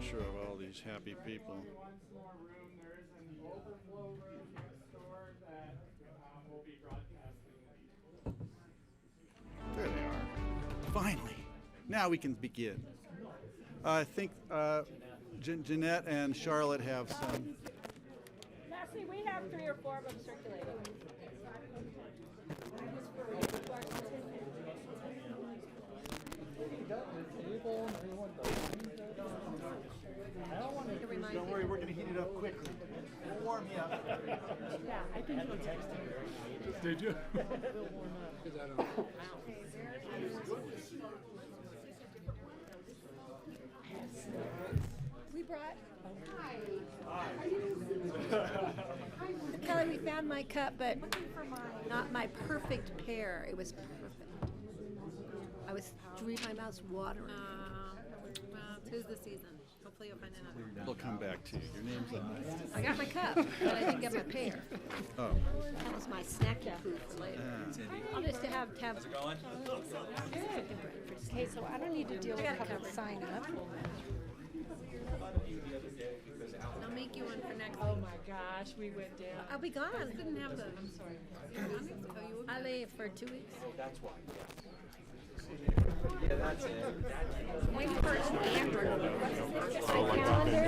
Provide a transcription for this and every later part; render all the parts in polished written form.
picture of all these happy people. Once more room. There is an overflow room next door that will be broadcasting. There they are. Finally. Now we can begin. I think Jeanette and Charlotte have some. Leslie, we have 3 or 4 of them circulating. Don't worry, we're going to heat it up quickly. We'll warm you up. Yeah, I think you texted. Did you? We brought. Hi. Kelly, we found my cup, but not my perfect pear. It was perfect. I was my mouth's watering. Well, 'tis the season. Hopefully you'll find another. We'll come back to you. Your name's on. I got my cup, but I didn't get my pear. Oh. That was my snacky food for later. I'll just have. How's it going? Good. Okay, so I don't need to deal with public sign up. I'll make you one for next Oh week. my gosh, we went down. I'll be gone. Didn't have the. I'm sorry. Oh, you I leave for 2 weeks. That's why. Yeah, that's it. Wait for Andrew.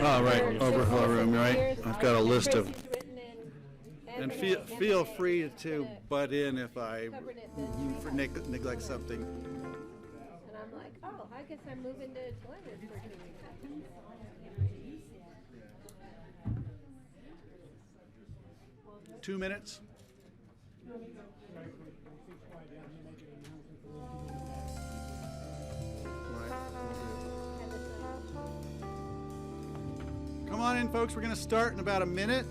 Oh, right. Overflow room, right? I've got a list of. And feel free to butt in if I neglect something. And I'm like, oh, I guess I'm moving to Atlanta for 2 weeks. 2 minutes. Come on in, folks. We're going to start in about a minute.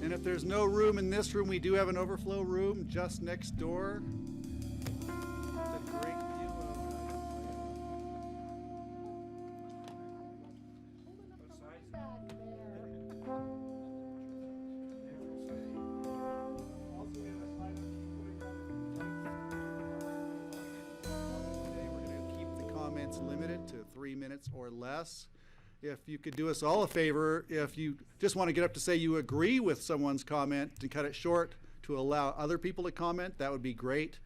And if there's no room in this room, we do have an overflow room just next door. It's a great view We're going to keep the comments limited to 3 minutes or less. If you could do us all a favor, if you just want to get up to say you agree with someone's comment, to cut it short to allow other people to comment, that would be great.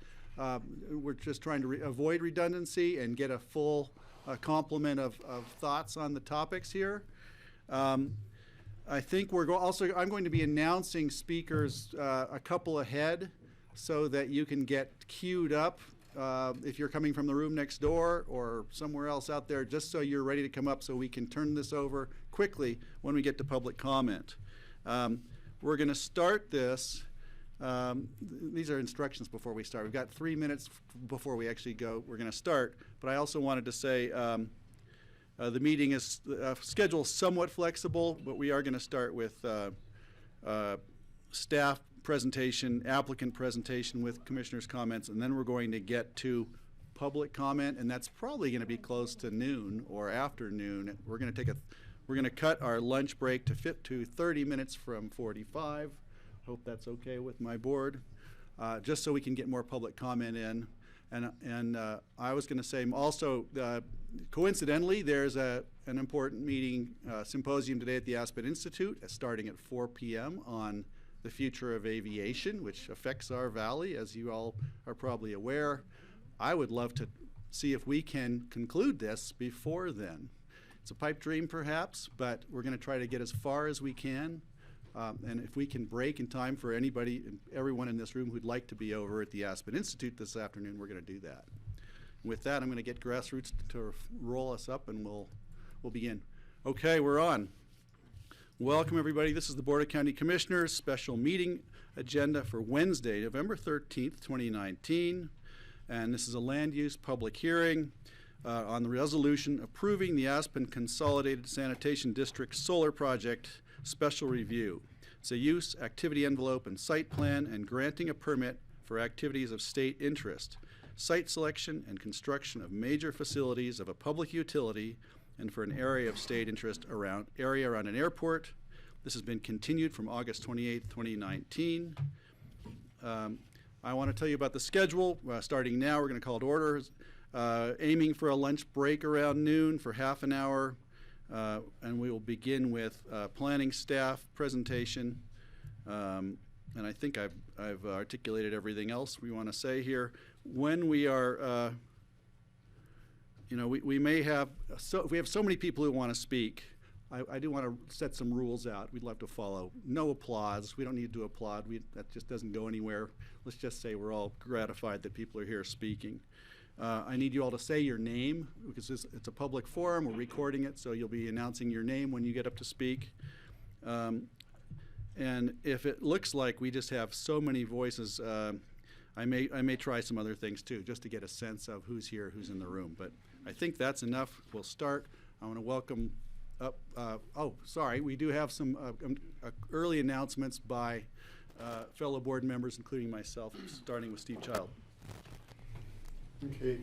We're just trying to avoid redundancy and get a full complement of thoughts on the topics here. I think I'm going to be announcing speakers a couple ahead so that you can get queued up if you're coming from the room next door or somewhere else out there, just so you're ready to come up so we can turn this over quickly when we get to public comment. We're going to start this. These are instructions before we start. We've got 3 minutes before we actually go. We're going to start. But I also wanted to say the meeting is scheduled somewhat flexible, but we are going to start with staff presentation, applicant presentation with commissioners' comments, and then we're going to get to public comment, and that's probably going to be close to noon or afternoon. We're going to cut our lunch break to 30 minutes from 45. Hope that's okay with my board, just so we can get more public comment in. And I was going to say also, coincidentally, there's an important meeting, symposium today at the Aspen Institute, starting at 4 p.m. on the future of aviation, which affects our valley, as you all are probably aware. I would love to see if we can conclude this before then. It's a pipe dream, perhaps, but we're going to try to get as far as we can. And if we can break in time for everyone in this room who'd like to be over at the Aspen Institute this afternoon, we're going to do that. And with that, I'm going to get Grassroots to roll us up, and we'll begin. Okay, we're on. Welcome, everybody. This is the Board of County Commissioners special meeting agenda for Wednesday, November 13th, 2019. And this is a land use public hearing on the resolution approving the Aspen Consolidated Sanitation District Solar Project special review. It's a use, activity envelope, and site plan, and granting a permit for activities of state interest, site selection and construction of major facilities of a public utility, and for an area of state interest around an airport. This has been continued from August 28th, 2019. I want to tell you about the schedule. Starting now, we're going to call it order. Aiming for a lunch break around noon for half an hour. And we will begin with planning staff presentation. And I think I've articulated everything else we want to say here. When we are, we may have, if we have so many people who want to speak, I do want to set some rules out we'd love to follow. No applause. We don't need to applaud. That just doesn't go anywhere. Let's just say we're all gratified that people are here speaking. I need you all to say your name because it's a public forum. We're recording it, so you'll be announcing your name when you get up to speak. And if it looks like we just have so many voices, I may try some other things too, just to get a sense of who's here, who's in the room. But I think that's enough. We'll start. I want to welcome up. We do have some early announcements by fellow board members, including myself, starting with Steve Child. Okay,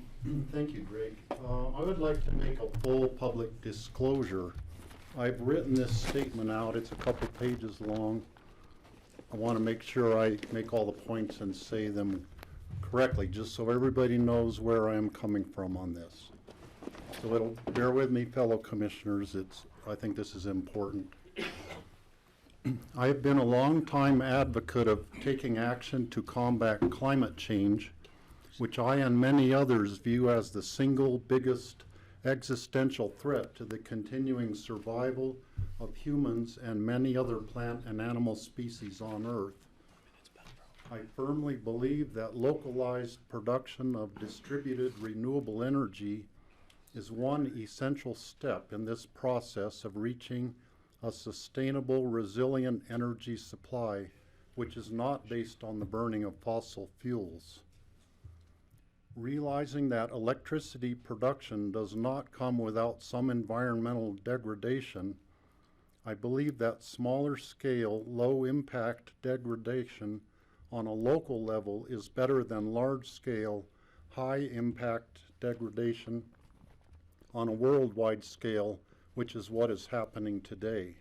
thank you, Greg. I would like to make a full public disclosure. I've written this statement out. It's a couple pages long. I want to make sure I make all the points and say them correctly, just so everybody knows where I am coming from on this. So bear with me, fellow commissioners. I think this is important. I have been a long-time advocate of taking action to combat climate change, which I and many others view as the single biggest existential threat to the continuing survival of humans and many other plant and animal species on Earth. I firmly believe that localized production of distributed renewable energy is one essential step in this process of reaching a sustainable, resilient energy supply, which is not based on the burning of fossil fuels. Realizing that electricity production does not come without some environmental degradation, I believe that smaller scale, low impact degradation on a local level is better than large scale, high impact degradation on a worldwide scale, which is what is happening today.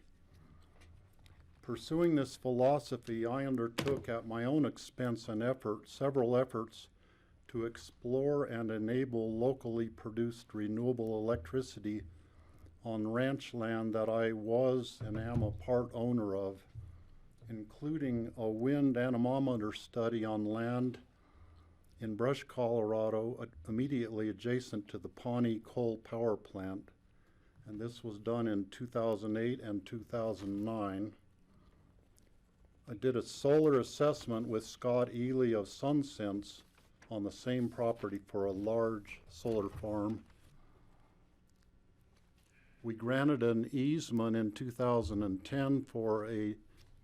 Pursuing this philosophy, I undertook at my own expense and effort several efforts to explore and enable locally produced renewable electricity on ranch land that I was and am a part owner of, including a wind anemometer study on land in Brush, Colorado, immediately adjacent to the Pawnee coal power plant. And this was done in 2008 and 2009. I did a solar assessment with Scott Ely of SunSense on the same property for a large solar farm. We granted an easement in 2010 for a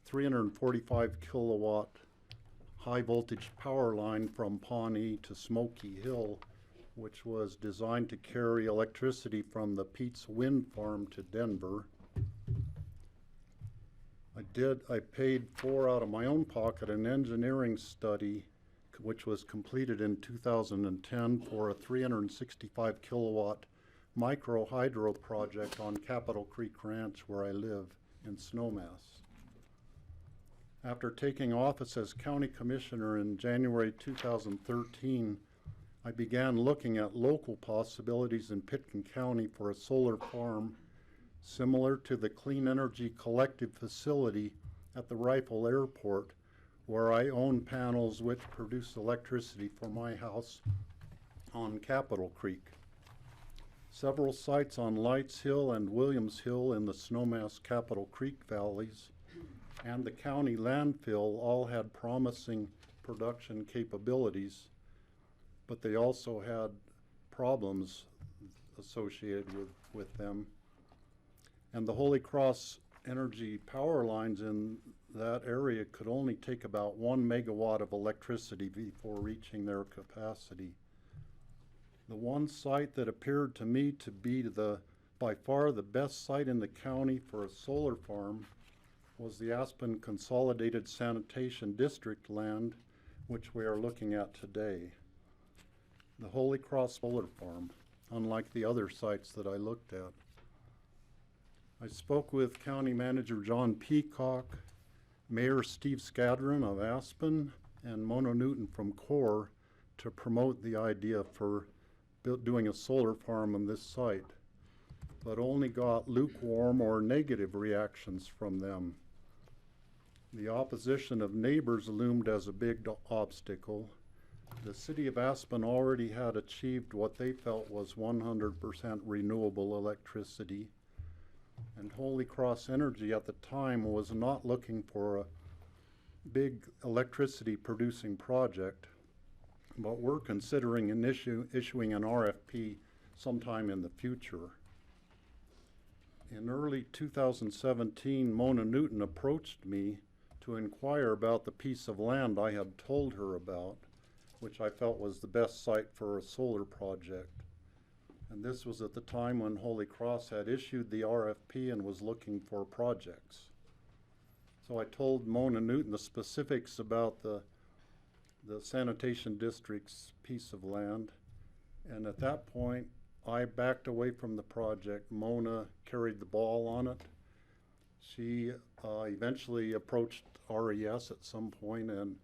345 kilowatt high voltage power line from Pawnee to Smoky Hill, which was designed to carry electricity from the Pete's Wind Farm to Denver. I paid for, out of my own pocket, an engineering study which was completed in 2010 for a 365 kilowatt micro hydro project on Capitol Creek Ranch, where I live in Snowmass. After taking office as county commissioner in January 2013, I began looking at local possibilities in Pitkin County for a solar farm similar to the Clean Energy Collective facility at the Rifle Airport, where I own panels which produce electricity for my house on Capitol Creek. Several sites on Lights Hill and Williams Hill in the Snowmass Capitol Creek valleys and the county landfill all had promising production capabilities, but they also had problems associated with them. And the Holy Cross Energy power lines in that area could only take about 1 megawatt of electricity before reaching their capacity. The one site that appeared to me to be by far the best site in the county for a solar farm was the Aspen Consolidated Sanitation District land, which we are looking at today. The Holy Cross Solar Farm, unlike the other sites that I looked at. I spoke with County Manager John Peacock, Mayor Steve Scadron of Aspen, and Mona Newton from CORE to promote the idea for doing a solar farm on this site. but only got lukewarm or negative reactions from them. The opposition of neighbors loomed as a big obstacle. The city of Aspen already had achieved what they felt was 100% renewable electricity, and Holy Cross Energy at the time was not looking for a big electricity producing project, but we're considering issuing an RFP sometime in the future. In early 2017, Mona Newton approached me to inquire about the piece of land I had told her about, which I felt was the best site for a solar project. And this was at the time when Holy Cross had issued the RFP and was looking for projects. So I told Mona Newton the specifics about the sanitation district's piece of land. And at that point, I backed away from the project. Mona carried the ball on it. She eventually approached RES at some point, and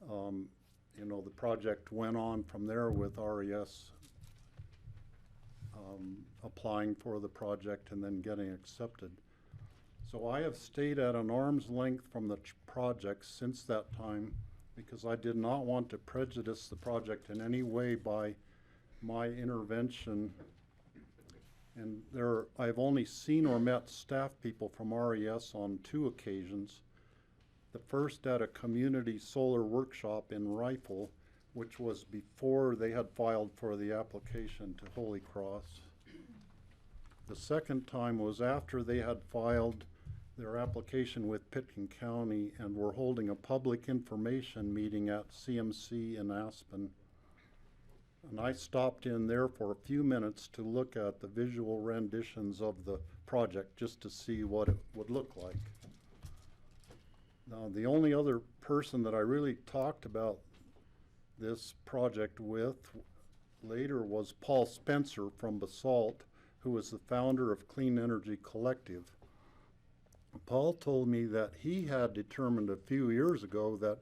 the project went on from there with RES applying for the project and then getting accepted. So I have stayed at an arm's length from the project since that time because I did not want to prejudice the project in any way by my intervention. And I've only seen or met staff people from RES on 2 occasions. The first at a community solar workshop in Rifle, which was before they had filed for the application to Holy Cross. The second time was after they had filed their application with Pitkin County and were holding a public information meeting at CMC in Aspen. And I stopped in there for a few minutes to look at the visual renditions of the project just to see what it would look like. Now, the only other person that I really talked about this project with later was Paul Spencer from Basalt, who was the founder of Clean Energy Collective. Paul told me that he had determined a few years ago that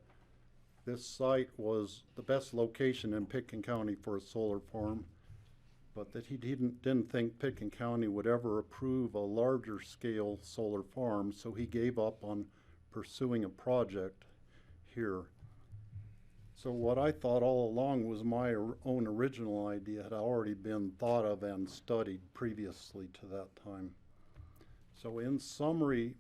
this site was the best location in Pitkin County for a solar farm, but that he didn't think Pitkin County would ever approve a larger scale solar farm, so he gave up on pursuing a project here. So what I thought all along was my own original idea had already been thought of and studied previously to that time. So in summary,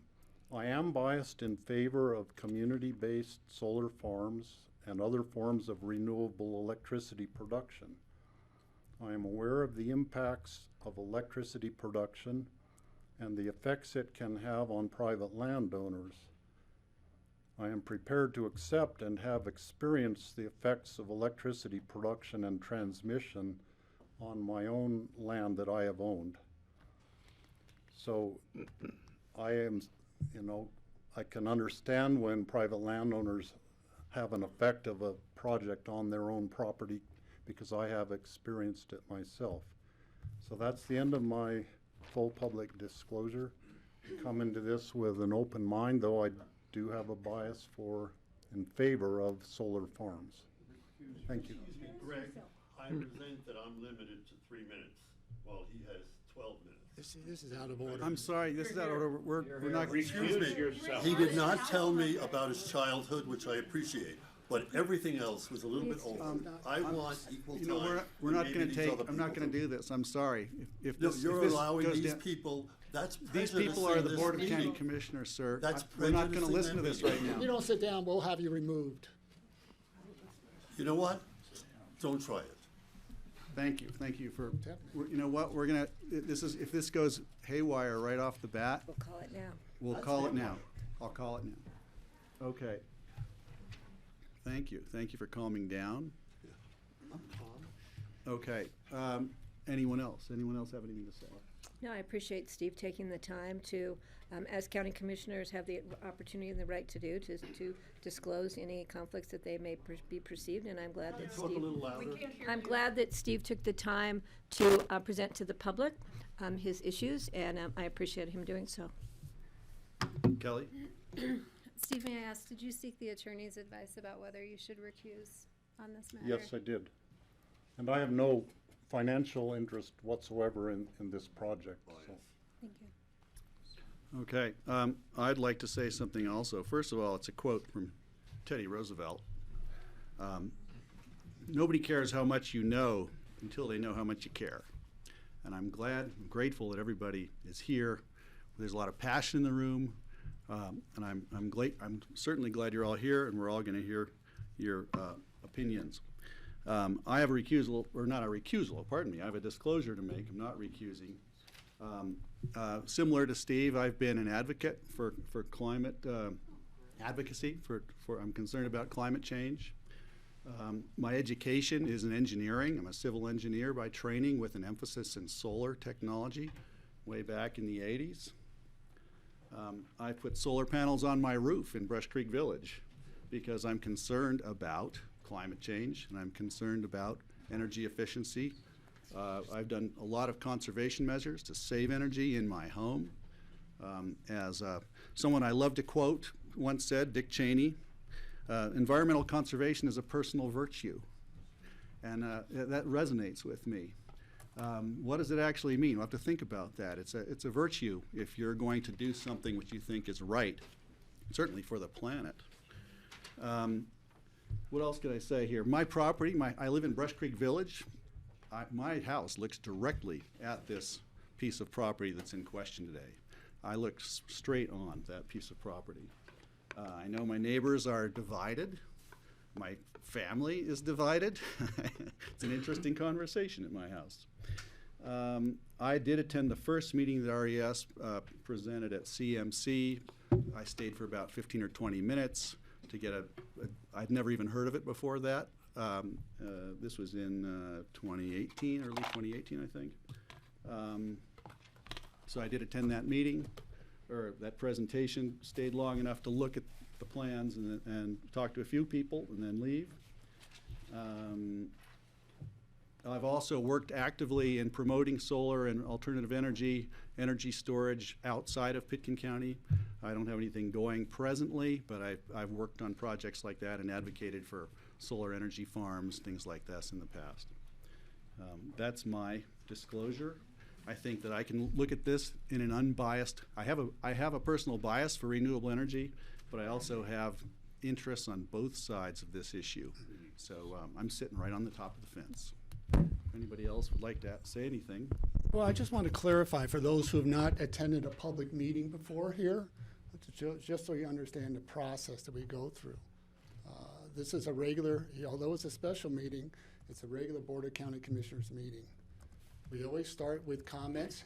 I am biased in favor of community-based solar farms and other forms of renewable electricity production. I am aware of the impacts of electricity production and the effects it can have on private landowners. I am prepared to accept and have experienced the effects of electricity production and transmission on my own land that I have owned. So I am, I can understand when private landowners have an effect of a project on their own property because I have experienced it myself. So that's the end of my full public disclosure. Come into this with an open mind, though I do have a bias in favor of solar farms. Thank you. Excuse me, Greg, I resent that I'm limited to 3 minutes while he has 12 minutes. This is out of order. I'm sorry, this is out of order. We're not. Excuse me, he did not tell me about his childhood, which I appreciate, but everything else was a little bit old. I want equal time. We're not with gonna maybe these other I'm not gonna people. do this. I'm sorry. If No, this, you're if this allowing goes these down- people, that's These prejudicing people are the this Board of County meeting. Commissioners, sir. That's We're not gonna prejudicing listen to that this meeting. right If you now. don't sit down, we'll have you removed. You know what? Don't try it. Thank you for, you know what, we're gonna, if this goes haywire right off the bat, We'll call it now. we'll call it now. I'll call it now. Okay. Thank you for calming down. I'm calm. Okay, anyone else have anything to say? No, I appreciate Steve taking the time to, as county commissioners, have the opportunity and the right to disclose any conflicts that they may be perceived, and I'm glad that Talk a Steve. little louder. I'm glad that Steve took the time to present to the public his issues, and I appreciate him doing so. Kelly? Steve, may I ask, did you seek the attorney's advice about whether you should recuse on this matter? Yes, I did. And I have no financial interest whatsoever in this project, so. Thank you. Okay, I'd like to say something also. First of all, it's a quote from Teddy Roosevelt. Nobody cares how much you know until they know how much you care. And I'm grateful that everybody is here. There's a lot of passion in the room, and I'm certainly glad you're all here, and we're all going to hear your opinions. I have a recusal, or not a recusal, pardon me, I have a disclosure to make. I'm not recusing. Similar to Steve, I've been an advocate for climate advocacy. I'm concerned about climate change. My education is in engineering. I'm a civil engineer by training with an emphasis in solar technology way back in the 80s. I put solar panels on my roof in Brush Creek Village because I'm concerned about climate change and I'm concerned about energy efficiency. I've done a lot of conservation measures to save energy in my home. As someone I love to quote once said, Dick Cheney, environmental conservation is a personal virtue. And that resonates with me. What does it actually mean? We'll have to think about that. It's a virtue if you're going to do something which you think is right, certainly for the planet. What else could I say here? My property, I live in Brush Creek Village. My house looks directly at this piece of property that's in question today. I look straight on that piece of property. I know my neighbors are divided. My family is divided. It's an interesting conversation at my house. I did attend the first meeting that RES presented at CMC. I stayed for about 15 or 20 minutes to get I'd never even heard of it before that. This was in 2018, early 2018, I think. So I did attend that meeting, or that presentation, stayed long enough to look at the plans and talk to a few people and then leave. I've also worked actively in promoting solar and alternative energy storage outside of Pitkin County. I don't have anything going presently, but I've worked on projects like that and advocated for solar energy farms, things like this in the past. That's my disclosure. I think that I can look at this in an unbiased, I have a personal bias for renewable energy, but I also have interests on both sides of this issue. So I'm sitting right on the top of the fence. If anybody else would like to say anything. Well, I just want to clarify for those who have not attended a public meeting before here, just so you understand the process that we go through. This is a regular, although it's a special meeting, it's a regular Board of County Commissioners meeting. We always start with comments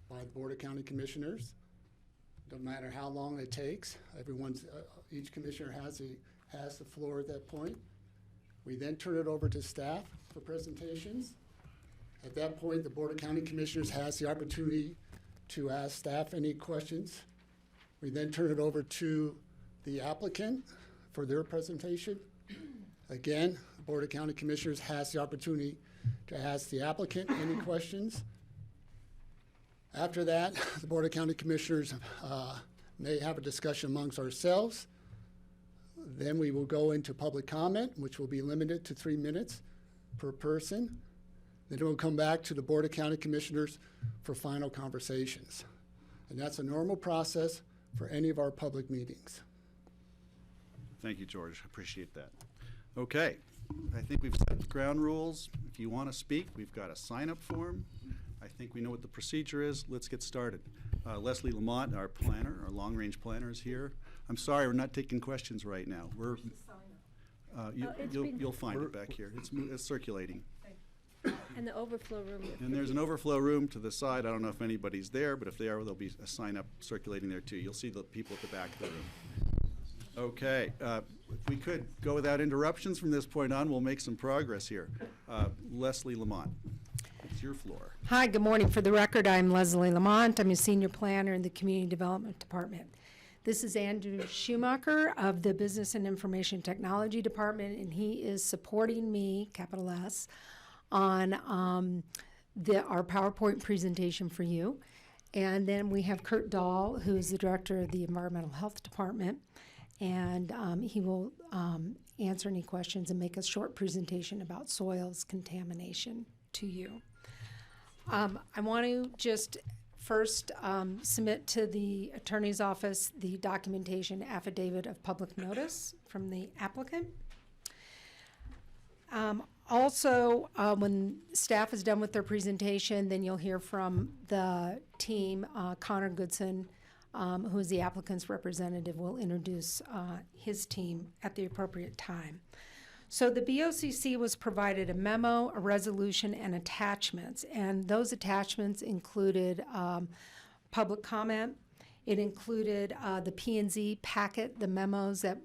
by the Board of County Commissioners. No matter how long it takes, each commissioner has the floor at that point. We then turn it over to staff for presentations. At that point, the Board of County Commissioners has the opportunity to ask staff any questions. We then turn it over to the applicant for their presentation. Again, the Board of County Commissioners has the opportunity to ask the applicant any questions. After that, the Board of County Commissioners may have a discussion amongst ourselves. Then we will go into public comment, which will be limited to 3 minutes per person. Then we'll come back to the Board of County Commissioners for final conversations. And that's a normal process for any of our public meetings. Thank you, George. I appreciate that. Okay, I think we've set the ground rules. If you want to speak, we've got a sign-up form. I think we know what the procedure is. Let's get started. Leslie Lamont, our planner, our long-range planner, is here. I'm sorry, we're not taking questions right now. You'll find it back here. It's circulating. And the overflow room. And there's an overflow room to the side. I don't know if anybody's there, but if they are, there'll be a sign-up circulating there too. You'll see the people at the back of the room. Okay, if we could go without interruptions from this point on, we'll make some progress here. Leslie Lamont, it's your floor. Hi, good morning. For the record, I'm Leslie Lamont. I'm a senior planner in the Community Development Department. This is Andrew Schumacher of the Business and Information Technology Department, and he is supporting me, capital S, on our PowerPoint presentation for you. And then we have Kurt Dahl, who is the director of the Environmental Health Department, and he will answer any questions and make a short presentation about soils contamination to you. I want to just first submit to the attorney's office the documentation affidavit of public notice from the applicant. Also, when staff is done with their presentation, then you'll hear from the team. Connor Goodson, who is the applicant's representative, will introduce his team at the appropriate time. So the BOCC was provided a memo, a resolution, and attachments, and those attachments included public comment. It included the P&Z packet, the memos that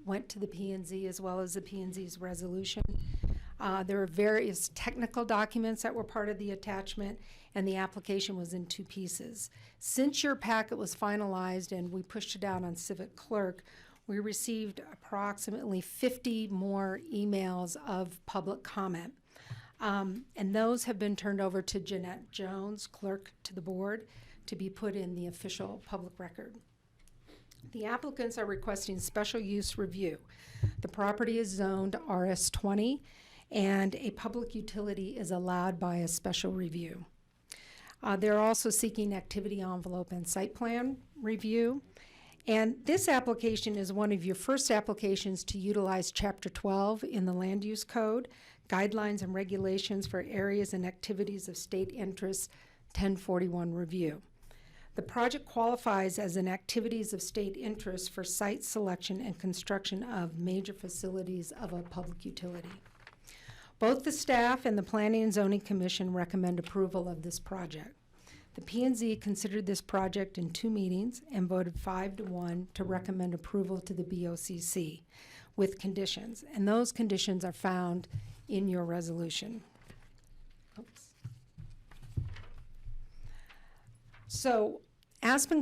went to the P&Z, as well as the P&Z's resolution. There were various technical documents that were part of the attachment, and the application was in 2 pieces. Since your packet was finalized and we pushed it out on Civic Clerk, we received approximately 50 more emails of public comment. And those have been turned over to Jeanette Jones, clerk to the board, to be put in the official public record. The applicants are requesting special use review. The property is zoned RS20, and a public utility is allowed by a special review. They're also seeking activity envelope and site plan review. And this application is one of your first applications to utilize Chapter 12 in the Land Use Code, Guidelines and Regulations for Areas and Activities of State Interest, 1041 review. The project qualifies as an activities of state interest for site selection and construction of major facilities of a public utility. Both the staff and the Planning and Zoning Commission recommend approval of this project. The P&Z considered this project in 2 meetings and voted 5-1 to recommend approval to the BOCC with conditions, and those conditions are found in your resolution. Oops. So, Aspen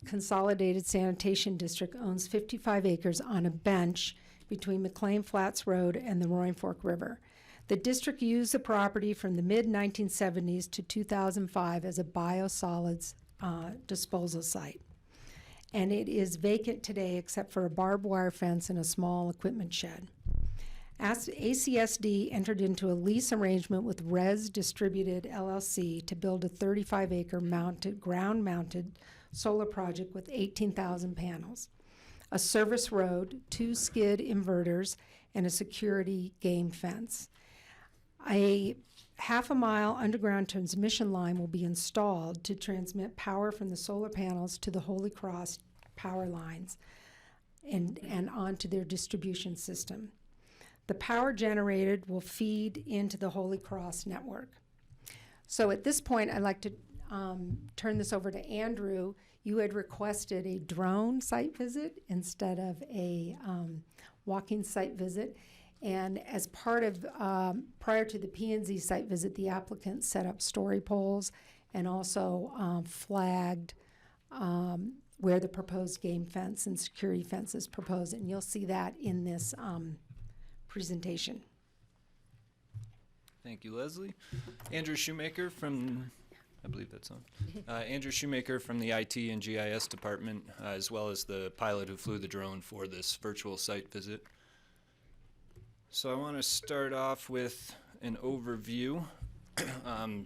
Consolidated Sanitation District owns 55 acres on a bench between McClain Flats Road and the Roaring Fork River. The district used the property from the mid-1970s to 2005 as a biosolids disposal site. And it is vacant today except for a barbed wire fence and a small equipment shed. ACSD entered into a lease arrangement with Res Distributed LLC to build a 35-acre ground-mounted solar project with 18,000 panels, a service road, 2 skid inverters, and a security game fence. A half-a-mile underground transmission line will be installed to transmit power from the solar panels to the Holy Cross power lines and onto their distribution system. The power generated will feed into the Holy Cross network. So at this point, I'd like to turn this over to Andrew. You had requested a drone site visit instead of a walking site visit. And as part of, prior to the P&Z site visit, the applicant set up story poles and also flagged where the proposed game fence and security fence is proposed. And you'll see that in this presentation. Thank you, Leslie. Andrew Shoemaker from, I believe that's on. Andrew Shoemaker from the IT and GIS department, as well as the pilot who flew the drone for this virtual site visit. So I want to start off with an overview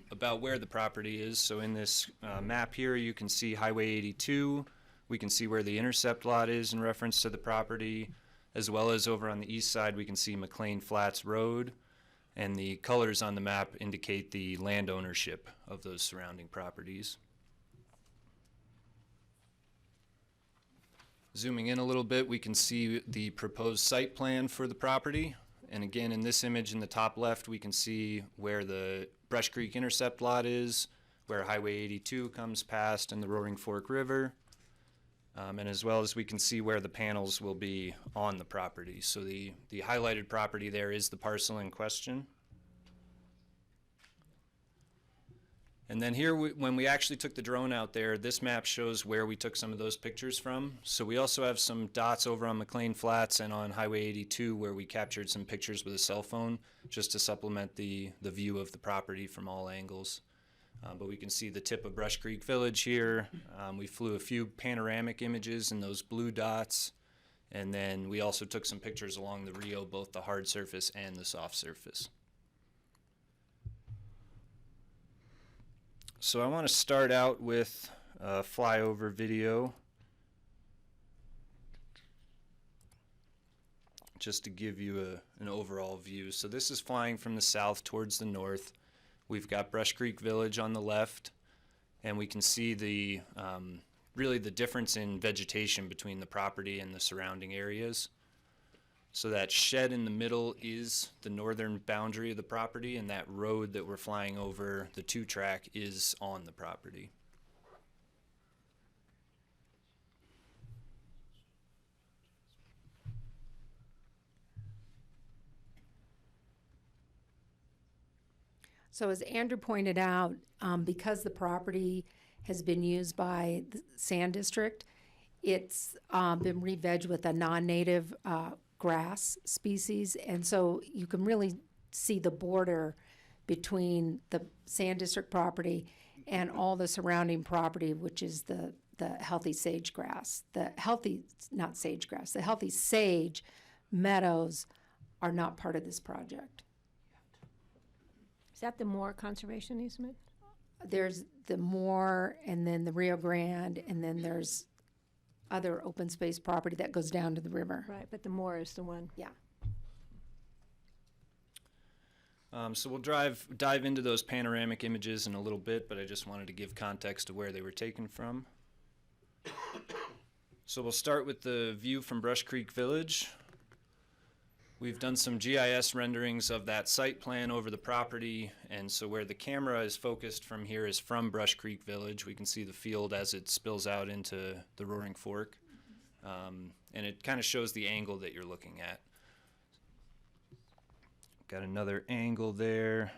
about where the property is. So in this map here, you can see Highway 82. We can see where the intercept lot is in reference to the property, as well as over on the east side, we can see McClain Flats Road. And the colors on the map indicate the land ownership of those surrounding properties. Zooming in a little bit, we can see the proposed site plan for the property. And again, in this image in the top left, we can see where the Brush Creek intercept lot is, where Highway 82 comes past and the Roaring Fork River. And as well as we can see where the panels will be on the property. So the highlighted property there is the parcel in question. And then here, when we actually took the drone out there, this map shows where we took some of those pictures from. So we also have some dots over on McClain Flats and on Highway 82 where we captured some pictures with a cell phone just to supplement the view of the property from all angles. But we can see the tip of Brush Creek Village here. We flew a few panoramic images in those blue dots. And then we also took some pictures along the Rio, both the hard surface and the soft surface. So I want to start out with a flyover video just to give you an overall view. So this is flying from the south towards the north. We've got Brush Creek Village on the left, and we can see the really the difference in vegetation between the property and the surrounding areas. So that shed in the middle is the northern boundary of the property, and that road that we're flying over, the 2-track, is on the property. So as Andrew pointed out, because the property has been used by the Sand District, it's been re-vegged with a non-native grass species, and so you can really see the border between the Sand District property and all the surrounding property, which is the healthy sage grass. The healthy sage meadows are not part of this project. Is that the Moore Conservation Easement? There's the Moore, and then the Rio Grande, and then there's other open space property that goes down to the river. Right, but the Moore is the one. Yeah. So we'll dive into those panoramic images in a little bit, but I just wanted to give context to where they were taken from. So we'll start with the view from Brush Creek Village. We've done some GIS renderings of that site plan over the property, and so where the camera is focused from here is from Brush Creek Village. We can see the field as it spills out into the Roaring Fork, and it kind of shows the angle that you're looking at. Got another angle there.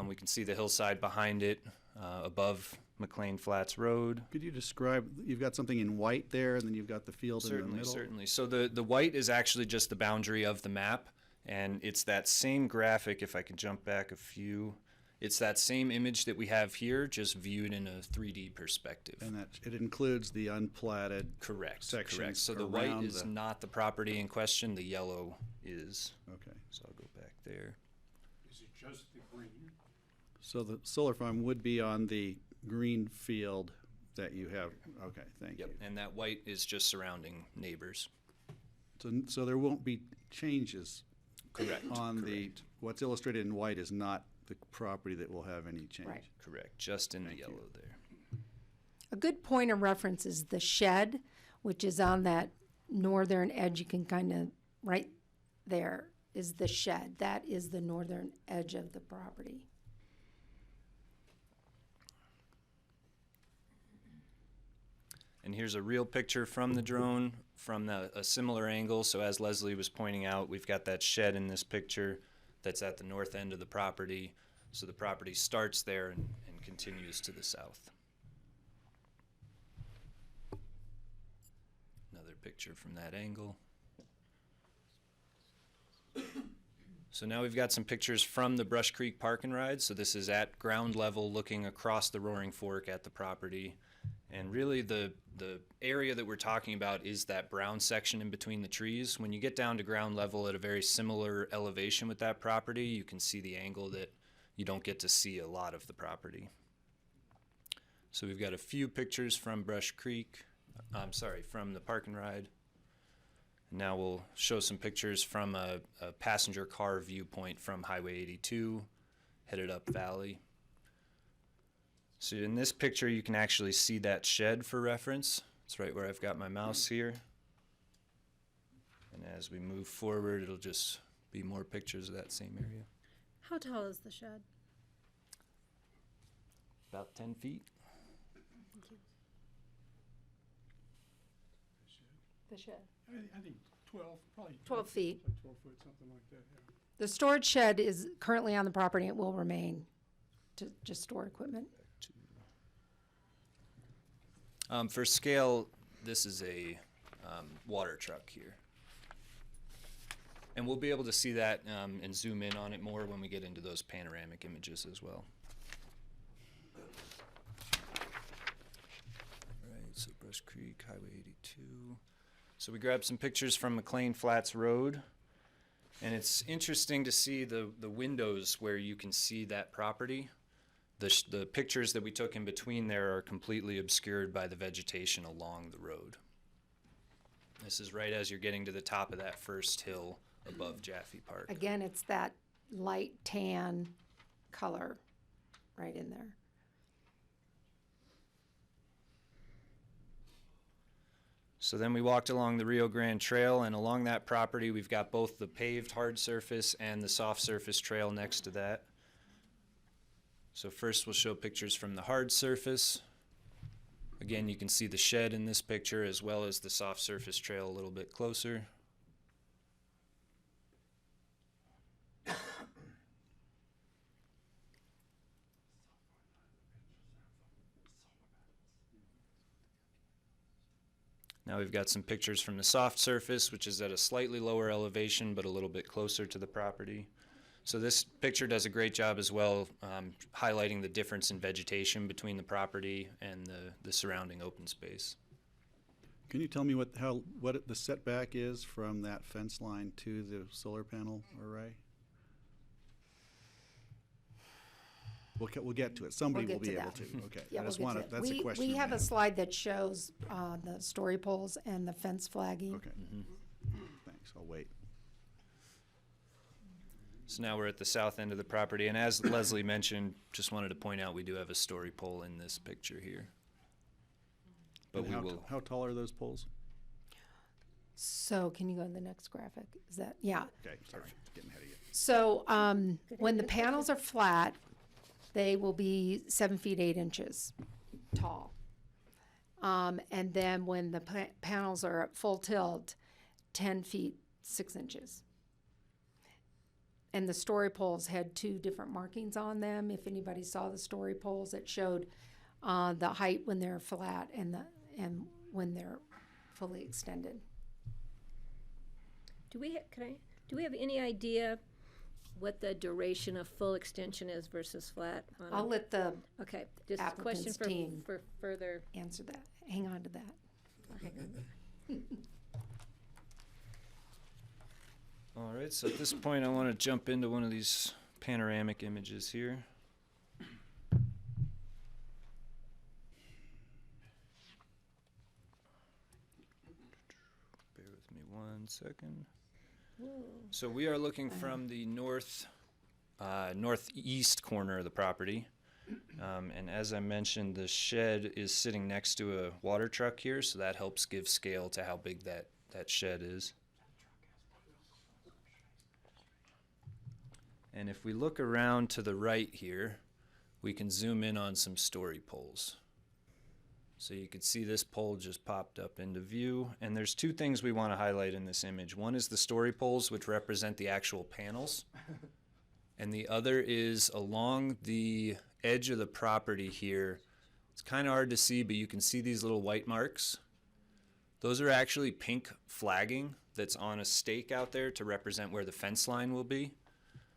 We can see the hillside behind it above McClain Flats Road. Could you describe, you've got something in white there, and then you've got the field in the middle? Certainly. So the white is actually just the boundary of the map, and it's that same graphic, if I could jump back a few. It's that same image that we have here, just viewed in a 3D perspective. And that it includes the unplatted sections. Correct. So the white is not the property in question, the yellow is. Okay. So I'll go back there. Is it just the green? So the solar farm would be on the green field that you have. Okay, thank you. And that white is just surrounding neighbors. So there won't be changes. Correct. What's illustrated in white is not the property that will have any change. Right. Correct. Just in the yellow there. A good point of reference is the shed, which is on that northern edge. You can kind of, right there is the shed. That is the northern edge of the property. And here's a real picture from the drone from a similar angle. So as Leslie was pointing out, we've got that shed in this picture that's at the north end of the property. So the property starts there and continues to the south. Another picture from that angle. So now we've got some pictures from the Brush Creek Park and Ride. So this is at ground level looking across the Roaring Fork at the property. And really the area that we're talking about is that brown section in between the trees. When you get down to ground level at a very similar elevation with that property, you can see the angle that you don't get to see a lot of the property. So we've got a few pictures from Brush Creek, from the Park and Ride. Now we'll show some pictures from a passenger car viewpoint from Highway 82, headed up Valley. So in this picture, you can actually see that shed for reference. It's right where I've got my mouse here. And as we move forward, it'll just be more pictures of that same area. How tall is the shed? About 10 feet. Thank you. The shed. I think 12, probably 12 feet. Like 12 foot, something like that, yeah. The storage shed is currently on the property. It will remain to just store equipment. For scale, this is a water truck here. And we'll be able to see that and zoom in on it more when we get into those panoramic images as well. Right, so Brush Creek, Highway 82. So we grabbed some pictures from McClain Flats Road. And it's interesting to see the windows where you can see that property. The pictures that we took in between there are completely obscured by the vegetation along the road. This is right as you're getting to the top of that first hill above Jaffe Park. Again, it's that light tan color right in there. So then we walked along the Rio Grande Trail, and along that property we've got both the paved hard surface and the soft surface trail next to that. So first we'll show pictures from the hard surface. Again, you can see the shed in this picture as well as the soft surface trail a little bit closer. Now we've got some pictures from the soft surface, which is at a slightly lower elevation, but a little bit closer to the property. So this picture does a great job as well, highlighting the difference in vegetation between the property and the surrounding open space. Can you tell me what the setback is from that fence line to the solar panel array? We'll get to it. Somebody We'll will get be to able that. to. Okay. Yeah, I just we'll want get to. to That's it. a question. We have I a slide that shows the story poles and the fence flagging. Okay. Thanks. I'll wait. So now we're at the south end of the property, and as Leslie mentioned, just wanted to point out we do have a story pole in this picture here. But And how tall are those poles? So can you go to the next graphic? Is that, yeah. Okay. Sorry. Getting ahead of you. So when the panels are flat, they will be 7 feet 8 inches tall. And then when the panels are at full tilt, 10 feet 6 inches. And the story poles had 2 different markings on them. If anybody saw the story poles, it showed the height when they're flat and when they're fully extended. Do we have any idea what the duration of full extension is versus flat? I'll let the Okay, just a question applicant's team for further. answer that. Hang on to that. I'll hang on. All right, so at this point I want to jump into one of these panoramic images here. Bear with me 1 second. So we are looking from the northeast corner of the property. And as I mentioned, the shed is sitting next to a water truck here, so that helps give scale to how big that shed is. And if we look around to the right here, we can zoom in on some story poles. So you can see this pole just popped up into view. And there's 2 things we want to highlight in this image. One is the story poles, which represent the actual panels. And the other is along the edge of the property here. It's kind of hard to see, but you can see these little white marks. Those are actually pink flagging that's on a stake out there to represent where the fence line will be.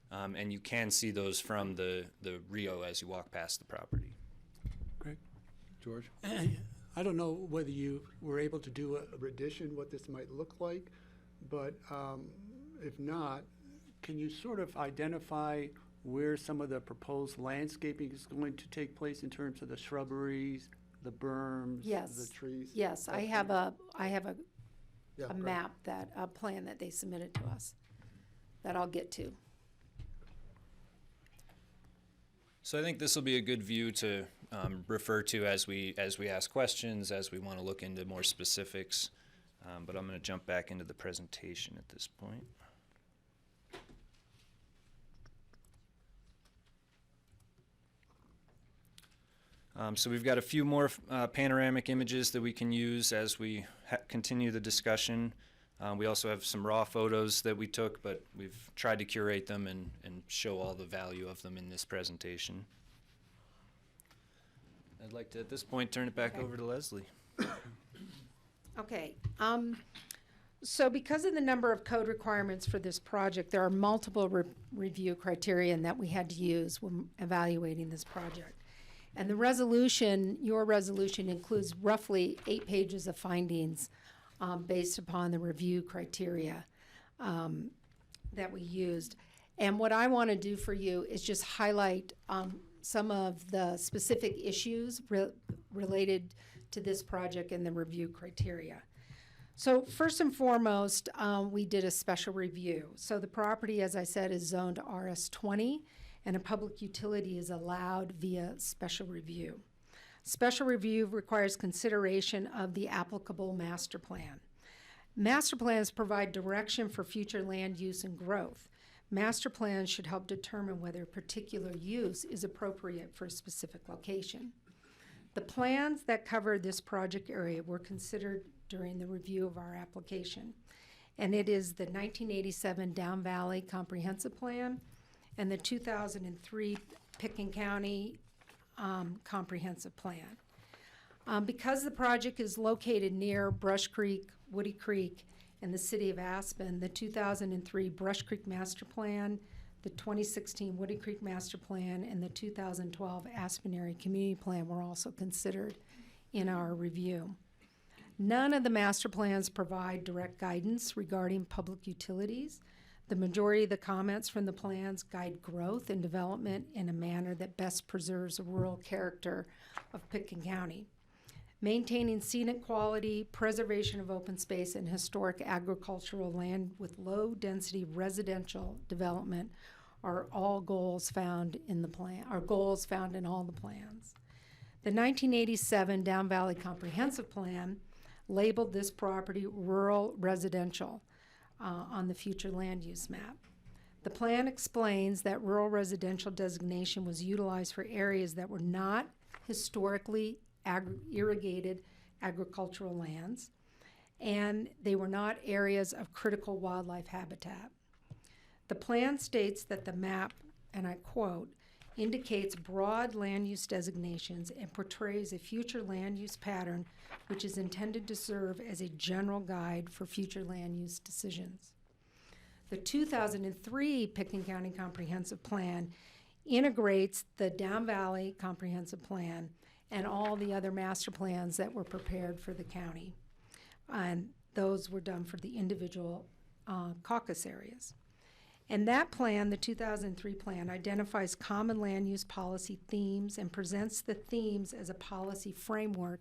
And you can see those from the Rio as you walk past the property. Greg? George? I don't know whether you were able to do a rendition, what this might look like, but if not, can you sort of identify where some of the proposed landscaping is going to take place in terms of the shrubberies, the berms, Yes. the trees? Yes, I have a Yeah, great. map a plan that they submitted to us that I'll get to. So I think this will be a good view to refer to as we ask questions, as we want to look into more specifics. But I'm going to jump back into the presentation at this point. So we've got a few more panoramic images that we can use as we continue the discussion. We also have some raw photos that we took, but we've tried to curate them and show all the value of them in this presentation. I'd like to, at this point, turn it back over to Leslie. Okay. So because of the number of code requirements for this project, there are multiple review criterion that we had to use when evaluating this project. And the resolution, your resolution, includes roughly 8 pages of findings based upon the review criteria that we used. And what I want to do for you is just highlight some of the specific issues related to this project and the review criteria. So first and foremost, we did a special review. So the property, as I said, is zoned RS20, and a public utility is allowed via special review. Special review requires consideration of the applicable master plan. Master plans provide direction for future land use and growth. Master plans should help determine whether a particular use is appropriate for a specific location. The plans that cover this project area were considered during the review of our application, and it is the 1987 Down Valley Comprehensive Plan and the 2003 Pickens County Comprehensive Plan. Because the project is located near Brush Creek, Woody Creek, and the city of Aspen, the 2003 Brush Creek Master Plan, the 2016 Woody Creek Master Plan, and the 2012 Aspen Area Community Plan were also considered in our review. None of the master plans provide direct guidance regarding public utilities. The majority of the comments from the plans guide growth and development in a manner that best preserves the rural character of Pickens County. Maintaining scenic quality, preservation of open space, and historic agricultural land with low-density residential development are all goals found in the plan, are goals found in all the plans. The 1987 Down Valley Comprehensive Plan labeled this property rural residential on the future land use map. The plan explains that rural residential designation was utilized for areas that were not historically irrigated agricultural lands, and they were not areas of critical wildlife habitat. The plan states that the map, and I quote, indicates broad land use designations and portrays a future land use pattern which is intended to serve as a general guide for future land use decisions. The 2003 Pickens County Comprehensive Plan integrates the Down Valley Comprehensive Plan and all the other master plans that were prepared for the county. And those were done for the individual caucus areas. And that plan, the 2003 plan, identifies common land use policy themes and presents the themes as a policy framework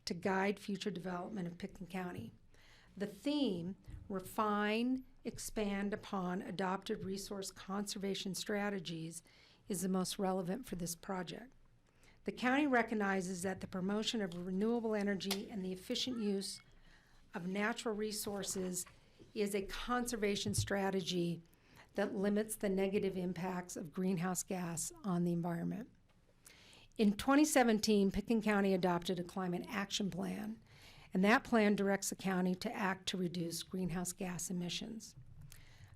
to guide future development of Pickens County. The theme, refine, expand upon adopted resource conservation strategies, is the most relevant for this project. The county recognizes that the promotion of renewable energy and the efficient use of natural resources is a conservation strategy that limits the negative impacts of greenhouse gas on the environment. In 2017, Pickens County adopted a climate action plan, and that plan directs the county to act to reduce greenhouse gas emissions.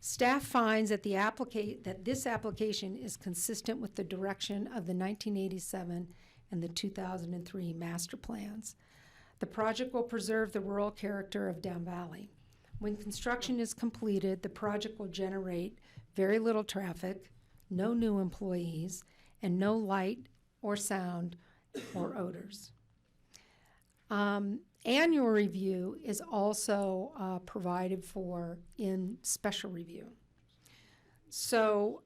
Staff finds that this application is consistent with the direction of the 1987 and the 2003 master plans. The project will preserve the rural character of Down Valley. When construction is completed, the project will generate very little traffic, no new employees, and no light or sound or odors. Annual review is also provided for in special review. So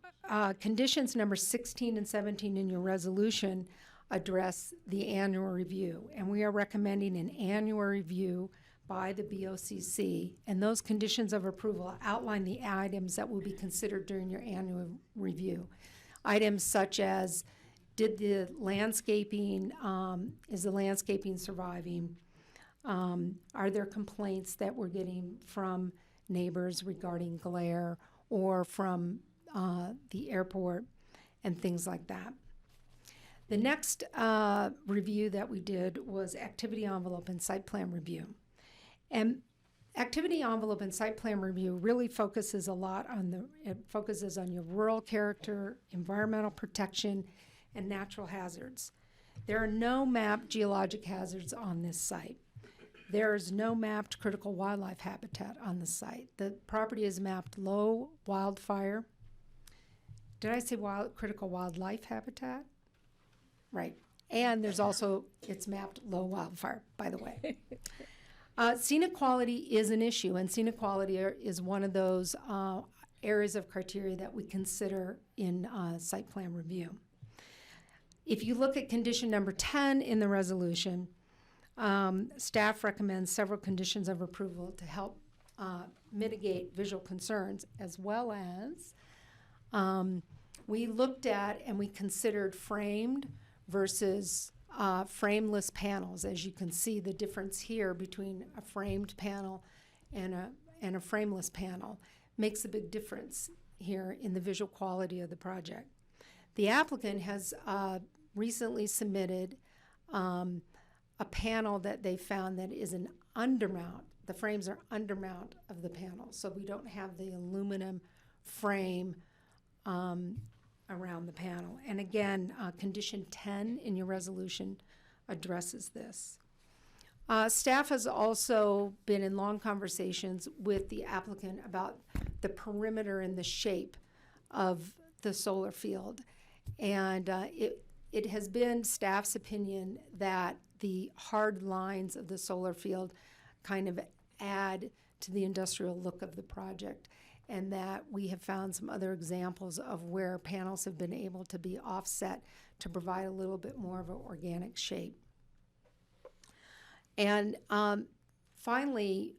conditions number 16 and 17 in your resolution address the annual review, and we are recommending an annual review by the BOCC, and those conditions of approval outline the items that will be considered during your annual review. Items such as, did the landscaping, is the landscaping surviving? Are there complaints that we're getting from neighbors regarding glare or from the airport and things like that? The next review that we did was activity envelope and site plan review. And activity envelope and site plan review really focuses a lot on it focuses on your rural character, environmental protection, and natural hazards. There are no mapped geologic hazards on this site. There is no mapped critical wildlife habitat on the site. The property is mapped low wildfire. Did I say critical wildlife habitat? Right. And there's also, it's mapped low wildfire, by the way. Scenic quality is an issue, and scenic quality is one of those areas of criteria that we consider in site plan review. If you look at condition number 10 in the resolution, staff recommends several conditions of approval to help mitigate visual concerns, as well as we looked at and we considered framed versus frameless panels. As you can see, the difference here between a framed panel and a frameless panel makes a big difference here in the visual quality of the project. The applicant has recently submitted a panel that they found that is an undermount. The frames are undermount of the panel, so we don't have the aluminum frame around the panel. And again, condition 10 in your resolution addresses this. Staff has also been in long conversations with the applicant about the perimeter and the shape of the solar field. And it has been staff's opinion that the hard lines of the solar field kind of add to the industrial look of the project, and that we have found some other examples of where panels have been able to be offset to provide a little bit more of an organic shape. And finally,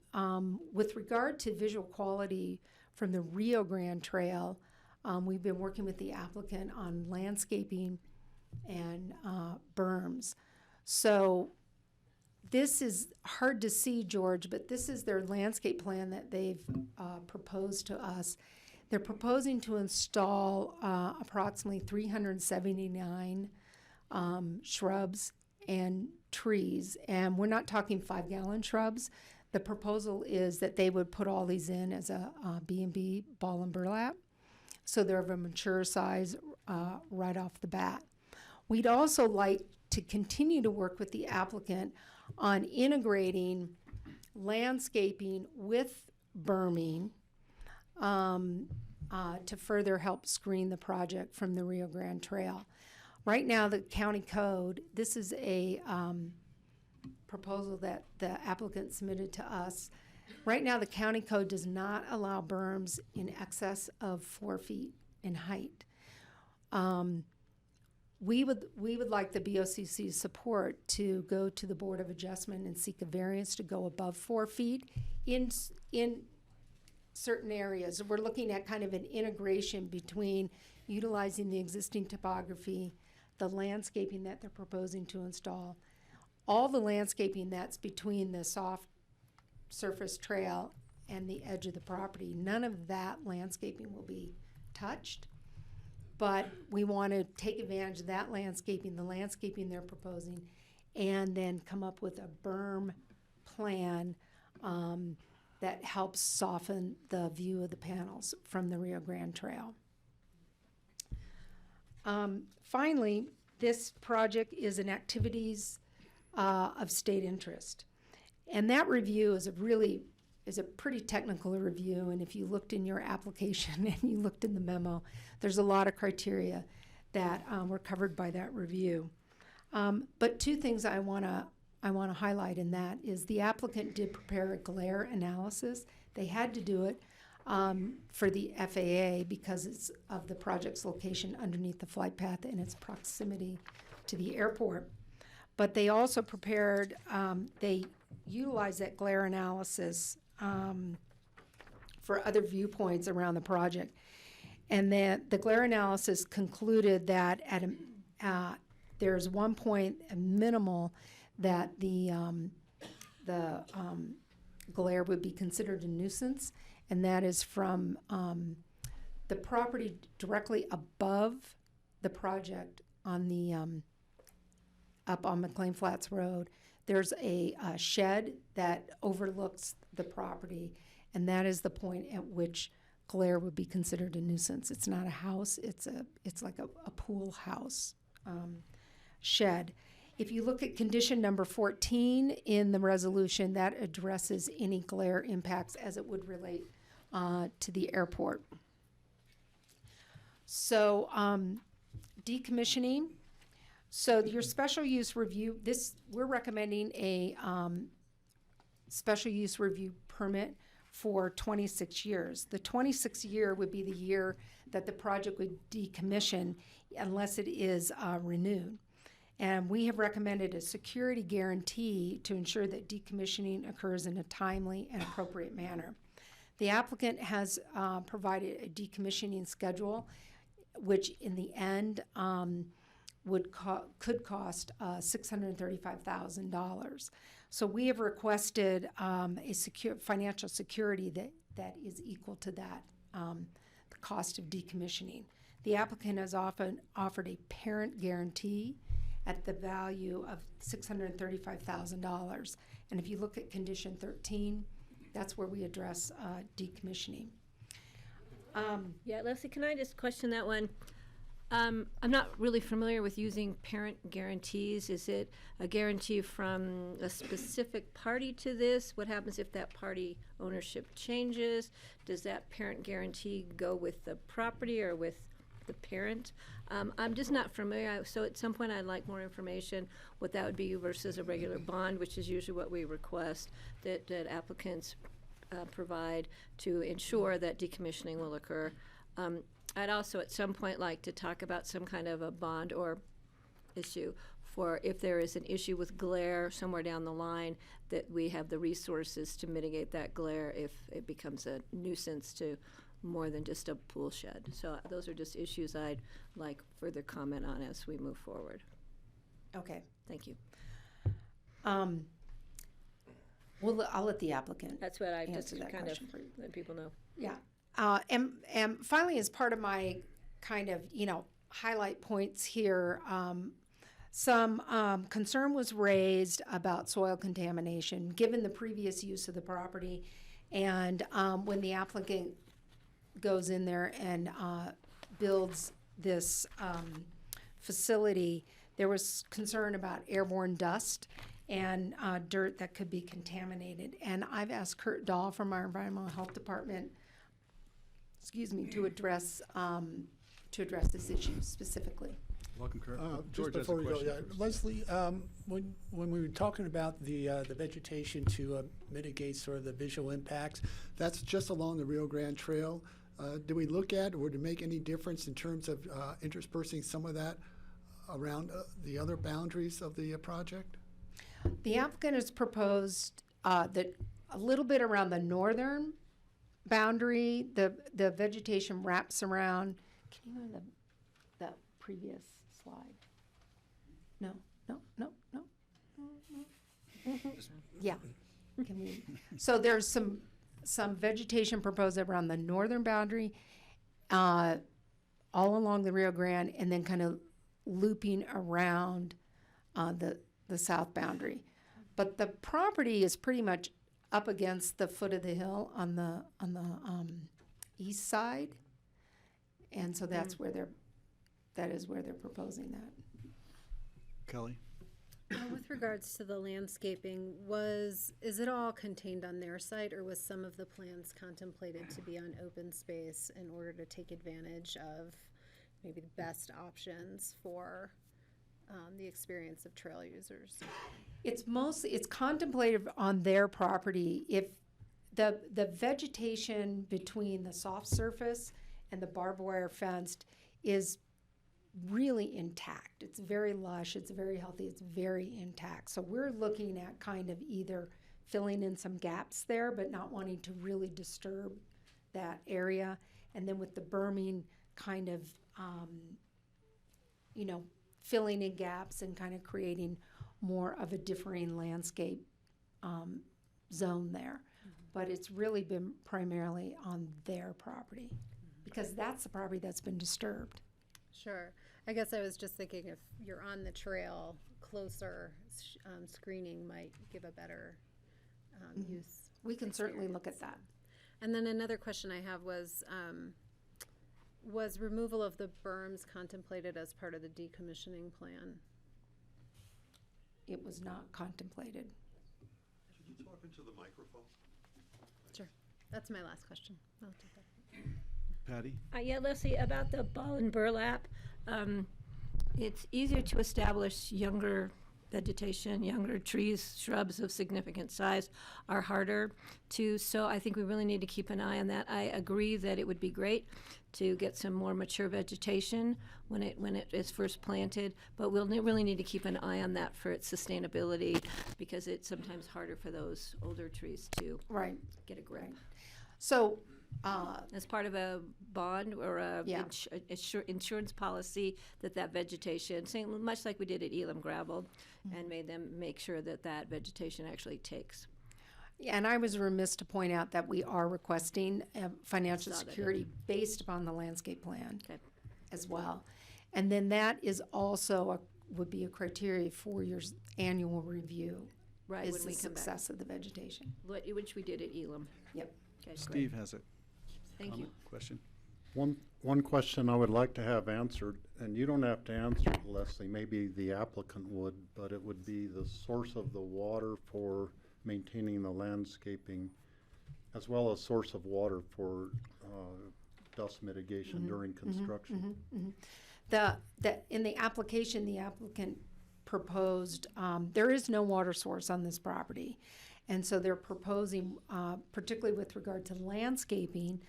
with regard to visual quality from the Rio Grande Trail, we've been working with the applicant on landscaping and berms. So this is hard to see, George, but this is their landscape plan that they've proposed to us. They're proposing to install approximately 379 shrubs and trees, and we're not talking 5-gallon shrubs. The proposal is that they would put all these in as a B&B ball and burlap, so they're of a mature size right off the bat. We'd also like to continue to work with the applicant on integrating landscaping with berming to further help screen the project from the Rio Grande Trail. Right now, the county code, this is a proposal that the applicant submitted to us. Right now, the county code does not allow berms in excess of 4 feet in height. We would like the BOCC's support to go to the Board of Adjustment and seek a variance to go above 4 feet in certain areas. We're looking at kind of an integration between utilizing the existing topography, the landscaping that they're proposing to install, all the landscaping that's between the soft surface trail and the edge of the property. None of that landscaping will be touched, but we want to take advantage of that landscaping, the landscaping they're proposing, and then come up with a berm plan that helps soften the view of the panels from the Rio Grande Trail. Finally, this project is an activities of state interest. And that review is a pretty technical review, and if you looked in your application and you looked in the memo, there's a lot of criteria that were covered by that review. But two things I want to highlight in that is the applicant did prepare a glare analysis. They had to do it for the FAA because it's of the project's location underneath the flight path and its proximity to the airport. But they also prepared, they utilized that glare analysis for other viewpoints around the project. And then the glare analysis concluded that there's one point minimal that the glare would be considered a nuisance, and that is from the property directly above the project on the up on McClain Flats Road. There's a shed that overlooks the property, and that is the point at which glare would be considered a nuisance. It's not a house, it's like a pool house shed. If you look at condition number 14 in the resolution, that addresses any glare impacts as it would relate to the airport. So decommissioning. So your special use review, we're recommending a special use review permit for 26 years. The 26th year would be the year that the project would decommission unless it is renewed. And we have recommended a security guarantee to ensure that decommissioning occurs in a timely and appropriate manner. The applicant has provided a decommissioning schedule, which in the end could cost $635,000. So we have requested a financial security that is equal to that, the cost of decommissioning. The applicant has often offered a parent guarantee at the value of $635,000. And if you look at condition 13, that's where we address decommissioning. Yeah, Leslie, can I just question that one? I'm not really familiar with using parent guarantees. Is it a guarantee from a specific party to this? What happens if that party ownership changes? Does that parent guarantee go with the property or with the parent? I'm just not familiar, so at some point I'd like more information what that would be versus a regular bond, which is usually what we request that applicants provide to ensure that decommissioning will occur. I'd also at some point like to talk about some kind of a bond or issue for if there is an issue with glare somewhere down the line, that we have the resources to mitigate that glare if it becomes a nuisance to more than just a pool shed. So those are just issues I'd like further comment on as we move forward. Okay. Thank you. I'll let the applicant. That's what I just answer that kind of question for you. let people know. Yeah. And finally, as part of my kind of, highlight points here, some concern was raised about soil contamination, given the previous use of the property. And when the applicant goes in there and builds this facility, there was concern about airborne dust and dirt that could be contaminated. And I've asked Kurt Dahl from our Environmental Health Department, to address this issue specifically. Welcome, Kurt. Just before we go, Leslie, when we were talking about the vegetation to mitigate sort of the visual impacts, that's just along the Rio Grande Trail. Do we look at or to make any difference in terms of interspersing some of that around the other boundaries of the project? The applicant has proposed that a little bit around the northern boundary, the vegetation wraps around. Can you go to the previous slide? No. Yeah. Can we? So there's some vegetation proposed around the northern boundary, all along the Rio Grande, and then kind of looping around the south boundary. But the property is pretty much up against the foot of the hill on the east side, and so that is where they're proposing that. Kelly? With regards to the landscaping, is it all contained on their site, or was some of the plans contemplated to be on open space in order to take advantage of maybe the best options for the experience of trail users? It's contemplated on their property. If the vegetation between the soft surface and the barbed wire fenced is really intact. It's very lush, it's very healthy, it's very intact. So we're looking at kind of either filling in some gaps there, but not wanting to really disturb that area. And then with the berming kind of, filling in gaps and kind of creating more of a differing landscape zone there. But it's really been primarily on their property because that's the property that's been disturbed. Sure. I guess I was just thinking if you're on the trail, closer screening might give a better use. We can certainly look at that. And then another question I have was removal of the berms contemplated as part of the decommissioning plan? It was not contemplated. Could you talk into the microphone? Sure. That's my last question. I'll take that. Patty? Yeah, Leslie, about the ball and burlap, it's easier to establish younger vegetation, younger trees, shrubs of significant size are harder to sow. I think we really need to keep an eye on that. I agree that it would be great to get some more mature vegetation when it is first planted, but we'll really need to keep an eye on that for its sustainability, because it's sometimes harder for those older trees to Right. get a grip. So, As part of a bond or a Yeah. insurance policy, that vegetation, much like we did at Elam Gravel, and made them make sure that vegetation actually takes. and I was remiss to point out that we are requesting financial Saw that. security based upon the landscape plan Okay. as well. And then that is also, would be a criteria for your annual review. Right, Is when the we come back. success of the vegetation. Which we did at Elam. Yep. Okay, great. Steve has a Thank you. question. One question I would like to have answered, and you don't have to answer it, Leslie, maybe the applicant would, but it would be the source of the water for maintaining the landscaping, as well as source of water for dust mitigation during construction. In the application, the applicant proposed, there is no water source on this property. And so they're proposing, particularly with regard to landscaping,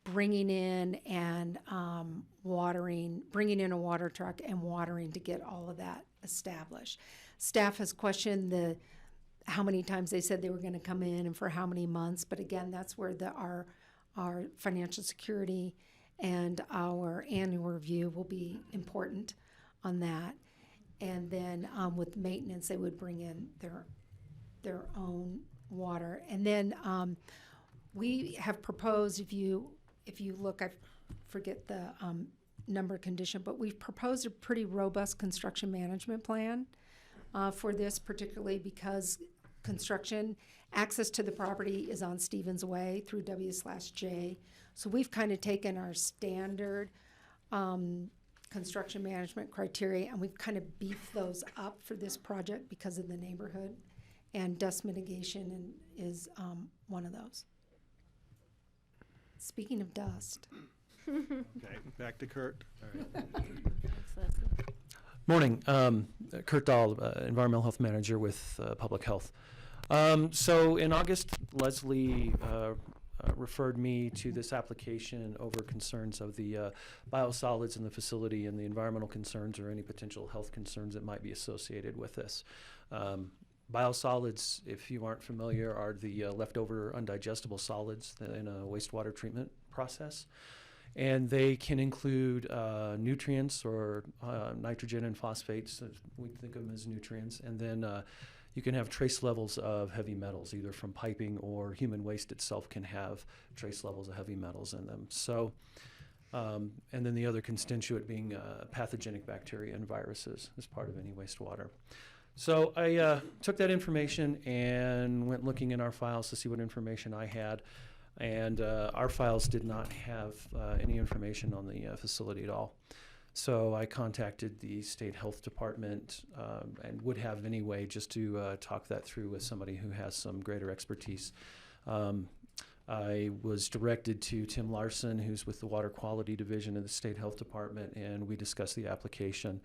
bringing in and bringing in a water truck and watering to get all of that established. Staff has questioned how many times they said they were gonna come in and for how many months, but again, that's where our financial security and our annual review will be important on that. And then with maintenance, they would bring in their own water. And then we have proposed, if you look, I forget the number condition, but we've proposed a pretty robust construction management plan for this, particularly because construction access to the property is on Stevens Way through W/J. So we've kind of taken our standard construction management criteria and we've kind of beefed those up for this project because of the neighborhood. And dust mitigation is one of those. Speaking of dust. Okay, back to Kurt. Thanks, Leslie. Morning. Kurt Dahl, Environmental Health Manager with Public Health. So in August, Leslie referred me to this application over concerns of the biosolids in the facility and the environmental concerns or any potential health concerns that might be associated with this. Biosolids, if you aren't familiar, are the leftover undigestible solids in a wastewater treatment process. And they can include nutrients or nitrogen and phosphates. We think of them as nutrients. And then you can have trace levels of heavy metals, either from piping or human waste itself can have trace levels of heavy metals in them. So, and then the other constituent being pathogenic bacteria and viruses as part of any wastewater. So I took that information and went looking in our files to see what information I had. And our files did not have any information on the facility at all. So I contacted the state health department and would have anyway just to talk that through with somebody who has some greater expertise. I was directed to Tim Larson, who's with the Water Quality Division of the State Health Department, and we discussed the application.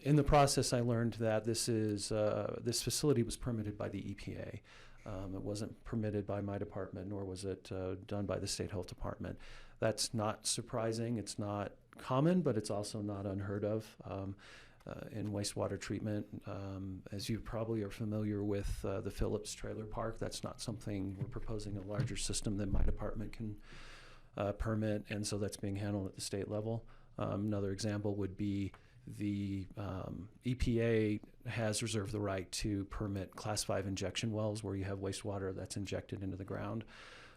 In the process, I learned that this facility was permitted by the EPA. It wasn't permitted by my department, nor was it done by the State Health Department. That's not surprising. It's not common, but it's also not unheard of in wastewater treatment. As you probably are familiar with the Phillips Trailer Park, that's not something we're proposing a larger system than my department can permit, and so that's being handled at the state level. Another example would be the EPA has reserved the right to permit Class 5 injection wells where you have wastewater that's injected into the ground.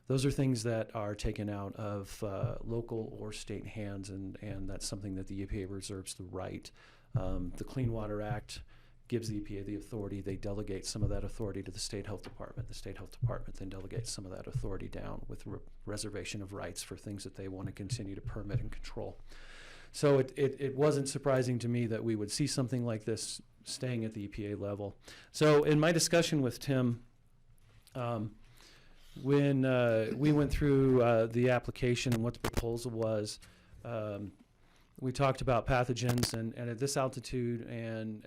Those are things that are taken out of local or state hands, and that's something that the EPA reserves the right. The Clean Water Act gives the EPA the authority. They delegate some of that authority to the State Health Department. The State Health Department then delegates some of that authority down with reservation of rights for things that they want to continue to permit and control. So it wasn't surprising to me that we would see something like this staying at the EPA level. So in my discussion with Tim, when we went through the application and what the proposal was, we talked about pathogens and at this altitude and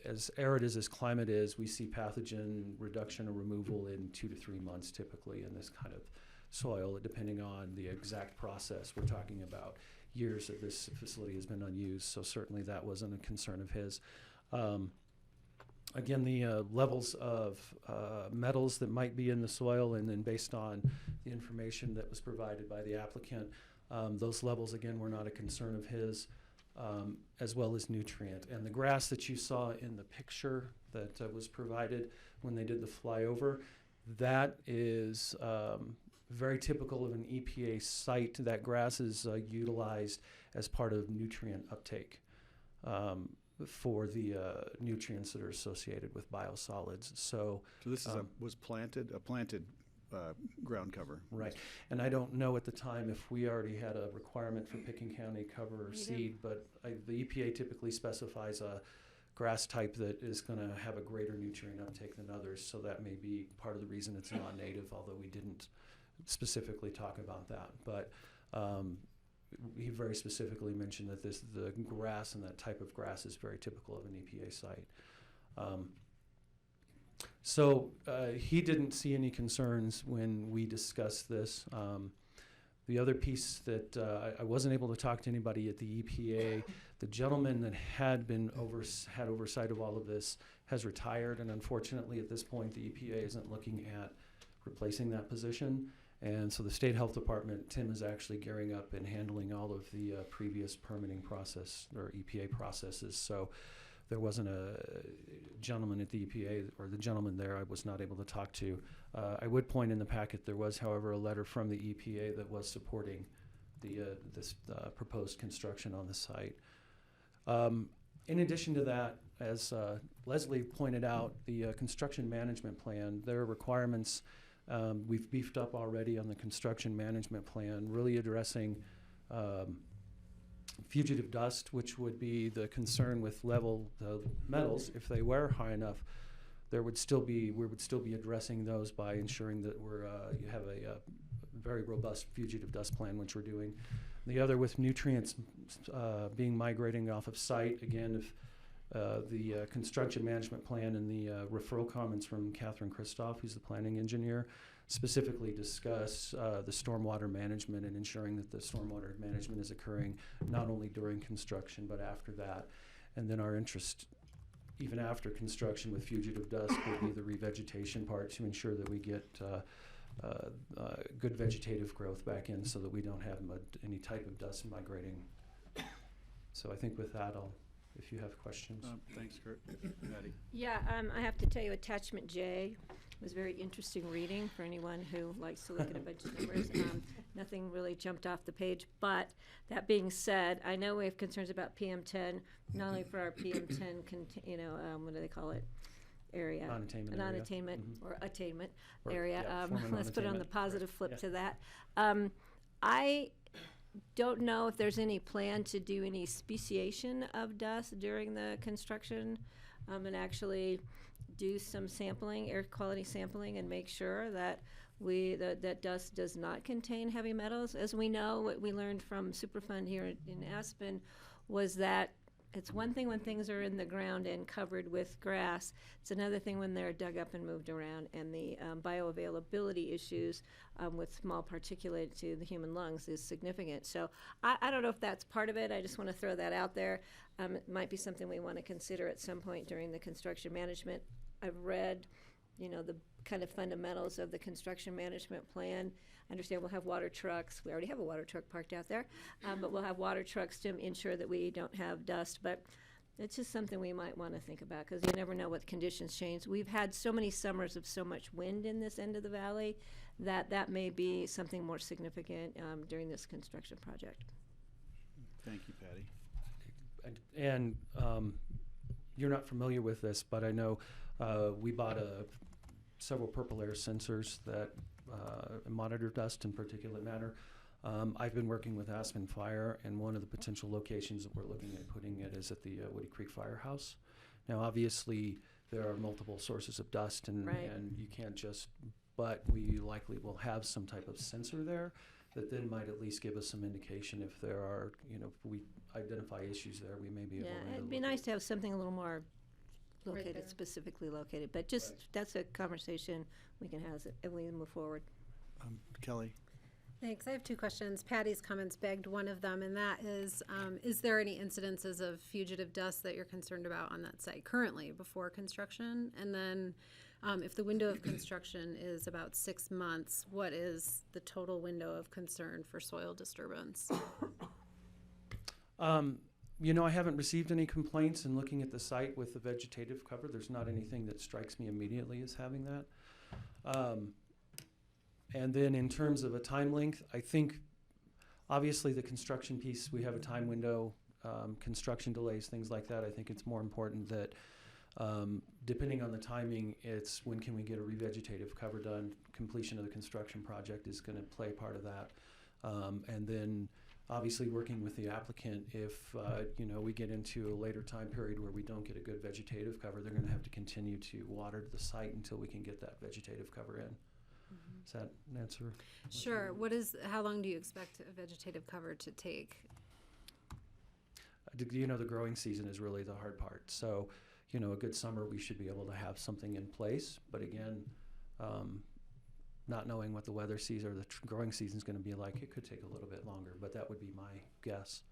as arid as this climate is, we see pathogen reduction or removal in 2 to 3 months typically in this kind of soil, depending on the exact process. We're talking about years that this facility has been unused, so certainly that wasn't a concern of his. Again, the levels of metals that might be in the soil, and then based on the information that was provided by the applicant, those levels, again, were not a concern of his, as well as nutrient. And the grass that you saw in the picture that was provided when they did the flyover, that is very typical of an EPA site. That grass is utilized as part of nutrient uptake for the nutrients that are associated with biosolids. So this is was planted ground cover. Right. And I don't know at the time if we already had a requirement for Picking County cover or seed, but the EPA typically specifies a grass type that is going to have a greater nutrient uptake than others. So that may be part of the reason it's non-native, although we didn't specifically talk about that. But he very specifically mentioned that the grass and that type of grass is very typical of an EPA site. So he didn't see any concerns when we discussed this. The other piece that I wasn't able to talk to anybody at the EPA, the gentleman that had oversight of all of this has retired, and unfortunately at this point the EPA isn't looking at replacing that position. And so the State Health Department, Tim, is actually gearing up and handling all of the previous permitting process or EPA processes. So there wasn't a gentleman at the EPA, or the gentleman there I was not able to talk to. I would point in the packet there was, however, a letter from the EPA that was supporting this proposed construction on the site. In addition to that, as Leslie pointed out, the construction management plan, their requirements, we've beefed up already on the construction management plan, really addressing fugitive dust, which would be the concern with the metals. If they were high enough, we would still be addressing those by ensuring that you have a very robust fugitive dust plan, which we're doing. The other with nutrients being migrating off of site, again, if the construction management plan and the referral comments from Catherine Christoph, who's the planning engineer, specifically discuss the stormwater management and ensuring that the stormwater management is occurring not only during construction but after that. And then our interest, even after construction with fugitive dust, would be the revegetation part to ensure that we get good vegetative growth back in so that we don't have any type of dust migrating. So I think with that, if you have questions. Thanks, Kurt. Patty. Yeah, I have to tell you, Attachment J was very interesting reading for anyone who likes to look at a bunch of numbers. Nothing really jumped off the page, but that being said, I know we have concerns about PM10, not only for our PM10, what do they call it? Area. Non-attainment area. Non-attainment or attainment Or, area. yeah, former Let's put on the non-attainment. positive flip Yeah. to that. I don't know if there's any plan to do any speciation of dust during the construction and actually do some sampling, air quality sampling, and make sure that that dust does not contain heavy metals. As we know, what we learned from Superfund here in Aspen was that it's one thing when things are in the ground and covered with grass. It's another thing when they're dug up and moved around, and the bioavailability issues with small particulate to the human lungs is significant. So I don't know if that's part of it. I just want to throw that out there. It might be something we want to consider at some point during the construction management. I've read, the kind of fundamentals of the construction management plan. I understand we'll have water trucks. We already have a water truck parked out there, but we'll have water trucks to ensure that we don't have dust. But it's just something we might want to think about because you never know what conditions change. We've had so many summers of so much wind in this end of the valley that may be something more significant during this construction project. Thank you, Patty. And you're not familiar with this, but I know we bought several purple air sensors that monitor dust and particulate matter. I've been working with Aspen Fire, and one of the potential locations that we're looking at putting it is at the Woody Creek Firehouse. Now, obviously, there are multiple sources of dust, and you can't but we likely will have some type of sensor there that then might at least give us some indication if there are, if we identify issues there, we may be able to. Yeah, it'd be nice to have something a little more located, specifically located. But just, that's a conversation we can have as we move forward. Kelly? Thanks. I have two questions. Patty's comments begged one of them, and that is there any incidences of fugitive dust that you're concerned about on that site currently before construction? And then if the window of construction is about 6 months, what is the total window of concern for soil disturbance? You know, I haven't received any complaints, and looking at the site with the vegetative cover, there's not anything that strikes me immediately as having that. And then in terms of a time length, I think obviously the construction piece, we have a time window, construction delays, things like that. I think it's more important that depending on the timing, it's when can we get a revegetative cover done. Completion of the construction project is going to play part of that. And then obviously working with the applicant, if you know, we get into a later time period where we don't get a good vegetative cover, they're going to have to continue to water the site until we can get that vegetative cover in. Does that answer? Sure. How long do you expect a vegetative cover to take? You know, the growing season is really the hard part. So, you know, a good summer, we should be able to have something in place. But again, not knowing what the weather season or the growing season is going to be like, it could take a little bit longer, but that would be my guess.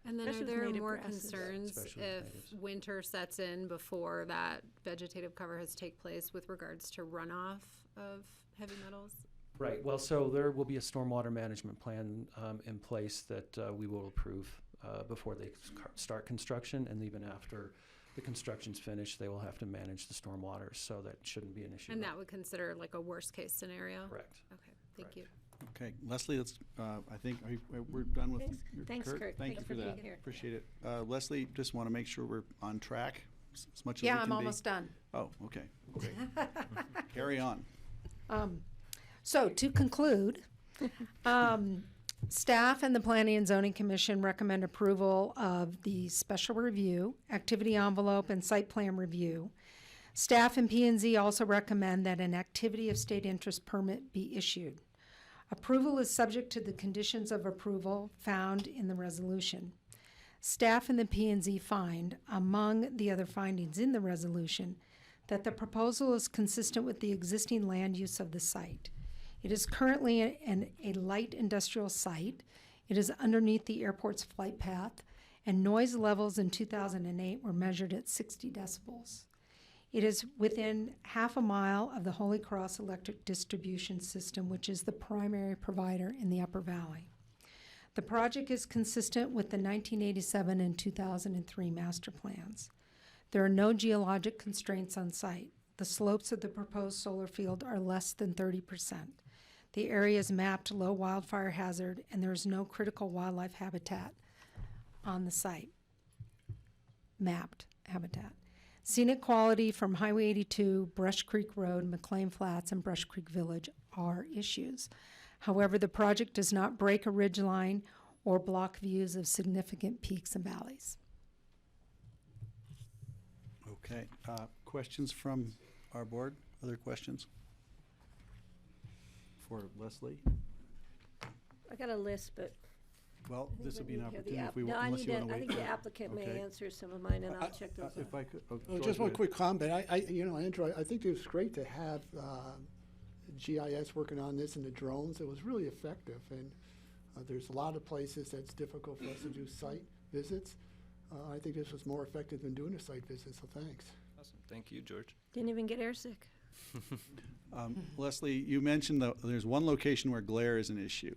And then Especially are there with native more grasses. concerns Especially with if natives. winter sets in before that vegetative cover has take place with regards to runoff of heavy metals? Right. Well, so there will be a stormwater management plan in place that we will approve before they start construction, and even after the construction's finished, they will have to manage the stormwater, so that shouldn't be an issue. And that would consider like a worst case scenario? Correct. Okay, thank you. Okay, Leslie, let's, I think, we're done with Thanks, Kurt. Thank Thanks you for for that. being here. Appreciate it. Leslie, just want to make sure we're on track as much as we Yeah, can be. I'm almost done. Oh, okay, great. Carry on. So to conclude, staff and the Planning and Zoning Commission recommend approval of the special review, activity envelope, and site plan review. Staff and P&Z also recommend that an activity of state interest permit be issued. Approval is subject to the conditions of approval found in the resolution. Staff and the P&Z find, among the other findings in the resolution, that the proposal is consistent with the existing land use of the site. It is currently a light industrial site. It is underneath the airport's flight path, and noise levels in 2008 were measured at 60 decibels. It is within half a mile of the Holy Cross Electric Distribution System, which is the primary provider in the Upper Valley. The project is consistent with the 1987 and 2003 master plans. There are no geologic constraints on site. The slopes of the proposed solar field are less than 30%. The area is mapped low wildfire hazard, and there is no critical wildlife habitat on the site. Mapped habitat. Scenic quality from Highway 82, Brush Creek Road, McClain Flats, and Brush Creek Village are issues. However, the project does not break a ridgeline or block views of significant peaks and valleys. Okay, questions from our board? Other questions? For Leslie? I got a list, but. Well, I think this would be we an need to hear the opportunity if we, no, unless you want to I wait. think the applicant may Okay. answer some of mine, and I'll check those If out. I could, Just George, one go quick comment. Andrew, I think it was great to have GIS working on this and the drones. It was really effective, and there's a lot of places that's difficult for us to do site visits. I think this was more effective than doing a site visit, so thanks. Awesome. Thank you, George. Didn't even get airsick. Leslie, you mentioned there's one location where glare is an issue.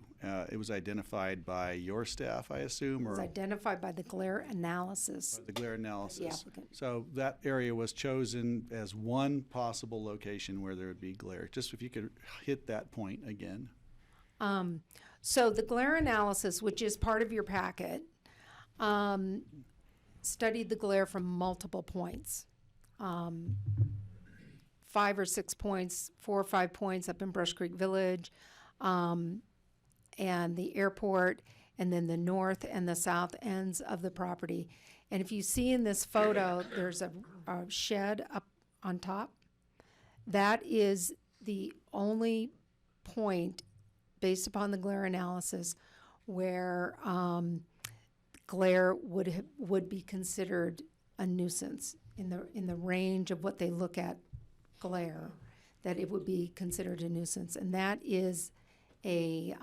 It was identified by your staff, I assume, It was or identified by the glare analysis. the glare analysis. applicant. So that area was chosen as one possible location where there would be glare. Just if you could hit that point again. So the glare analysis, which is part of your packet, studied the glare from multiple points. 5 or 6 points, 4 or 5 points up in Brush Creek Village, and the airport, and then the north and the south ends of the property. And if you see in this photo, there's a shed up on top. That is the only point, based upon the glare analysis, where glare would be considered a nuisance. in the range of what they look at glare, that it would be considered a nuisance. And that is a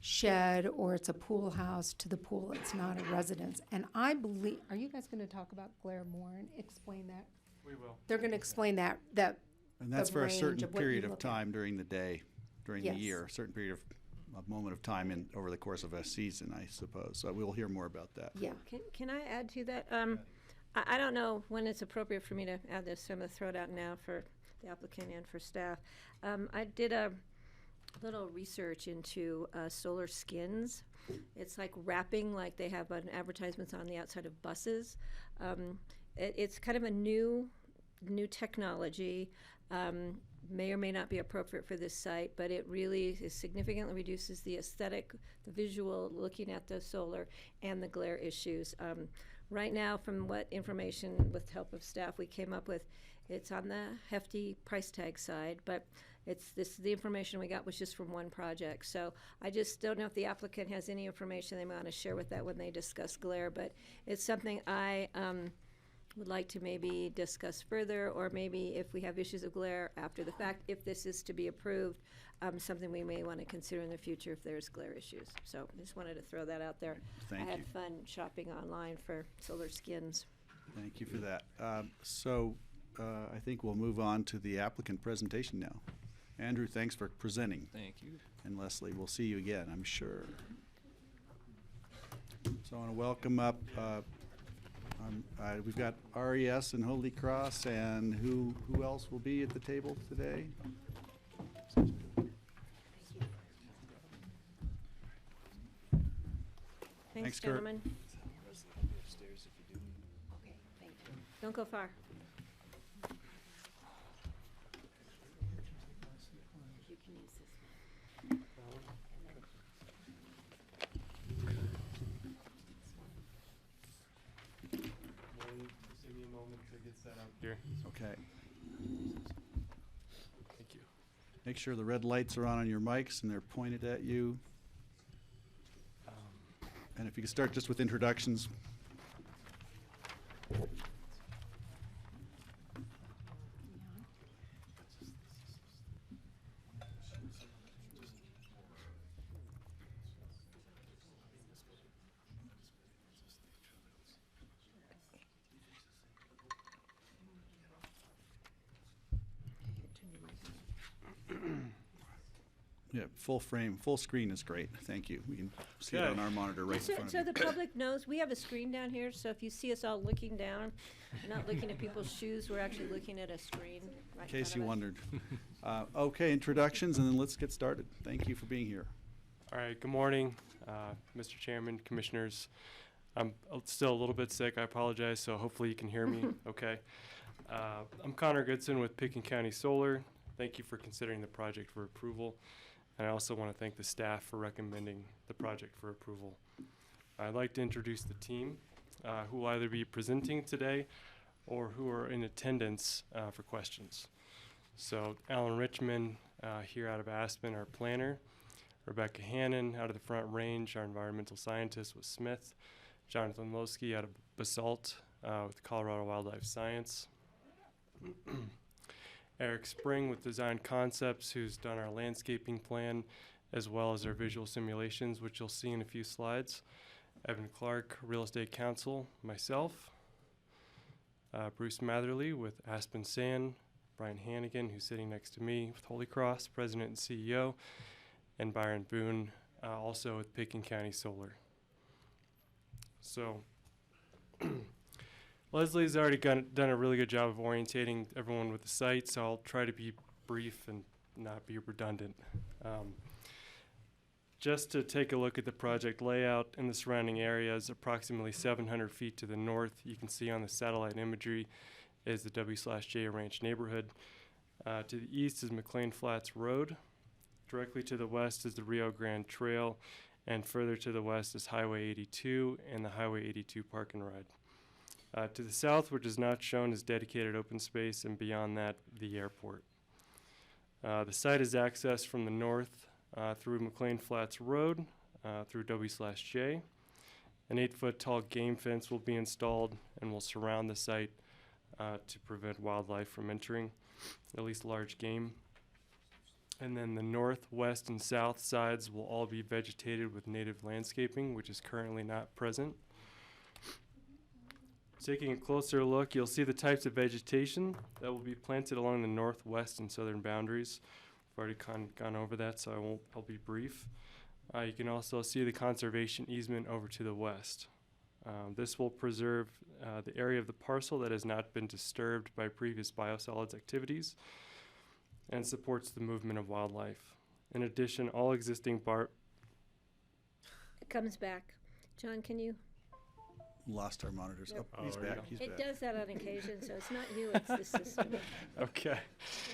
shed or it's a pool house to the pool. It's not a residence. And I believe, are you guys going to talk about glare more and explain that? We will. They're going to explain that And that's the for a range certain of what you period of look at. time during the day, during the Yes. year, a certain period of, a moment of time over the course of a season, I suppose. So we'll hear more about that. Yeah. Can I add to that? I don't know when it's appropriate for me to add this, so I'm going to throw it out now for the applicant and for staff. I did a little research into solar skins. It's like wrapping, like they have on advertisements on the outside of buses. It's kind of a new technology. May or may not be appropriate for this site, but it really significantly reduces the aesthetic, the visual, looking at the solar and the glare issues. Right now, from what information with help of staff we came up with, it's on the hefty price tag side, but the information we got was just from one project. So I just don't know if the applicant has any information they want to share with that when they discuss glare, but it's something I would like to maybe discuss further, or maybe if we have issues of glare after the fact, if this is to be approved, something we may want to consider in the future if there's glare issues. So I just wanted to throw that out there. Thank I had you. fun shopping online for solar skins. Thank you for that. I think we'll move on to the applicant presentation now. Andrew, thanks for presenting. Thank you. And Leslie, we'll see you again, I'm sure. So I want to welcome up, we've got RES and Holy Cross, and who else will be at the table today? Thanks, Kurt. Gentlemen. Don't go far. You can use this. Give me a moment to get set up here. Okay. Thank you. Make sure the red lights are on your mics and they're pointed at you. And if you could start just with introductions. Yeah, full frame, full screen is great. Thank you. We can see it on our monitor right in So, front so of the you. public knows, we have a screen down here, so if you see us all looking down, we're not looking at people's shoes, we're actually looking at a screen right In case you front of us. wondered. Okay, introductions, and then let's get started. Thank you for being here. All right, good morning, Mr. Chairman, Commissioners. I'm still a little bit sick, I apologize, so hopefully you can hear me okay. I'm Connor Goodson with Pickens County Solar. Thank you for considering the project for approval. And I also want to thank the staff for recommending the project for approval. I'd like to introduce the team who will either be presenting today or who are in attendance for questions. So Alan Richmond here out of Aspen, our planner. Rebecca Hannon out of the Front Range, our environmental scientist with Smith. Jonathan Losky out of Basalt with Colorado Wildlife Science. Eric Spring with Design Concepts, who's done our landscaping plan as well as our visual simulations, which you'll see in a few slides. Evan Clark, Real Estate Counsel, myself. Bruce Matherly with Aspen Sand. Brian Hannigan, who's sitting next to me with Holy Cross, President and CEO. And Byron Boone, also with Pickens County Solar. So Leslie's already done a really good job of orientating everyone with the site, so I'll try to be brief and not be redundant. Just to take a look at the project layout in the surrounding areas, approximately 700 feet to the north, you can see on the satellite imagery is the W/J Ranch neighborhood. To the east is McClain Flats Road. Directly to the west is the Rio Grande Trail, and further to the west is Highway 82 and the Highway 82 Park and Ride. To the south, which is not shown, is dedicated open space, and beyond that, the airport. The site is accessed from the north through McClain Flats Road, through W/J. An 8-foot tall game fence will be installed and will surround the site to prevent wildlife from entering, at least large game. And then the north, west, and south sides will all be vegetated with native landscaping, which is currently not present. Taking a closer look, you'll see the types of vegetation that will be planted along the northwest and southern boundaries. I've already gone over that, so I'll be brief. You can also see the conservation easement over to the west. This will preserve the area of the parcel that has not been disturbed by previous biosolids activities and supports the movement of wildlife. In addition, all existing It comes back. John, can you? Lost our monitors. Yep. Oh, he's there you back. go. He's It back. does that on occasion, so it's not you, it's the system. Okay.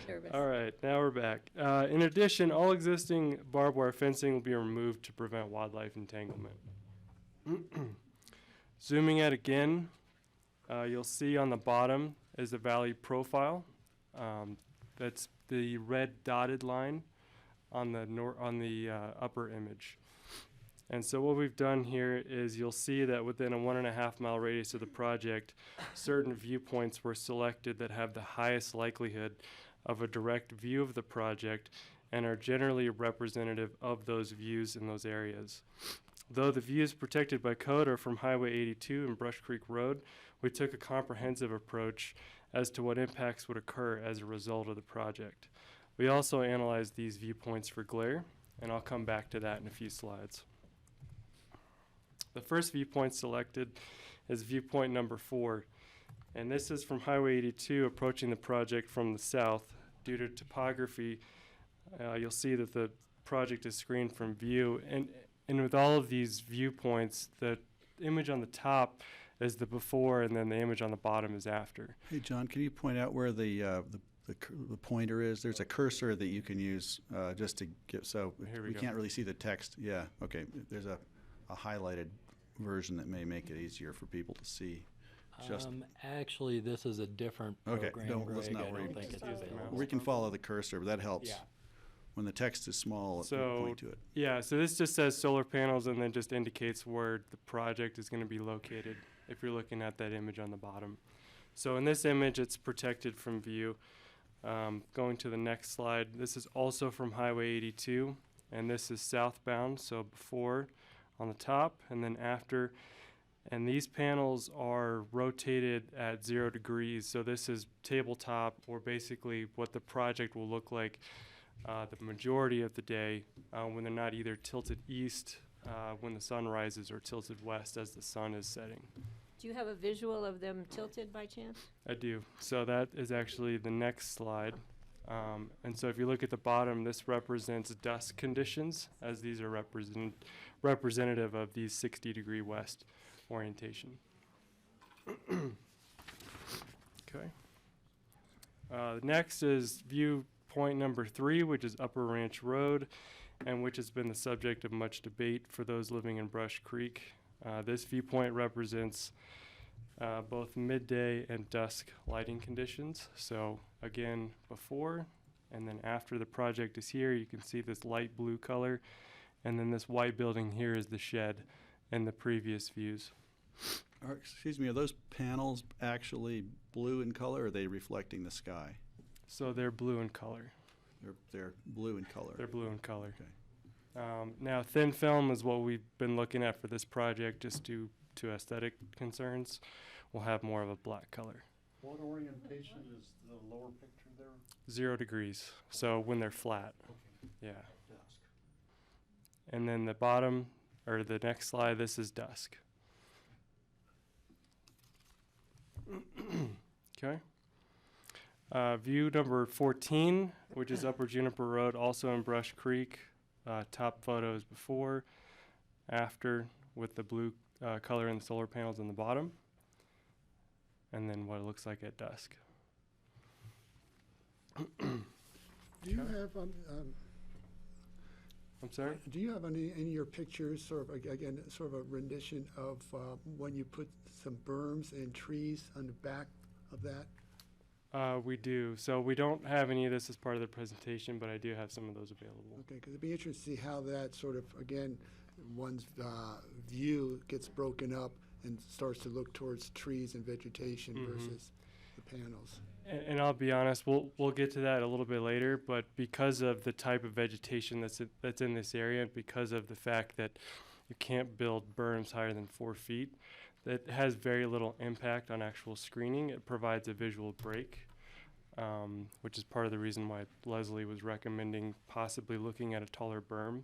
Nervous. All right, now we're back. In addition, all existing barbed wire fencing will be removed to prevent wildlife entanglement. Zooming out again, you'll see on the bottom is the valley profile. That's the red dotted line on the upper image. And so what we've done here is you'll see that within a 1.5 mile radius of the project, certain viewpoints were selected that have the highest likelihood of a direct view of the project and are generally representative of those views in those areas. Though the views protected by code are from Highway 82 and Brush Creek Road, we took a comprehensive approach as to what impacts would occur as a result of the project. We also analyzed these viewpoints for glare, and I'll come back to that in a few slides. The first viewpoint selected is viewpoint number 4, and this is from Highway 82 approaching the project from the south. Due to topography, you'll see that the project is screened from view, and with all of these viewpoints, the image on the top is the before, and then the image on the bottom is after. Hey, John, can you point out where the pointer is? There's a cursor that you can use just to get, so Here we we go. can't really see the text. Yeah, okay. There's a highlighted version that may make it easier for people to see. Just Actually, this is a different Okay, program, let's Greg. not I worry. don't think it's available. we can follow the cursor, but that helps. Yeah. When the text is small, it So, can point to it. yeah, so this just says solar panels and then just indicates where the project is going to be located if you're looking at that image on the bottom. So in this image, it's protected from view. Going to the next slide, this is also from Highway 82, and this is southbound, so before on the top and then after. And these panels are rotated at 0 degrees, so this is tabletop, or basically what the project will look like the majority of the day when they're not either tilted east when the sun rises or tilted west as the sun is setting. Do you have a visual of them tilted by chance? I do. So that is actually the next slide. And so if you look at the bottom, this represents dusk conditions, as these are representative of these 60-degree west orientation. Okay. Next is viewpoint number 3, which is Upper Ranch Road, and which has been the subject of much debate for those living in Brush Creek. This viewpoint represents both midday and dusk lighting conditions. So again, before and then after the project is here, you can see this light blue color, and then this white building here is the shed in the previous views. Excuse me, are those panels actually blue in color, or are they reflecting the sky? So they're blue in color. They're blue in color. They're blue in color. Okay. Now, thin film is what we've been looking at for this project, just due to aesthetic concerns. We'll have more of a black color. What orientation is the lower picture there? 0 degrees, so when they're flat. Yeah. Dusk. And then the bottom, or the next slide, this is dusk. Okay. View number 14, which is Upper Juniper Road, also in Brush Creek. Top photo is before, after, with the blue color and the solar panels on the bottom, and then what it looks like at dusk. Do you have, I'm sorry? do you have any of your pictures, sort of, again, sort of a rendition of when you put some berms and trees on the back of that? We do. So we don't have any of this as part of the presentation, but I do have some of those available. Okay, because it'd be interesting to see how that sort of, again, one's view gets broken up and starts to look towards trees and vegetation versus the panels. And I'll be honest, we'll get to that a little bit later, but because of the type of vegetation that's in this area, and because of the fact that you can't build berms higher than 4 feet, that has very little impact on actual screening. It provides a visual break, which is part of the reason why Leslie was recommending possibly looking at a taller berm,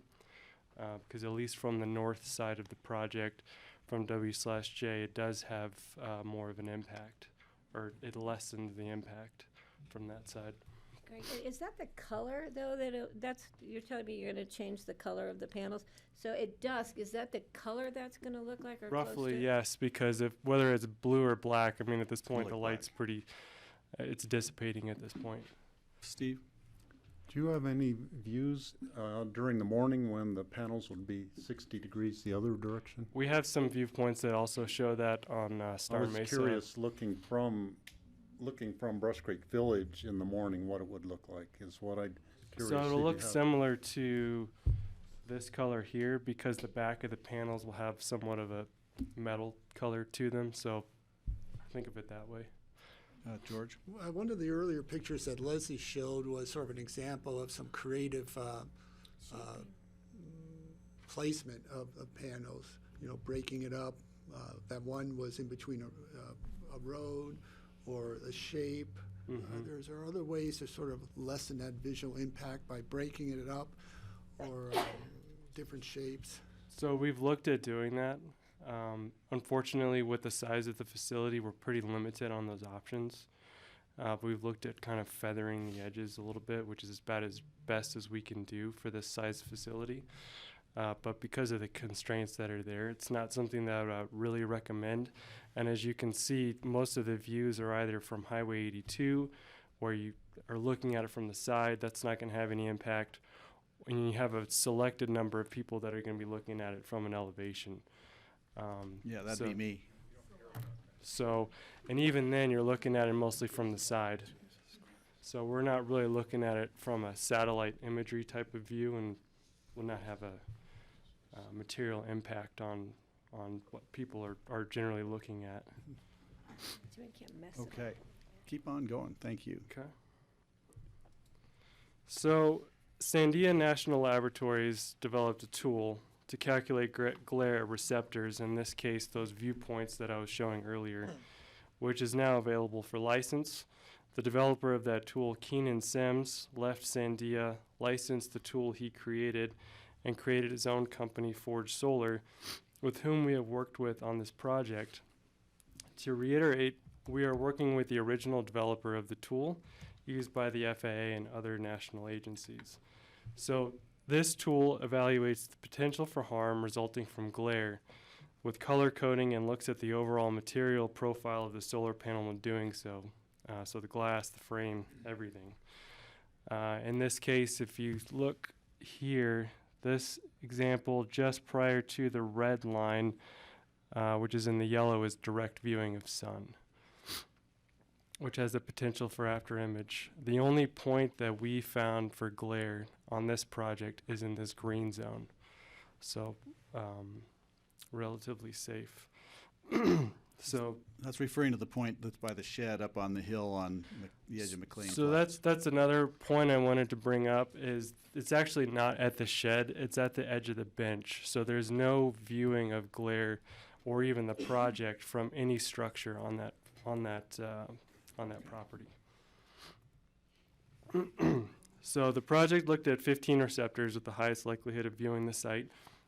because at least from the north side of the project, from W/J, it does have more of an impact, or it lessens the impact from that side. Great. Is that the color, though, that's, you're telling me you're gonna change the color of the panels? So at dusk, is that the color that's gonna look like, or close Roughly, to? yes, because whether it's blue or black, I mean, at this point, the like light's pretty, it's dissipating at this point. Steve? Do you have any views during the morning when the panels would be 60 degrees the other direction? We have some viewpoints that also show that on Star I was Mesa. curious, looking from Brush Creek Village in the morning, what it would look like is what I'd curious. So if it'll you look have- similar to this color here, because the back of the panels will have somewhat of a metal color to them, so think of it that way. George? One of the earlier pictures that Leslie showed was sort of an example of some creative placement of panels, you know, breaking it up. That one was in between a road or a shape. There are other ways to sort of lessen that visual impact by breaking it up or different shapes. So we've looked at doing that. Unfortunately, with the size of the facility, we're pretty limited on those options. We've looked at kind of feathering the edges a little bit, which is about as best as we can do for this size facility. But because of the constraints that are there, it's not something that I would really recommend. And as you can see, most of the views are either from Highway 82, where you are looking at it from the side. That's not going to have any impact. And you have a selected number of people that are going to be looking at it from an elevation. Yeah, that'd be me. So, and even then, you're looking at it mostly from the side. So we're not really looking at it from a satellite imagery type of view, and will not have a material impact on what people are generally looking at. So we can't mess it up. Okay, keep on going, thank you. Okay. So Sandia National Laboratories developed a tool to calculate glare receptors, in this case those viewpoints that I was showing earlier, which is now available for license. The developer of that tool, Keenan Sims, left Sandia, licensed the tool he created, and created his own company, Forge Solar, with whom we have worked with on this project. To reiterate, we are working with the original developer of the tool, used by the FAA and other national agencies. So this tool evaluates the potential for harm resulting from glare with color coding, and looks at the overall material profile of the solar panel when doing so. So the glass, the frame, everything. In this case, if you look here, this example just prior to the red line, which is in the yellow, is direct viewing of sun, which has the potential for after image. The only point that we found for glare on this project is in this green zone. So relatively safe. So that's referring to the point that's by the shed up on the hill on the edge of McClain Flats. So that's another point I wanted to bring up, is it's actually not at the shed, it's at the edge of the bench. So there's no viewing of glare or even the project from any structure on that property. So the project looked at 15 receptors with the highest likelihood of viewing the site,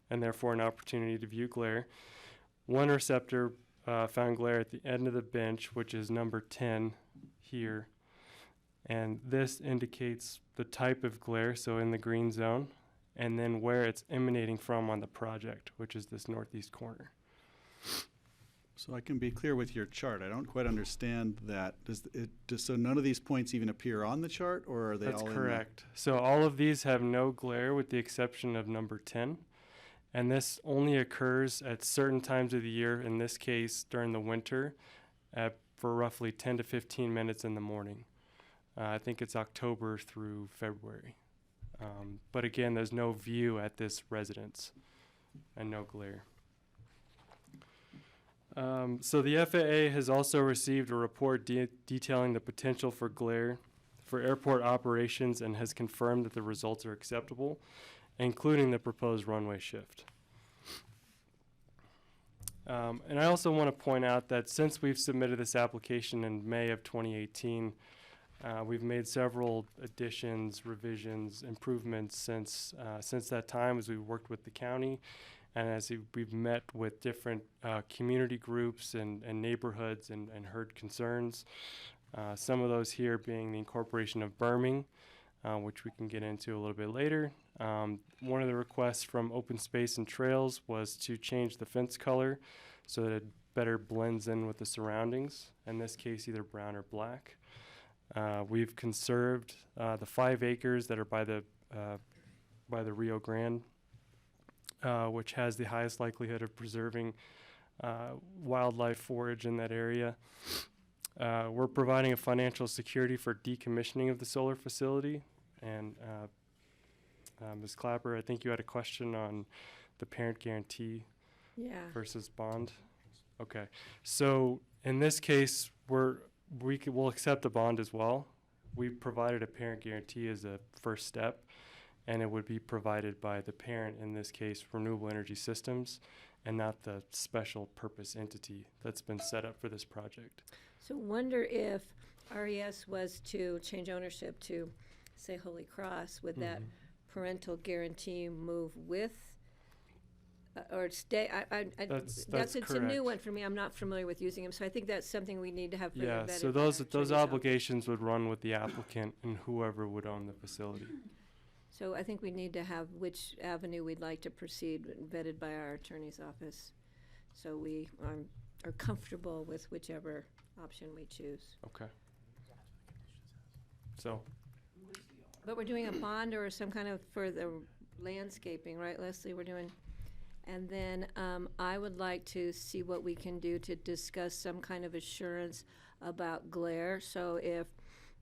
and therefore an opportunity to view glare. One receptor found glare at the end of the bench, which is number 10 here. And this indicates the type of glare, so in the green zone, and then where it's emanating from on the project, which is this northeast corner. So I can be clear with your chart. I don't quite understand that. So none of these points even appear on the chart, or are they That's all in correct. So all of these have no glare with the exception of number 10. And this only occurs at certain times of the year, in this case during the winter, for roughly 10 to 15 minutes in the morning. I think it's October through February. But again, there's no view at this residence and no glare. So the FAA has also received a report detailing the potential for glare for airport operations and has confirmed that the results are acceptable, including the proposed runway shift. And I also want to point out that since we've submitted this application in May of 2018, we've made several additions, revisions, improvements since that time as we worked with the county and as we've met with different community groups and neighborhoods and heard concerns. Some of those here being the incorporation of berming, which we can get into a little bit later. One of the requests from Open Space and Trails was to change the fence color so that it better blends in with the surroundings, in this case either brown or black. We've conserved the 5 acres that are by the Rio Grande, which has the highest likelihood of preserving wildlife forage in that area. We're providing a financial security for decommissioning of the solar facility. And Ms. Clapper, I think you had a question on the parent guarantee versus bond. Okay, so in this case, we'll accept a bond as well. We provided a parent guarantee as a first step, and it would be provided by the parent, in this case, Renewable Energy Systems, and not the special purpose entity that's been set up for this project. So wonder if RES was to change ownership to, say, Holy Cross, would that parental guarantee move with or stay? That's it's a new one for me. I'm not familiar with using them, so I think that's something we need to have further vetted. Yeah, so those obligations would run with the applicant and whoever would own the facility. So I think we need to have which avenue we'd like to proceed vetted by our attorney's office, so we are comfortable with whichever option we choose. Okay. So. But we're doing a bond or some kind of for the landscaping, right, Leslie? We're doing, and then I would like to see what we can do to discuss some kind of assurance about glare. So if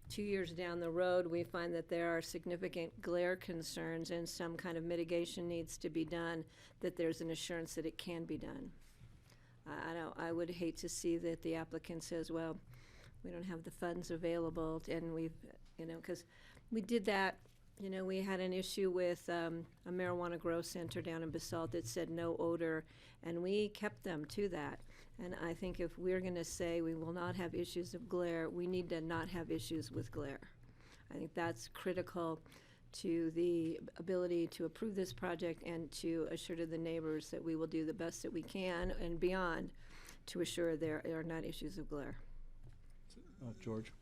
2 years down the road we find that there are significant glare concerns and some kind of mitigation needs to be done, that there's an assurance that it can be done. I would hate to see that the applicant says, well, we don't have the funds available, and we've, because we did that, we had an issue with a marijuana grow center down in Basalt that said no odor, and we kept them to that. And I think if we're going to say we will not have issues of glare, we need to not have issues with glare. I think that's critical to the ability to approve this project and to assure to the neighbors that we will do the best that we can and beyond to assure there are not issues of glare. George?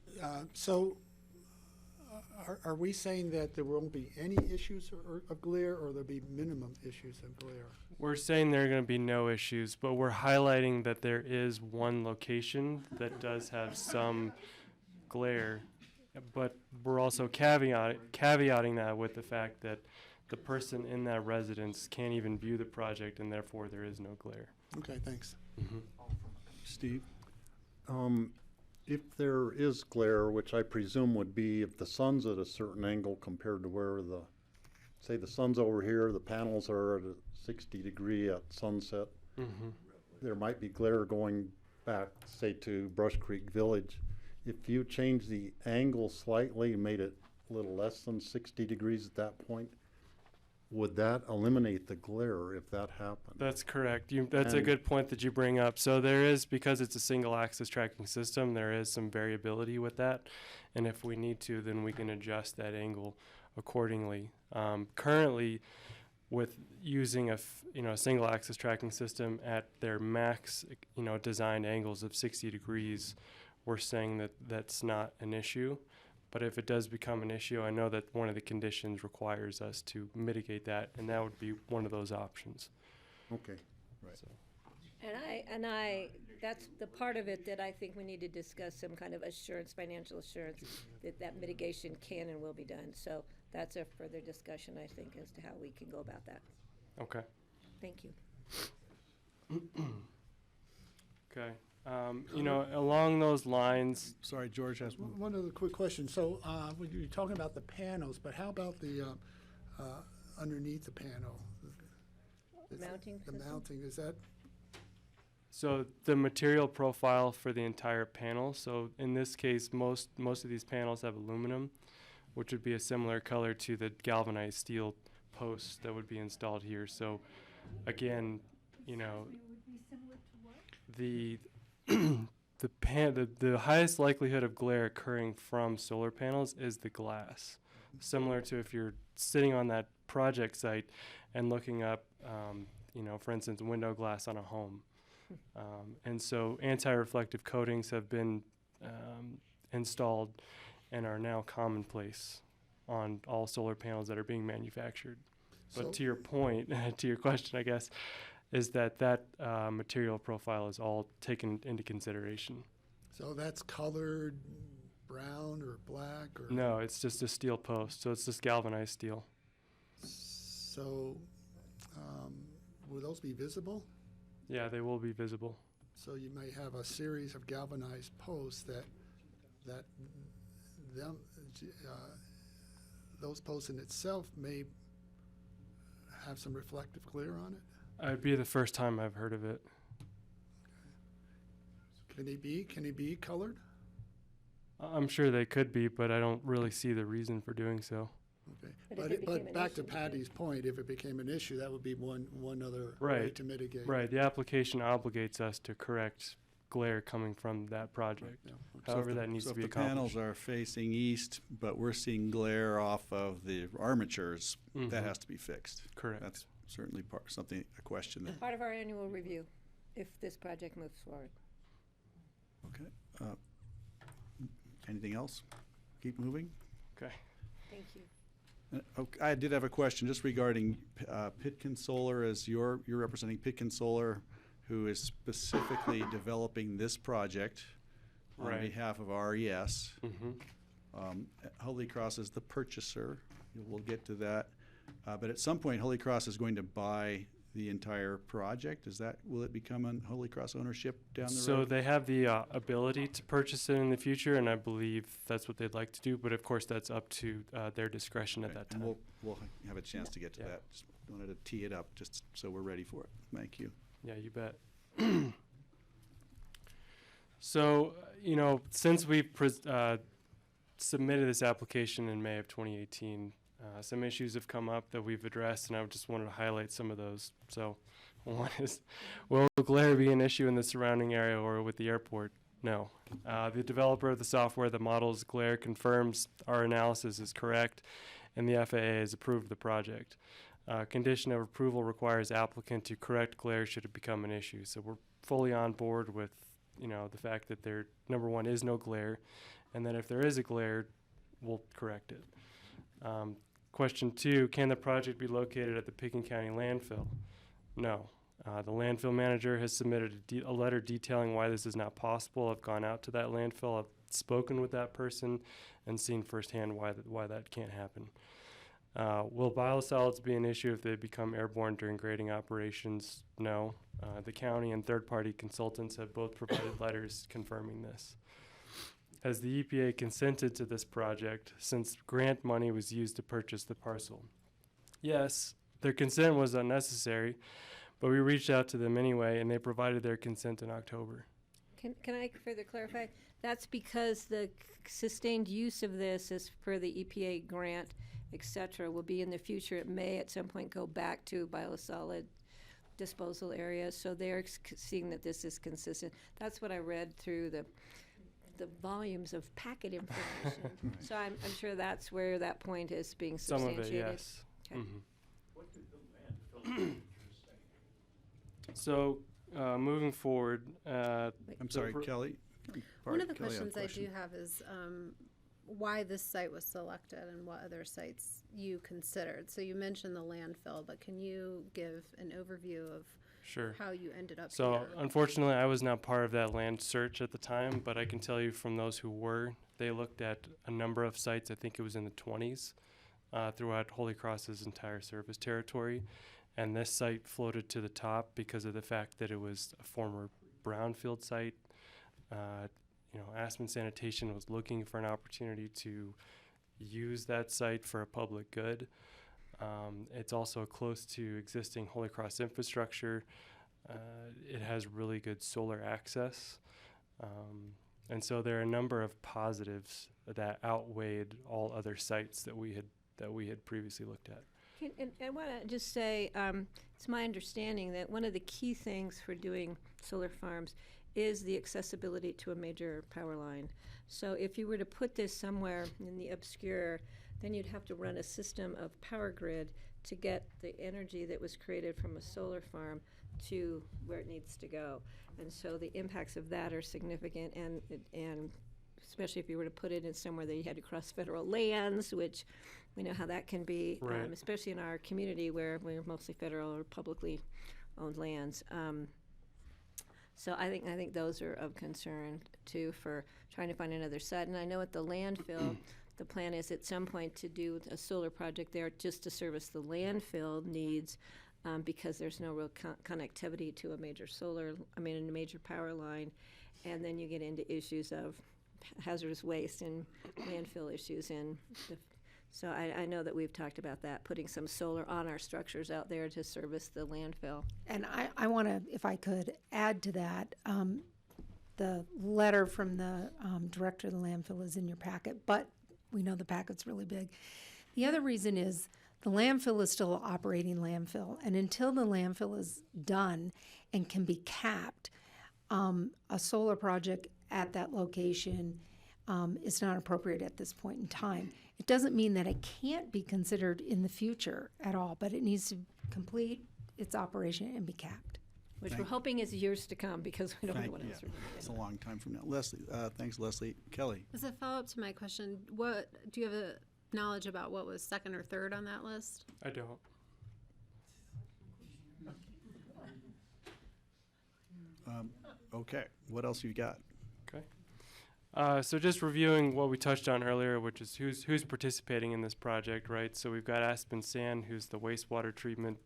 Are we saying that there won't be any issues of glare, or there'll be minimum issues of glare? We're saying there are going to be no issues, but we're highlighting that there is one location that does have some glare, but we're also caveating that with the fact that the person in that residence can't even view the project, and therefore there is no glare. Okay, thanks. Steve? If there is glare, which I presume would be if the sun's at a certain angle compared to where say the sun's over here, the panels are at a 60 degree at sunset, there might be glare going back, say, to Brush Creek Village. If you change the angle slightly and made it a little less than 60 degrees at that point, would that eliminate the glare if that happened? That's correct. That's a good point that you bring up. So there is, because it's a single axis tracking system, there is some variability with that. And if we need to, then we can adjust that angle accordingly. Currently, with using a single axis tracking system at their max, designed angles of 60 degrees, we're saying that that's not an issue. But if it does become an issue, I know that one of the conditions requires us to mitigate that, and that would be one of those options. Okay. Right. So. And I that's the part of it that I think we need to discuss some kind of assurance, financial assurance, that mitigation can and will be done. So that's a further discussion, I think, as to how we can go about that. Okay. Thank you. Okay. Along those lines. Sorry, George has one. One other quick question. So when you're talking about the panels, but how about the underneath the panel? Mounting The system? mounting, is that? So the material profile for the entire panel, so in this case, most of these panels have aluminum, which would be a similar color to the galvanized steel posts that would be installed here. So again, you know, the the highest likelihood of glare occurring from solar panels is the glass. Similar to if you're sitting on that project site and looking up, you know, for instance, window glass on a home. And so anti-reflective coatings have been installed and are now commonplace on all solar panels that are being manufactured. But So- to your point, to your question, I guess, is that material profile is all taken into consideration. So that's colored brown or black or? No, it's just a steel post, so it's just galvanized steel. So, will those be visible? Yeah, they will be visible. So you may have a series of galvanized posts that those posts in itself may have some reflective glare on it? It'd be the first time I've heard of it. Can they be colored? I'm sure they could be, but I don't really see the reason for doing so. Okay. But if it became an But back to issue, Patty's point, if it became an issue, that would be one other way Right. to mitigate. Right, the application obligates us to correct glare coming from that project. Yeah. However, that needs So to be if the panels accomplished. are facing east, but we're seeing glare off of the armatures, that Mhm. has to be fixed. Correct. That's certainly a question that, Part of our annual review, if this project moves forward. okay. Anything else? Keep moving. Okay. Thank you. Okay, I did have a question just regarding Pitkin Solar, as you're representing Pitkin Solar, who is specifically developing this project on Right. behalf of RES. Mm-hmm. Holy Cross is the purchaser. We'll get to that. But at some point, Holy Cross is going to buy the entire project. Will it become a Holy Cross ownership down the So road? they have the ability to purchase it in the future, and I believe that's what they'd like to do. But of course, that's up to their discretion at Okay, that and time. we'll have a chance to get to Yeah. that. Just wanted to tee it up just so we're ready for it. Thank you. Yeah, you bet. So, you know, since we submitted this application in May of 2018, some issues have come up that we've addressed, and I just wanted to highlight some of those. So, one is, will glare be an issue in the surrounding area or with the airport? No. The developer of the software that models glare confirms our analysis is correct, and the FAA has approved the project. Condition of approval requires applicant to correct glare should it become an issue. So we're fully on board with, you know, the fact that there, number one, is no glare, and then if there is a glare, we'll correct it. Question two, can the project be located at the Pitkin County landfill? No. The landfill manager has submitted a letter detailing why this is not possible. I've gone out to that landfill, I've spoken with that person, and seen firsthand why that can't happen. Will biosolids be an issue if they become airborne during grading operations? No. The county and third-party consultants have both provided letters confirming this. Has the EPA consented to this project since grant money was used to purchase the parcel? Yes, their consent was unnecessary, but we reached out to them anyway, and they provided their consent in October. Can I further clarify? That's because the sustained use of this is for the EPA grant, et cetera, will be in the future. It may at some point go back to biosolid disposal areas, so they're seeing that this is consistent. That's what I read through the volumes of packet information. So I'm sure that's where that point is being Some substantiated. of it, yes. Okay. Mhm. So, moving forward, I'm sorry, Kelly. One of the Kelly had a questions I question. do have is why this site was selected and what other sites you considered. So you mentioned the landfill, but can you give an overview of sure. how you ended up So, here? unfortunately, I was not part of that land search at the time, but I can tell you from those who were, they looked at a number of sites, I think it was in the 20s, throughout Holy Cross's entire service territory. And this site floated to the top because of the fact that it was a former brownfield site. You know, Aspen Sanitation was looking for an opportunity to use that site for a public good. It's also close to existing Holy Cross infrastructure. it has really good solar access. And so there are a number of positives that outweighed all other sites that we had previously looked at. And I want to just say, it's my understanding that one of the key things for doing solar farms is the accessibility to a major power line. So if you were to put this somewhere in the obscure, then you'd have to run a system of power grid to get the energy that was created from a solar farm to where it needs to go. And so the impacts of that are significant, and especially if you were to put it in somewhere that you had to cross federal lands, which we know how that can be, Right. Especially in our community where we're mostly federal or publicly owned lands. So I think those are of concern too for trying to find another site. And I know at the landfill, the plan is at some point to do a solar project there just to service the landfill needs, because there's no real connectivity to a major a major power line. And then you get into issues of hazardous waste and landfill issues. So I know that we've talked about that, putting some solar on our structures out there to service the landfill. And I want to, if I could, add to that. The letter from the director of the landfill is in your packet, but we know the packet's really big. The other reason is the landfill is still an operating landfill, and until the landfill is done and can be capped, a solar project at that location is not appropriate at this point in time. It doesn't mean that it can't be considered in the future at all, but it needs to complete its operation and be capped. Which we're hoping is years to come, because we don't know what else we're going to do. It's a long time from now. Leslie, thanks, Leslie. Kelly? As a follow-up to my question, what do you have a knowledge about what was second or third on that list? I don't. Okay, what else you got? Okay. So just reviewing what we touched on earlier, which is who's participating in this project, right? So we've got Aspen Sand, who's the wastewater treatment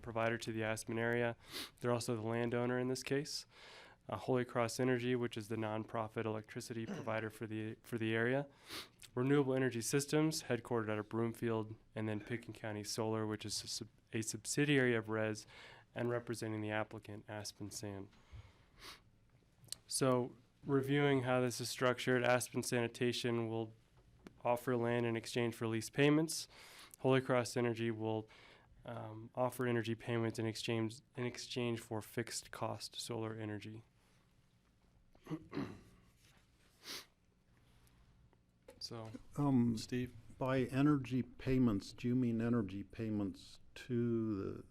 provider to the Aspen area. They're also the landowner in this case. Holy Cross Energy, which is the nonprofit electricity provider for the area. Renewable Energy Systems, headquartered out of Broomfield, and then Pickens County Solar, which is a subsidiary of RES and representing the applicant, Aspen Sand. So reviewing how this is structured, Aspen Sanitation will offer land in exchange for lease payments. Holy Cross Energy will offer energy payments in exchange for fixed cost solar energy. So, Steve? By energy payments, do you mean energy payments to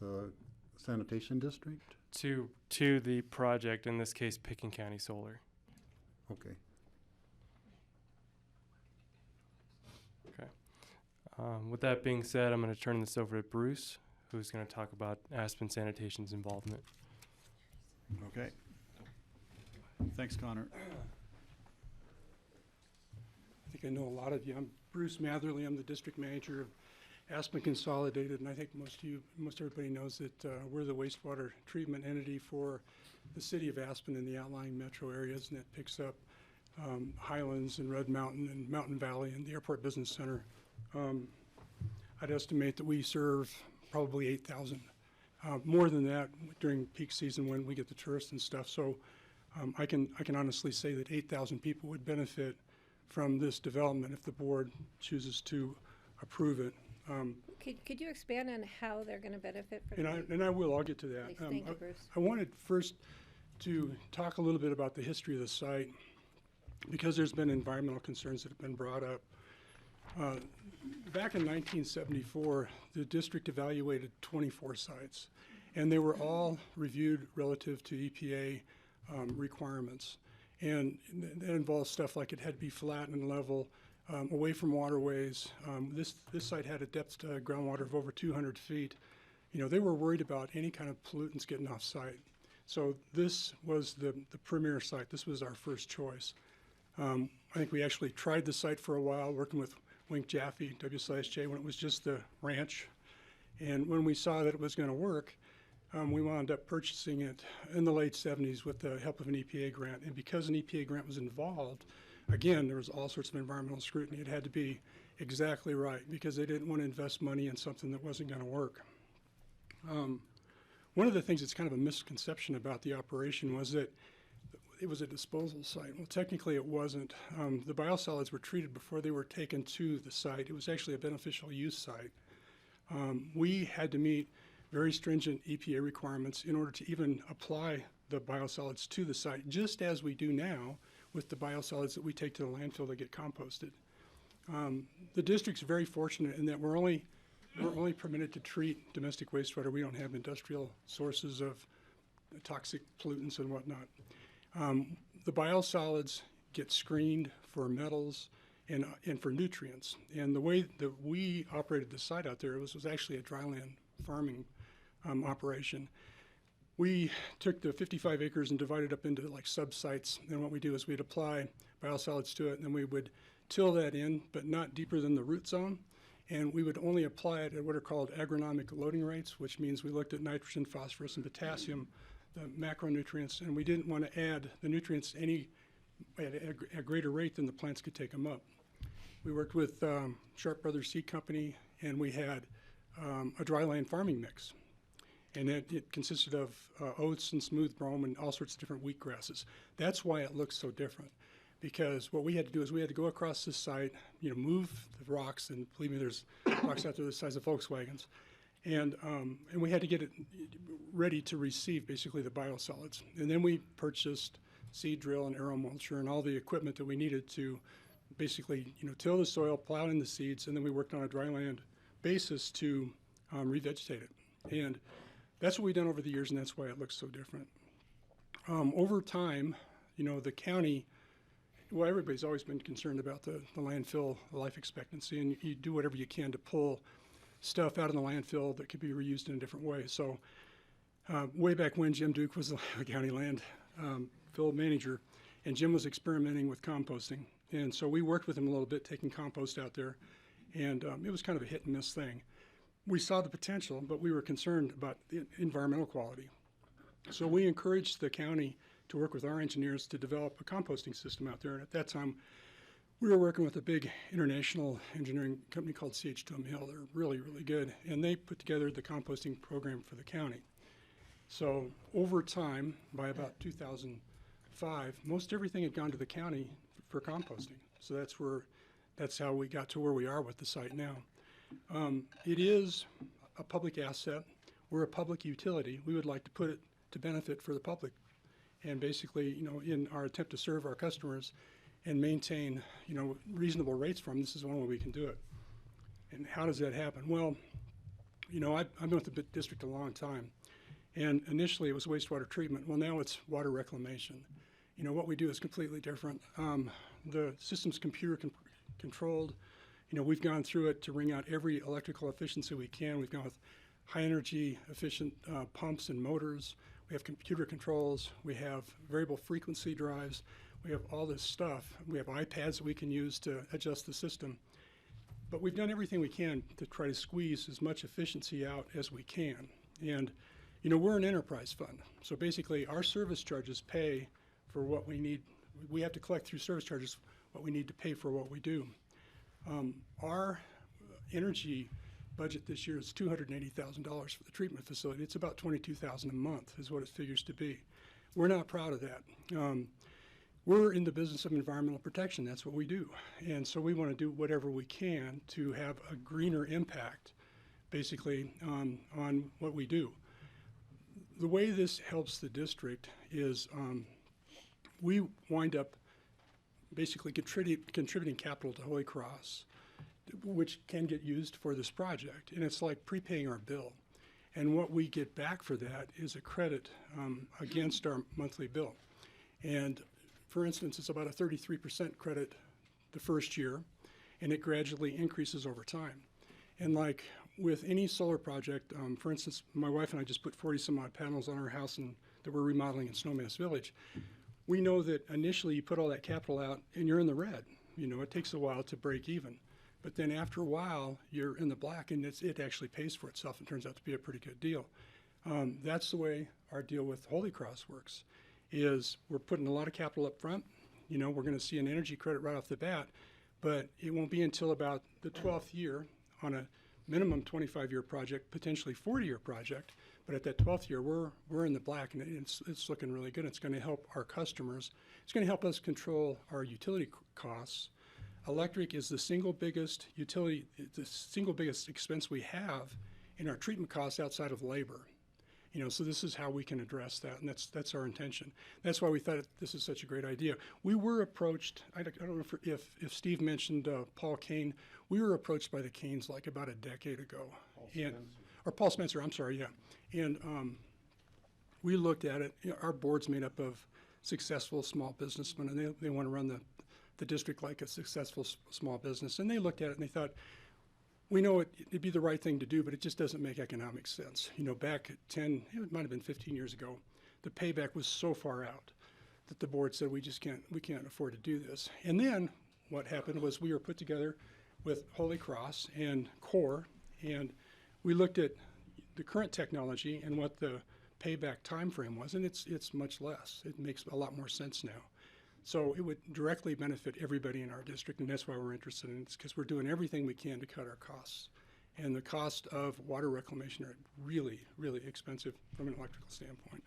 the sanitation district? To the project, in this case, Pickens County Solar. Okay. Okay. With that being said, I'm going to turn this over to Bruce, who's going to talk about Aspen Sanitation's involvement. Okay. Thanks, Connor. I think I know a lot of you. I'm Bruce Matherly. I'm the district manager of Aspen Consolidated, and I think most everybody knows that we're the wastewater treatment entity for the city of Aspen and the outlying metro areas, and that picks up Highlands and Red Mountain and Mountain Valley and the Airport Business Center. I'd estimate that we serve probably 8,000, more than that during peak season when we get the tourists and stuff. So I can honestly say that 8,000 people would benefit from this development if the board chooses to approve it. Could you expand on how they're going to benefit from that? And I will. I'll get to that. Please, thank you, Bruce. I wanted first to talk a little bit about the history of the site, because there's been environmental concerns that have been brought up. Back in 1974, the district evaluated 24 sites, and they were all reviewed relative to EPA requirements. And that involves stuff like it had to be flat and level, away from waterways. This site had a depth to groundwater of over 200 feet. You know, they were worried about any kind of pollutants getting off site. So this was the premier site. This was our first choice. I think we actually tried the site for a while, working with Wink Jaffe, W/J, when it was just the ranch. And when we saw that it was going to work, we wound up purchasing it in the late 70s with the help of an EPA grant. And because an EPA grant was involved, again, there was all sorts of environmental scrutiny. It had to be exactly right, because they didn't want to invest money in something that wasn't going to work. one of the things that's kind of a misconception about the operation was that it was a disposal site. Well, technically it wasn't. The biosolids were treated before they were taken to the site. It was actually a beneficial use site. We had to meet very stringent EPA requirements in order to even apply the biosolids to the site, just as we do now with the biosolids that we take to the landfill that get composted. The district's very fortunate in that we're only permitted to treat domestic wastewater. We don't have industrial sources of toxic pollutants and whatnot. The biosolids get screened for metals and for nutrients. And the way that we operated the site out there was actually a dryland farming operation. We took the 55 acres and divided up into like sub-sites. And what we do is we'd apply biosolids to it, and then we would till that in, but not deeper than the root zone. And we would only apply it at what are called agronomic loading rates, which means we looked at nitrogen, phosphorus, and potassium, the macronutrients, and we didn't want to add the nutrients at a greater rate than the plants could take them up. We worked with Sharp Brothers Seed Company, and we had a dryland farming mix. And it consisted of oats and smooth brome and all sorts of different wheat grasses. That's why it looks so different. Because what we had to do is we had to go across this site, move the rocks, and believe me, there's rocks out there the size of Volkswagens, and we had to get it ready to receive basically the biosolids. And then we purchased seed drill and aero mulcher and all the equipment that we needed to basically, till the soil, plow in the seeds, and then we worked on a dryland basis to revegetate it. And that's what we've done over the years, and that's why it looks so different. Over time, the county. Well, everybody's always been concerned about the landfill life expectancy, and you do whatever you can to pull stuff out of the landfill that could be reused in a different way. So way back when Jim Duke was the county landfill manager, and Jim was experimenting with composting. And so we worked with him a little bit, taking compost out there, and it was kind of a hit and miss thing. We saw the potential, but we were concerned about the environmental quality. So we encouraged the county to work with our engineers to develop a composting system out there. And at that time, we were working with a big international engineering company called CH2M Hill. They're really, really good. And they put together the composting program for the county. So over time, by about 2005, most everything had gone to the county for composting. So that's how we got to where we are with the site now. It is a public asset. We're a public utility. We would like to put it to benefit for the public. And basically, in our attempt to serve our customers and maintain, reasonable rates for them, this is one way we can do it. And how does that happen? Well, I've been with the district a long time. And initially it was wastewater treatment. Well, now it's water reclamation. What we do is completely different. The system's computer controlled. We've gone through it to wring out every electrical efficiency we can. We've gone with high energy efficient pumps and motors. We have computer controls, we have variable frequency drives, we have all this stuff. We have iPads that we can use to adjust the system. But we've done everything we can to try to squeeze as much efficiency out as we can. And, we're an enterprise fund. So basically, our service charges pay for what we need. We have to collect through service charges what we need to pay for what we do. Our energy budget this year is $280,000 for the treatment facility. It's about $22,000 a month is what it figures to be. We're not proud of that. We're in the business of environmental protection. That's what we do. And so we want to do whatever we can to have a greener impact, basically, on what we do. The way this helps the district is we wind up basically contributing capital to Holy Cross, which can get used for this project. And it's like prepaying our bill. And what we get back for that is a credit against our monthly bill. And for instance, it's about a 33% credit the first year, and it gradually increases over time. And like with any solar project, for instance, my wife and I just put 40 some odd panels on our house that we're remodeling in Snowmass Village. We know that initially you put all that capital out and you're in the red. It takes a while to break even. But then after a while, you're in the black, and it actually pays for itself and turns out to be a pretty good deal. That's the way our deal with Holy Cross works, is we're putting a lot of capital up front. We're going to see an energy credit right off the bat, but it won't be until about the 12th year on a minimum 25-year project, potentially 40-year project, But at that 12th year, we're in the black, and it's looking really good. It's going to help our customers. It's going to help us control our utility costs. Electric is the single biggest utility, the single biggest expense we have in our treatment costs outside of labor. You know, so this is how we can address that, and that's our intention. That's why we thought this is such a great idea. We were approached. I don't know if Steve mentioned Paul Kane. We were approached by the Kanes like about a decade ago, or Paul Spencer. I'm sorry, yeah. And we looked at it. You know, our board's made up of successful small businessmen, and they want to run the district like a successful small business. And they looked at it and they thought, we know it'd be the right thing to do, but it just doesn't make economic sense. You know, back 10, it might have been 15 years ago, the payback was so far out that the board said we can't afford to do this. And then what happened was we were put together with Holy Cross and CORE, and we looked at the current technology and what the payback time frame was, and it's much less. It makes a lot more sense now. So it would directly benefit everybody in our district, and that's why we're interested in it, because we're doing everything we can to cut our costs. And the cost of water reclamation are really, really expensive from an electrical standpoint.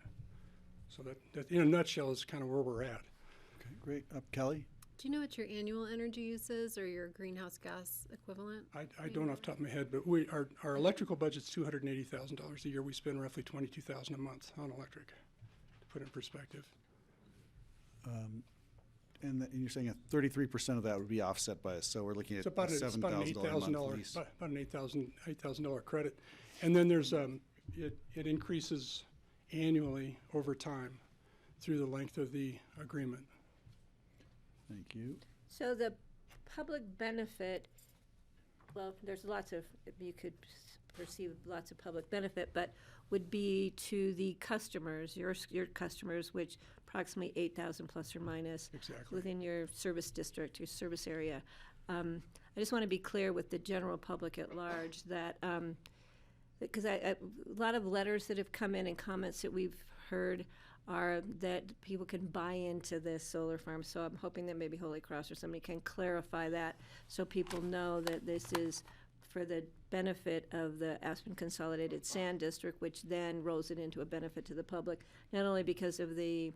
So that in a nutshell is kind of where we're at. Okay, great. Kelly? Do you know what your annual energy use is or your greenhouse gas equivalent? I don't off the top of my head, but our electrical budget's $280,000 a year. We spend roughly $22,000 a month on electric, to put it in perspective. And you're saying 33% of that would be offset by us, so we're looking at It's about an $7,000 lease. About an $8,000 credit, and then there's it increases annually over time through the length of the agreement. Thank you. So the public benefit, well, there's lots of, you could perceive lots of public benefit, but would be to the customers, your customers, which approximately 8,000 plus or minus within your service district, your service area. I just want to be clear with the general public at large that, because a lot of letters that have come in and comments that we've heard are that people can buy into this solar farm. So I'm hoping that maybe Holy Cross or somebody can clarify that so people know that this is for the benefit of the Aspen Consolidated Sand District, which then rolls it into a benefit to the public, not only because of the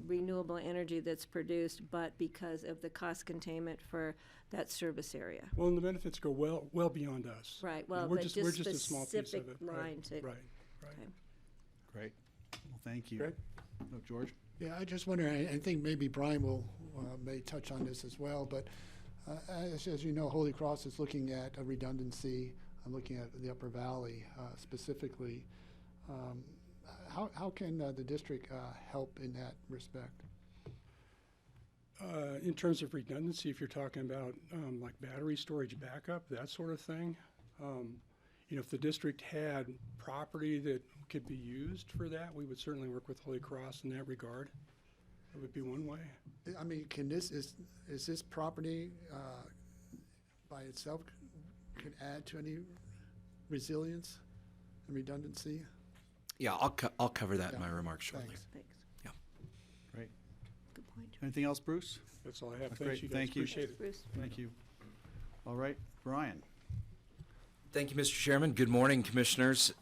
renewable energy that's produced, but because of the cost containment for that service area. Well, and the benefits go well beyond us. Right. Well, we're but just a small piece of specific it. line to. Right. Okay. Great. Well, thank you. Great. Oh, George? Yeah, I just wonder, I think maybe Brian will may touch on this as well, but as you know, Holy Cross is looking at a redundancy. I'm looking at the Upper Valley specifically. How can the district help in that respect? In terms of redundancy, if you're talking about like battery storage backup, that sort of thing, you know, if the district had property that could be used for that, we would certainly work with Holy Cross in that regard. That would be one way. I mean, is this property by itself can add to any resilience and redundancy? Yeah, I'll cover that in my remarks shortly. Thanks. Yeah. Great. Good point. Anything else, Bruce? That's all I have. That's Thanks, great. you guys. Thank you. Appreciate it. Bruce. Thank you. All right, Brian. Thank you, Mr. Chairman. Good morning, commissioners,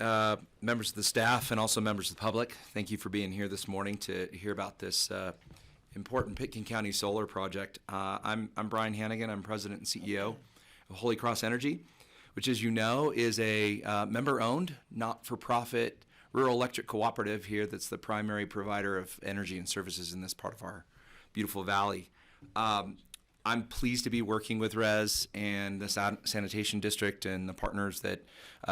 members of the staff, and also members of the public. Thank you for being here this morning to hear about this important Pitkin County solar project. I'm Brian Hannigan. I'm president and CEO of Holy Cross Energy, which, as you know, is a member-owned, not-for-profit rural electric cooperative here that's the primary provider of energy and services in this part of our beautiful valley. I'm pleased to be working with RES and the sanitation district and the partners that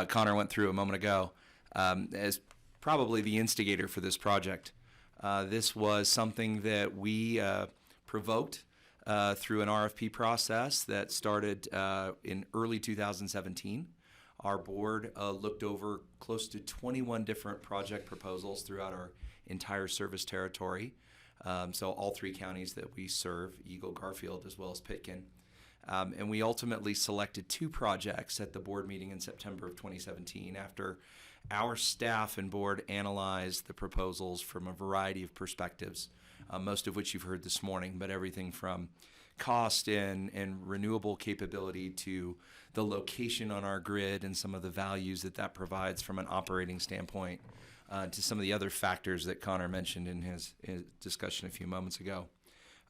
Connor went through a moment ago as probably the instigator for this project. This was something that we provoked through an RFP process that started in early 2017. Our board looked over close to 21 different project proposals throughout our entire service territory. So all three counties that we serve, Eagle, Garfield, as well as Pitkin. And we ultimately selected two projects at the board meeting in September of 2017 after our staff and board analyzed the proposals from a variety of perspectives, most of which you've heard this morning, but everything from cost and renewable capability to the location on our grid and some of the values that provides from an operating standpoint, to some of the other factors that Connor mentioned in his discussion a few moments ago.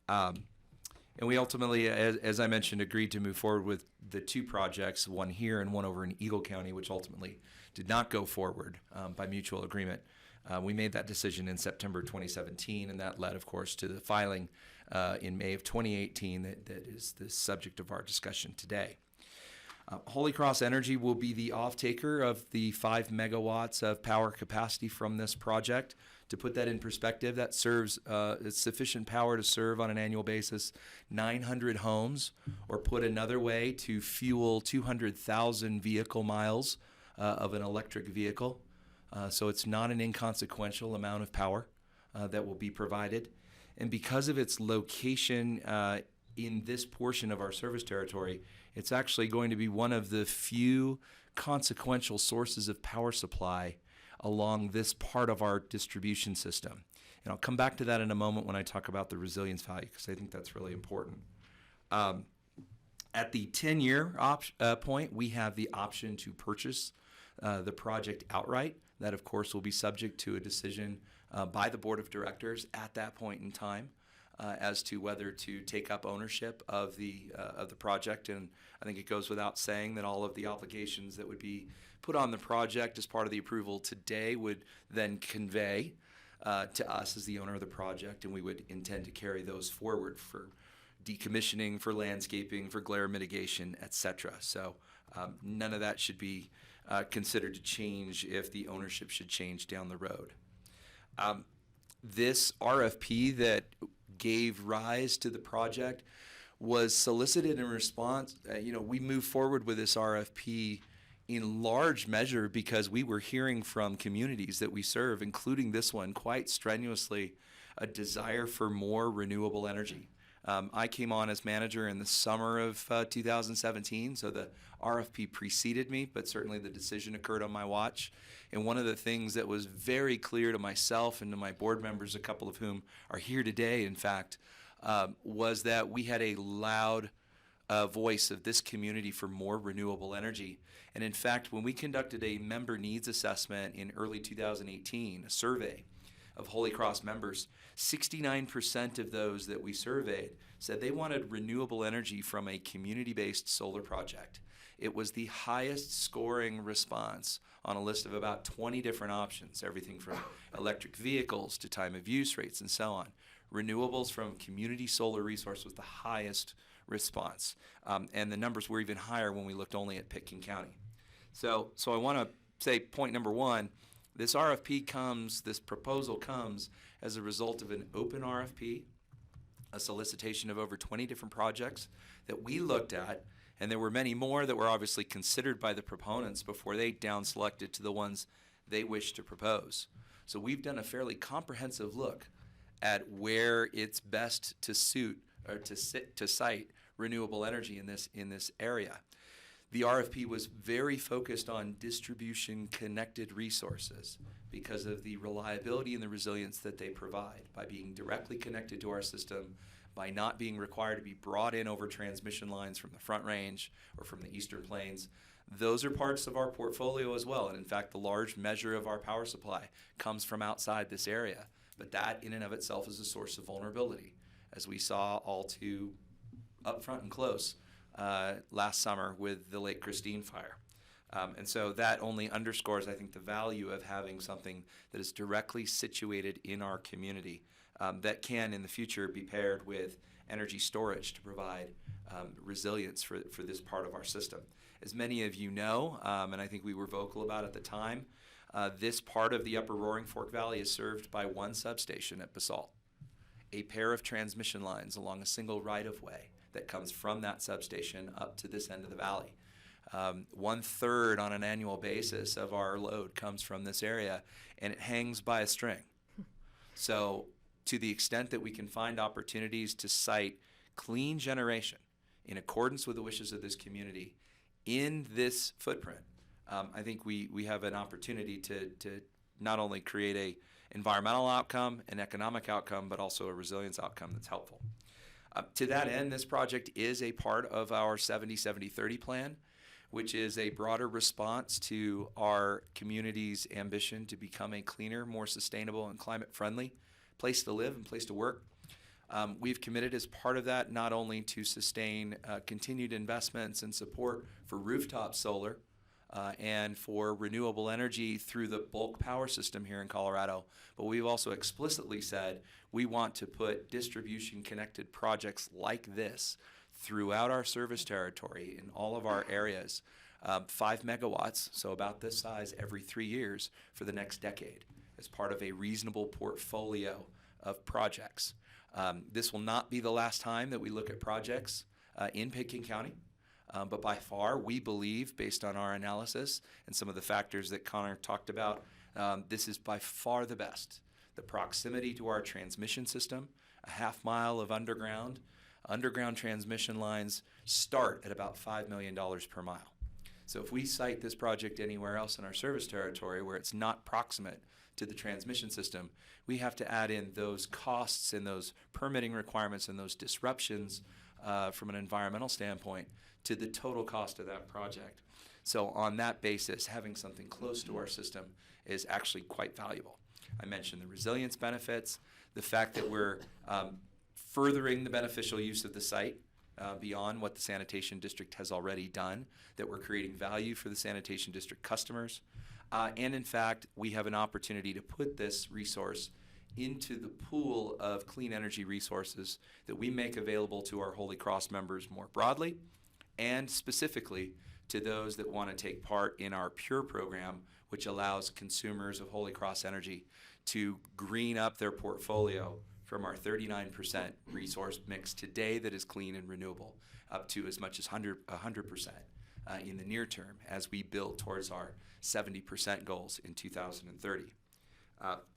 And we ultimately, as I mentioned, agreed to move forward with the two projects, one here and one over in Eagle County, which ultimately did not go forward by mutual agreement. We made that decision in September 2017, and that led, of course, to the filing in May of 2018 that is the subject of our discussion today. Holy Cross Energy will be the off-taker of the 5 megawatts of power capacity from this project. To put that in perspective, that serves it's sufficient power to serve on an annual basis 900 homes, or put another way, to fuel 200,000 vehicle miles of an electric vehicle. So it's not an inconsequential amount of power that will be provided. And because of its location in this portion of our service territory, it's actually going to be one of the few consequential sources of power supply along this part of our distribution system. And I'll come back to that in a moment when I talk about the resilience value, because I think that's really important. At the 10-year point, we have the option to purchase the project outright. That, of course, will be subject to a decision by the board of directors at that point in time as to whether to take up ownership of the project. And I think it goes without saying that all of the obligations that would be put on the project as part of the approval today would then convey to us as the owner of the project, and we would intend to carry those forward for decommissioning, for landscaping, for glare mitigation, etc. So none of that should be considered to change if the ownership should change down the road. This RFP that gave rise to the project was solicited in response. We moved forward with this RFP in large measure because we were hearing from communities that we serve, including this one, quite strenuously, a desire for more renewable energy. I came on as manager in the summer of 2017, so the RFP preceded me, but certainly the decision occurred on my watch. And one of the things that was very clear to myself and to my board members, a couple of whom are here today, in fact, was that we had a loud voice of this community for more renewable energy. And in fact, when we conducted a member needs assessment in early 2018, a survey of Holy Cross members, 69% of those that we surveyed said they wanted renewable energy from a community-based solar project. It was the highest scoring response on a list of about 20 different options, everything from electric vehicles to time of use rates and so on. Renewables from community solar resource was the highest response. And the numbers were even higher when we looked only at Pitkin County. So I want to say point number one, this proposal comes as a result of an open RFP, a solicitation of over 20 different projects that we looked at, and there were many more that were obviously considered by the proponents before they down-selected to the ones they wished to propose. So we've done a fairly comprehensive look at where it's best to site renewable energy in this area. The RFP was very focused on distribution-connected resources because of the reliability and the resilience that they provide by being directly connected to our system, by not being required to be brought in over transmission lines from the Front Range or from the Eastern Plains. Those are parts of our portfolio as well, and in fact, the large measure of our power supply comes from outside this area. But that in and of itself is a source of vulnerability, as we saw all too up front and close last summer with the Lake Christine fire. And so that only underscores, I think, the value of having something that is directly situated in our community that can, in the future, be paired with energy storage to provide resilience for this part of our system. As many of you know, and I think we were vocal about at the time, this part of the Upper Roaring Fork Valley is served by one substation at BOCC, a pair of transmission lines along a single right-of-way that comes from that substation up to this end of the valley. 1/3 on an annual basis of our load comes from this area, and it hangs by a string. So to the extent that we can find opportunities to site clean generation in accordance with the wishes of this community in this footprint, I think we have an opportunity to not only create a environmental outcome, an economic outcome, but also a resilience outcome that's helpful. To that end, this project is a part of our 70-70-30 plan. which is a broader response to our community's ambition to become a cleaner, more sustainable, and climate-friendly place to live and place to work. We've committed as part of that not only to sustain continued investments and support for rooftop solar and for renewable energy through the bulk power system here in Colorado, but we've also explicitly said we want to put distribution-connected projects like this throughout our service territory in all of our areas, 5 megawatts, so about this size every 3 years for the next decade as part of a reasonable portfolio of projects. This will not be the last time that we look at projects in Pitkin County, but by far we believe, based on our analysis and some of the factors that Connor talked about, this is by far the best. The proximity to our transmission system, a half mile of underground transmission lines start at about $5 million per mile. So if we site this project anywhere else in our service territory where it's not proximate to the transmission system, we have to add in those costs and those permitting requirements and those disruptions from an environmental standpoint to the total cost of that project. So on that basis, having something close to our system is actually quite valuable. I mentioned the resilience benefits, the fact that we're furthering the beneficial use of the site beyond what the sanitation district has already done, that we're creating value for the sanitation district customers. And in fact, we have an opportunity to put this resource into the pool of clean energy resources that we make available to our Holy Cross members more broadly, and specifically to those that want to take part in our PURE program, which allows consumers of Holy Cross energy to green up their portfolio from our 39% resource mix today that is clean and renewable up to as much as 100% in the near term as we build towards our 70% goals in 2030.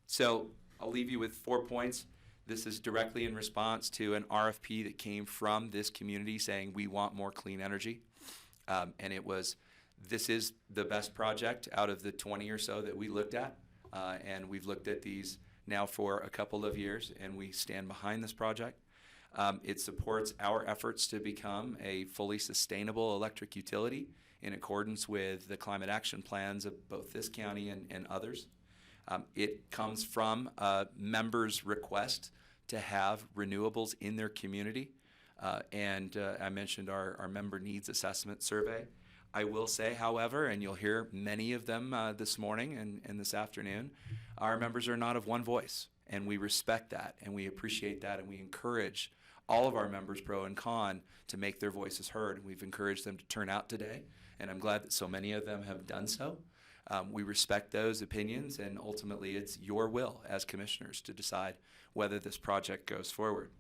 So I'll leave you with 4 points. This is directly in response to an RFP that came from this community saying we want more clean energy. And this is the best project out of the 20 or so that we looked at. And we've looked at these now for a couple of years, and we stand behind this project. It supports our efforts to become a fully sustainable electric utility in accordance with the climate action plans of both this county and others. It comes from members' request to have renewables in their community. And I mentioned our member needs assessment survey. I will say, however, and you'll hear many of them this morning and this afternoon, our members are not of one voice, and we respect that, and we appreciate that, and we encourage all of our members, pro and con, to make their voices heard. And we've encouraged them to turn out today, and I'm glad that so many of them have done so. We respect those opinions, and ultimately it's your will as commissioners to decide whether this project goes forward.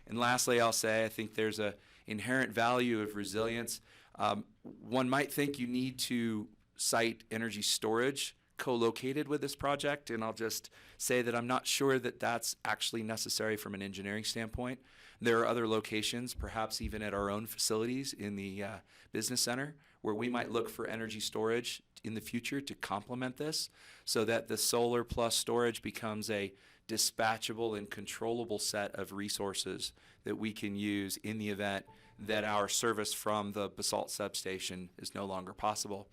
And lastly, I'll say I think there's an inherent value of resilience. One might think you need to cite energy storage co-located with this project, and I'll just say that I'm not sure that that's actually necessary from an engineering standpoint. There are other locations, perhaps even at our own facilities in the business center, where we might look for energy storage in the future to complement this so that the solar plus storage becomes a dispatchable and controllable set of resources that we can use in the event that our service from the basalt substation is no longer possible.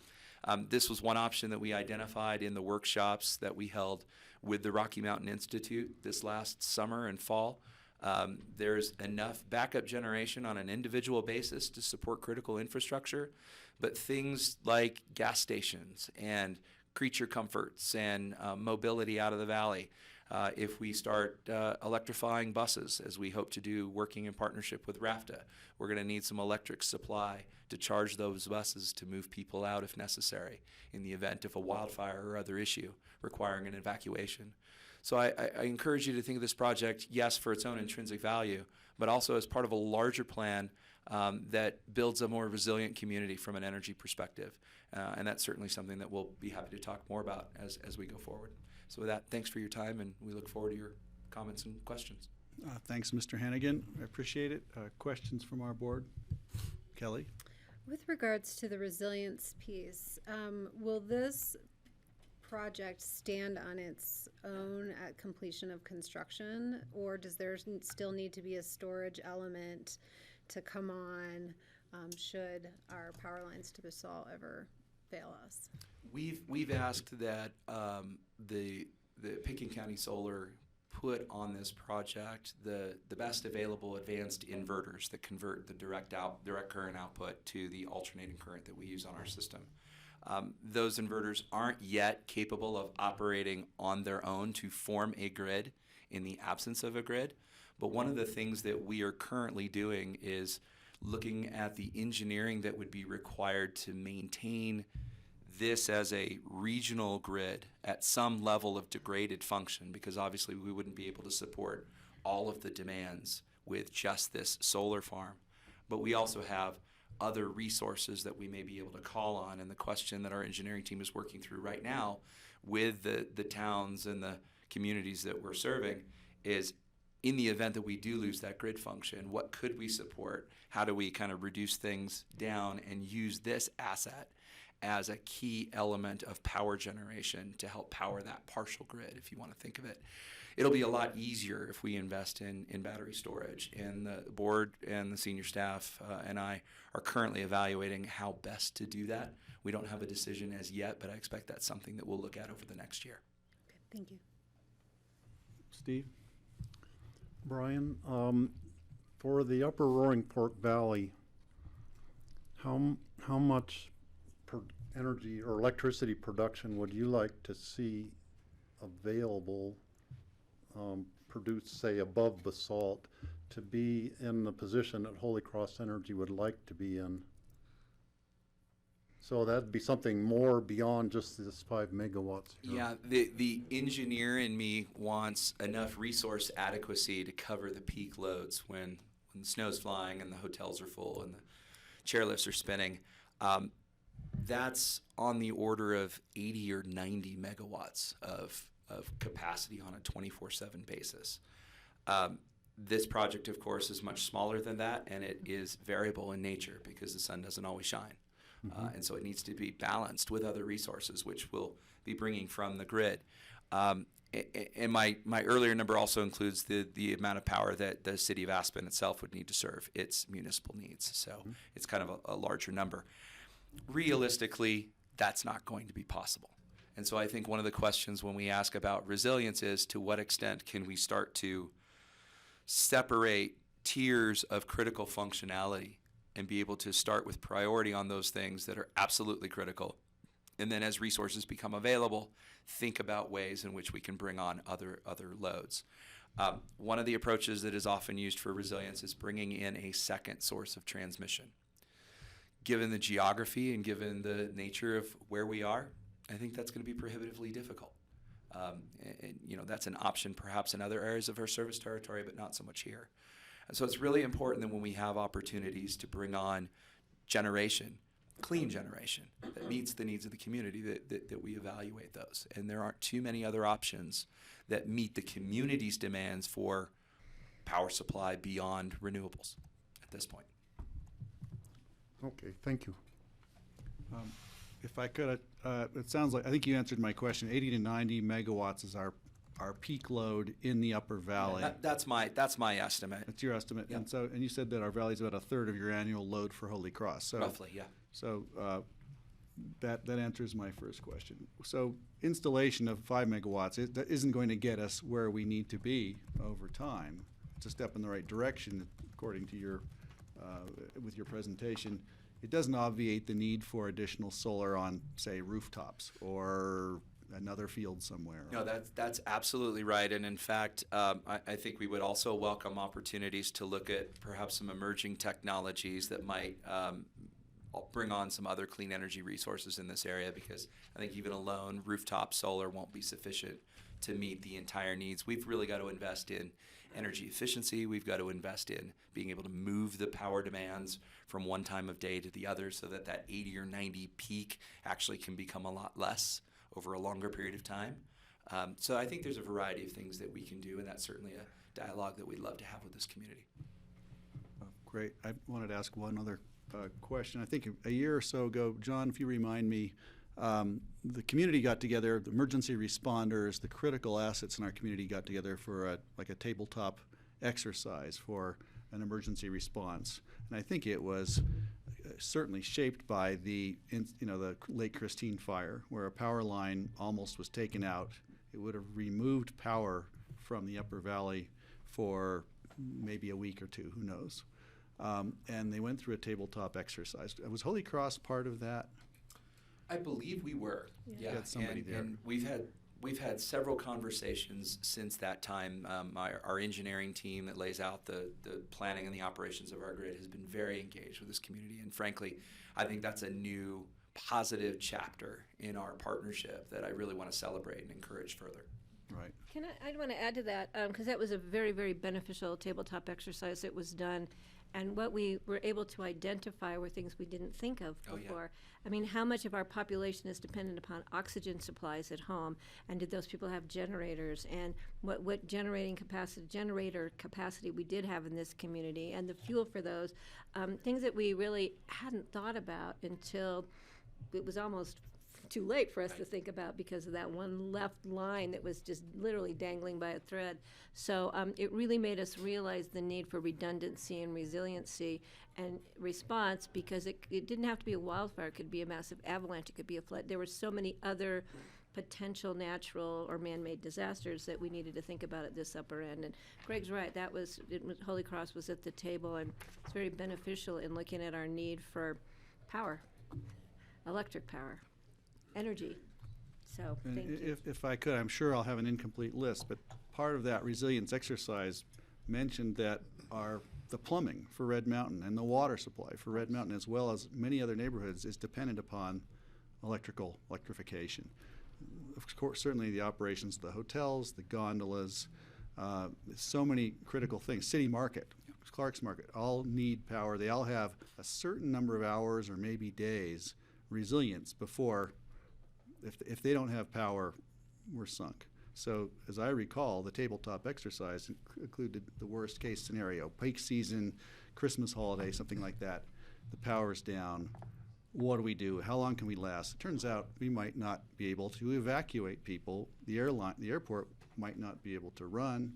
This was one option that we identified in the workshops that we held with the Rocky Mountain Institute this last summer and fall. There's enough backup generation on an individual basis to support critical infrastructure, but things like gas stations and creature comforts and mobility out of the valley, if we start electrifying buses, as we hope to do working in partnership with RAFTA, we're going to need some electric supply to charge those buses to move people out if necessary in the event of a wildfire or other issue requiring an evacuation. So I encourage you to think of this project, yes, for its own intrinsic value, but also as part of a larger plan that builds a more resilient community from an energy perspective. And that's certainly something that we'll be happy to talk more about as we go forward. So with that, thanks for your time, and we look forward to your comments and questions. Thanks, Mr. Hannigan. I appreciate it. Questions from our board? Kelly? With regards to the resilience piece, will this project stand on its own at completion of construction, or does there still need to be a storage element to come on should our power lines to Basalt ever fail us? We've asked that the Pickens County Solar put on this project the best available advanced inverters that convert the direct current output to the alternating current that we use on our system. Those inverters aren't yet capable of operating on their own to form a grid in the absence of a grid. But one of the things that we are currently doing is looking at the engineering that would be required to maintain this as a regional grid at some level of degraded function, because obviously we wouldn't be able to support all of the demands with just this solar farm. But we also have other resources that we may be able to call on, and the question that our engineering team is working through right now with the towns and the communities that we're serving is, in the event that we do lose that grid function, what could we support? How do we kind of reduce things down and use this asset as a key element of power generation to help power that partial grid, if you want to think of it? It'll be a lot easier if we invest in battery storage. And the board and the senior staff and I are currently evaluating how best to do that. We don't have a decision as yet, but I expect that's something that we'll look at over the next year. Okay, thank you. Steve? Brian, for the upper Roaring Fork Valley, how much energy or electricity production would you like to see available, produced, say, above Basalt, to be in the position that Holy Cross Energy would like to be in? So that'd be something more beyond just this 5 megawatts here. Yeah, the engineer in me wants enough resource adequacy to cover the peak loads when the snow's flying and the hotels are full and the chairlifts are spinning. That's on the order of 80 or 90 megawatts of capacity on a 24/7 basis. This project, of course, is much smaller than that, and it is variable in nature because the sun doesn't always shine. And so it needs to be balanced with other resources, which we'll be bringing from the grid. And my earlier number also includes the amount of power that the city of Aspen itself would need to serve its municipal needs. So it's kind of a larger number. Realistically, that's not going to be possible. And so I think one of the questions when we ask about resilience is, to what extent can we start to separate tiers of critical functionality and be able to start with priority on those things that are absolutely critical. And then as resources become available, think about ways in which we can bring on other loads. One of the approaches that is often used for resilience is bringing in a second source of transmission. Given the geography and given the nature of where we are, I think that's going to be prohibitively difficult. And that's an option perhaps in other areas of our service territory, but not so much here. And so it's really important that when we have opportunities to bring on generation, clean generation, that meets the needs of the community, that we evaluate those. And there aren't too many other options that meet the community's demands for power supply beyond renewables at this point. Okay, thank you. If I could, it sounds like, I think you answered my question. 80 to 90 megawatts is our peak load in the Upper Valley. That's my estimate. That's your estimate. Yep. And you said that our valley is about a third of your annual load for Holy Cross. So roughly, yeah. So that answers my first question. So installation of 5 megawatts, that isn't going to get us where we need to be over time. It's a step in the right direction, according to your with your presentation. It doesn't obviate the need for additional solar on, say, rooftops or another field somewhere. No, that's absolutely right. And in fact, I think we would also welcome opportunities to look at perhaps some emerging technologies that might bring on some other clean energy resources in this area, because I think even alone rooftop solar won't be sufficient to meet the entire needs. We've really got to invest in energy efficiency. We've got to invest in being able to move the power demands from one time of day to the other so that 80 or 90 peak actually can become a lot less over a longer period of time. So I think there's a variety of things that we can do, and that's certainly a dialogue that we'd love to have with this community. Great. I wanted to ask one other question. I think a year or so ago, John, if you remind me, the community got together, the emergency responders, the critical assets in our community got together for a tabletop exercise for an emergency response. And I think it was certainly shaped by the Lake Christine fire, where a power line almost was taken out. It would have removed power from the upper valley for maybe a week or two, who knows. And they went through a tabletop exercise. Was Holy Cross part of that? I believe we were. Yeah, Got somebody there. And we've had several conversations since that time. Our engineering team that lays out the planning and the operations of our grid has been very engaged with this community. And frankly, I think that's a new positive chapter in our partnership that I really want to celebrate and encourage further. Right. I want to add to that, because that was a very, very beneficial tabletop exercise that was done. And what we were able to identify were things we didn't think of before. I mean, how much of our population is dependent upon oxygen supplies at home? And did those people have generators? And what generator capacity we did have in this community, and the fuel for those, things that we really hadn't thought about until it was almost too late for us to think about because of that one left line that was just literally dangling by a thread. So it really made us realize the need for redundancy and resiliency and response, because it didn't have to be a wildfire. It could be a massive avalanche. It could be a flood. There were so many other potential natural or man-made disasters that we needed to think about at this upper end. And Greg's right. Holy Cross was at the table, and it's very beneficial in looking at our need for power, electric power, energy. So thank you. If I could, I'm sure I'll have an incomplete list, but part of that resilience exercise mentioned that the plumbing for Red Mountain and the water supply for Red Mountain, as well as many other neighborhoods, is dependent upon electrification. Of course, certainly the operations of the hotels, the gondolas, so many critical things. City Market, Clark's Market, all need power. They all have a certain number of hours or maybe days resilience before, if they don't have power, we're sunk. So as I recall, the tabletop exercise included the worst case scenario, peak season, Christmas holiday, something like that. The power's down. What do we do? How long can we last? It turns out we might not be able to evacuate people. The airport might not be able to run.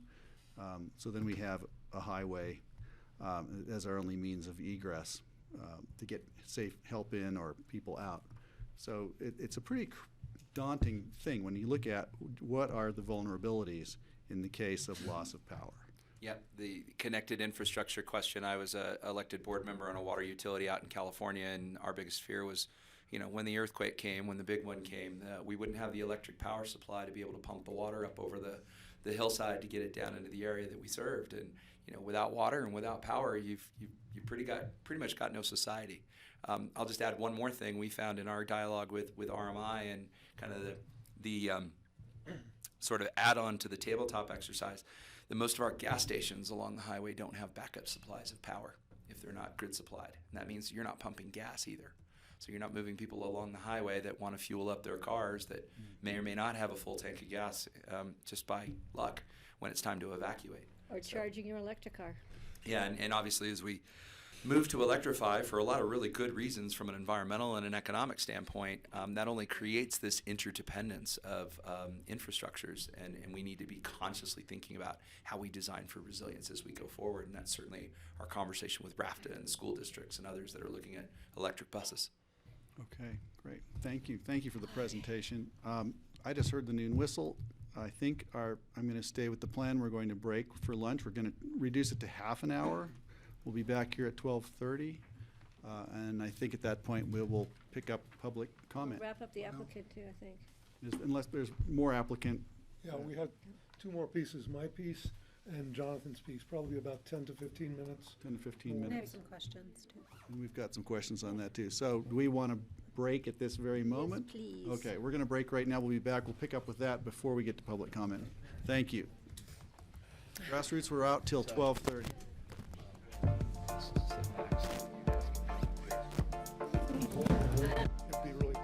So then we have a highway as our only means of egress to get safe help in or people out. So it's a pretty daunting thing when you look at what are the vulnerabilities in the case of loss of power. Yep, the connected infrastructure question. I was an elected board member on a water utility out in California, and our biggest fear was, when the earthquake came, when the big one came, we wouldn't have the electric power supply to be able to pump the water up over the hillside to get it down into the area that we served. And without water and without power, you pretty much got no society. I'll just add one more thing we found in our dialogue with RMI and kind of the sort of add-on to the tabletop exercise, that most of our gas stations along the highway don't have backup supplies of power if they're not grid supplied. And that means you're not pumping gas either. So you're not moving people along the highway that want to fuel up their cars that may or may not have a full tank of gas just by luck when it's time to evacuate. Or charging your electric car. Yeah, and obviously as we move to electrify for a lot of really good reasons from an environmental and an economic standpoint, that only creates this interdependence of infrastructures, and we need to be consciously thinking about how we design for resilience as we go forward, and that's certainly our conversation with RAFTA and school districts and others that are looking at electric buses. Okay, great. Thank you. Thank you for the presentation. I just heard the noon whistle. I think I'm going to stay with the plan. We're going to break for lunch. We're going to reduce it to half an hour. We'll be back here at 12:30, and I think at that point we will pick up public comment. We'll wrap up the applicant too, I think. Unless there's more applicant. Yeah, we have two more pieces, my piece and Jonathan's piece, probably about 10 to 15 minutes. 10 to 15 I have minutes. some questions too. And we've got some questions on that too. So do we want to break at this very moment? Yes, please. Okay, we're going to break right now. We'll be back. We'll pick up with that before we get to public comment. Thank you. Grassroots, we're out till 12:30. It'd be really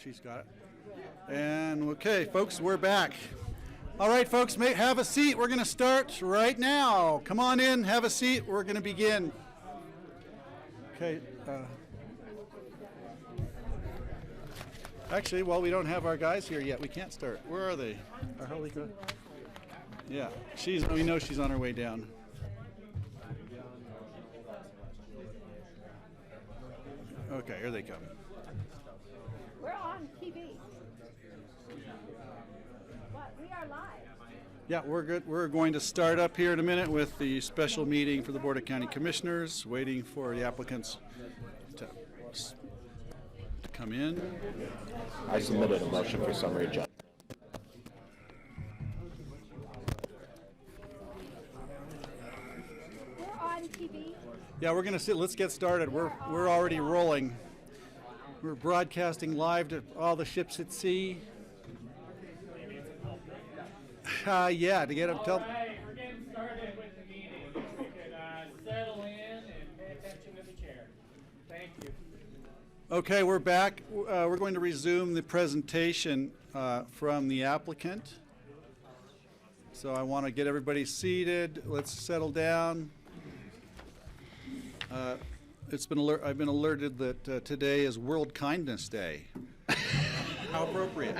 She's got it. And okay, folks, we're back. All right, folks, have a seat. We're going to start right now. Come on in, have a seat. We're going to begin. Okay. Actually, well, we don't have our guys here yet. We can't start. Where are they? Our holy God. Yeah, we know she's on her way down. Okay, here they come. We're on TV. What? We are live. Yeah, we're good. We're going to start up here in a minute with the special meeting for the Board of County Commissioners, waiting for the applicants to come in. I submitted a motion for summary judgment. We're on TV. Yeah, we're going to sit. Let's get started. We're already rolling. We're broadcasting live to all the ships at sea. Yeah, to get them. All right, we're getting started with the meeting. If you could settle in and pay attention to the chair. Thank you. Okay, we're back. We're going to resume the presentation from the applicant. So I want to get everybody seated. Let's settle down. I've been alerted that today is World Kindness Day. How appropriate.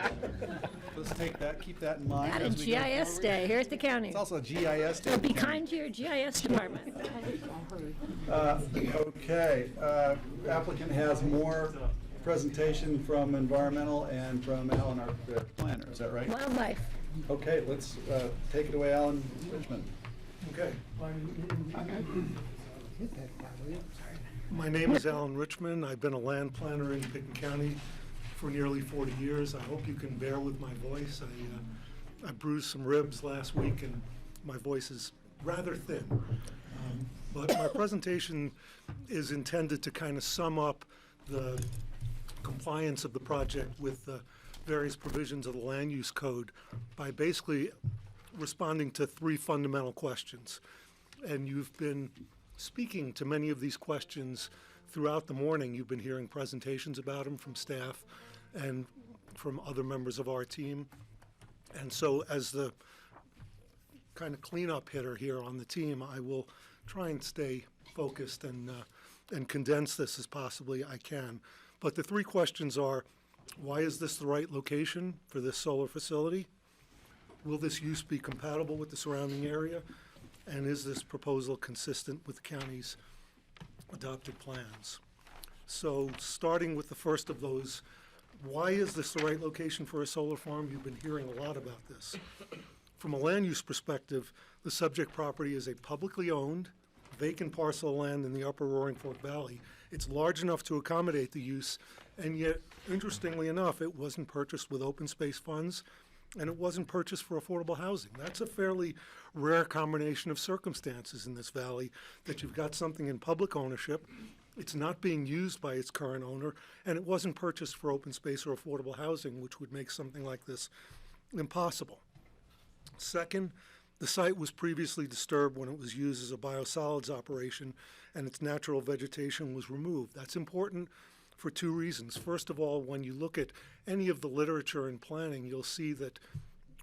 Let's take that, keep that in mind. And as we go GIS forward. Day here at the county. It's also GIS Day. So be kind to your GIS department. Okay, applicant has more presentation from environmental and from Alan, our planner, is that right? Wildlife. Okay, let's take it away, Alan Richmond. Okay. My name is Alan Richmond. I've been a land planner in Pickens County for nearly 40 years. I hope you can bear with my voice. I bruised some ribs last week and my voice is rather thin. But my presentation is intended to kind of sum up the compliance of the project with the various provisions of the land use code by basically responding to three fundamental questions. And you've been speaking to many of these questions throughout the morning. You've been hearing presentations about them from staff and from other members of our team. And so as the kind of cleanup hitter here on the team, I will try and stay focused and condense this as possibly I can. But the three questions are, why is this the right location for this solar facility? Will this use be compatible with the surrounding area? And is this proposal consistent with the county's adopted plans? So starting with the first of those, why is this the right location for a solar farm? You've been hearing a lot about this. From a land use perspective, the subject property is a publicly owned, vacant parcel of land in the upper Roaring Fork Valley. It's large enough to accommodate the use, and yet, interestingly enough, it wasn't purchased with open space funds, and it wasn't purchased for affordable housing. That's a fairly rare combination of circumstances in this valley, that you've got something in public ownership, it's not being used by its current owner, and it wasn't purchased for open space or affordable housing, which would make something like this impossible. Second, the site was previously disturbed when it was used as a biosolids operation and its natural vegetation was removed. That's important for two reasons. First of all, when you look at any of the literature in planning, you'll see that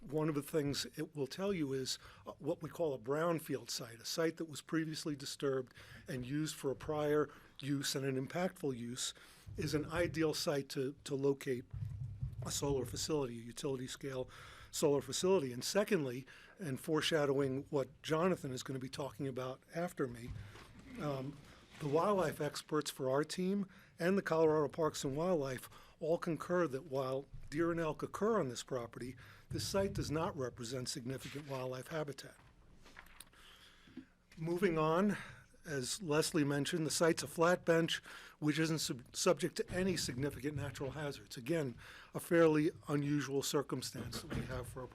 one of the things it will tell you is what we call a brownfield site, a site that was previously disturbed and used for a prior use and an impactful use is an ideal site to locate a solar facility, a utility scale solar facility. And secondly, and foreshadowing what Jonathan is going to be talking about after me, the wildlife experts for our team and the Colorado Parks and Wildlife all concur that while deer and elk occur on this property, this site does not represent significant wildlife habitat. Moving on, as Leslie mentioned, the site's a flat bench which isn't subject to any significant natural hazards. Again, a fairly unusual circumstance that we have for a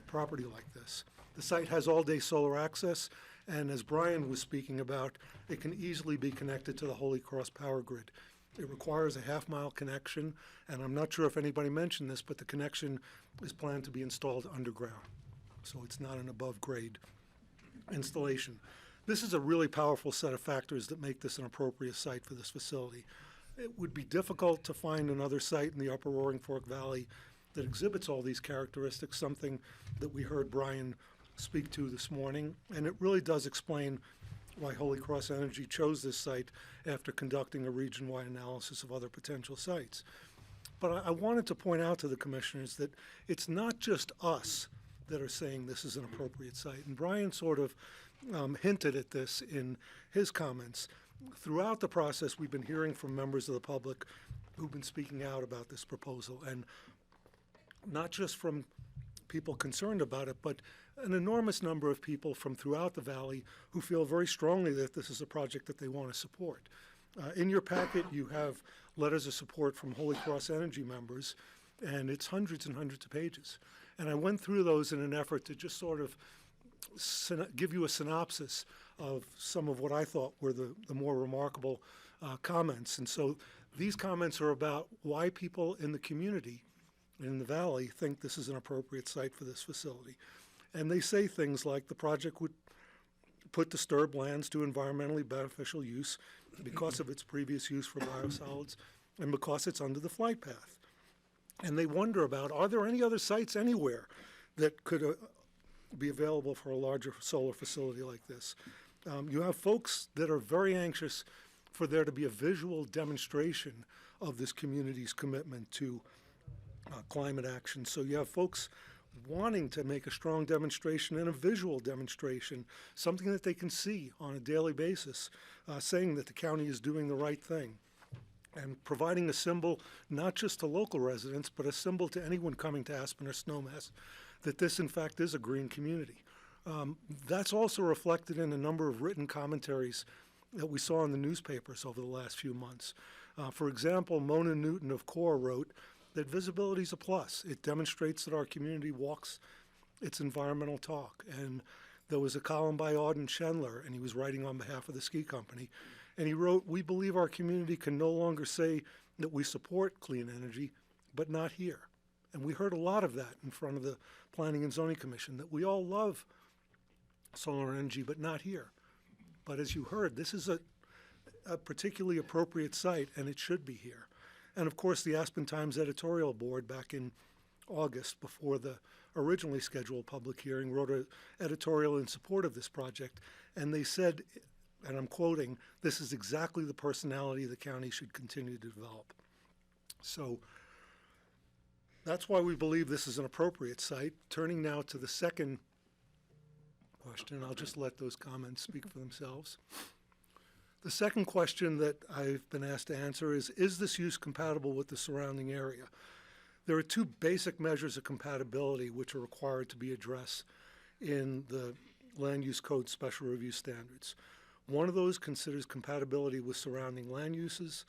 property like this. The site has all-day solar access, and as Brian was speaking about, it can easily be connected to the Holy Cross power grid. It requires a half-mile connection, and I'm not sure if anybody mentioned this, but the connection is planned to be installed underground, so it's not an above-grade installation. This is a really powerful set of factors that make this an appropriate site for this facility. It would be difficult to find another site in the upper Roaring Fork Valley that exhibits all these characteristics, something that we heard Brian speak to this morning, and it really does explain why Holy Cross Energy chose this site after conducting a region-wide analysis of other potential sites. But I wanted to point out to the commissioners that it's not just us that are saying this is an appropriate site, and Brian sort of hinted at this in his comments. Throughout the process, we've been hearing from members of the public who've been speaking out about this proposal, and not just from people concerned about it, but an enormous number of people from throughout the valley who feel very strongly that this is a project that they want to support. In your packet, you have letters of support from Holy Cross Energy members, and it's hundreds and hundreds of pages. And I went through those in an effort to just sort of give you a synopsis of some of what I thought were the more remarkable comments. And so these comments are about why people in the community in the valley think this is an appropriate site for this facility. And they say things like the project would put disturbed lands to environmentally beneficial use because of its previous use for biosolids and because it's under the flight path. And they wonder about, are there any other sites anywhere that could be available for a larger solar facility like this. You have folks that are very anxious for there to be a visual demonstration of this community's commitment to climate action. So you have folks wanting to make a strong demonstration and a visual demonstration, something that they can see on a daily basis, saying that the county is doing the right thing and providing a symbol not just to local residents, but a symbol to anyone coming to Aspen or Snowmass that this, in fact, is a green community. That's also reflected in a number of written commentaries that we saw in the newspapers over the last few months. For example, Mona Newton of CORE wrote that visibility is a plus. It demonstrates that our community walks its environmental talk. And there was a column by Auden Schendler, and he was writing on behalf of the ski company. And he wrote, "We believe our community can no longer say that we support clean energy, but not here." And we heard a lot of that in front of the Planning and Zoning Commission, that we all love solar energy, but not here. But as you heard, this is a particularly appropriate site, and it should be here. And of course, the Aspen Times editorial board back in August, before the originally scheduled public hearing, wrote an editorial in support of this project. And they said, and I'm quoting, "This is exactly the personality the county should continue to develop." So that's why we believe this is an appropriate site. Turning now to the second question, I'll just let those comments speak for themselves. The second question that I've been asked to answer is this use compatible with the surrounding area? There are two basic measures of compatibility which are required to be addressed in the Land Use Code Special Review Standards. One of those considers compatibility with surrounding land uses,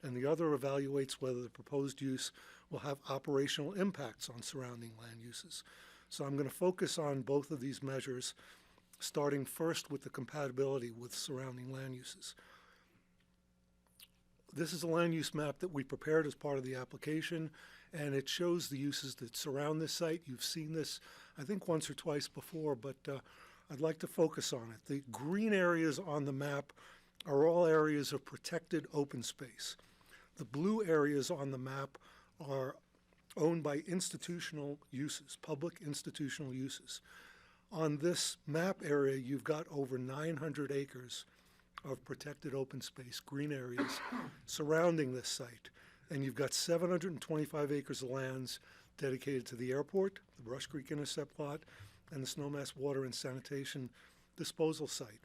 and the other evaluates whether the proposed use will have operational impacts on surrounding land uses. So I'm going to focus on both of these measures, starting first with the compatibility with surrounding land uses. This is a land use map that we prepared as part of the application, and it shows the uses that surround this site. You've seen this, I think, once or twice before, but I'd like to focus on it. The green areas on the map are all areas of protected open space. The blue areas on the map are owned by institutional uses, public institutional uses. On this map area, you've got over 900 acres of protected open space, green areas, surrounding this site. And you've got 725 acres of lands dedicated to the airport, the Brush Creek Intercept Lot, and the Snowmass Water and Sanitation Disposal Site.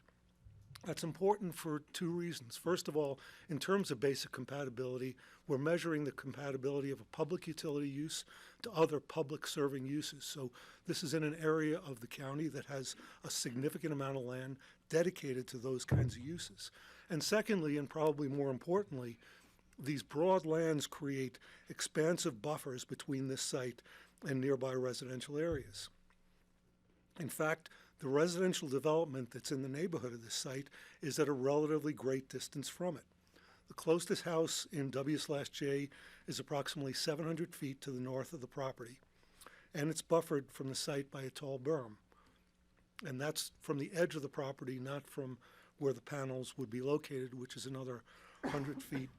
That's important for two reasons. First of all, in terms of basic compatibility, we're measuring the compatibility of a public utility use to other public serving uses. So this is in an area of the county that has a significant amount of land dedicated to those kinds of uses. And secondly, and probably more importantly, these broad lands create expansive buffers between this site and nearby residential areas. In fact, the residential development that's in the neighborhood of this site is at a relatively great distance from it. The closest house in W/J is approximately 700 feet to the north of the property, and it's buffered from the site by a tall berm. And that's from the edge of the property, not from where the panels would be located, which is another 100 feet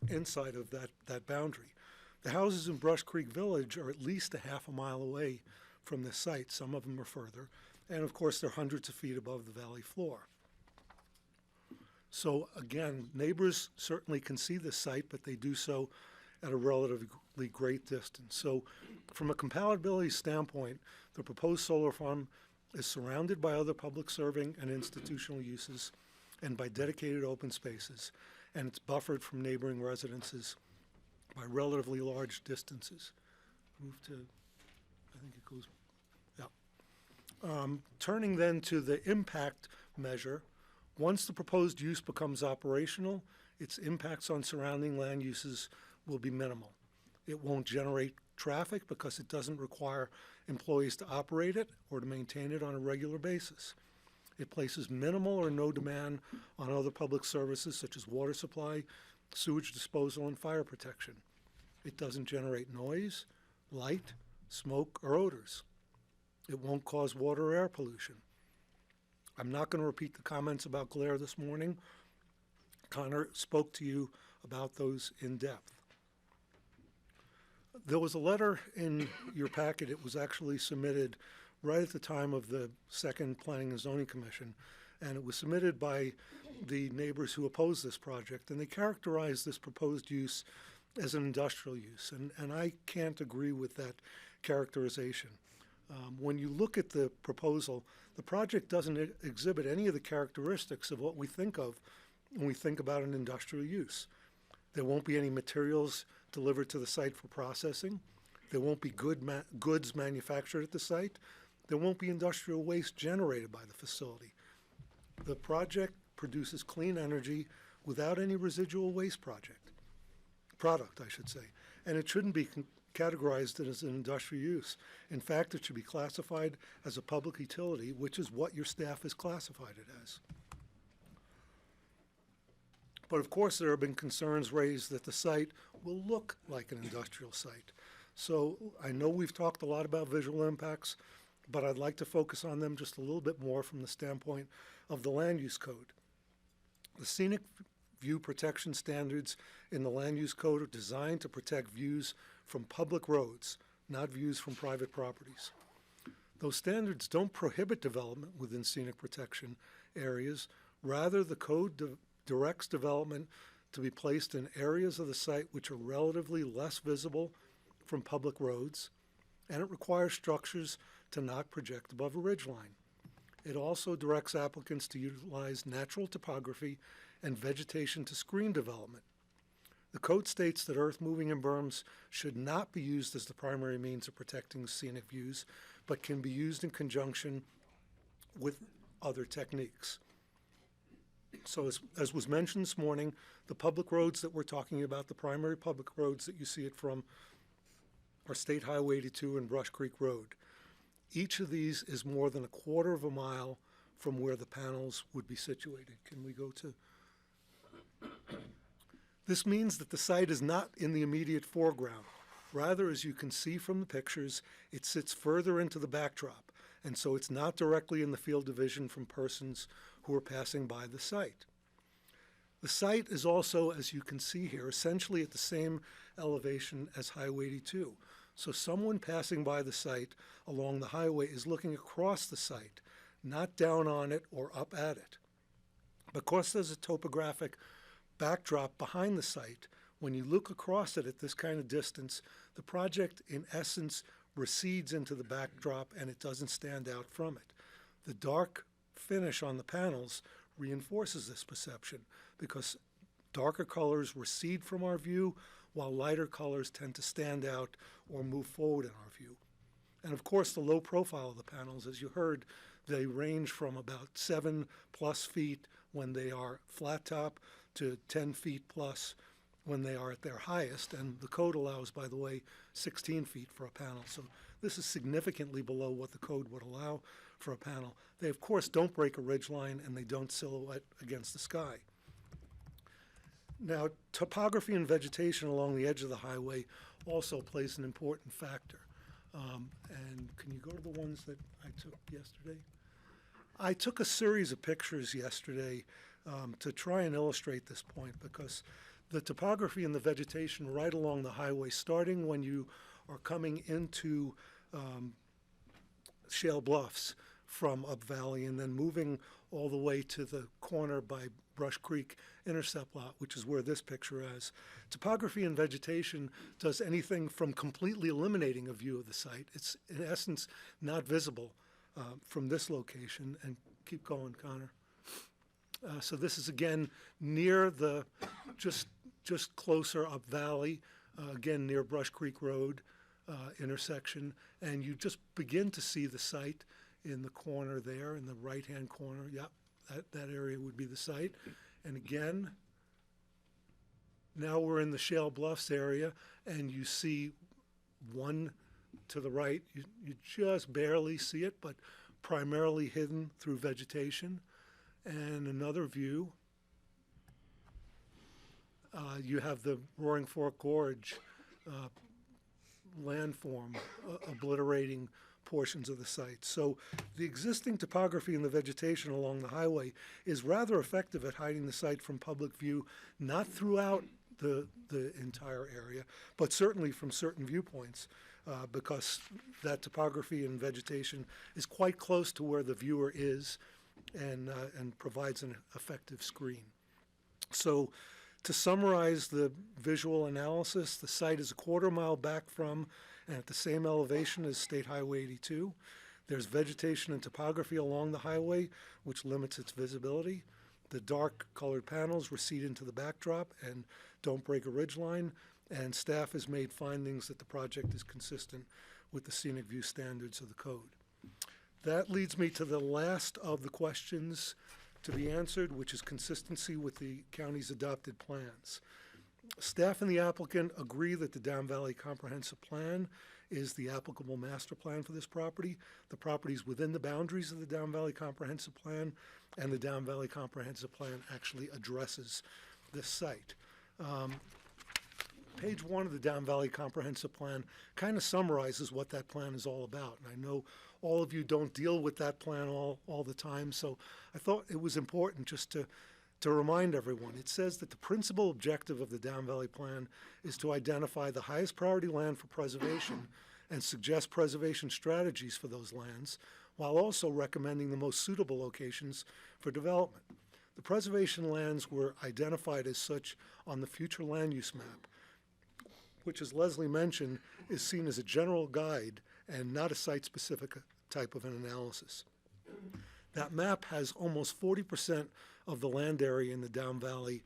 inside of that boundary. The houses in Brush Creek Village are at least a half a mile away from this site. Some of them are further. And of course, they're hundreds of feet above the valley floor. So again, neighbors certainly can see this site, but they do so at a relatively great distance. So from a compatibility standpoint, the proposed solar farm is surrounded by other public serving and institutional uses and by dedicated open spaces, and it's buffered from neighboring residences by relatively large distances. Move to, I think it goes, yeah. Turning then to the impact measure, once the proposed use becomes operational, its impacts on surrounding land uses will be minimal. It won't generate traffic because it doesn't require employees to operate it or to maintain it on a regular basis. It places minimal or no demand on other public services such as water supply, sewage disposal, and fire protection. It doesn't generate noise, light, smoke, or odors. It won't cause water or air pollution. I'm not going to repeat the comments about glare this morning. Connor spoke to you about those in depth. There was a letter in your packet. It was actually submitted right at the time of the second Planning and Zoning Commission. And it was submitted by the neighbors who opposed this project, and they characterized this proposed use as an industrial use, and I can't agree with that characterization. When you look at the proposal, the project doesn't exhibit any of the characteristics of what we think of when we think about an industrial use. There won't be any materials delivered to the site for processing. There won't be goods manufactured at the site. There won't be industrial waste generated by the facility. The project produces clean energy without any residual waste product, I should say. And it shouldn't be categorized as an industrial use. In fact, it should be classified as a public utility, which is what your staff has classified it as. But of course, there have been concerns raised that the site will look like an industrial site. So I know we've talked a lot about visual impacts, but I'd like to focus on them just a little bit more from the standpoint of the land use code. The scenic view protection standards in the land use code are designed to protect views from public roads, not views from private properties. Those standards don't prohibit development within scenic protection areas. Rather, the code directs development to be placed in areas of the site which are relatively less visible from public roads, and it requires structures to not project above a ridgeline. It also directs applicants to utilize natural topography and vegetation to screen development. The code states that earth moving and berms should not be used as the primary means of protecting scenic views, but can be used in conjunction with other techniques. So as was mentioned this morning, the public roads that we're talking about, the primary public roads that you see it from, are State Highway 82 and Brush Creek Road. Each of these is more than a quarter of a mile from where the panels would be situated. Can we go to? This means that the site is not in the immediate foreground. Rather, as you can see from the pictures, it sits further into the backdrop, and so it's not directly in the field of vision from persons who are passing by the site. The site is also, as you can see here, essentially at the same elevation as Highway 82. So someone passing by the site along the highway is looking across the site, not down on it or up at it. Because there's a topographic backdrop behind the site, when you look across it at this kind of distance, the project in essence recedes into the backdrop and it doesn't stand out from it. The dark finish on the panels reinforces this perception because darker colors recede from our view while lighter colors tend to stand out or move forward in our view. And of course, the low profile of the panels, as you heard, they range from about 7+ feet when they are flat top to 10 feet plus when they are at their highest. And the code allows, by the way, 16 feet for a panel. So this is significantly below what the code would allow for a panel. They, of course, don't break a ridgeline and they don't silhouette against the sky. Now, topography and vegetation along the edge of the highway also plays an important factor. And can you go to the ones that I took yesterday? I took a series of pictures yesterday to try and illustrate this point because the topography and the vegetation right along the highway, starting when you are coming into Shale Bluffs from Up Valley and then moving all the way to the corner by Brush Creek Intercept Lot, which is where this picture is. Topography and vegetation does anything from completely eliminating a view of the site. It's in essence not visible from this location. And keep going, Connor. So this is again near the, just closer Up Valley, again near Brush Creek Road intersection, and you just begin to see the site in the corner there, in the right-hand corner. Yep, that area would be the site. And again, now we're in the Shale Bluffs area, and you see one to the right. You just barely see it, but primarily hidden through vegetation. And another view, you have the Roaring Fork Gorge landform obliterating portions of the site. So the existing topography and the vegetation along the highway is rather effective at hiding the site from public view, not throughout the entire area, but certainly from certain viewpoints, because that topography and vegetation is quite close to where the viewer is and provides an effective screen. So to summarize the visual analysis, the site is a quarter-mile back from and at the same elevation as State Highway 82. There's vegetation and topography along the highway, which limits its visibility. The dark colored panels recede into the backdrop and don't break a ridgeline, and staff has made findings that the project is consistent with the scenic view standards of the code. That leads me to the last of the questions to be answered, which is consistency with the county's adopted plans. Staff and the applicant agree that the Down Valley Comprehensive Plan is the applicable master plan for this property. The property is within the boundaries of the Down Valley Comprehensive Plan, and the Down Valley Comprehensive Plan actually addresses this site. Page 1 of the Down Valley Comprehensive Plan kind of summarizes what that plan is all about. And I know all of you don't deal with that plan all the time, so I thought it was important just to remind everyone. It says that the principal objective of the Down Valley Plan is to identify the highest priority land for preservation and suggest preservation strategies for those lands, while also recommending the most suitable locations for development. The preservation lands were identified as such on the future land use map, which, as Leslie mentioned, is seen as a general guide and not a site-specific type of an analysis. That map has almost 40% of the land area in the Down Valley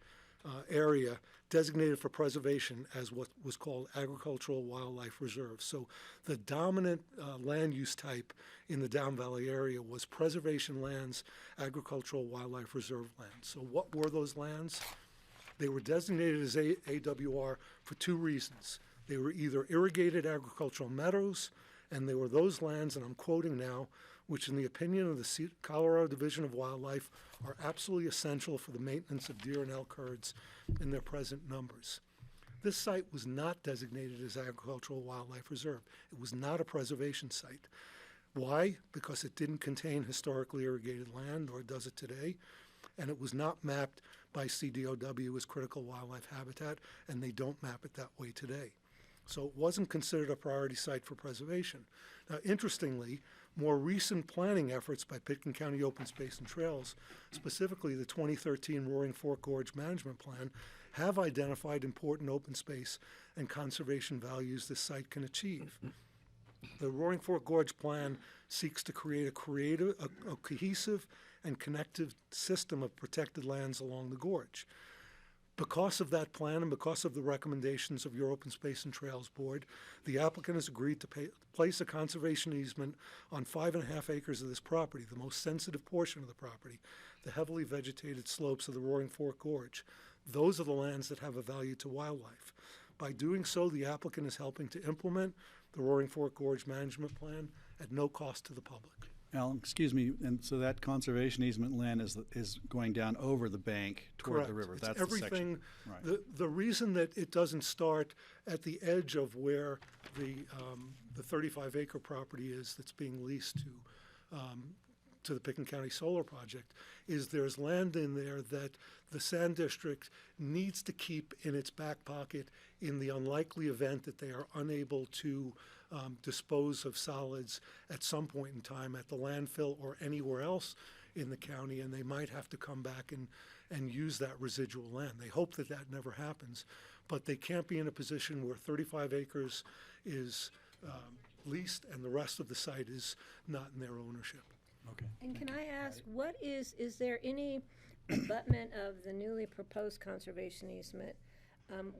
area designated for preservation as what was called agricultural wildlife reserves. So the dominant land use type in the Down Valley area was preservation lands, agricultural wildlife reserve lands. So what were those lands? They were designated as AWR for two reasons. They were either irrigated agricultural meadows, and they were those lands, and I'm quoting now, which in the opinion of the Colorado Division of Wildlife are absolutely essential for the maintenance of deer and elk herds in their present numbers. This site was not designated as agricultural wildlife reserve. It was not a preservation site. Why? Because it didn't contain historically irrigated land, or does it today, and it was not mapped by CDOW as critical wildlife habitat, and they don't map it that way today. So it wasn't considered a priority site for preservation. Now, interestingly, more recent planning efforts by Pitkin County Open Space and Trails, specifically the 2013 Roaring Fork Gorge Management Plan, have identified important open space and conservation values this site can achieve. The Roaring Fork Gorge Plan seeks to create a cohesive and connective system of protected lands along the gorge. Because of that plan and because of the recommendations of your Open Space and Trails Board, the applicant has agreed to place a conservation easement on 5.5 acres of this property, the most sensitive portion of the property, the heavily vegetated slopes of the Roaring Fork Gorge. Those are the lands that have a value to wildlife. By doing so, the applicant is helping to implement the Roaring Fork Gorge Management Plan at no cost to the public. Alan, excuse me, and so that conservation easement land is going down over the bank toward Correct. the river. It's That's everything. The section. Right. The reason that it doesn't start at the edge of where the 35-acre property is that's being leased to the Pitkin County Solar Project is there's land in there that the Sand District needs to keep in its back pocket in the unlikely event that they are unable to dispose of solids at some point in time at the landfill or anywhere else in the county, and they might have to come back and use that residual land. They hope that that never happens, but they can't be in a position where 35 acres is leased and the rest of the site is not in their ownership. Okay. And can I ask, what is there any abutment of the newly proposed conservation easement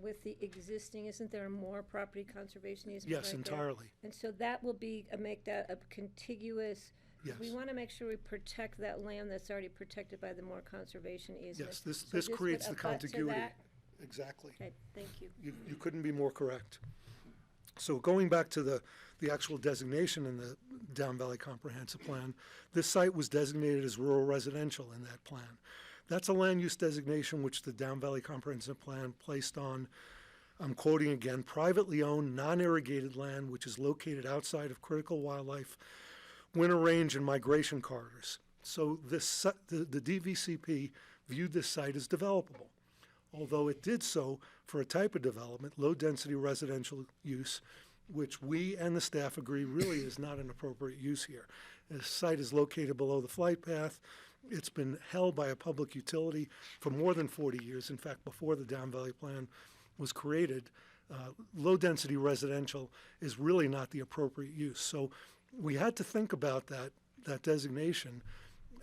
with the existing? Isn't there more property conservation easement Yes, right there? entirely. And so that will be, make that a contiguous, Yes. we want to make sure we protect that land that's already protected by the more conservation easement. Yes, this would creates the abut to contiguity. that? Exactly. Okay, thank you. You couldn't be more correct. So going back to the actual designation in the Down Valley Comprehensive Plan, this site was designated as rural residential in that plan. That's a land use designation which the Down Valley Comprehensive Plan placed on, I'm quoting again, privately owned, non-irrigated land which is located outside of critical wildlife, winter range, and migration corridors. So the DVCP viewed this site as developable. although it did so for a type of development, low-density residential use, which we and the staff agree really is not an appropriate use here. The site is located below the flight path. It's been held by a public utility for more than 40 years. In fact, before the Down Valley Plan was created, low-density residential is really not the appropriate use. So we had to think about that designation,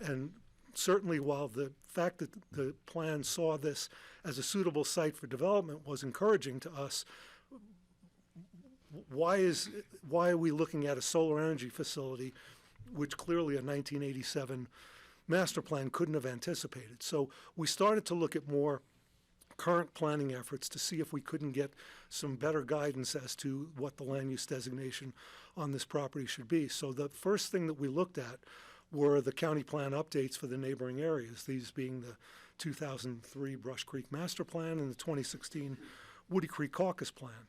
and certainly while the fact that the plan saw this as a suitable site for development was encouraging to us, why are we looking at a solar energy facility, which clearly a 1987 master plan couldn't have anticipated? So we started to look at more current planning efforts to see if we couldn't get some better guidance as to what the land use designation on this property should be. So the first thing that we looked at were the county plan updates for the neighboring areas, these being the 2003 Brush Creek Master Plan and the 2016 Woody Creek Caucus Plan.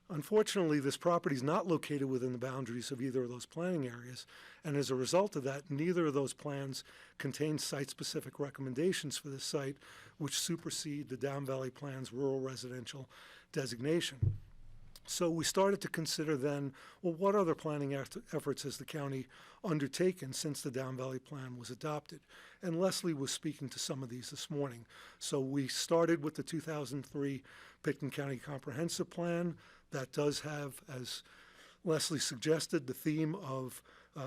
Unfortunately, this property is not located within the boundaries of either of those planning areas, and as a result of that, neither of those plans contain site-specific recommendations for this site, which supersede the Down Valley Plan's rural residential designation. So we started to consider then, well, what other planning efforts has the county undertaken since the Down Valley Plan was adopted? And Leslie was speaking to some of these this morning. So we started with the 2003 Pitkin County Comprehensive Plan. That does have, as Leslie suggested, the theme of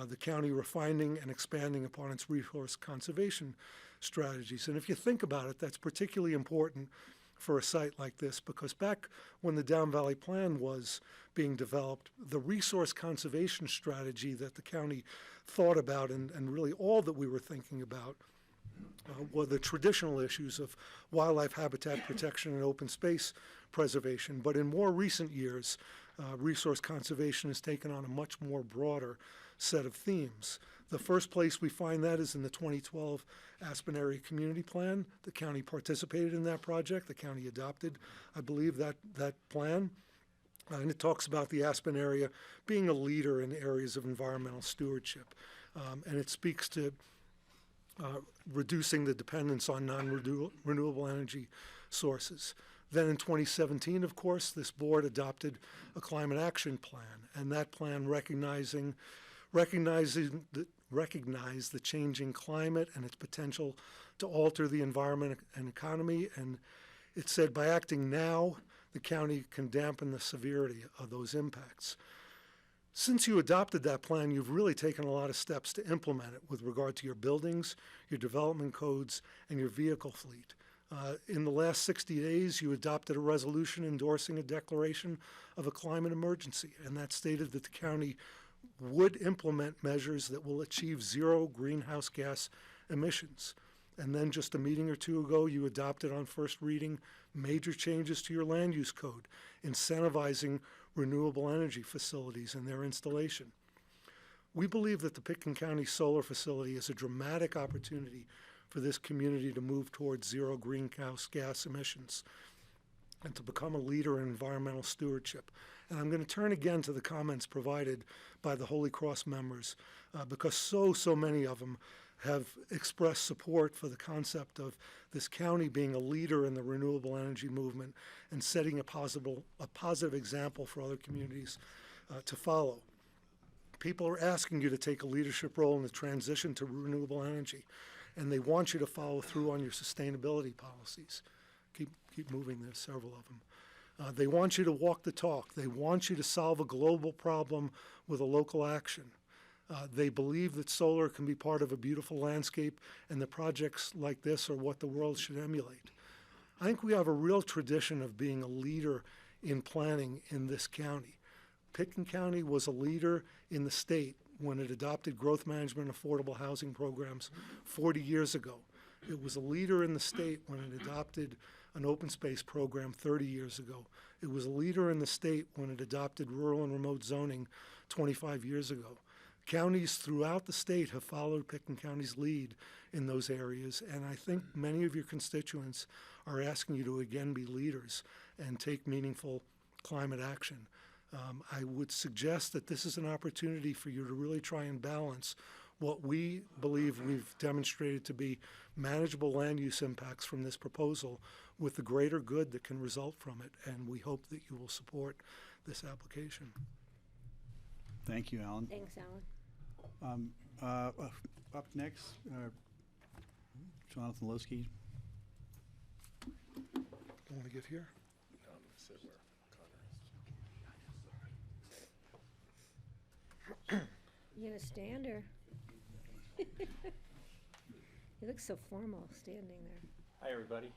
the county refining and expanding upon its resource conservation strategies. And if you think about it, that's particularly important for a site like this, because back when the Down Valley Plan was being developed, the resource conservation strategy that the county thought about, and really all that we were thinking about, were the traditional issues of wildlife habitat protection and open space preservation. But in more recent years, resource conservation has taken on a much more broader set of themes. The first place we find that is in the 2012 Aspen Area Community Plan. The county participated in that project. The county adopted, I believe, that plan. And it talks about the Aspen area being a leader in areas of environmental stewardship. And it speaks to reducing the dependence on non-renewable energy sources. Then in 2017, of course, this board adopted a climate action plan, and that plan recognized the changing climate and its potential to alter the environment and economy. And it said by acting now, the county can dampen the severity of those impacts. Since you adopted that plan, you've really taken a lot of steps to implement it with regard to your buildings, your development codes, and your vehicle fleet. In the last 60 days, you adopted a resolution endorsing a declaration of a climate emergency, and that stated that the county would implement measures that will achieve zero greenhouse gas emissions. And then just a meeting or two ago, you adopted on first reading major changes to your land use code, incentivizing renewable energy facilities and their installation. We believe that the Pitkin County Solar Facility is a dramatic opportunity for this community to move towards zero greenhouse gas emissions and to become a leader in environmental stewardship. And I'm going to turn again to the comments provided by the Holy Cross members because so many of them have expressed support for the concept of this county being a leader in the renewable energy movement and setting a positive example for other communities to follow. People are asking you to take a leadership role in the transition to renewable energy, and they want you to follow through on your sustainability policies. Keep moving, there's several of them. They want you to walk the talk. They want you to solve a global problem with a local action. They believe that solar can be part of a beautiful landscape, and that projects like this are what the world should emulate. I think we have a real tradition of being a leader in planning in this county. Pitkin County was a leader in the state when it adopted growth management affordable housing programs 40 years ago. It was a leader in the state when it adopted an open space program 30 years ago. It was a leader in the state when it adopted rural and remote zoning 25 years ago. Counties throughout the state have followed Pitkin County's lead in those areas, and I think many of your constituents are asking you to again be leaders and take meaningful climate action. I would suggest that this is an opportunity for you to really try and balance what we believe we've demonstrated to be manageable land use impacts from this proposal with the greater good that can result from it. And we hope that you will support this application. Thank you, Alan. Thanks, Alan. Up next, Jonathan Lowski. You want to get here? You gonna stand or? You look so formal standing there. Hi, everybody.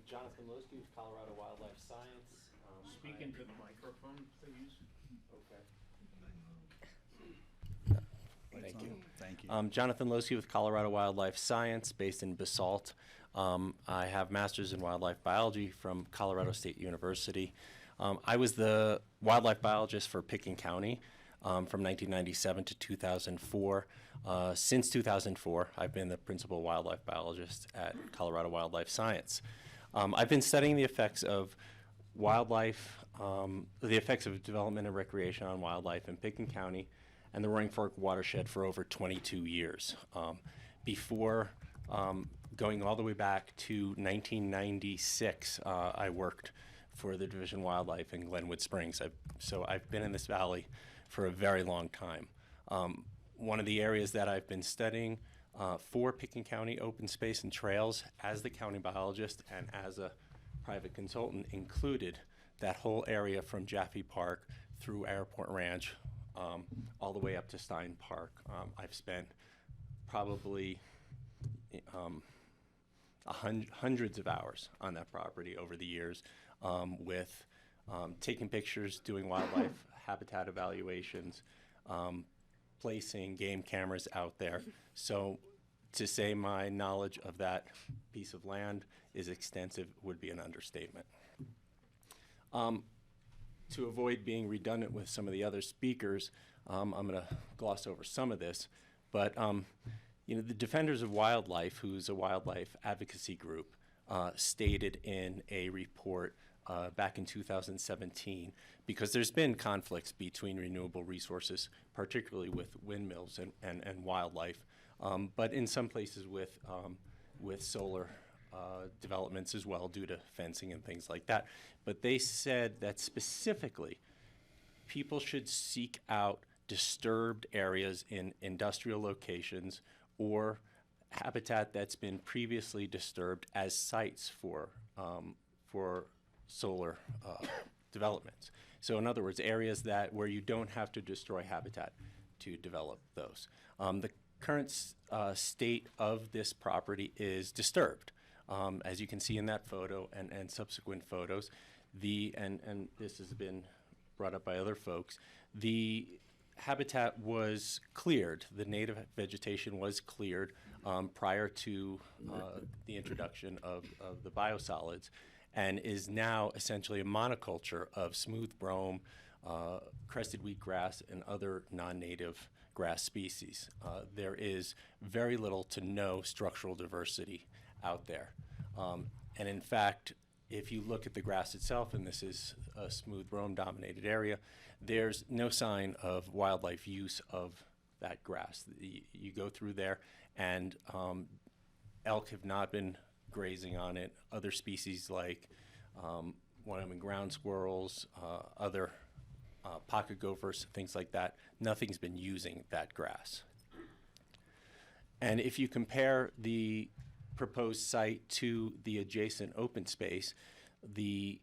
Jonathan Lowski with Colorado Wildlife Science. Speak into the microphone, please. Okay. Thank you. Thank you. Jonathan Lowski with Colorado Wildlife Science, based in Basalt. I have master's in wildlife biology from Colorado State University. I was the wildlife biologist for Pickens County from 1997 to 2004. Since 2004, I've been the principal wildlife biologist at Colorado Wildlife Science. I've been studying the effects of wildlife, the effects of development and recreation on wildlife in Pickens County and the Roaring Fork watershed for over 22 years. Before going all the way back to 1996, I worked for the Division of Wildlife in Glenwood Springs. So I've been in this valley for a very long time. One of the areas that I've been studying for Pickens County open space and trails as the county biologist and as a private consultant included that whole area from Jaffe Park through Airport Ranch all the way up to Stein Park. I've spent probably hundreds of hours on that property over the years with taking pictures, doing wildlife habitat evaluations, placing game cameras out there. So to say my knowledge of that piece of land is extensive would be an understatement. To avoid being redundant with some of the other speakers, I'm going to gloss over some of this, but you know, the Defenders of Wildlife, who's a wildlife advocacy group, stated in a report back in 2017, because there's been conflicts between renewable resources, particularly with windmills and wildlife, but in some places with solar developments as well due to fencing and things like that. But they said that specifically people should seek out disturbed areas in industrial locations or habitat that's been previously disturbed as sites for solar developments. So in other words, areas where you don't have to destroy habitat to develop those. The current state of this property is disturbed. As you can see in that photo and subsequent photos, and this has been brought up by other folks, the habitat was cleared. The native vegetation was cleared prior to the introduction of the biosolids, and is now essentially a monoculture of smooth brome, crested wheatgrass, and other non-native grass species. There is very little to no structural diversity out there. And in fact, if you look at the grass itself, and this is a smooth brome dominated area, there's no sign of wildlife use of that grass. You go through there and elk have not been grazing on it. Other species like Wyoming ground squirrels, other pocket gophers, things like that, nothing's been using that grass. And if you compare the proposed site to the adjacent open space, the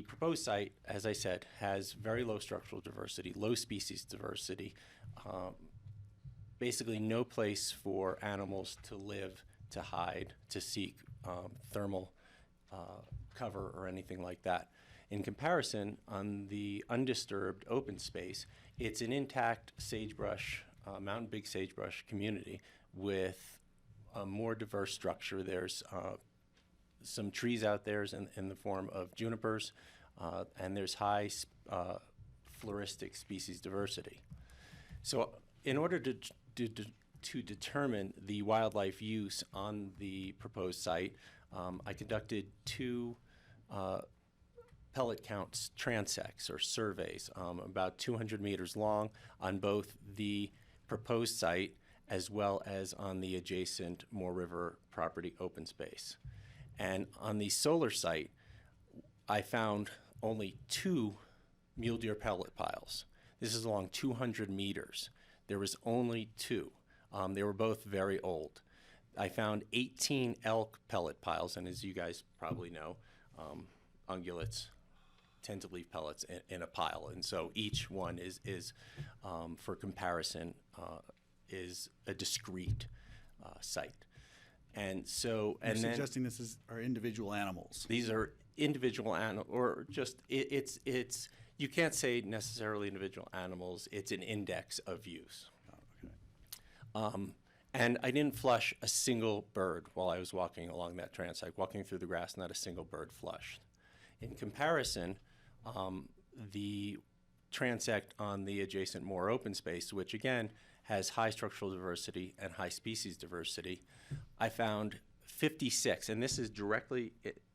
proposed site, as I said, has very low structural diversity, low species diversity, basically no place for animals to live, to hide, to seek thermal cover or anything like that. In comparison, on the undisturbed open space, it's an intact sagebrush, mountain big sagebrush community with a more diverse structure. There's some trees out there in the form of junipers, and there's high floristic species diversity. So in order to determine the wildlife use on the proposed site, I conducted two pellet counts transects or surveys, about 200 meters long on both the proposed site as well as on the adjacent Moore River property open space. And on the solar site, I found only 2 mule deer pellet piles. This is along 200 meters. There was only 2. They were both very old. I found 18 elk pellet piles, and as you guys probably know, ungulates tend to leave pellets in a pile, and so each one is for comparison, is a discrete site. And so, You're and then suggesting this are individual animals. these are individual animal, or just it's you can't say necessarily individual animals. It's an index of use. And I didn't flush a single bird while I was walking along that transect, walking through the grass. Not a single bird flushed. In comparison, the transect on the adjacent Moore open space, which again has high structural diversity and high species diversity, I found 56, and this is directly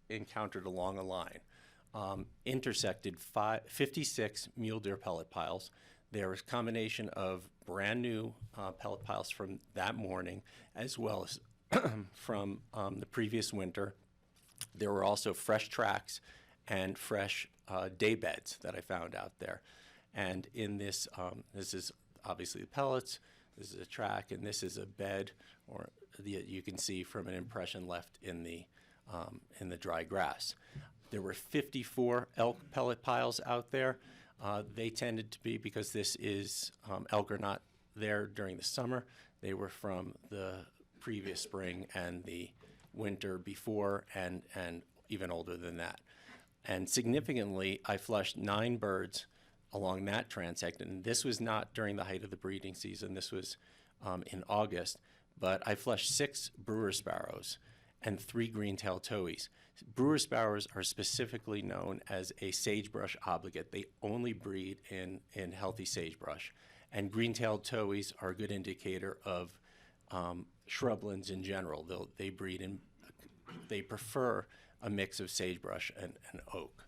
encountered along a line, intersected 56 mule deer pellet piles. There was a combination of brand new pellet piles from that morning, as well as from the previous winter. There were also fresh tracks and fresh day beds that I found out there. And in this, this is obviously the pellets, this is a track, and this is a bed, or you can see from an impression left in the dry grass. There were 54 elk pellet piles out there. They tended to be, because this is, elk are not there during the summer, they were from the previous spring and the winter before, and even older than that. And significantly, I flushed 9 birds along that transect, and this was not during the height of the breeding season. This was in August, but I flushed 6 brewer sparrows and 3 green-tailed towhees. Brewer sparrows are specifically known as a sagebrush obligate. They only breed in healthy sagebrush, and green-tailed towhees are a good indicator of shrublands in general. They breed in, they prefer a mix of sagebrush and oak.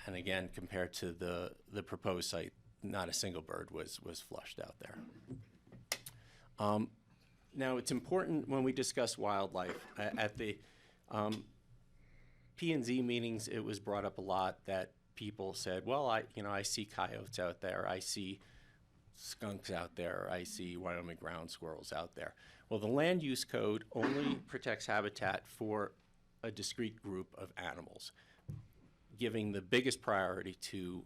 And again, compared to the proposed site, not a single bird was flushed out there. Now, it's important when we discuss wildlife. At the P&Z meetings, it was brought up a lot that people said, well, I see coyotes out there, I see skunks out there, I see Wyoming ground squirrels out there. Well, the land use code only protects habitat for a discrete group of animals, giving the biggest priority to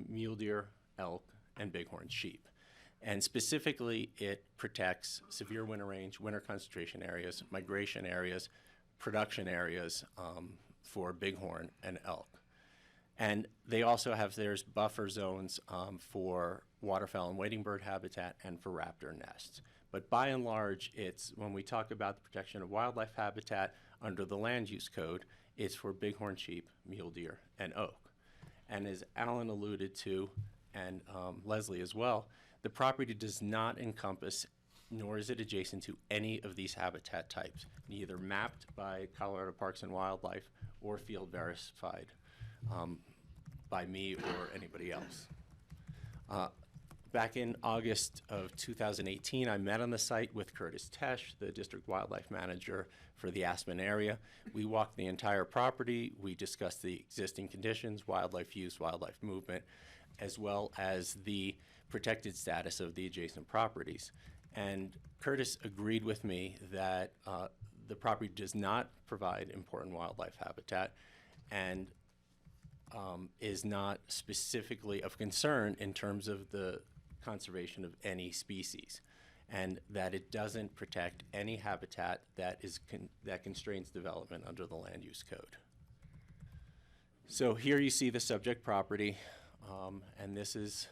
mule deer, elk, and bighorn sheep. And specifically, it protects severe winter range, winter concentration areas, migration areas, production areas for bighorn and elk. And they also have, there's buffer zones for waterfowl and wading bird habitat and for raptor nests. But by and large, it's, when we talk about the protection of wildlife habitat under the land use code, it's for bighorn sheep, mule deer, and oak. And as Alan alluded to, and Leslie as well, the property does not encompass, nor is it adjacent to any of these habitat types, neither mapped by Colorado Parks and Wildlife or field verified by me or anybody else. Back in August of 2018, I met on the site with Curtis Tesh, the district wildlife manager for the Aspen area. We walked the entire property. We discussed the existing conditions, wildlife use, wildlife movement, as well as the protected status of the adjacent properties. And Curtis agreed with me that the property does not provide important wildlife habitat and is not specifically of concern in terms of the conservation of any species, and that it doesn't protect any habitat that that constrains development under the land use code. So here you see the subject property, and this is,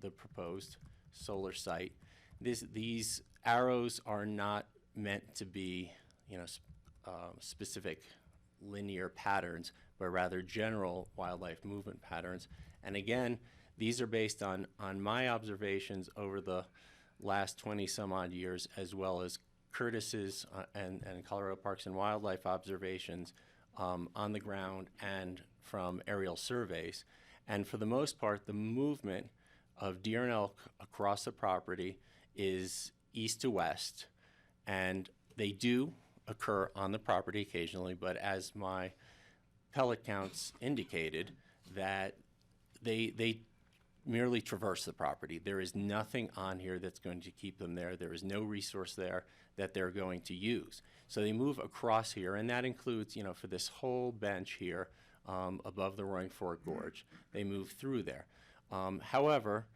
the proposed solar site. These arrows are not meant to be, specific linear patterns, but rather general wildlife movement patterns. And again, these are based on my observations over the last 20 some odd years, as well as Curtis's and Colorado Parks and Wildlife observations on the ground and from aerial surveys. And for the most part, the movement of deer and elk across the property is east to west, and they do occur on the property occasionally, but as my pellet counts indicated, that they merely traverse the property. There is nothing on here that's going to keep them there. There is no resource there that they're going to use. So they move across here, and that includes, for this whole bench here above the Roaring Fork Gorge, they move through there. However,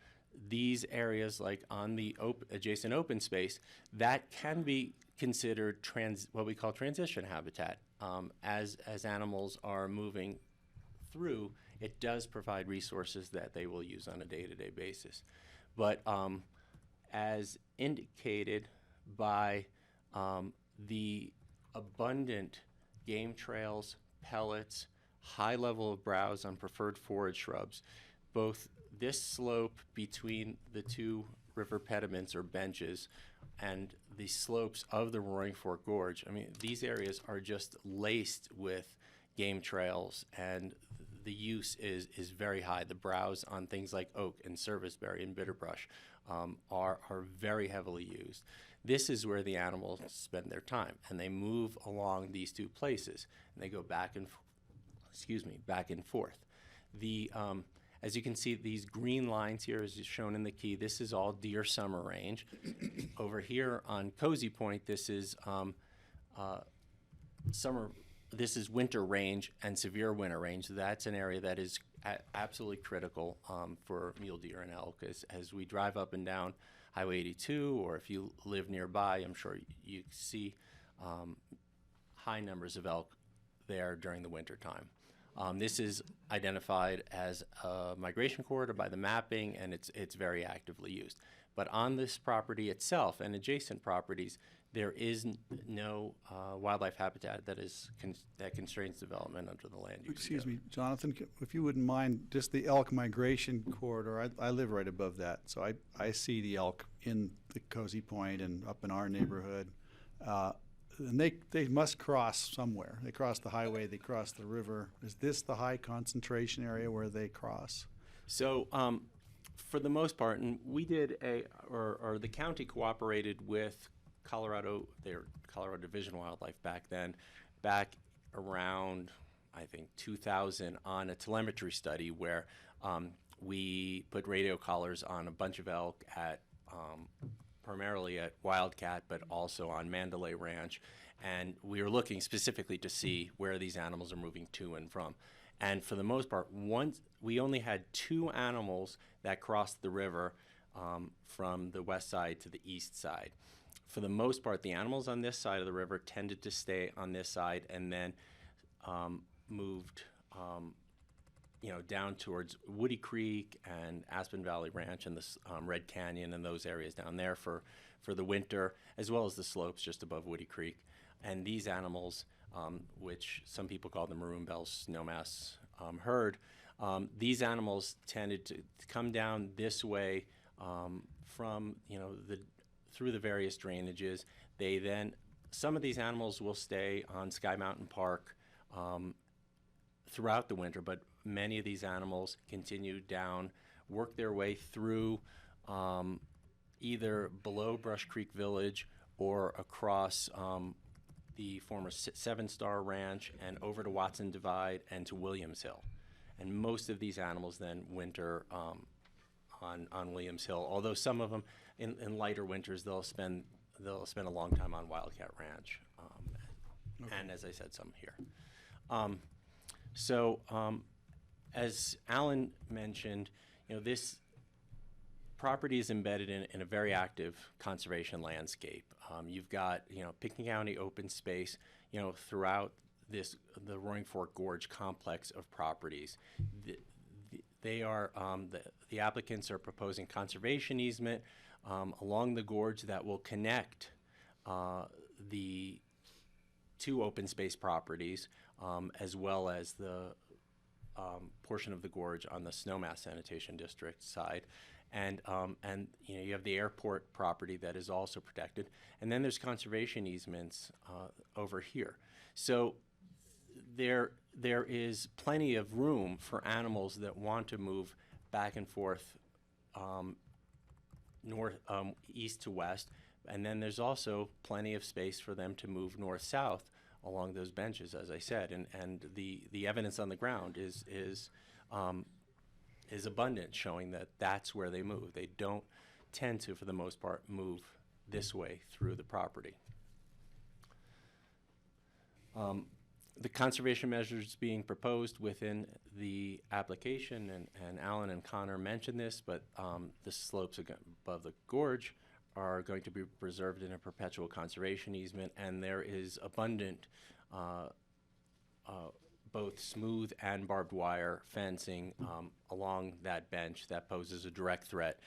these areas, like on the adjacent open space, that can be considered what we call transition habitat. As animals are moving through, it does provide resources that they will use on a day-to-day basis. But as indicated by the abundant game trails, pellets, high level of browse on preferred forage shrubs, both this slope between the two river pediments or benches and the slopes of the Roaring Fork Gorge, I mean, these areas are just laced with game trails, and the use is very high. The browse on things like oak and serviceberry and bitterbrush are very heavily used. This is where the animals spend their time, and they move along these two places, and they go back and forth. As you can see, these green lines here, as shown in the key, this is all deer summer range. Over here on Cozy Point, this is This is winter range and severe winter range. That's an area that is absolutely critical for mule deer and elk. As we drive up and down Highway 82, or if you live nearby, I'm sure you see high numbers of elk there during the winter time. This is identified as a migration corridor by the mapping, and it's very actively used. But on this property itself and adjacent properties, there is no wildlife habitat that constrains development under the land use. Excuse me, Jonathan, if you wouldn't mind, just the elk migration corridor, I live right above that, so I see the elk in the Cozy Point and up in our neighborhood. And they must cross somewhere. They cross the highway, they cross the river. Is this the high concentration area where they cross? So for the most part, and we did or the county cooperated with their Colorado Division of Wildlife back around, I think, 2000 on a telemetry study where we put radio collars on a bunch of elk primarily at Wildcat, but also on Mandalay Ranch. And we were looking specifically to see where these animals are moving to and from. And for the most part, we only had 2 animals that crossed the river from the west side to the east side. For the most part, the animals on this side of the river tended to stay on this side and then moved down towards Woody Creek and Aspen Valley Ranch and the Red Canyon and those areas down there for the winter, as well as the slopes just above Woody Creek. And these animals, which some people call the Maroon Bell snowmass herd, these animals tended to come down this way from through the various drainages. Some of these animals will stay on Sky Mountain Park throughout the winter, but many of these animals continue down, work their way through either below Brush Creek Village or across the former Seven Star Ranch and over to Watson Divide and to Williams Hill. And most of these animals then winter on Williams Hill, although some of them in lighter winters they'll spend a long time on Wildcat Ranch, and as I said, some here. As Alan mentioned, this property is embedded in a very active conservation landscape. You've got Pickens County open space throughout the Roaring Fork Gorge complex of properties. The applicants are proposing conservation easement along the gorge that will connect the 2 open space properties, as well as the portion of the gorge on the Snowmass Sanitation District side. And you have the airport property that is also protected. And then there's conservation easements over here. So there is plenty of room for animals that want to move back and forth east to west, and then there's also plenty of space for them to move north-south along those benches, as I said, and the evidence on the ground is abundant, showing that that's where they move. They don't tend to, for the most part, move this way through the property. The conservation measures being proposed within the application, and Alan and Connor mentioned this, but the slopes above the gorge are going to be preserved in a perpetual conservation easement, and there is abundant both smooth and barbed wire fencing along that bench that poses a direct threat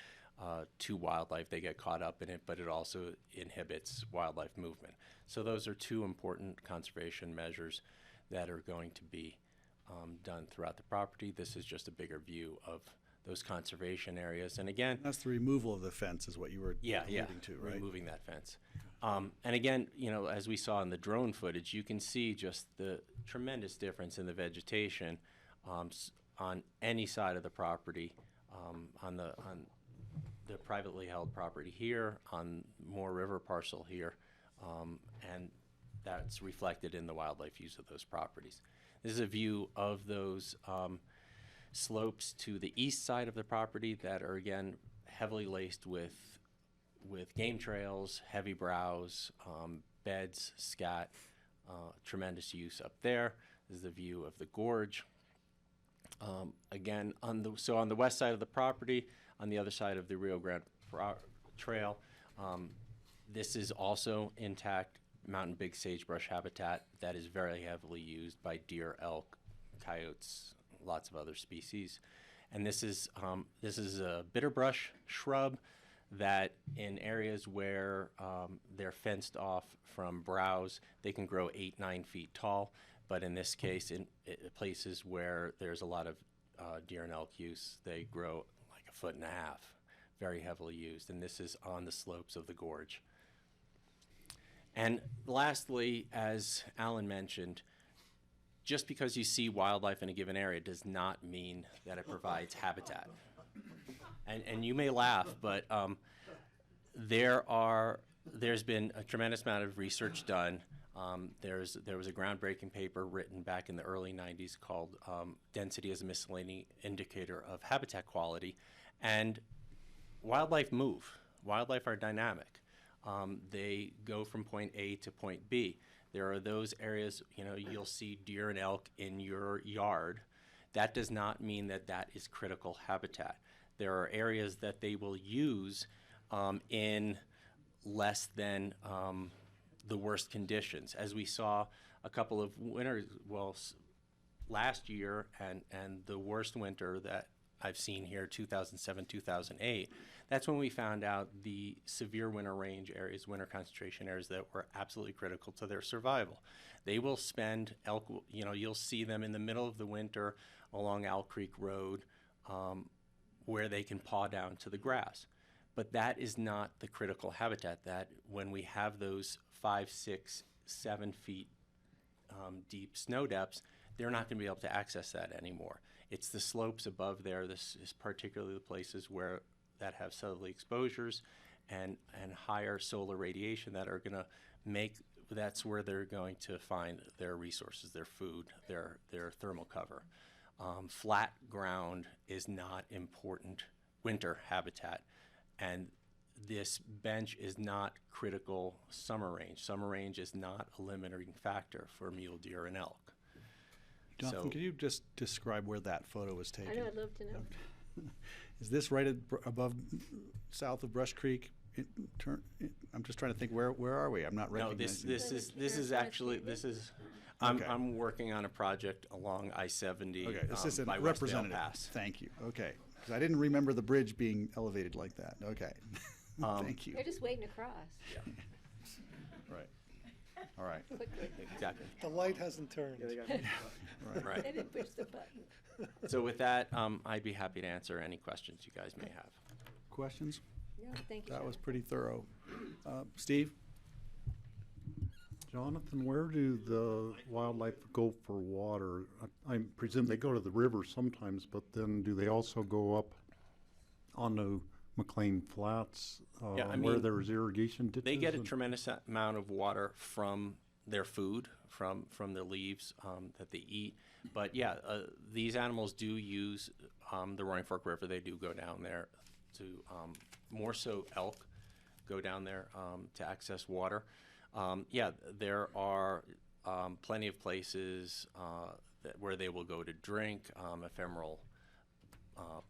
to wildlife. They get caught up in it, but it also inhibits wildlife movement. So those are two important conservation measures that are going to be done throughout the property. This is just a bigger view of those conservation areas. And again, that's the removal of the fence is what you were alluding to, right? Removing that fence. And again, as we saw in the drone footage, you can see just the tremendous difference in the vegetation on any side of the property, on the privately held property here, on Moore River parcel here, and that's reflected in the wildlife use of those properties. This is a view of those slopes to the east side of the property that are, again, heavily laced with game trails, heavy browse, beds, scat, tremendous use up there. This is the view of the gorge. Again, on the west side of the property, on the other side of the Rio Grande Trail, this is also intact mountain big sagebrush habitat that is very heavily used by deer, elk, coyotes, lots of other species. And this is a bitterbrush shrub that in areas where they're fenced off from browse, they can grow 8-9 feet tall. But in this case, in places where there's a lot of deer and elk use, they grow like 1.5 feet, very heavily used. And this is on the slopes of the gorge. And lastly, as Alan mentioned, just because you see wildlife in a given area does not mean that it provides habitat. And you may laugh, but there's been a tremendous amount of research done. There was a groundbreaking paper written back in the early 90s called Density as a Miscellany Indicator of Habitat Quality. And wildlife move. Wildlife are dynamic. They go from point A to point B. There are those areas, you'll see deer and elk in your yard. That does not mean that that is critical habitat. There are areas that they will use in less than the worst conditions. As we saw a couple of winters, last year and the worst winter that I've seen here, 2007, 2008, that's when we found out the severe winter range areas, winter concentration areas that were absolutely critical to their survival. They will spend, elk, you'll see them in the middle of the winter along Owl Creek Road where they can paw down to the grass. But that is not the critical habitat. That when we have those 5, 6, 7 feet deep snow depths, they're not going to be able to access that anymore. It's the slopes above there. This is particularly the places that have southerly exposures and higher solar radiation that are going to that's where they're going to find their resources, their food, their thermal cover. Flat ground is not important winter habitat, and this bench is not critical summer range. Summer range is not a limiting factor for mule deer and elk. Jonathan, can you just describe where that photo was taken? I know, I'd love to know. Is this right south of Brush Creek? I'm just trying to think, where are we? I'm not recognizing. No, this is actually. I'm working on a project along I-70. Okay, Assistant by Representative. Pass. Thank you. Okay, because I didn't remember the bridge being elevated like that. Okay, thank you. They're just waiting to cross. Yeah. Right. All right. Quickly. Exactly. The light hasn't turned. Right. They didn't push the button. So with that, I'd be happy to answer any questions you guys may have. Questions? No, thank you. That was pretty thorough. Steve? Jonathan, where do the wildlife go for water? I presume they go to the river sometimes, but then do they also go up onto McClain Flats, Yeah, I where mean, there's irrigation ditches? They get a and- tremendous amount of water from their food, from the leaves that they eat. But yeah, these animals do use the Roaring Fork River. They do go down there to, more so elk go down there to access water. Yeah, there are plenty of places where they will go to drink, ephemeral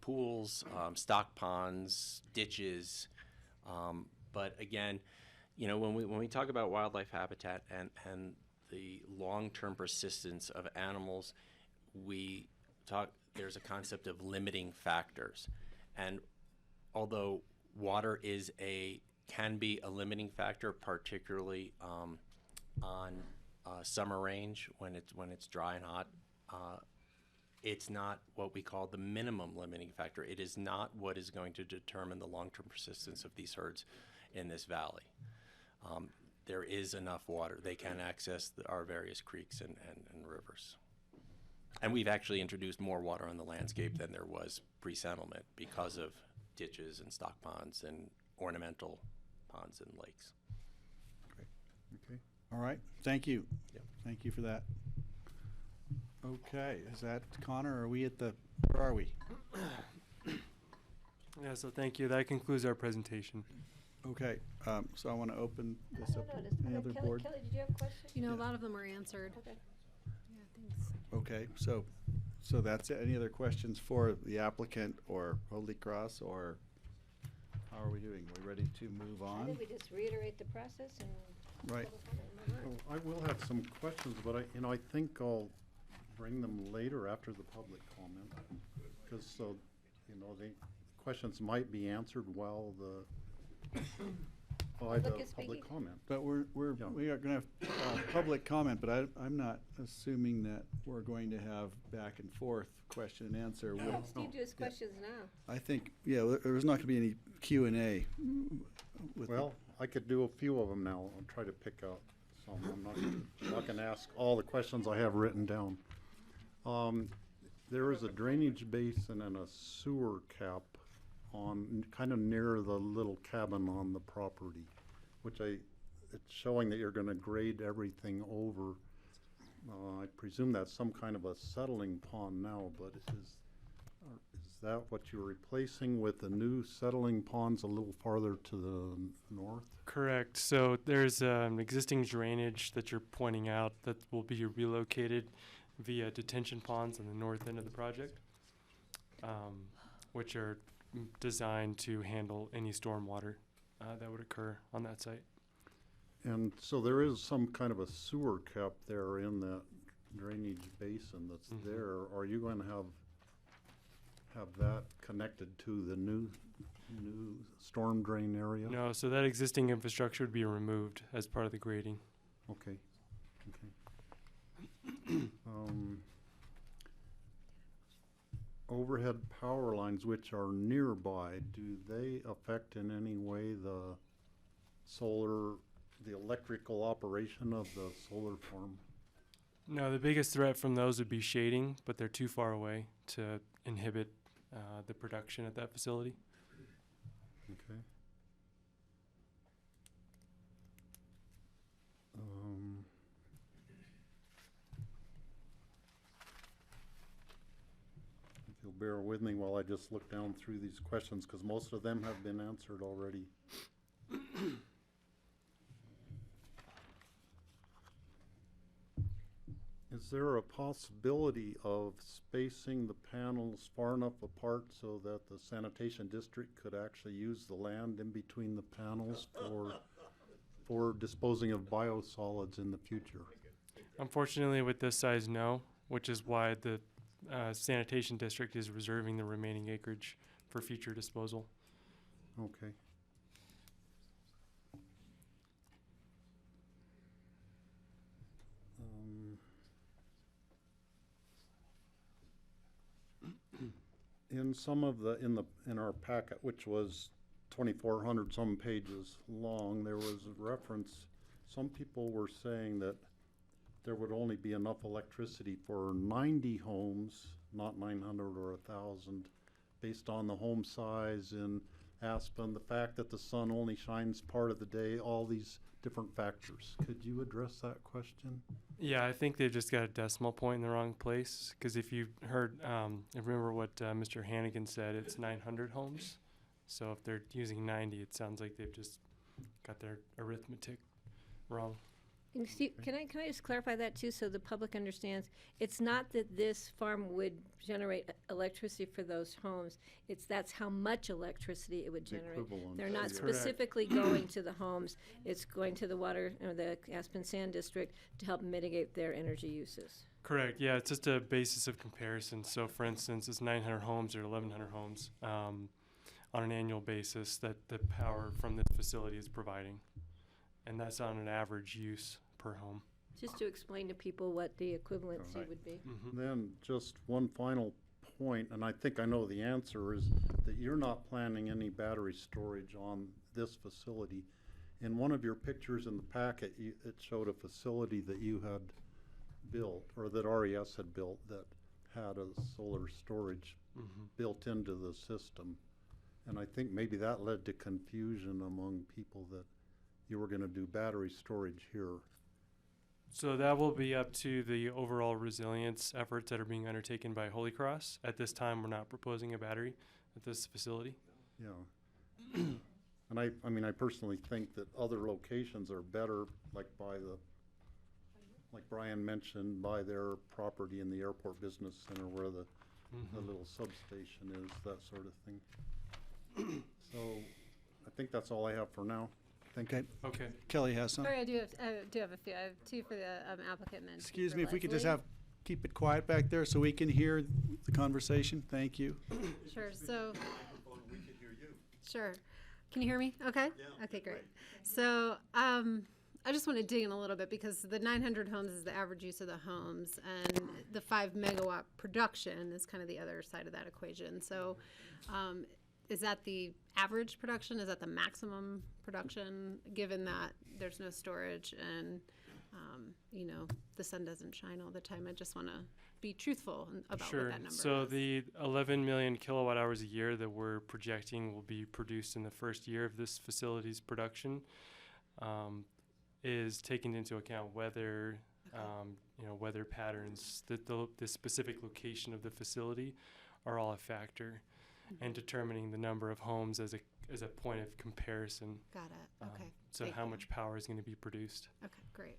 pools, stock ponds, ditches. But again, you know, when we talk about wildlife habitat and the long-term persistence of animals, there's a concept of limiting factors. And although water can be a limiting factor, particularly on summer range when it's dry and hot, it's not what we call the minimum limiting factor. It is not what is going to determine the long-term persistence of these herds in this valley. There is enough water. They can access our various creeks and rivers. And we've actually introduced more water on the landscape than there was pre-settlement because of ditches and stock ponds and ornamental ponds and lakes. Great. Okay. All right. Thank you. Yep. Thank you for that. Okay. Is that Connor? Are we where are we? Yeah, so thank you. That concludes our presentation. Okay. So I want to open this up. No, Any other Kelly, board? Kelly, did you have a question? You know, a lot of them were answered. Okay. Yeah, thanks. Okay. So that's it. Any other questions for the applicant or Holy Cross, or how are we doing? Are we ready to move I on? think we just reiterate the process and. Right. Oh, I will have some questions, but I think I'll bring them later after the public comment. Because the questions might be answered while by the Public is public speaking. comment. But we are going to have public comment, but I'm not assuming that we're going to have back and forth question and answer. No, Steve, do his questions now. I think, yeah, there's not going to be any Q&A. Well, I could do a few of them now. I'll try to pick out some. I'm not going to ask all the questions I have written down. There is a drainage basin and a sewer cap on kind of near the little cabin on the property, which it's showing that you're going to grade everything over. I presume that's some kind of a settling pond now, but is that what you're replacing with the new settling ponds a little farther to the north? Correct. So there's existing drainage that you're pointing out that will be relocated via detention ponds on the north end of the project, which are designed to handle any stormwater that would occur on that site. And so there is some kind of a sewer cap there in that drainage basin that's there. Are you going to have that connected to the new storm drain area? No, so that existing infrastructure would be removed as part of the grading. Okay. Overhead power lines which are nearby, do they affect in any way the electrical operation of the solar farm? No, the biggest threat from those would be shading, but they're too far away to inhibit the production at that facility. Okay. If you'll bear with me while I just look down through these questions, because most of them have been answered already. Is there a possibility of spacing the panels far enough apart so that the sanitation district could actually use the land in between the panels for disposing of biosolids in the future? Unfortunately, with this size, no, which is why the sanitation district is reserving the remaining acreage for future disposal. Okay. In some of in our packet, which was 2,400 some pages long, there was a reference. Some people were saying that there would only be enough electricity for 90 homes, not 900 or 1,000, based on the home size in Aspen, the fact that the sun only shines part of the day, all these different factors. Could you address that question? Yeah, I think they've just got a decimal point in the wrong place. Because if you heard, remember what Mr. Hannigan said, it's 900 homes. So if they're using 90, it sounds like they've just got their arithmetic wrong. And Steve, can I just clarify that too, so the public understands? It's not that this farm would generate electricity for those homes. That's how much electricity it would generate. Equivalent. They're not That's correct. specifically going to the homes. It's going to the water, or the Aspen Sand District, to help mitigate their energy uses. Correct. Yeah, it's just a basis of comparison. So, for instance, it's 900 homes or 1,100 homes on an annual basis that the power from this facility is providing, and that's on an average use per home. Just to explain to people what the equivalency would be. Then just one final point, and I think I know the answer, is that you're not planning any battery storage on this facility. In one of your pictures in the packet, it showed a facility that you had built, or that RES had built, that had a solar storage built into the system. And I think maybe that led to confusion among people that you were going to do battery storage here. So that will be up to the overall resilience efforts that are being undertaken by Holy Cross. At this time, we're not proposing a battery at this facility. Yeah. And I mean, I personally think that other locations are better, like like Brian mentioned, by their property in the Airport Business Center where the little substation is, that sort of thing. So I think that's all I have for now. Thank you. Okay. Kelly has some. Sorry, I do have a few. I have two for the applicant and then two Excuse for me, if we could just Leslie. keep it quiet back there so we can hear the conversation. Thank you. Sure, so. Sure. Can you hear me? Okay? Yeah. Okay, great. So, I just want to dig in a little bit because the 900 homes is the average use of the homes, and the 5 megawatt production is kind of the other side of that equation. So, is that the average production? Is that the maximum production, given that there's no storage and, you know, the sun doesn't shine all the time? I just want to be truthful about what that number So is. the 11 million kilowatt hours a year that we're projecting will be produced in the first year of this facility's production is taking into account weather, you know, weather patterns, the specific location of the facility are all a factor, and determining the number of homes as a point of comparison. Got it. Okay. So Thank how you. much power is going to be produced? Okay, great,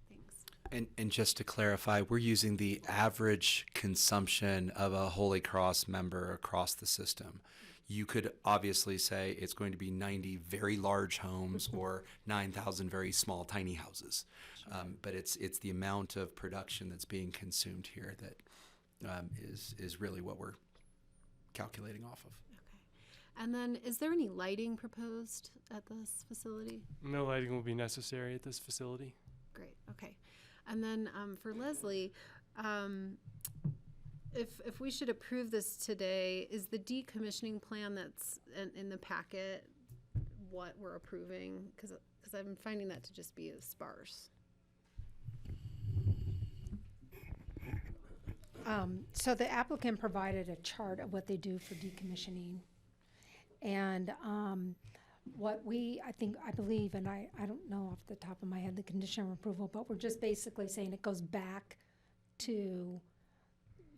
thanks. And just to clarify, we're using the average consumption of a Holy Cross member across the system. You could obviously say it's going to be 90 very large homes or 9,000 very small, tiny houses. But it's the amount of production that's being consumed here that is really what we're calculating off of. And then, is there any lighting proposed at this facility? No lighting will be necessary at this facility. Great, okay. And then for Leslie, if we should approve this today, is the decommissioning plan that's in the packet what we're approving? Because I'm finding that to just be sparse. So the applicant provided a chart of what they do for decommissioning. And what I believe, and I don't know off the top of my head the condition of approval, but we're just basically saying it goes back to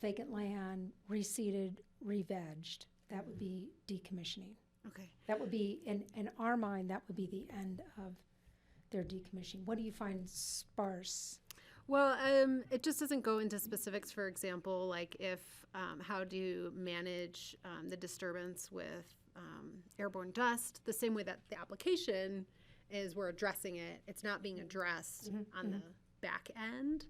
vacant land, reseeded, re-vegged. That would be decommissioning. Okay. That would be, in our mind, that would be the end of their decommissioning. What do you find sparse? Well, it just doesn't go into specifics. For example, like if how do you manage the disturbance with airborne dust, the same way that the application is we're addressing it. It's not being addressed on the back end.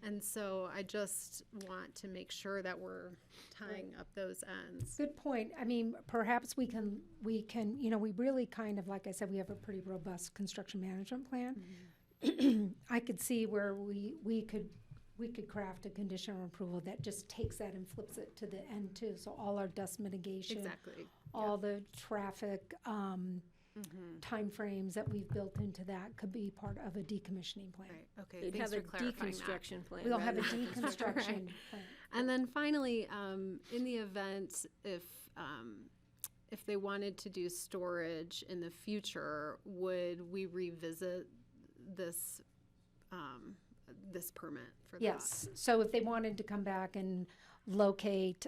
And so I just want to make sure that we're tying up those ends. Good point. I mean, perhaps we can, you know, we really kind of, like I said, we have a pretty robust construction management plan. I could see where we could craft a condition of approval that just takes that and flips it to the end too. So all our dust mitigation, Exactly. all the traffic timeframes that we've built into that could be part of a decommissioning plan. Right. Okay. You'd Thanks have for a clarifying deconstruction plan. We'll have a rather than- deconstruction plan. And then finally, in the event if they wanted to do storage in the future, would we revisit this this permit for that? Yes, so if they wanted to come back and locate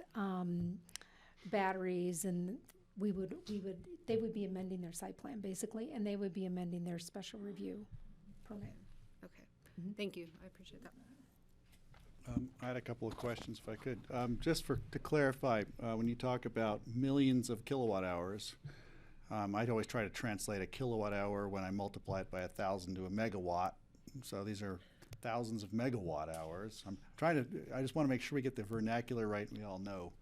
batteries, and they would be amending their site plan basically, and they would be amending their special review permit. Okay, thank you. I appreciate that. I had a couple of questions, if I could. Just to clarify, when you talk about millions of kilowatt hours, I'd always try to translate a kilowatt hour when I multiply it by 1,000 to a megawatt. So these are thousands of megawatt hours. I just want to make sure we get the vernacular right, and we all know.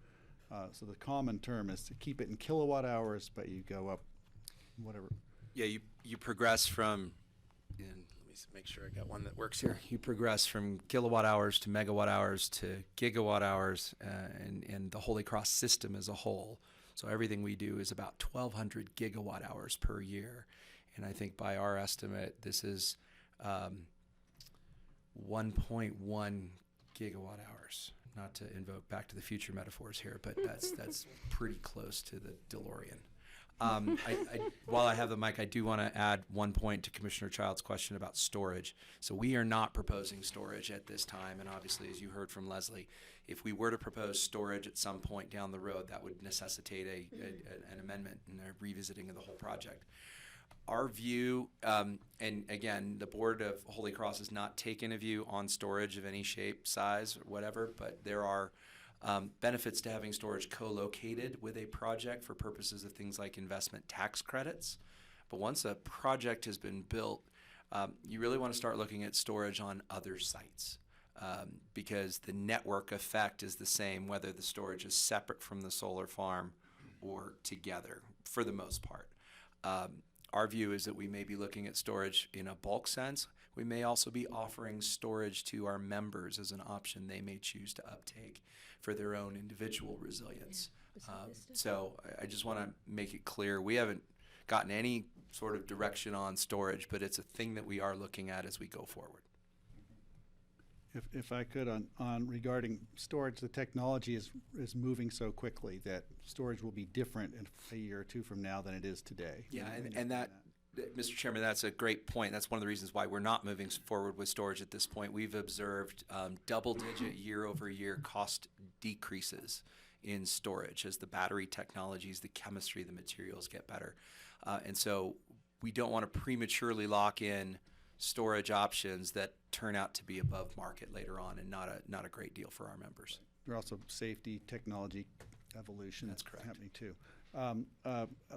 So the common term is to keep it in kilowatt hours, but you go up, whatever. Yeah, you progress from, and let me make sure I got one that works here. You progress from kilowatt hours to megawatt hours to gigawatt hours, and the Holy Cross system as a whole. So everything we do is about 1,200 gigawatt hours per year. And I think by our estimate, this is 1.1 gigawatt hours. Not to invoke Back to the Future metaphors here, but that's pretty close to the DeLorean. While I have the mic, I do want to add one point to Commissioner Child's question about storage. So we are not proposing storage at this time, and obviously, as you heard from Leslie, if we were to propose storage at some point down the road, that would necessitate an amendment and a revisiting of the whole project. Our view, and again, the board of Holy Cross has not taken a view on storage of any shape, size, or whatever, but there are benefits to having storage co-located with a project for purposes of things like investment tax credits. But once a project has been built, you really want to start looking at storage on other sites, because the network effect is the same whether the storage is separate from the solar farm or together, for the most part. Our view is that we may be looking at storage in a bulk sense. We may also be offering storage to our members as an option they may choose to uptake for their own individual resilience. So I just want to make it clear, we haven't gotten any sort of direction on storage, but it's a thing that we are looking at as we go forward. If I could, on regarding storage, the technology is moving so quickly that storage will be different in a year or two from now than it is today. Yeah, and that, Mr. Chairman, that's a great point. That's one of the reasons why we're not moving forward with storage at this point. We've observed double-digit year-over-year cost decreases in storage as the battery technologies, the chemistry, the materials get better. And so we don't want to prematurely lock in storage options that turn out to be above market later on, and not a great deal for our members. There are also safety technology evolution That's correct. happening too.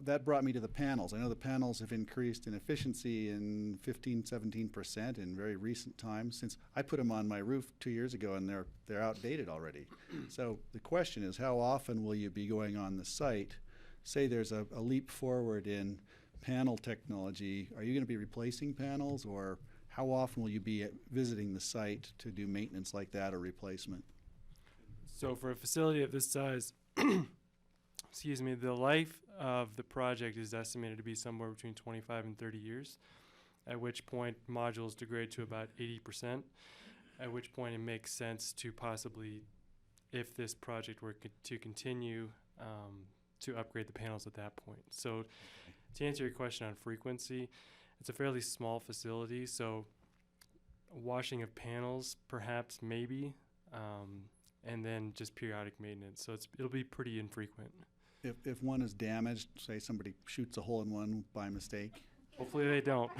That brought me to the panels. I know the panels have increased in efficiency in 15-17% in very recent times. Since I put them on my roof 2 years ago, and they're outdated already. So the question is, how often will you be going on the site? Say there's a leap forward in panel technology. Are you going to be replacing panels, or how often will you be visiting the site to do maintenance like that or replacement? So for a facility of this size, excuse me, the life of the project is estimated to be somewhere between 25 and 30 years, at which point modules degrade to about 80%, at which point it makes sense to possibly, if this project were to continue, to upgrade the panels at that point. So to answer your question on frequency, it's a fairly small facility, so washing of panels, perhaps, maybe, and then just periodic maintenance. So it'll be pretty infrequent. If one is damaged, say somebody shoots a hole in one by mistake. Hopefully they don't.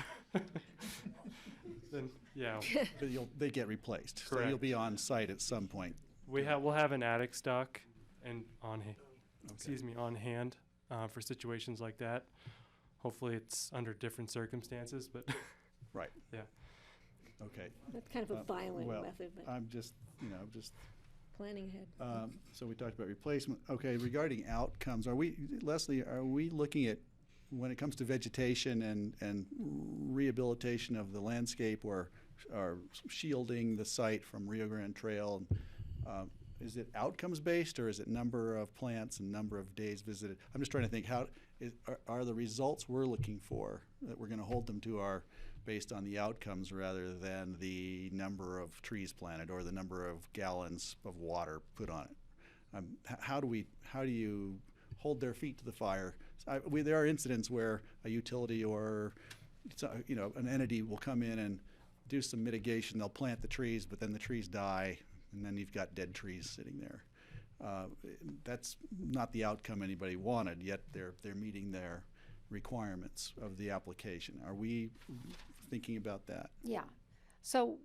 Then, yeah. But they get replaced. Correct. So you'll be on site at some point. We'll have an attic stock and on hand for situations like that. Hopefully it's under different circumstances, but right. Yeah. Okay. That's kind of a violent method, but I'm just planning ahead. So we talked about replacement. Okay, regarding outcomes, Leslie, are we looking at, when it comes to vegetation and rehabilitation of the landscape, or shielding the site from Rio Grande Trail, is it outcomes based, or is it number of plants and number of days visited? I'm just trying to think, are the results we're looking for, that we're going to hold them to our based on the outcomes rather than the number of trees planted or the number of gallons of water put on it. How do you hold their feet to the fire? There are incidents where a utility or an entity will come in and do some mitigation. They'll plant the trees, but then the trees die, and then you've got dead trees sitting there. That's not the outcome anybody wanted, yet they're meeting their requirements of the application. Are we thinking about that? Yeah. So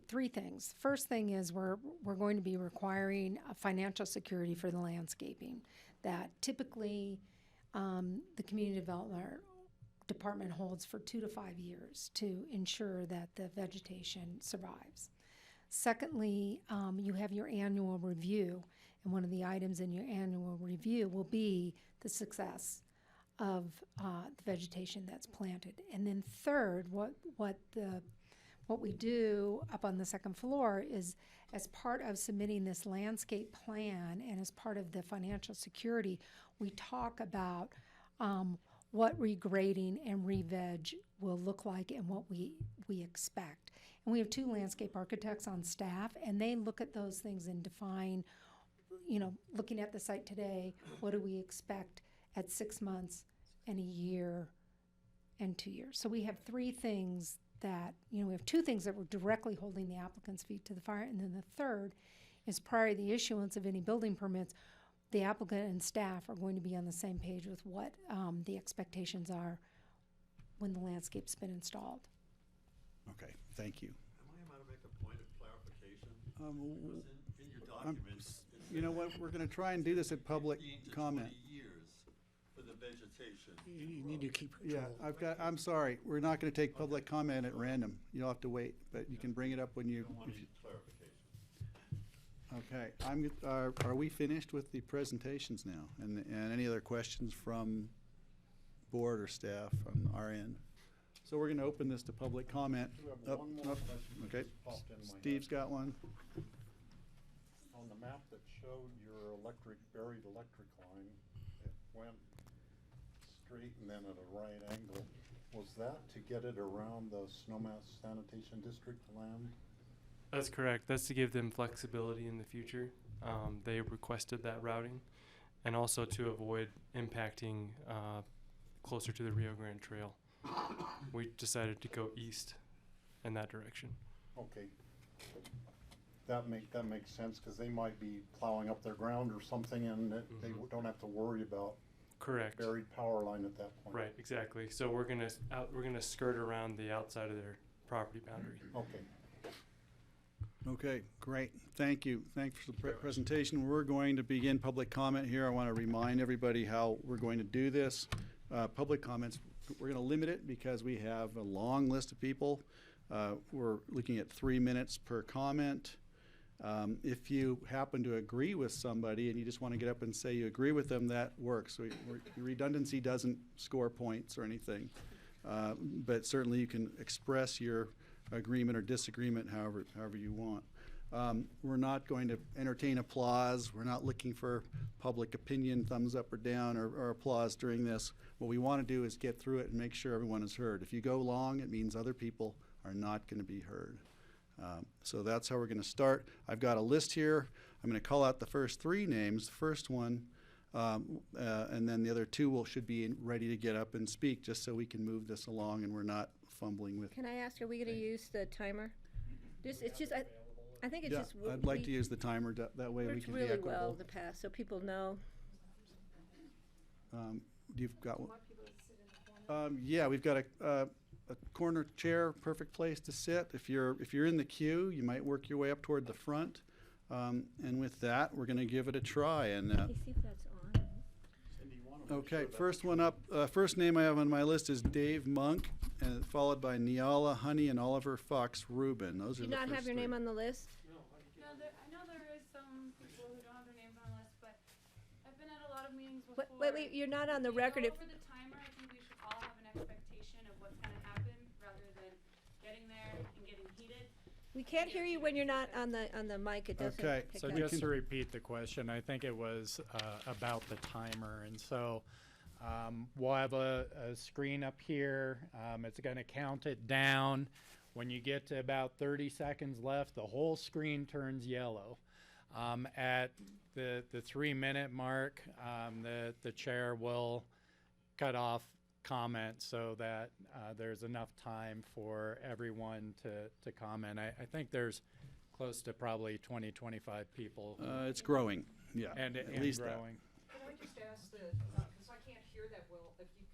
three things. First thing is we're going to be requiring a financial security for the landscaping that typically the community department holds for 2 to 5 years to ensure that the vegetation survives. Secondly, you have your annual review, and one of the items in your annual review will be the success of the vegetation that's planted. And then third, what we do up on the second floor is, as part of submitting this landscape plan and as part of the financial security, we talk about what regrading and re-veg will look like and what we expect. And we have 2 landscape architects on staff, and they look at those things and define, looking at the site today, what do we expect at 6 months and a year and 2 years. So we have 3 things that, we have 2 things that we're directly holding the applicant's feet to the fire, and then the third is prior to the issuance of any building permits, the applicant and staff are going to be on the same page with what the expectations are when the landscape's been installed. Okay, thank you. Am I allowed to make a point of clarification? Because in your documents, you know what, we're going to try and do this at public 15 to comment. 20 years for the vegetation. You need to keep control. Yeah, I'm sorry, we're not going to take public comment at random. You'll have to wait, but you can bring it up when you. Okay, are we finished with the presentations now? And any other questions from board or staff on our end? So we're going to open this to public comment. One more question Okay, just popped in my head. Steve's got one. On the map that showed your buried electric line, it went straight and then at a right angle. Was that to get it around the Snowmass Sanitation District land? That's correct. That's to give them flexibility in the future. They requested that routing, and also to avoid impacting closer to the Rio Grande Trail. We decided to go east in that direction. Okay. That makes sense, because they might be plowing up their ground or something, and they don't have to worry about Correct. buried power line at that point. Right, exactly. So we're gonna skirt around the outside of their property boundary. Okay. Okay, great. Thank you. Thanks for the presentation. We're going to begin public comment here. I want to remind everybody how we're going to do this. Public comments, we're going to limit it because we have a long list of people. We're looking at 3 minutes per comment. If you happen to agree with somebody and you just want to get up and say you agree with them, that works. Redundancy doesn't score points or anything. But certainly you can express your agreement or disagreement however you want. We're not going to entertain applause. We're not looking for public opinion, thumbs up or down, or applause during this. What we want to do is get through it and make sure everyone is heard. If you go long, it means other people are not going to be heard. So that's how we're going to start. I've got a list here. I'm going to call out the first 3 names. The first one, and then the other 2 should be ready to get up and speak, just so we can move this along and we're not fumbling with. Can I ask, are we going to use the timer? It's just, I think it's Yeah, just. I'd like to use the timer. That way we can be really well equitable. in the past, so people know. You've got one. Yeah, we've got a corner chair, perfect place to sit. If you're in the queue, you might work your way up toward the front. And with that, we're going to give it a try. And Let me see if that's on. okay, first one up. First name I have on my list is Dave Monk, and followed by Niala Honey and Oliver Fox Rubin. Those Do are you the not first have your 3. name on the list? No, I know there is some people who don't have their names on the list, but I've been at a lot of meetings before. Wait, you're not on the record. Over the timer, I think we should all have an expectation of what's going to happen, rather than getting there and getting heated. We can't hear you when you're not on the mic. It doesn't Okay, pick So up. just to repeat the question, I think it was about the timer. And so We'll have a screen up here. It's going to count it down. When you get to about 30 seconds left, the whole screen turns yellow. At the 3-minute mark, the chair will cut off comment so that there's enough time for everyone to comment. I think there's close to probably 20, 25 people. It's growing, yeah, And at least that. growing. Can I just ask because I can't hear that well, if you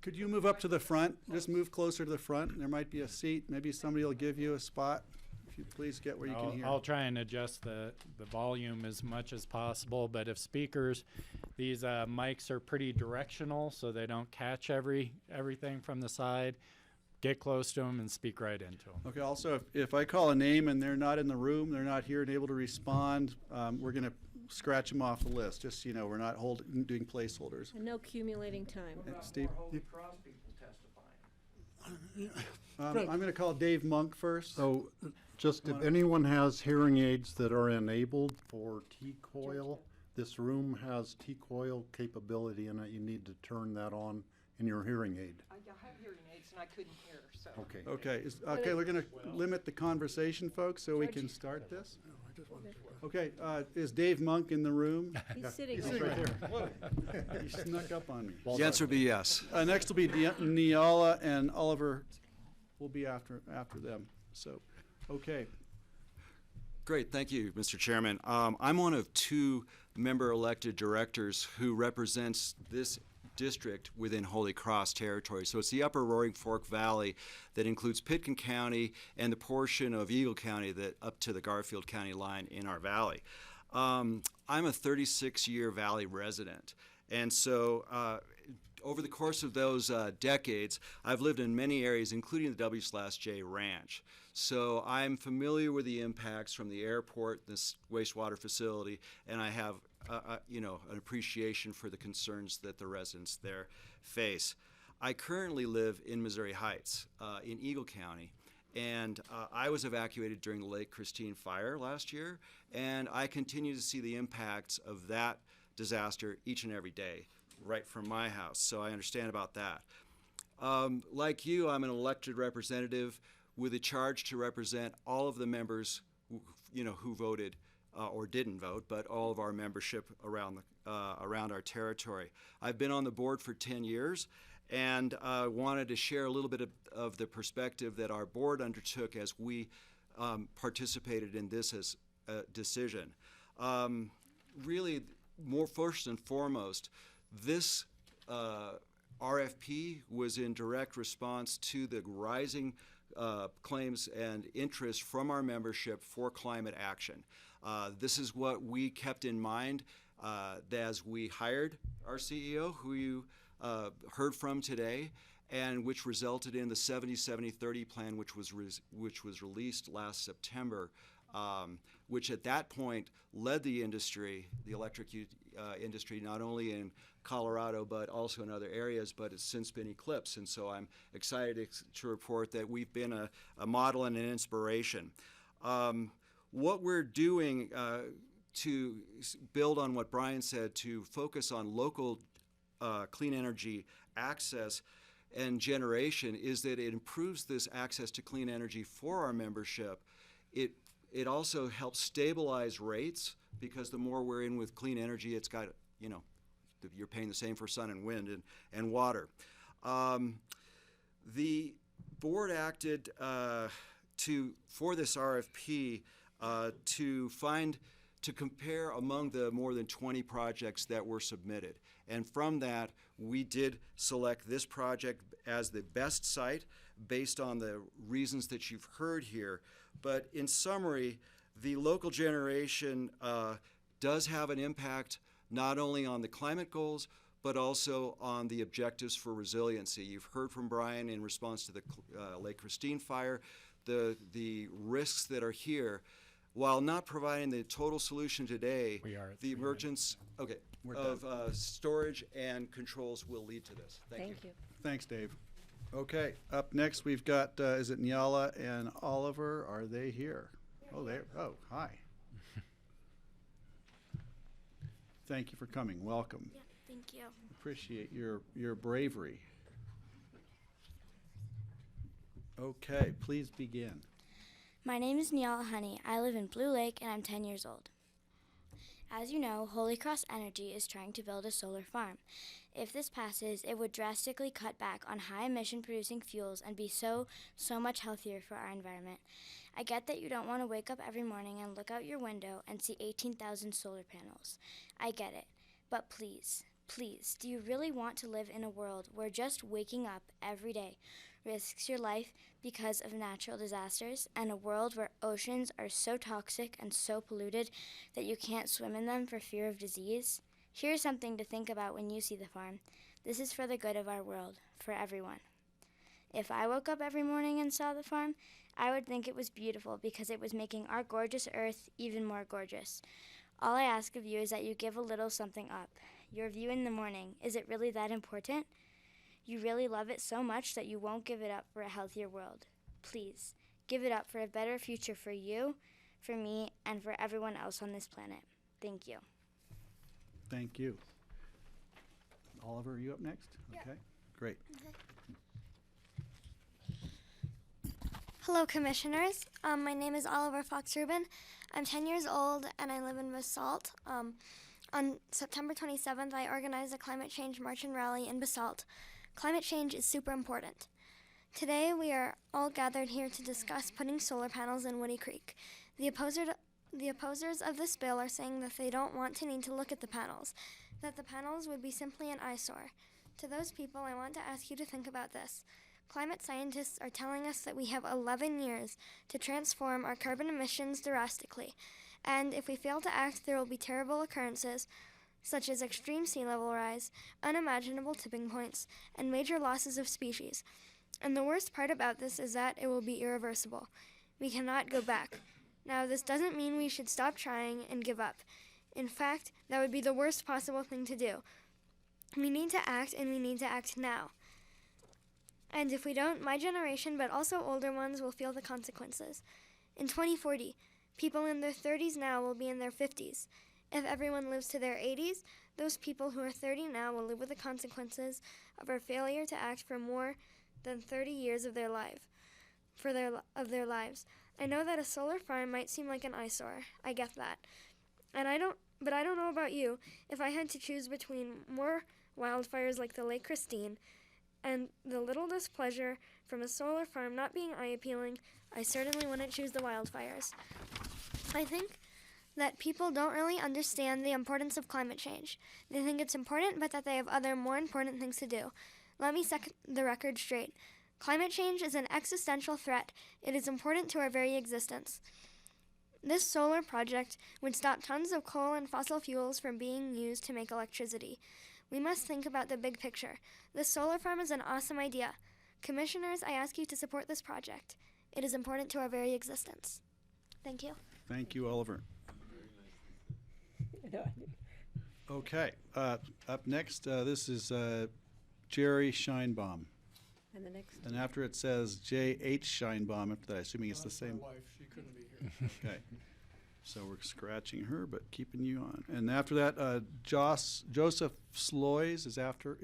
Could you move up to the front? Just move closer to the front. There might be a seat. Maybe somebody will give you a spot. If you please get where you can hear. I'll try and adjust the volume as much as possible, but if speakers, these mics are pretty directional, so they don't catch everything from the side. Get close to them and speak right into them. Okay, also, if I call a name and they're not in the room, they're not here and able to respond, we're going to scratch them off the list, just so you know, we're not doing placeholders. And no accumulating time. Steve? I'm going to call Dave Monk first. So, just if anyone has hearing aids that are enabled for T-coil, this room has T-coil capability in it. You need to turn that on in your hearing aid. I have hearing aids and I couldn't hear, so. Okay. Okay, we're going to limit the conversation, folks, so we can start this. Okay, is Dave Monk in the room? He's sitting He's right right there. Whoa. He snuck up on me. The answer would be yes. Next will be Neala, and Oliver will be after them. So, okay. Great, thank you, Mr. Chairman. I'm one of 2 member-elected directors who represents this district within Holy Cross territory. So it's the upper Roaring Fork Valley that includes Pitkin County and the portion of Eagle County that up to the Garfield County line in our valley. I'm a 36-year valley resident, and so over the course of those decades, I've lived in many areas, including the W/J Ranch. So I'm familiar with the impacts from the airport, this wastewater facility, and I have an appreciation for the concerns that the residents there face. I currently live in Missouri Heights in Eagle County, and I was evacuated during the Lake Christine fire last year, and I continue to see the impacts of that disaster each and every day, right from my house, so I understand about that. Like you, I'm an elected representative with a charge to represent all of the members who voted or didn't vote, but all of our membership around our territory. I've been on the board for 10 years and wanted to share a little bit of the perspective that our board undertook as we participated in this as a decision. Really, first and foremost, this RFP was in direct response to the rising claims and interest from our membership for climate action. This is what we kept in mind as we hired our CEO, who you heard from today, and which resulted in the 70-70-30 plan, which was released last September, which at that point led the industry, the electric industry, not only in Colorado but also in other areas, but it's since been eclipsed. And so I'm excited to report that we've been a model and an inspiration. What we're doing to build on what Brian said, to focus on local clean energy access and generation, is that it improves this access to clean energy for our membership. It also helps stabilize rates, because the more we're in with clean energy, it's got, you're paying the same for sun and wind and water. The board acted for this RFP to compare among the more than 20 projects that were submitted. And from that, we did select this project as the best site based on the reasons that you've heard here. But in summary, the local generation does have an impact not only on the climate goals, but also on the objectives for resiliency. You've heard from Brian in response to the Lake Christine fire, the risks that are here. While not providing the total solution today, the emergence of storage and controls will lead to this. Thank you. Thanks, Dave. Okay, up next we've got, is it Neala and Oliver? Are they here? Oh, hi. Thank you for coming. Welcome. Thank you. Appreciate your bravery. Okay, please begin. My name is Niala Honey. I live in Blue Lake and I'm 10 years old. As you know, Holy Cross Energy is trying to build a solar farm. If this passes, it would drastically cut back on high emission producing fuels and be so much healthier for our environment. I get that you don't want to wake up every morning and look out your window and see 18,000 solar panels. I get it. But please, do you really want to live in a world where just waking up every day risks your life because of natural disasters, and a world where oceans are so toxic and so polluted that you can't swim in them for fear of disease? Here's something to think about when you see the farm. This is for the good of our world, for everyone. If I woke up every morning and saw the farm, I would think it was beautiful because it was making our gorgeous earth even more gorgeous. All I ask of you is that you give a little something up. Your view in the morning, is it really that important? You really love it so much that you won't give it up for a healthier world. Please, give it up for a better future for you, for me, and for everyone else on this planet. Thank you. Thank you. Oliver, are you up next? Yeah. Okay, great. Hello, Commissioners. My name is Oliver Fox-Rubin. I'm 10 years old, and I live in Basalt. On September 27th, I organized a climate change march and rally in Basalt. Climate change is super important. Today, we are all gathered here to discuss putting solar panels in Woody Creek. The opposers of this bill are saying that they don't want to need to look at the panels, that the panels would be simply an eyesore. To those people, I want to ask you to think about this. Climate scientists are telling us that we have 11 years to transform our carbon emissions drastically, and if we fail to act, there will be terrible occurrences, such as extreme sea level rise, unimaginable tipping points, and major losses of species. And the worst part about this is that it will be irreversible. We cannot go back. Now, this doesn't mean we should stop trying and give up. In fact, that would be the worst possible thing to do. We need to act, and we need to act now. And if we don't, my generation, but also older ones, will feel the consequences. In 2040, people in their 30s now will be in their 50s. If everyone lives to their 80s, those people who are 30 now will live with the consequences of our failure to act for more than 30 years of their lives. I know that a solar farm might seem like an eyesore. I get that. But I don't know about you. If I had to choose between more wildfires like the Lake Christine and the little displeasure from a solar farm not being eye-appealing, I certainly wouldn't choose the wildfires. I think that people don't really understand the importance of climate change. They think it's important, but that they have other more important things to do. Let me set the record straight. Climate change is an existential threat. It is important to our very existence. This solar project would stop tons of coal and fossil fuels from being used to make electricity. We must think about the big picture. This solar farm is an awesome idea. Commissioners, I ask you to support this project. It is important to our very existence. Thank you. Thank you, Oliver. Okay, up next, this is Jerry Scheinbaum. And the next. And after it says J.H. Scheinbaum, after that, assuming it's the same. My wife, she couldn't be here. Okay, so we're scratching her, but keeping you on. And after that, Joseph Sloys is after.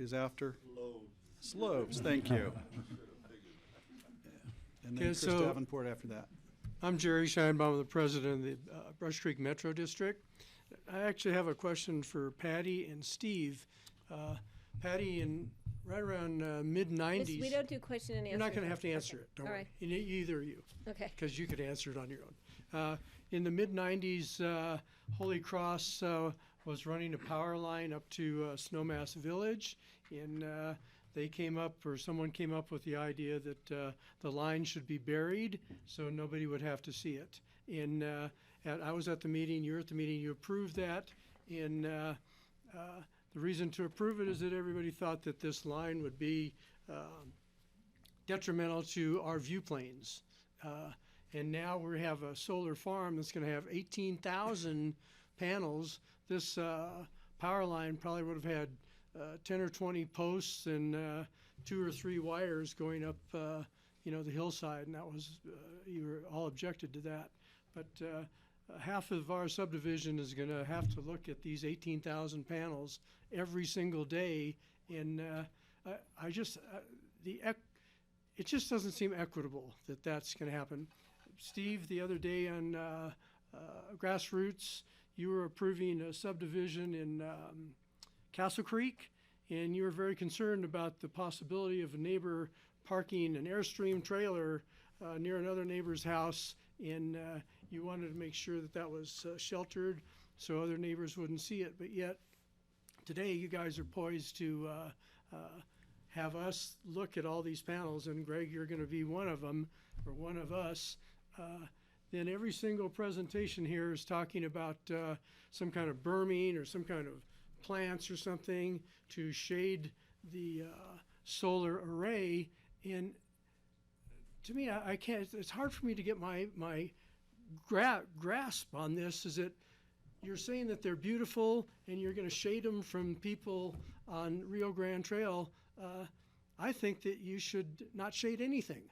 Sloves, thank you. And then Chris Davenport after that. I'm Jerry Scheinbaum, the president of the Brush Creek Metro District. I actually have a question for Patty and Steve. Patty, in right around mid-90s. We don't do question and answer. You're not going to have to answer it, don't worry. Right. Either of you. Okay. Because you could answer it on your own. In the mid-90s, Holy Cross was running a power line up to Snowmass Village, and someone came up with the idea that the line should be buried so nobody would have to see it. I was at the meeting, you were at the meeting, you approved that, and the reason to approve it is that everybody thought that this line would be detrimental to our view planes. And now we have a solar farm that's going to have 18,000 panels. This power line probably would have had 10 or 20 posts and 2 or 3 wires going up, the hillside, and that was you were all objected to that. But half of our subdivision is gonna have to look at these 18,000 panels every single day, and it just doesn't seem equitable that that's gonna happen. Steve, the other day on Grassroots, you were approving a subdivision in Castle Creek, and you were very concerned about the possibility of a neighbor parking an Airstream trailer near another neighbor's house, and you wanted to make sure that that was sheltered so other neighbors wouldn't see it. But yet, today you guys are poised to have us look at all these panels, and Greg, you're going to be one of them, or one of us. Then every single presentation here is talking about some kind of berming or some kind of plants or something to shade the solar array. And to me, I can't, it's hard for me to get my grasp on this. Is that you're saying that they're beautiful and you're going to shade them from people on Rio Grande Trail. I think that you should not shade anything.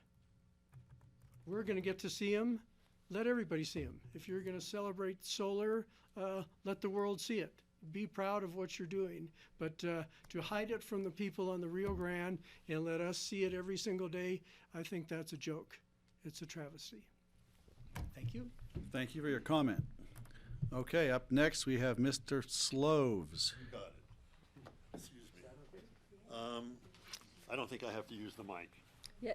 We're going to get to see them. Let everybody see them. If you're going to celebrate solar, let the world see it. Be proud of what you're doing. But to hide it from the people on the Rio Grande and let us see it every single day, I think that's a joke. It's a travesty. Thank you. Thank you for your comment. Okay, up next we have Mr. Sloves. You got it. Excuse me. I don't think I have to use the mic. Yeah,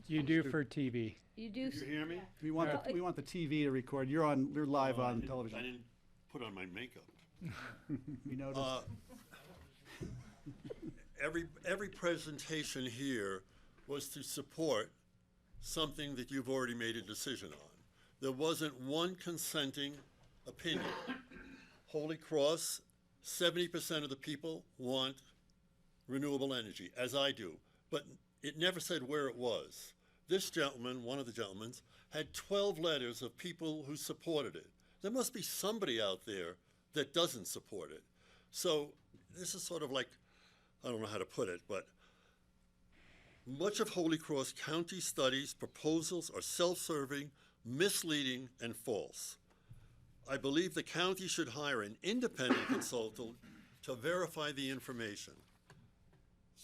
you do for TV. You do. You hear me? We want the TV to record. You're live on television. I didn't put on my makeup. We noticed. Every presentation here was to support something that you've already made a decision on. There wasn't one consenting opinion. Holy Cross, 70% of the people want renewable energy, as I do, but it never said where it was. This gentleman, one of the gentlemen, had 12 letters of people who supported it. There must be somebody out there that doesn't support it. So this is sort of like, I don't know how to put it, but much of Holy Cross County studies, proposals are self-serving, misleading, and false. I believe the county should hire an independent consultant to verify the information.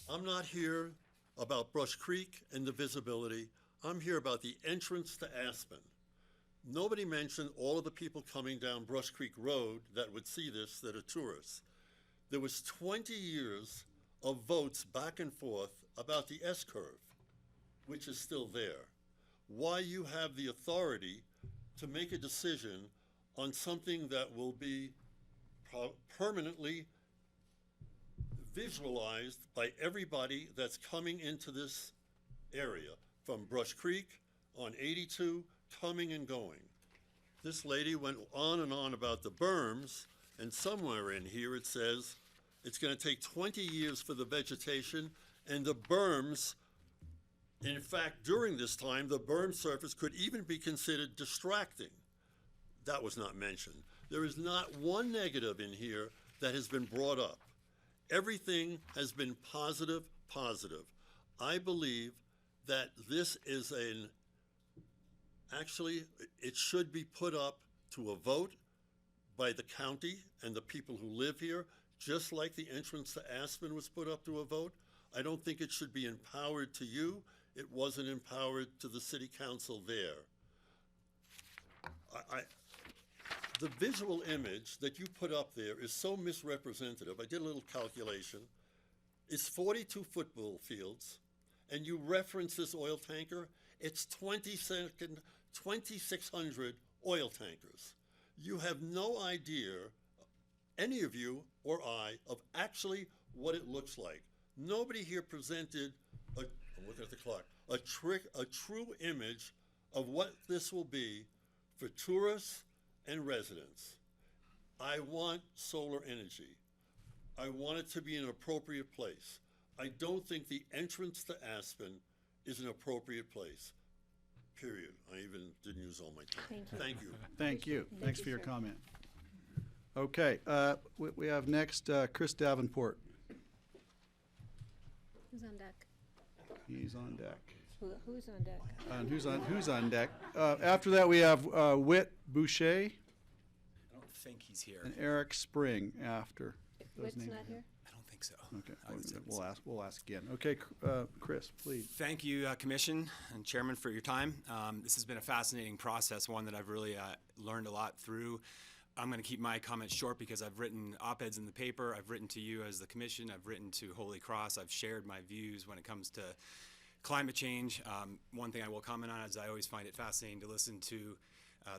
I'm not here about Brush Creek and the visibility. I'm here about the entrance to Aspen. Nobody mentioned all of the people coming down Brush Creek Road that would see this that are tourists. There was 20 years of votes back and forth about the S-curve, which is still there. Why you have the authority to make a decision on something that will be permanently visualized by everybody that's coming into this area, from Brush Creek on 82, coming and going. This lady went on and on about the berms, and somewhere in here it says it's going to take 20 years for the vegetation, and the berms, in fact, during this time, the berm surface could even be considered distracting. That was not mentioned. There is not one negative in here that has been brought up. Everything has been positive, positive. I believe that this is actually, it should be put up to a vote by the county and the people who live here, just like the entrance to Aspen was put up to a vote. I don't think it should be empowered to you. It wasn't empowered to the city council there. The visual image that you put up there is so misrepresentative. I did a little calculation. It's 42 football fields, and you reference this oil tanker. It's 2,600 oil tankers. You have no idea, any of you or I, of actually what it looks like. Nobody here presented, I'm looking at the clock, a true image of what this will be for tourists and residents. I want solar energy. I want it to be in an appropriate place. I don't think the entrance to Aspen is an appropriate place, period. I even didn't use all my time. Thank you. Thank you. Thanks for your comment. Okay, we have next Chris Davenport. Who's on deck? He's on deck. Who's on deck? And who's on deck? After that, we have Whit Boucher I don't think he's here. and Eric Spring after those Whit's names. not here? I don't think so. Okay, I would say we'll ask again. Okay, Chris, please. Thank you, Commission and Chairman, for your time. This has been a fascinating process, one that I've really learned a lot through. I'm going to keep my comments short because I've written op-eds in the paper. I've written to you as the Commission. I've written to Holy Cross. I've shared my views when it comes to climate change. One thing I will comment on is I always find it fascinating to listen to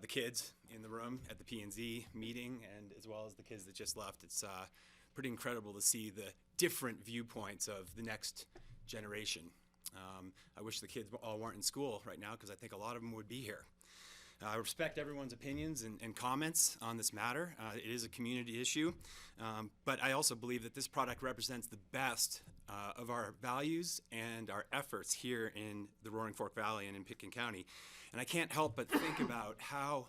the kids in the room at the P&Z meeting, and as well as the kids that just left. It's pretty incredible to see the different viewpoints of the next generation. I wish the kids all weren't in school right now because I think a lot of them would be here. I respect everyone's opinions and comments on this matter. It is a community issue, but I also believe that this product represents the best of our values and our efforts here in the Roaring Fork Valley and in Pitkin County. And I can't help but think about how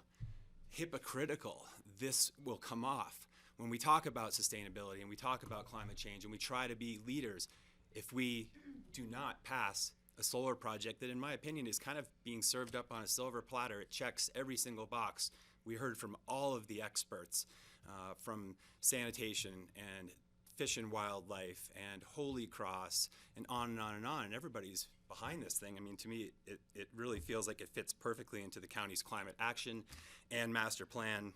hypocritical this will come off when we talk about sustainability and we talk about climate change and we try to be leaders if we do not pass a solar project that, in my opinion, is kind of being served up on a silver platter. It checks every single box. We heard from all of the experts, from sanitation and Fish and Wildlife and Holy Cross and on and on and on, and everybody's behind this thing. I mean, to me, it really feels like it fits perfectly into the county's climate action and master plan.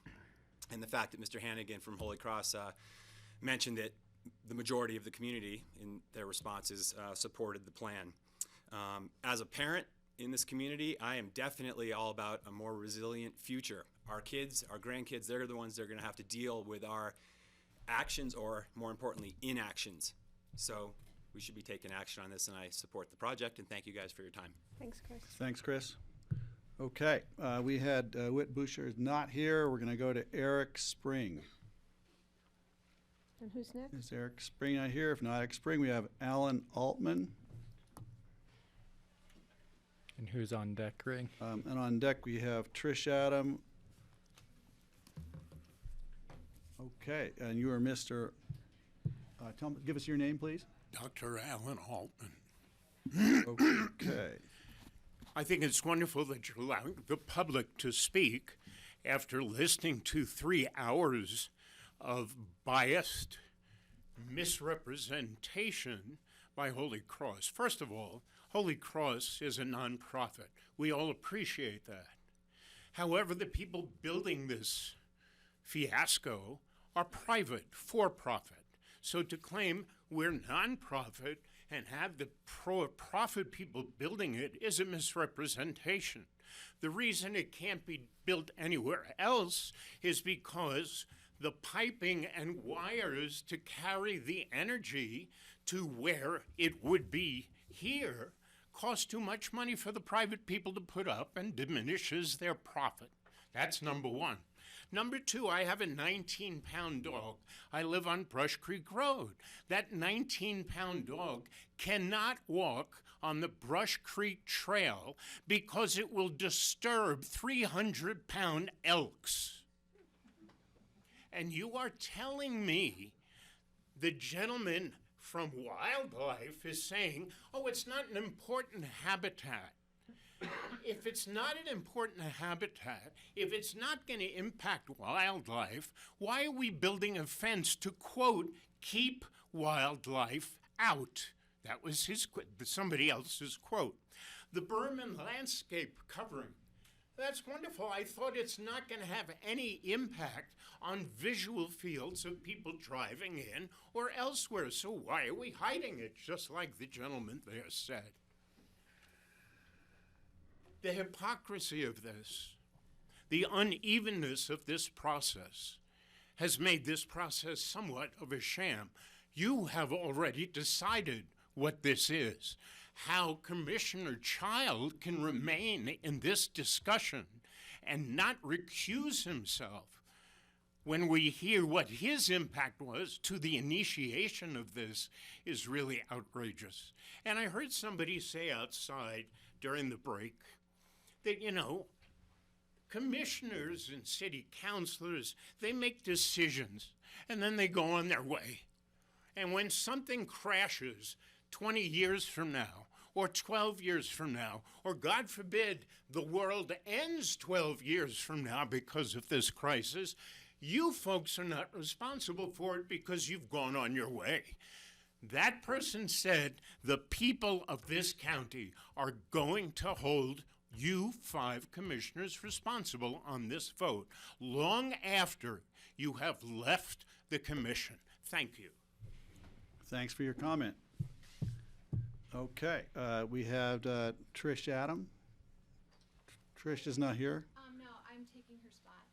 And the fact that Mr. Hannigan from Holy Cross mentioned that the majority of the community in their responses supported the plan. As a parent in this community, I am definitely all about a more resilient future. Our kids, our grandkids, they're the ones that are going to have to deal with our actions, or more importantly, inactions. So we should be taking action on this, and I support the project, and thank you guys for your time. Thanks, Chris. Thanks, Chris. Okay, we had Whit Boucher is not here. We're going to go to Eric Spring. And who's next? Is Eric Spring not here? If not Eric Spring, we have Alan Altman. And who's on deck, Ray? And on deck, we have Trish Adam. Okay, and you are Mr. Give us your name, please. Dr. Alan Altman. Okay. I think it's wonderful that you're allowing the public to speak after listening to 3 hours of biased misrepresentation by Holy Cross. First of all, Holy Cross is a nonprofit. We all appreciate that. However, the people building this fiasco are private, for-profit. So to claim we're nonprofit and have the profit people building it is a misrepresentation. The reason it can't be built anywhere else is because the piping and wires to carry the energy to where it would be here cost too much money for the private people to put up and diminishes their profit. That's number one. Number two, I have a 19-pound dog. I live on Brush Creek Road. That 19-pound dog cannot walk on the Brush Creek Trail because it will disturb 300-pound elks. And you are telling me the gentleman from Wildlife is saying, oh, it's not an important habitat. If it's not an important habitat, if it's not going to impact wildlife, why are we building a fence to, quote, keep wildlife out? That was somebody else's quote. The berm and landscape covering. That's wonderful. I thought it's not going to have any impact on visual fields of people driving in or elsewhere. So why are we hiding it, just like the gentleman there said? The hypocrisy of this, the unevenness of this process has made this process somewhat of a sham. You have already decided what this is. How Commissioner Child can remain in this discussion and not recuse himself when we hear what his impact was to the initiation of this is really outrageous. And I heard somebody say outside during the break that, you know, commissioners and city councilors, they make decisions and then they go on their way. And when something crashes 20 years from now, or 12 years from now, or God forbid, the world ends 12 years from now because of this crisis, you folks are not responsible for it because you've gone on your way. That person said the people of this county are going to hold you 5 commissioners responsible on this vote long after you have left the commission. Thank you. Thanks for your comment. Okay, we have Trish Adam. Trish is not here. No, I'm taking her spot.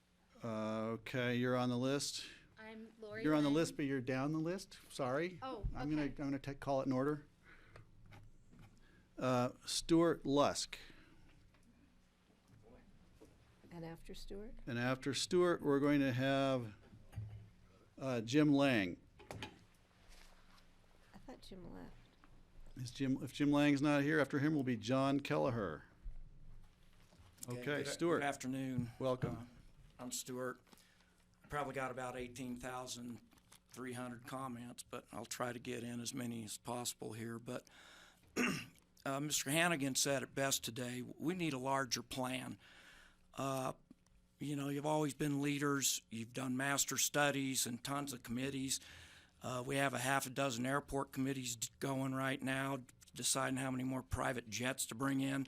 Okay, you're on the list. I'm Lori. You're on the Lynn. list, but you're down the list. Sorry. Oh, I'm okay. gonna call it in order. Stuart Lusk, And after Stuart? and after Stuart, we're going to have Jim Lang. I thought Jim left. If Jim Lang's not here, after him will be John Kelleher. Okay, Stuart. Good afternoon. Welcome. I'm Stuart. Probably got about 18,300 comments, but I'll try to get in as many as possible here. But Mr. Hannigan said it best today. We need a larger plan. You know, you've always been leaders. You've done master studies and tons of committees. We have a half a dozen airport committees going right now, deciding how many more private jets to bring in,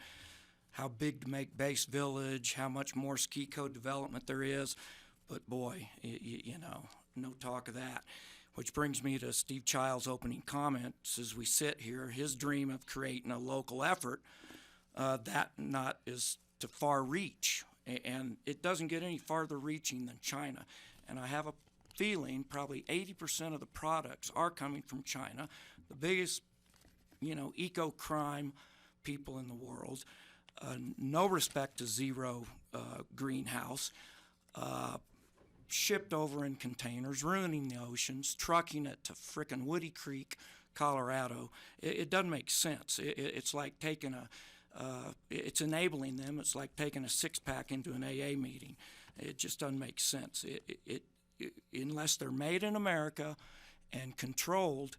how big to make Base Village, how much more ski code development there is. But boy, you know, no talk of that. Which brings me to Steve Child's opening comments as we sit here. His dream of creating a local effort, that not is to far reach. And it doesn't get any farther reaching than China. And I have a feeling probably 80% of the products are coming from China, the biggest, you know, eco-crime people in the world. No respect to zero greenhouse. Shipped over in containers, ruining the oceans, trucking it to frickin' Woody Creek, Colorado. It doesn't make sense. It's like taking it's enabling them. It's like taking a six-pack into an AA meeting. It just doesn't make sense. Unless they're made in America and controlled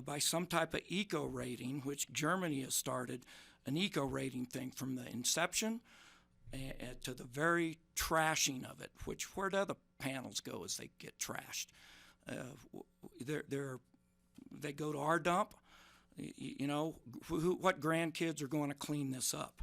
by some type of eco rating, which Germany has started an eco rating thing from the inception to the very trashing of it, which where do the panels go as they get trashed? They go to our dump. You know, what grandkids are going to clean this up?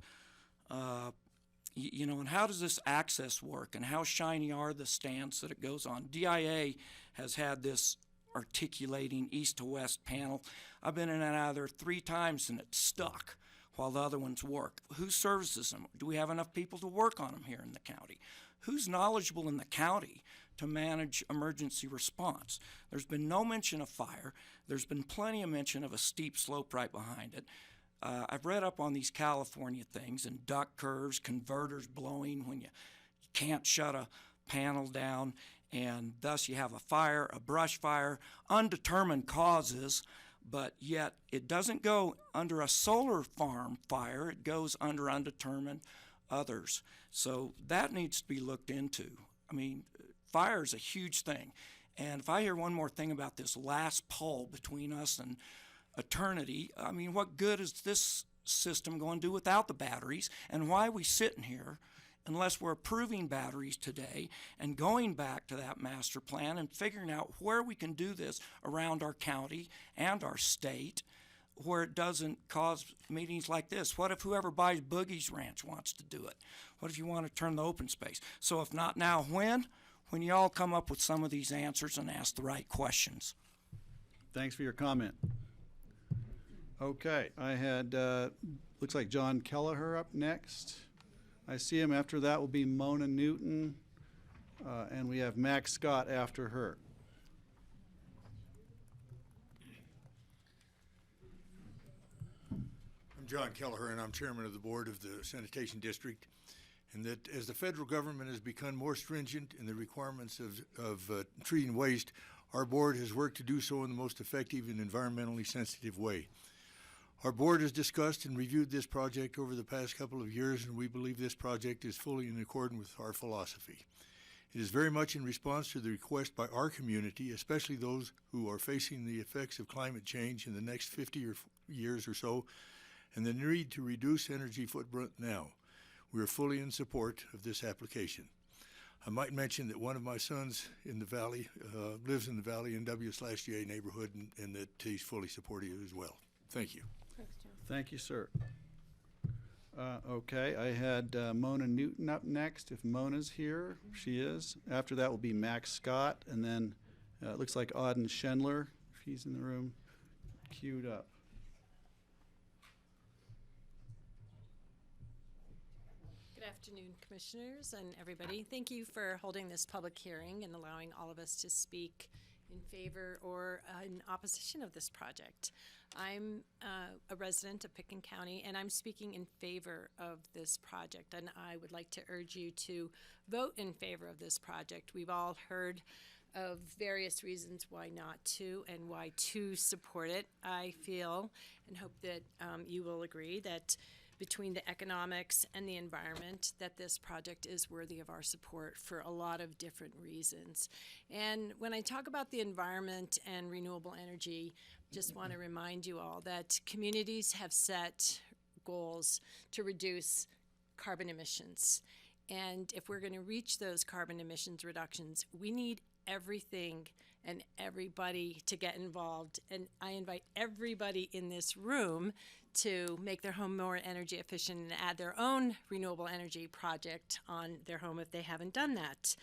You know, and how does this access work, and how shiny are the stands that it goes on? DIA has had this articulating east to west panel. I've been in and out of there 3 times, and it's stuck while the other ones work. Who services them? Do we have enough people to work on them here in the county? Who's knowledgeable in the county to manage emergency response? There's been no mention of fire. There's been plenty of mention of a steep slope right behind it. I've read up on these California things and duct curves, converters blowing when you can't shut a panel down, and thus you have a fire, a brush fire, undetermined causes, but yet it doesn't go under a solar farm fire. It goes under undetermined others. So that needs to be looked into. I mean, fire is a huge thing. And if I hear one more thing about this last pull between us and eternity, I mean, what good is this system going to do without the batteries? And why are we sitting here unless we're approving batteries today and going back to that master plan and figuring out where we can do this around our county and our state where it doesn't cause meetings like this? What if whoever buys Boogie's Ranch wants to do it? What if you want to turn the open space? So if not now, when? When you all come up with some of these answers and ask the right questions. Thanks for your comment. Okay, I had, looks like John Kelleher up next. I see him. After that will be Mona Newton, and we have Max Scott after her. I'm John Kelleher, and I'm chairman of the board of the Sanitation District. And that as the federal government has become more stringent in the requirements of treating waste, our board has worked to do so in the most effective and environmentally sensitive way. Our board has discussed and reviewed this project over the past couple of years, and we believe this project is fully in accordance with our philosophy. It is very much in response to the request by our community, especially those who are facing the effects of climate change in the next 50 years or so, and the need to reduce energy footprint now. We are fully in support of this application. I might mention that one of my sons in the valley lives in the valley in W/J neighborhood, and that he's fully supportive as well. Thank you. Thank you, sir. Okay, I had Mona Newton up next. If Mona's here, she is. After that will be Max Scott, and then it looks like Auden Schendler, if he's in the room, queued up. Good afternoon, commissioners and everybody. Thank you for holding this public hearing and allowing all of us to speak in favor or in opposition of this project. I'm a resident of Pickens County, and I'm speaking in favor of this project, and I would like to urge you to vote in favor of this project. We've all heard of various reasons why not to and why to support it. I feel and hope that you will agree that between the economics and the environment, that this project is worthy of our support for a lot of different reasons. And when I talk about the environment and renewable energy, just want to remind you all that communities have set goals to reduce carbon emissions. And if we're going to reach those carbon emissions reductions, we need everything and everybody to get involved. And I invite everybody in this room to make their home more energy efficient and add their own renewable energy project on their home if they haven't done that.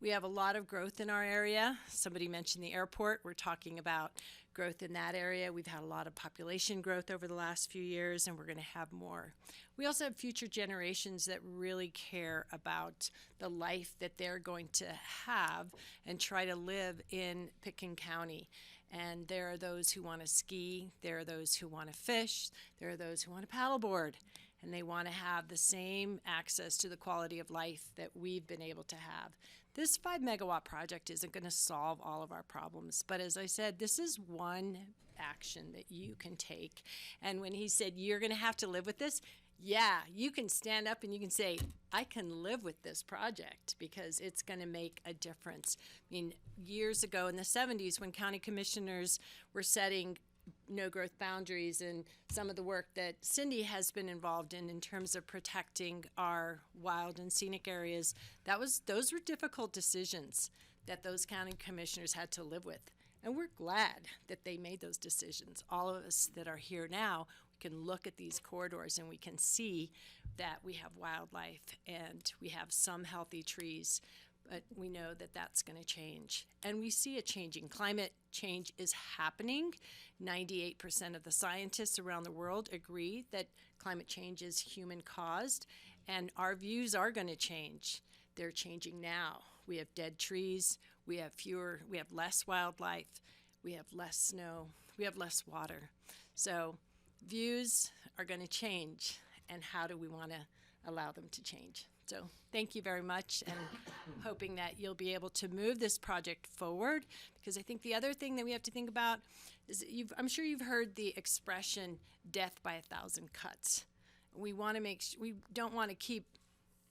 We have a lot of growth in our area. Somebody mentioned the airport. We're talking about growth in that area. We've had a lot of population growth over the last few years, and we're going to have more. We also have future generations that really care about the life that they're going to have and try to live in Pickens County. And there are those who want to ski, there are those who want to fish, there are those who want to paddleboard, and they want to have the same access to the quality of life that we've been able to have. This 5 megawatt project isn't going to solve all of our problems, but as I said, this is one action that you can take. And when he said, you're going to have to live with this, yeah, you can stand up and you can say, I can live with this project because it's going to make a difference. I mean, years ago in the 70s when county commissioners were setting no growth boundaries and some of the work that Cindy has been involved in terms of protecting our wild and scenic areas, those were difficult decisions that those county commissioners had to live with. And we're glad that they made those decisions. All of us that are here now, we can look at these corridors and we can see that we have wildlife and we have some healthy trees, but we know that that's going to change. And we see it changing. Climate change is happening. 98% of the scientists around the world agree that climate change is human caused, and our views are going to change. They're changing now. We have dead trees, we have less wildlife, we have less snow, we have less water. So views are going to change, and how do we want to allow them to change? So thank you very much, and hoping that you'll be able to move this project forward, because I think the other thing that we have to think about is I'm sure you've heard the expression death by 1,000 cuts. We want to we don't want to keep,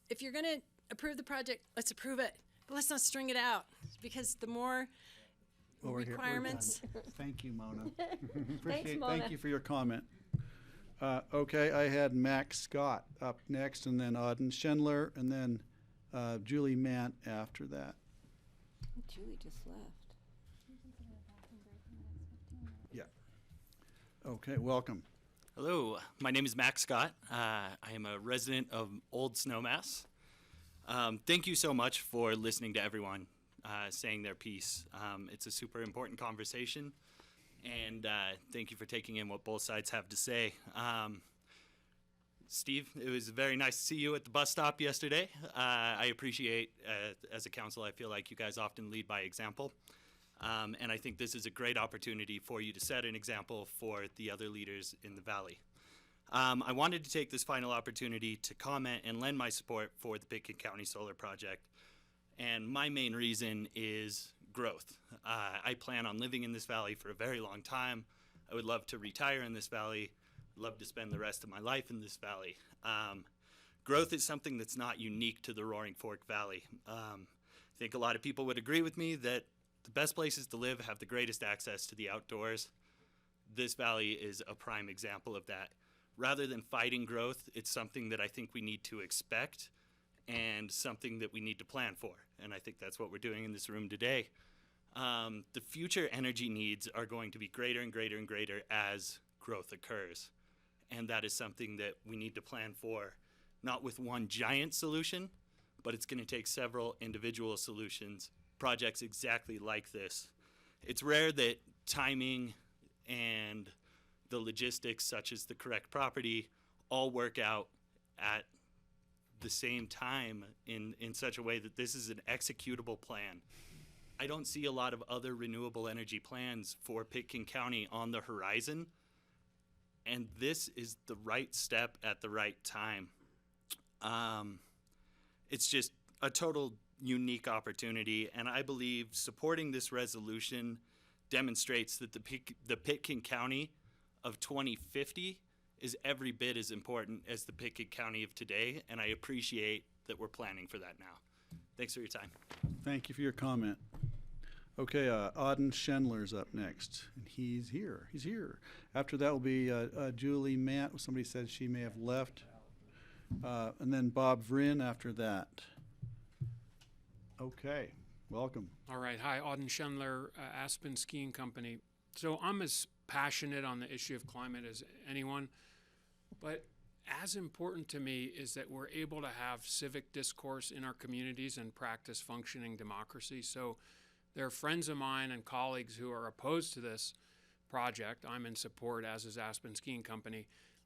if you're going to approve the project, let's approve it, but let's not string it out, because the more requirements. Thank you, Mona. Thanks, Mona. Thank you for your comment. Okay, I had Max Scott up next, and then Auden Schendler, and then Julie Mant after that. Julie just left. Yeah. Okay, welcome. Hello, my name is Max Scott. I am a resident of Old Snowmass. Thank you so much for listening to everyone saying their piece. It's a super important conversation, and thank you for taking in what both sides have to say. Steve, it was very nice to see you at the bus stop yesterday. I appreciate, as a council, I feel like you guys often lead by example. And I think this is a great opportunity for you to set an example for the other leaders in the Valley. I wanted to take this final opportunity to comment and lend my support for the Pickens County Solar Project. And my main reason is growth. I plan on living in this valley for a very long time. I would love to retire in this valley, love to spend the rest of my life in this valley. Growth is something that's not unique to the Roaring Fork Valley. I think a lot of people would agree with me that the best places to live have the greatest access to the outdoors. This valley is a prime example of that. rather than fighting growth, it's something that I think we need to expect and something that we need to plan for. And I think that's what we're doing in this room today. The future energy needs are going to be greater and greater and greater as growth occurs. And that is something that we need to plan for, not with one giant solution, but it's going to take several individual solutions, projects exactly like this. It's rare that timing and the logistics, such as the correct property, all work out at the same time in such a way that this is an executable plan. I don't see a lot of other renewable energy plans for Pitkin County on the horizon, and this is the right step at the right time. It's just a total unique opportunity, and I believe supporting this resolution demonstrates that the Pitkin County of 2050 is every bit as important as the Pitkin County of today, and I appreciate that we're planning for that now. Thanks for your time. Thank you for your comment. Okay, Auden Schendler's up next, and he's here. He's here. After that will be Julie Mant. Somebody said she may have left. And then Bob Vryn after that. Okay, welcome. All right. Hi, Auden Schendler, Aspen Skiing Company. So I'm as passionate on the issue of climate as anyone, but as important to me is that we're able to have civic discourse in our communities and practice functioning democracy. So there are friends of mine and colleagues who are opposed to this project. I'm in support, as is Aspen Skiing Company.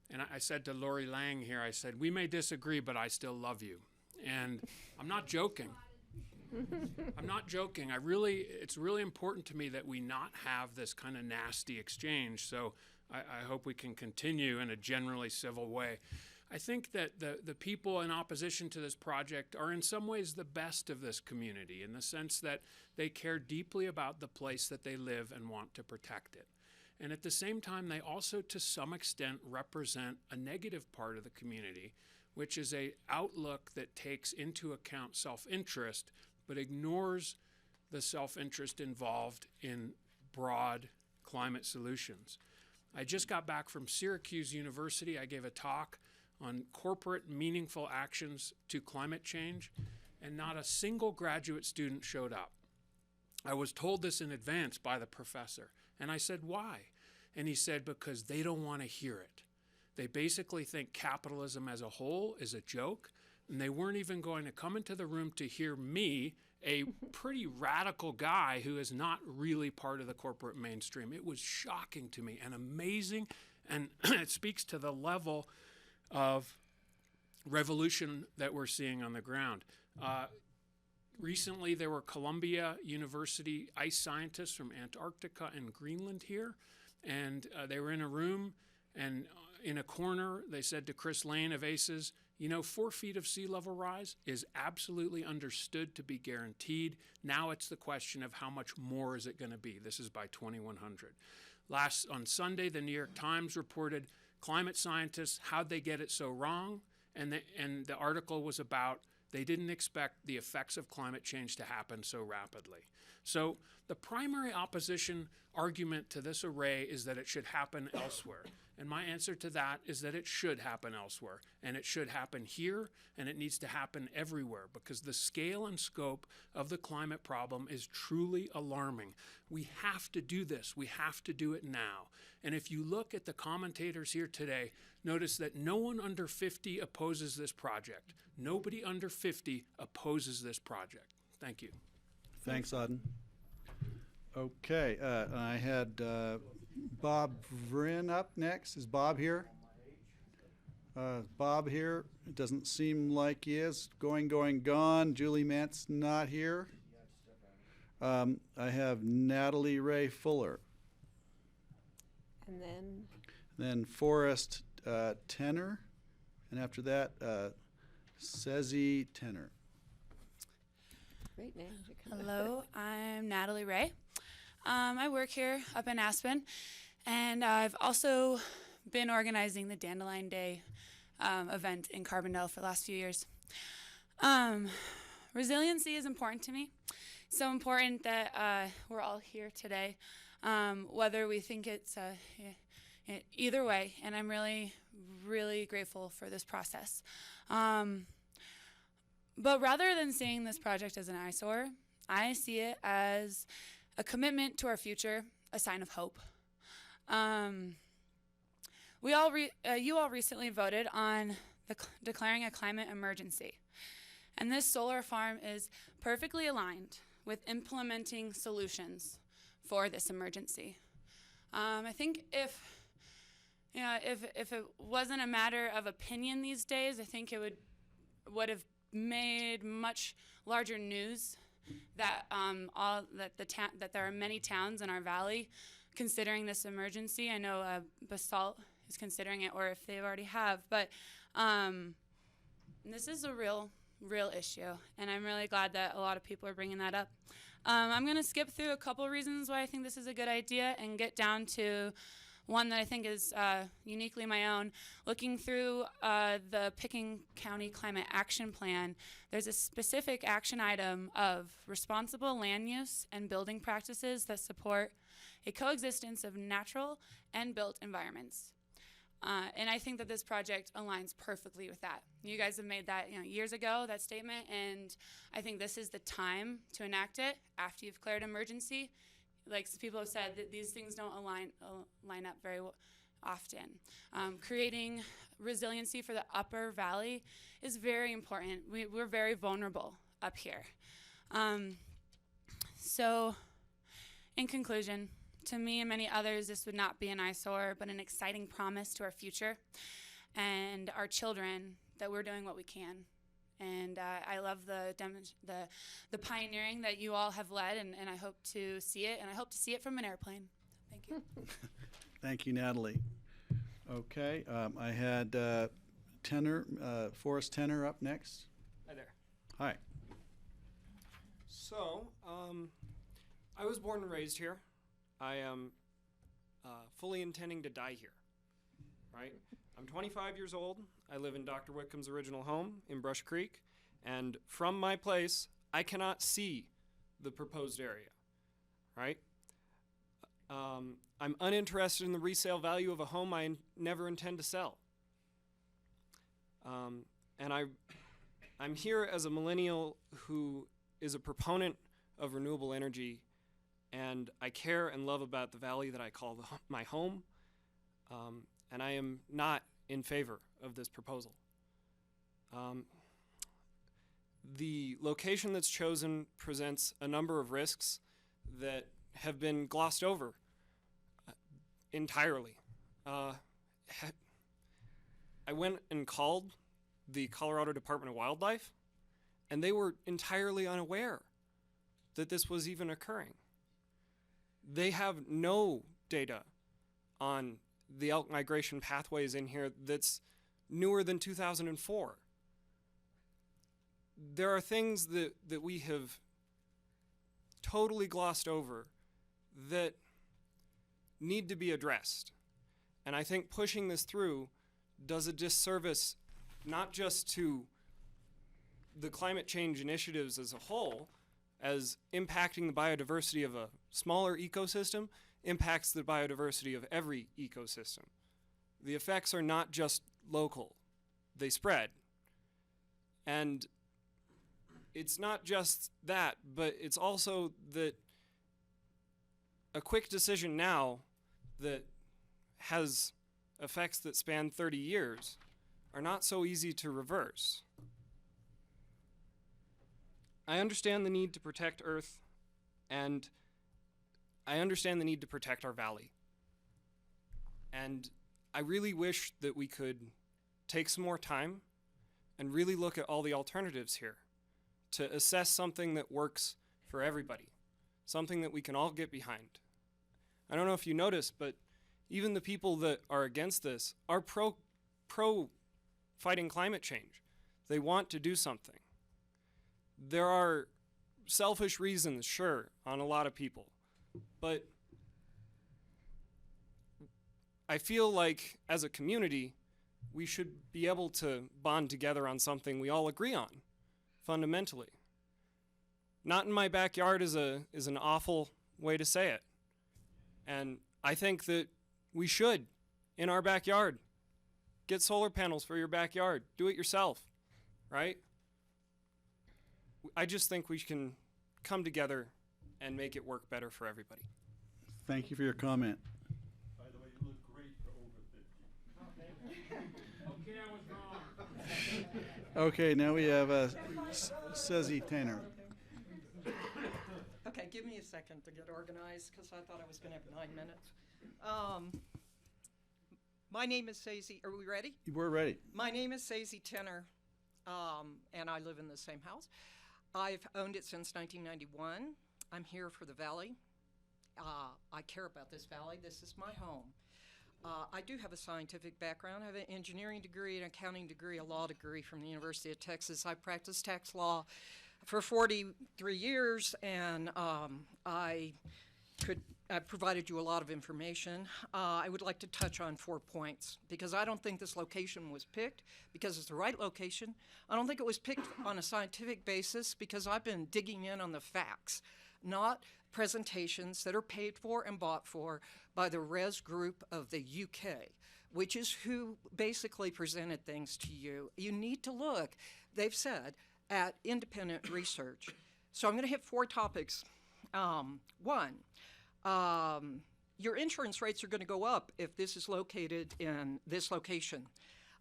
And I said to Lori Lang here, I said, we may disagree, but I still love you. And I'm not joking. I'm not joking. It's really important to me that we not have this kind of nasty exchange. So I hope we can continue in a generally civil way. I think that the people in opposition to this project are in some ways the best of this community in the sense that they care deeply about the place that they live and want to protect it. And at the same time, they also, to some extent, represent a negative part of the community, which is an outlook that takes into account self-interest, but ignores the self-interest involved in broad climate solutions. I just got back from Syracuse University. I gave a talk on corporate meaningful actions to climate change, and not a single graduate student showed up. I was told this in advance by the professor, and I said, why? And he said, because they don't want to hear it. They basically think capitalism as a whole is a joke, and they weren't even going to come into the room to hear me, a pretty radical guy who is not really part of the corporate mainstream. It was shocking to me and amazing, and it speaks to the level of revolution that we're seeing on the ground. Recently, there were Columbia University ice scientists from Antarctica and Greenland here, and they were in a room, and in a corner, they said to Chris Lane of ACES, 4 feet of sea level rise is absolutely understood to be guaranteed. Now it's the question of how much more is it going to be. This is by 2100. On Sunday, the New York Times reported climate scientists, how'd they get it so wrong? And the article was about they didn't expect the effects of climate change to happen so rapidly. So the primary opposition argument to this array is that it should happen elsewhere. And my answer to that is that it should happen elsewhere. And it should happen here, and it needs to happen everywhere, because the scale and scope of the climate problem is truly alarming. We have to do this. We have to do it now. And if you look at the commentators here today, notice that no one under 50 opposes this project. Nobody under 50 opposes this project. Thank you. Thanks, Auden. Okay, I had Bob Vryn up next. Is Bob here? Bob here? It doesn't seem like he is. Going, gone. Julie Mant's not here. I have Natalie Ray Fuller. And then Forrest Tenor. And after that, Sezi Tenor. Great names. Hello, I'm Natalie Ray. I work here up in Aspen, and I've also been organizing the Dandelion Day event in Carbondale for the last few years. Resiliency is important to me. So important that we're all here today, whether we think it's either way, and I'm really, really grateful for this process. But rather than seeing this project as an eyesore, I see it as a commitment to our future, a sign of hope. You all recently voted on declaring a climate emergency, and this solar farm is perfectly aligned with implementing solutions for this emergency. I think if it wasn't a matter of opinion these days, I think it would have made much larger news that that there are many towns in our valley considering this emergency. I know BOCC is considering it, or if they already have, but this is a real issue, and I'm really glad that a lot of people are bringing that up. I'm going to skip through a couple reasons why I think this is a good idea and get down to one that I think is uniquely my own. Looking through the Pickens County Climate Action Plan, there's a specific action item of responsible land use and building practices that support a coexistence of natural and built environments. And I think that this project aligns perfectly with that. You guys have made that years ago, that statement, and I think this is the time to enact it after you've declared emergency. Like people have said, that these things don't line up very often. Creating resiliency for the upper valley is very important. We're very vulnerable up here. So in conclusion, to me and many others, this would not be an eyesore, but an exciting promise to our future and our children that we're doing what we can. And I love the pioneering that you all have led, and I hope to see it, and I hope to see it from an airplane. Thank you. Thank you, Natalie. Okay, I had Forrest Tenner up next. Hi there. Hi. So, I was born and raised here. I am fully intending to die here, right? I'm 25 years old. I live in Dr. Whitcomb's original home in Brush Creek, and from my place, I cannot see the proposed area, right? I'm uninterested in the resale value of a home I never intend to sell. And I'm here as a millennial who is a proponent of renewable energy, and I care and love about the valley that I call my home, and I am not in favor of this proposal. The location that's chosen presents a number of risks that have been glossed over entirely. I went and called the Colorado Department of Wildlife, and they were entirely unaware that this was even occurring. They have no data on the elk migration pathways in here that's newer than 2004. There are things that we have totally glossed over that need to be addressed. And I think pushing this through does a disservice not just to the climate change initiatives as a whole, as impacting the biodiversity of a smaller ecosystem, impacts the biodiversity of every ecosystem. The effects are not just local, they spread. And it's not just that, but it's also that a quick decision now that has effects that span 30 years are not so easy to reverse. I understand the need to protect Earth, and I understand the need to protect our valley. And I really wish that we could take some more time and really look at all the alternatives here to assess something that works for everybody, something that we can all get behind. I don't know if you noticed, but even the people that are against this are pro fighting climate change. They want to do something. There are selfish reasons, sure, on a lot of people, but I feel like as a community, we should be able to bond together on something we all agree on, fundamentally. Not in my backyard is an awful way to say it. And I think that we should in our backyard. Get solar panels for your backyard. Do it yourself, right? I just think we can come together and make it work better for everybody. Thank you for your comment. By the way, you look great for over 50. Okay, I was wrong. Okay, now we have Sezzy Tanner. Okay, give me a second to get organized because I thought I was going to have 9 minutes. My name is Sezzy. Are we ready? We're ready. My name is Sezzy Tanner, and I live in the same house. I've owned it since 1991. I'm here for the valley. I care about this valley. This is my home. I do have a scientific background. I have an engineering degree, an accounting degree, a law degree from the University of Texas. I practiced tax law for 43 years, and I provided you a lot of information. I would like to touch on 4 points because I don't think this location was picked because it's the right location. I don't think it was picked on a scientific basis because I've been digging in on the facts, not presentations that are paid for and bought for by the Res Group of the UK, which is who basically presented things to you. You need to look, they've said, at independent research. So I'm going to hit 4 topics. One, your insurance rates are going to go up if this is located in this location.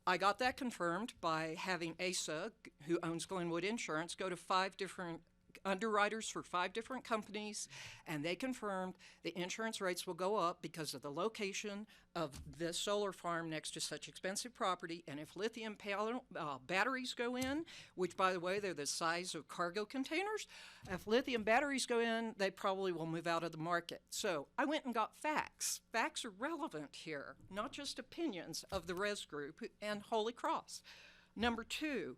I got that confirmed by having ASA, who owns Glenwood Insurance, go to 5 different underwriters for 5 different companies, and they confirmed the insurance rates will go up because of the location of this solar farm next to such expensive property. And if lithium batteries go in, which by the way, they're the size of cargo containers, if lithium batteries go in, they probably will move out of the market. So I went and got facts. Facts are relevant here, not just opinions of the Res Group and Holy Cross. Number 2,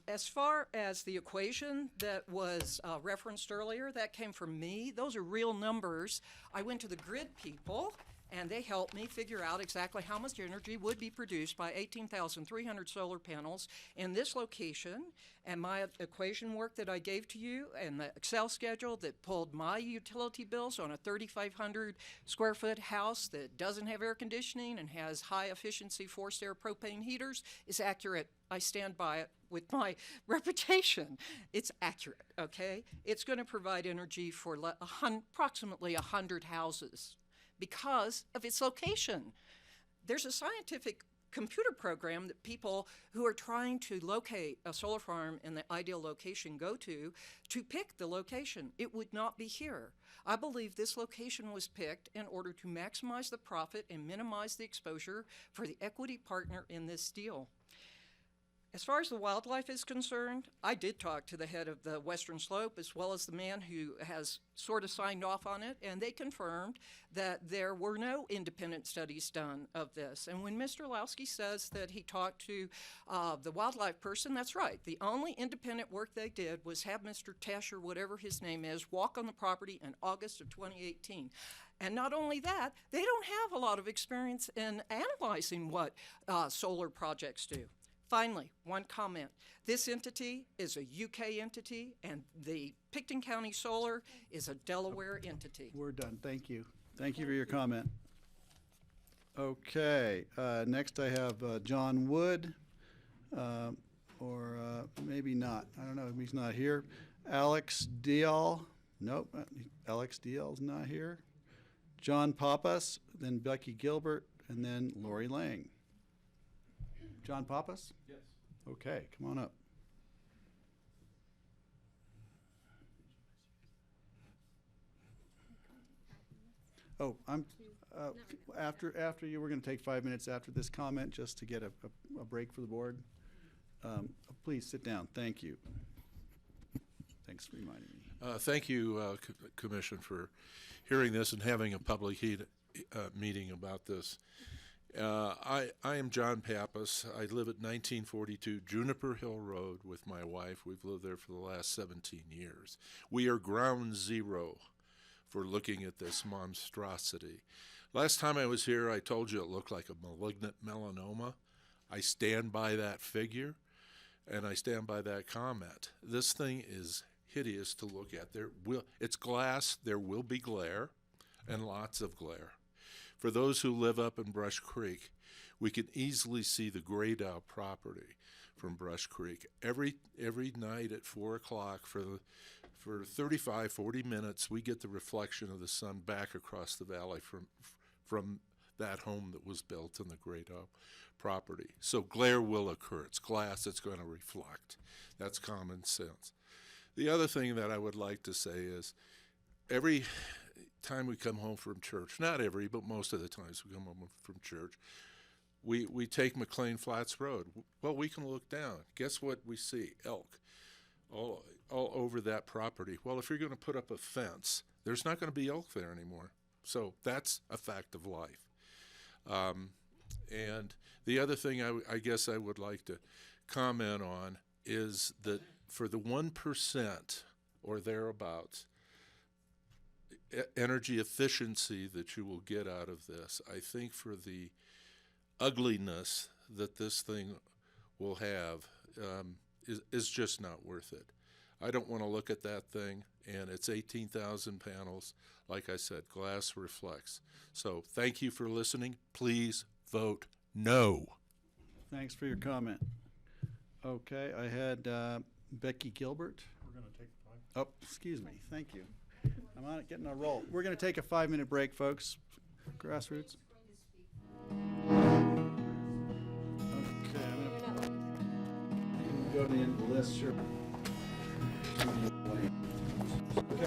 as far as the equation that was referenced earlier, that came from me. Those are real numbers. I went to the grid people, and they helped me figure out exactly how much energy would be produced by 18,300 solar panels in this location. And my equation work that I gave to you and the Excel schedule that pulled my utility bills on a 3,500 square foot house that doesn't have air conditioning and has high efficiency forced air propane heaters is accurate. I stand by it with my reputation. It's accurate, okay? It's going to provide energy for approximately 100 houses because of its location. There's a scientific computer program that people who are trying to locate a solar farm in the ideal location go to pick the location. It would not be here. I believe this location was picked in order to maximize the profit and minimize the exposure for the equity partner in this deal. As far as the wildlife is concerned, I did talk to the head of the Western Slope as well as the man who has sort of signed off on it, and they confirmed that there were no independent studies done of this. And when Mr. Lowski says that he talked to the wildlife person, that's right. The only independent work they did was have Mr. Tesh, or whatever his name is, walk on the property in August of 2018. And not only that, they don't have a lot of experience in analyzing what solar projects do. Finally, one comment. This entity is a UK entity, and the Picton County Solar is a Delaware entity. We're done. Thank you. Thank you for your comment. Okay, next I have John Wood, or maybe not. I don't know if he's not here. Alex Dial. Nope, Alex Dial's not here. John Pappas, then Becky Gilbert, and then Lori Lang. John Pappas? Yes. Okay, come on up. Oh, I'm after you. We're going to take 5 minutes after this comment just to get a break for the board. Please sit down. Thank you. Thanks for reminding me. Thank you, Commission, for hearing this and having a public meeting about this. I am John Pappas. I live at 1942 Juniper Hill Road with my wife. We've lived there for the last 17 years. We are ground zero for looking at this monstrosity. Last time I was here, I told you it looked like a malignant melanoma. I stand by that figure, and I stand by that comment. This thing is hideous to look at. It's glass. There will be glare, and lots of glare. For those who live up in Brush Creek, we can easily see the grayed out property from Brush Creek. Every night at 4 o'clock for 35, 40 minutes, we get the reflection of the sun back across the valley from that home that was built in the grayed out property. So glare will occur. It's glass, it's going to reflect. That's common sense. The other thing that I would like to say is every time we come home from church, not every, but most of the times we come home from church, we take McClain Flats Road. Well, we can look down. Guess what we see? Elk all over that property. Well, if you're going to put up a fence, there's not going to be elk there anymore. So that's a fact of life. And the other thing I guess I would like to comment on is that for the 1% or thereabouts energy efficiency that you will get out of this, I think for the ugliness that this thing will have is just not worth it. I don't want to look at that thing, and it's 18,000 panels. Like I said, glass reflects. So thank you for listening. Please vote no. Thanks for your comment. Okay, I had Becky Gilbert. We're going to take 5. Oh, excuse me. Thank you. I'm on it, getting a roll. We're going to take a 5-minute break, folks. Grassroots. Okay, I'm going to go to the end of the list, sure. Okay.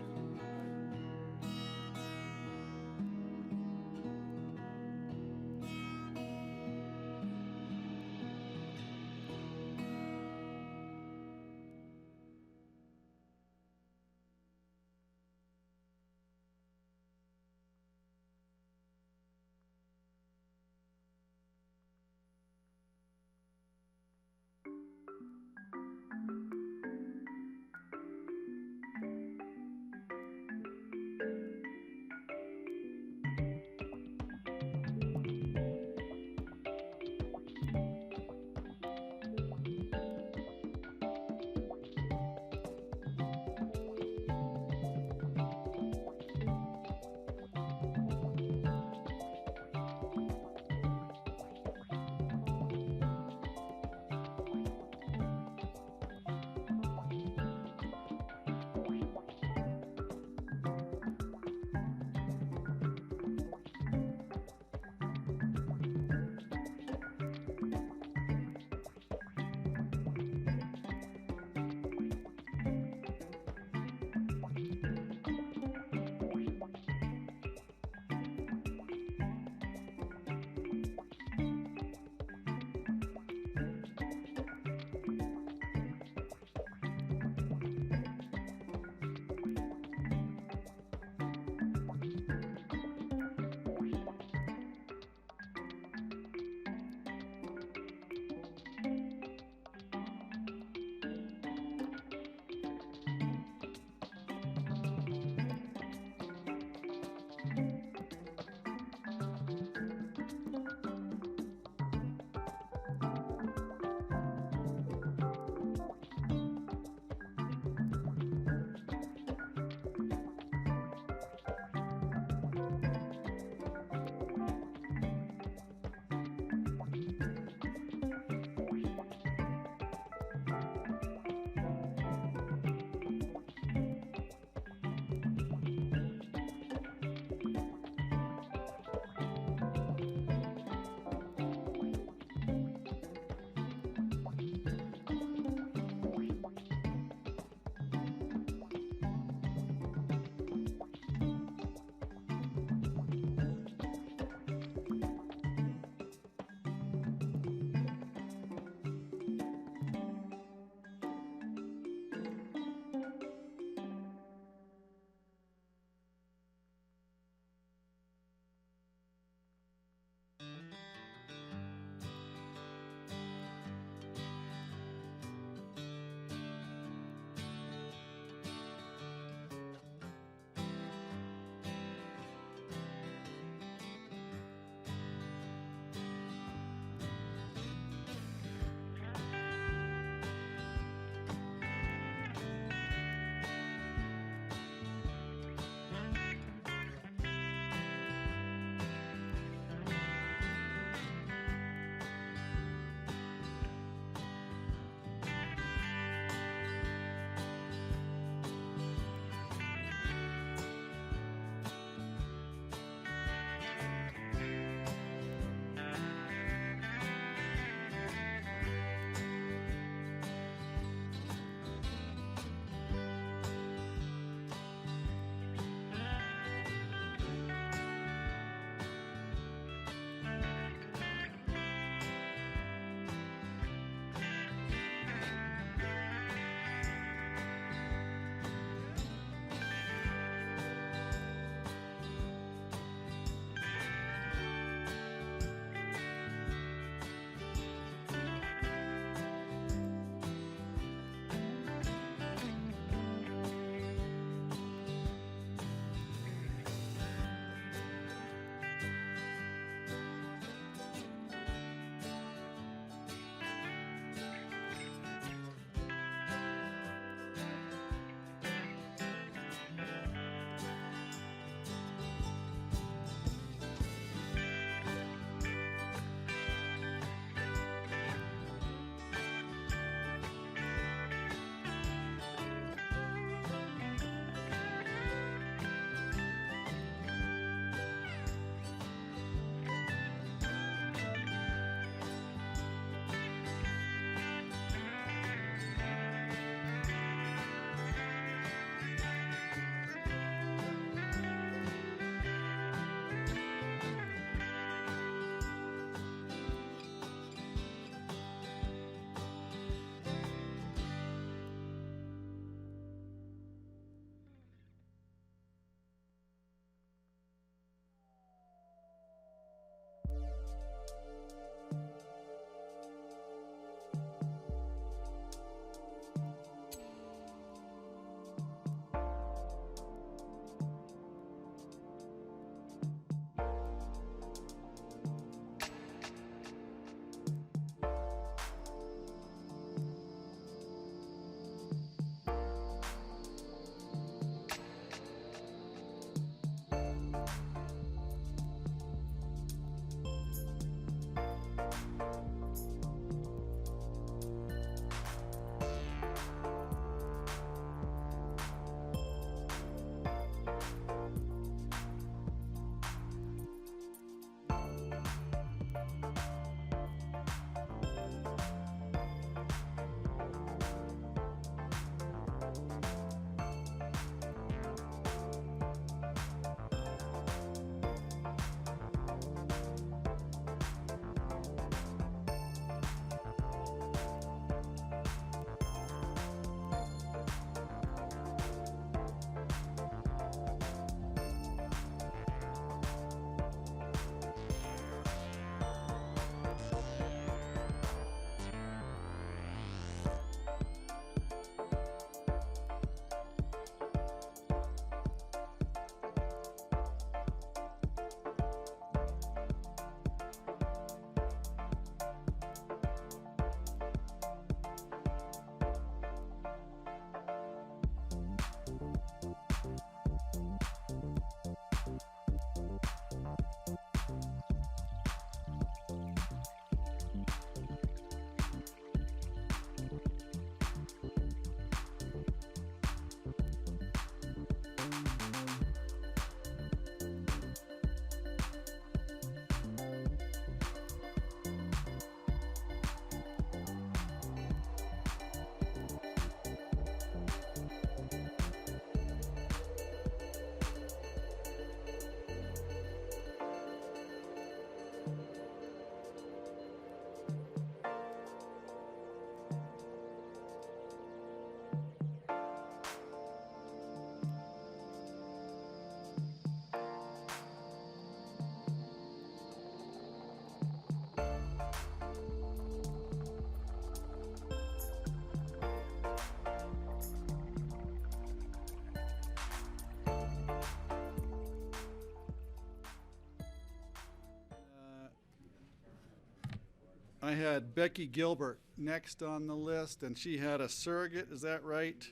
I had Becky Gilbert next on the list, and she had a surrogate, is that right?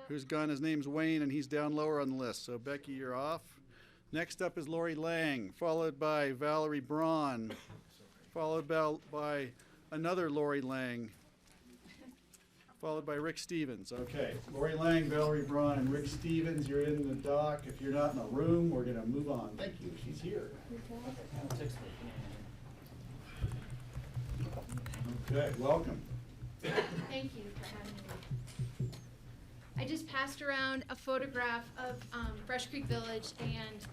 Who's gone, his name's Wayne, and he's down lower on the list. So Becky, you're off. Next up is Lori Lang, followed by Valerie Braun, followed by another Lori Lang, followed by Rick Stevens. Okay, Lori Lang, Valerie Braun, and Rick Stevens, you're in the dock. If you're not in the room, we're gonna move on. Thank you, she's here. Okay, welcome. Thank you for having me. I just passed around a photograph of Brush Creek Village and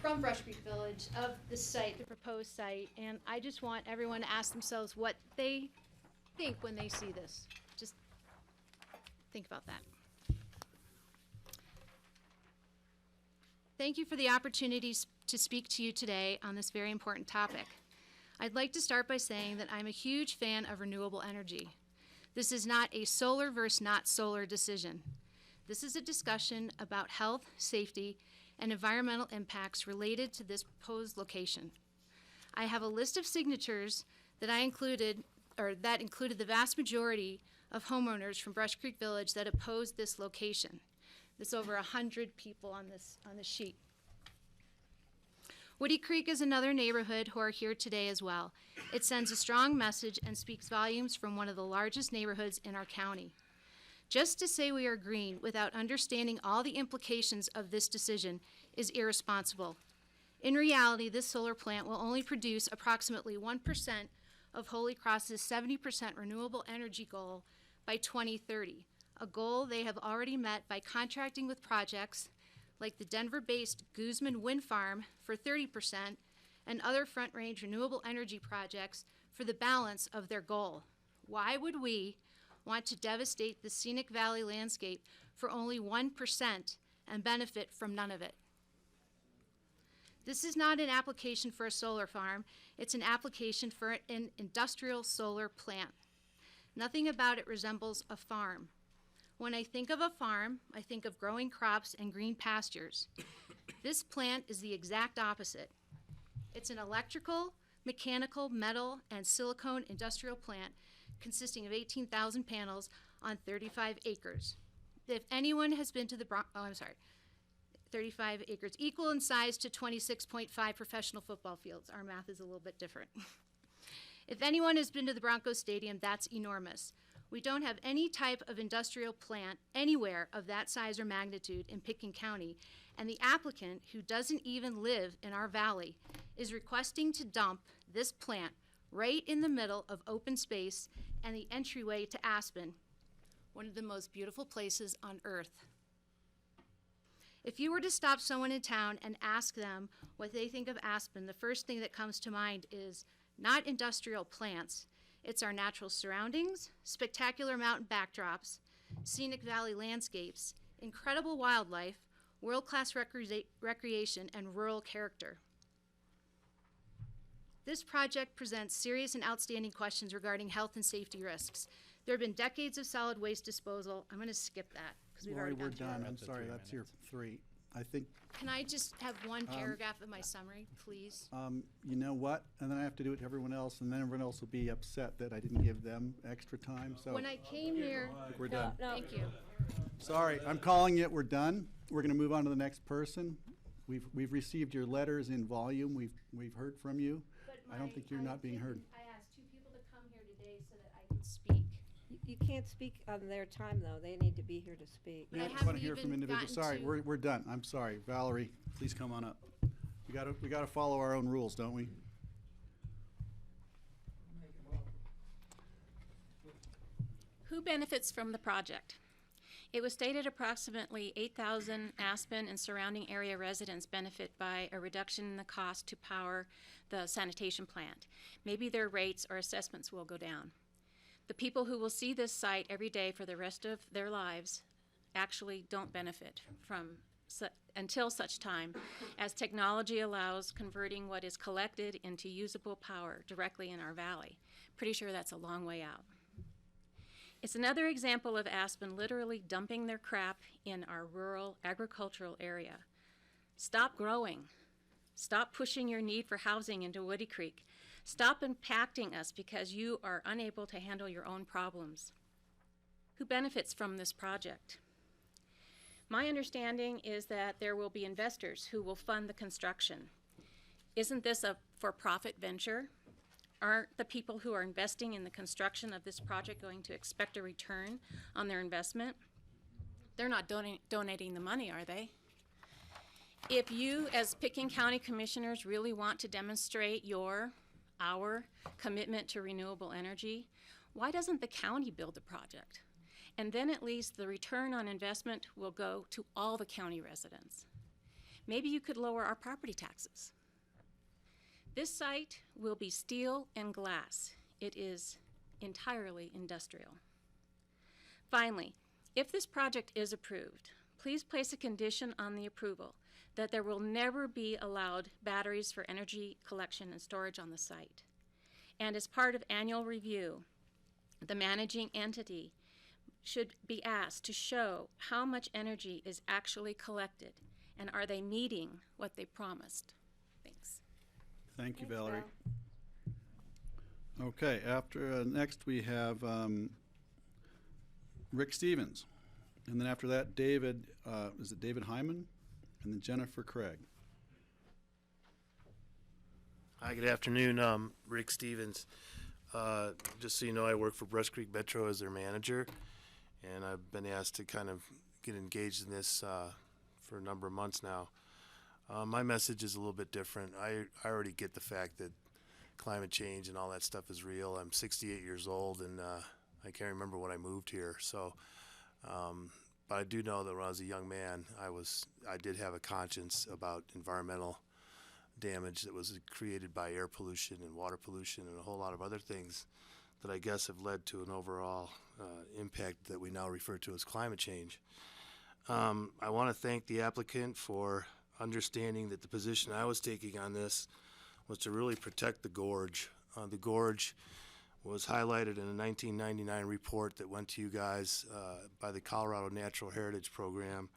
from Brush Creek Village of the site, the proposed site, and I just want everyone to ask themselves what they think when they see this. Just think about that. Thank you for the opportunity to speak to you today on this very important topic. I'd like to start by saying that I'm a huge fan of renewable energy. This is not a solar versus not solar decision. This is a discussion about health, safety, and environmental impacts related to this proposed location. I have a list of signatures that included the vast majority of homeowners from Brush Creek Village that opposed this location. There's over 100 people on this sheet. Woody Creek is another neighborhood who are here today as well. It sends a strong message and speaks volumes from one of the largest neighborhoods in our county. Just to say we are green without understanding all the implications of this decision is irresponsible. In reality, this solar plant will only produce approximately 1% of Holy Cross's 70% renewable energy goal by 2030, a goal they have already met by contracting with projects like the Denver-based Guzman Wind Farm for 30% and other Front Range renewable energy projects for the balance of their goal. Why would we want to devastate the scenic valley landscape for only 1% and benefit from none of it? This is not an application for a solar farm, it's an application for an industrial solar plant. Nothing about it resembles a farm. When I think of a farm, I think of growing crops and green pastures. This plant is the exact opposite. It's an electrical, mechanical, metal, and silicone industrial plant consisting of 18,000 panels on 35 acres. If anyone has been to the 35 acres, equal in size to 26.5 professional football fields. Our math is a little bit different. If anyone has been to the Broncos Stadium, that's enormous. We don't have any type of industrial plant anywhere of that size or magnitude in Pitkin County, and the applicant, who doesn't even live in our valley, is requesting to dump this plant right in the middle of open space and the entryway to Aspen, one of the most beautiful places on earth. If you were to stop someone in town and ask them what they think of Aspen, the first thing that comes to mind is not industrial plants. It's our natural surroundings, spectacular mountain backdrops, scenic valley landscapes, incredible wildlife, world-class recreation, and rural character. This project presents serious and outstanding questions regarding health and safety risks. There have been decades of solid waste disposal. I'm going to skip that because we've Lori, already we're gone through done. it. I'm sorry, that's your 3. I think, Can I just have one paragraph of my summary, please? you know what? And then I have to do it to everyone else, and then everyone else will be upset that I didn't give them extra time, so. When I came here, We're done. thank you. Sorry, I'm calling it, we're done. We're gonna move on to the next person. We've received your letters in volume. We've heard from you. I don't think you're not being heard. I asked 2 people to come here today so that I could speak. You can't speak on their time, though. They need to be here to speak. But I I want haven't to hear from even individuals. gotten Sorry, to- we're done. I'm sorry. Valerie, please come on up. We gotta follow our own rules, don't we? Who benefits from the project? It was stated approximately 8,000 Aspen and surrounding area residents benefit by a reduction in the cost to power the sanitation plant. Maybe their rates or assessments will go down. The people who will see this site every day for the rest of their lives actually don't benefit from until such time as technology allows converting what is collected into usable power directly in our valley. Pretty sure that's a long way out. It's another example of Aspen literally dumping their crap in our rural agricultural area. Stop growing. Stop pushing your need for housing into Woody Creek. Stop impacting us because you are unable to handle your own problems. Who benefits from this project? My understanding is that there will be investors who will fund the construction. Isn't this a for-profit venture? Aren't the people who are investing in the construction of this project going to expect a return on their investment? They're not donating the money, are they? If you, as Pitkin County Commissioners, really want to demonstrate our commitment to renewable energy, why doesn't the county build the project? And then at least the return on investment will go to all the county residents. Maybe you could lower our property taxes. This site will be steel and glass. It is entirely industrial. Finally, if this project is approved, please place a condition on the approval that there will never be allowed batteries for energy collection and storage on the site. And as part of annual review, the managing entity should be asked to show how much energy is actually collected and are they meeting what they promised. Thanks. Thank you, Valerie. Okay, after next we have Rick Stevens, and then after that David, is it David Hyman, and then Jennifer Craig. Hi, good afternoon. Rick Stevens. Just so you know, I work for Brush Creek Metro as their manager, and I've been asked to kind of get engaged in this for a number of months now. My message is a little bit different. I already get the fact that climate change and all that stuff is real. I'm 68 years old, and I can't remember when I moved here. So, but I do know that when I was a young man, I did have a conscience about environmental damage that was created by air pollution and water pollution and a whole lot of other things that I guess have led to an overall impact that we now refer to as climate change. I want to thank the applicant for understanding that the position I was taking on this was to really protect the gorge. The gorge was highlighted in a 1999 report that went to you guys by the Colorado Natural Heritage Program.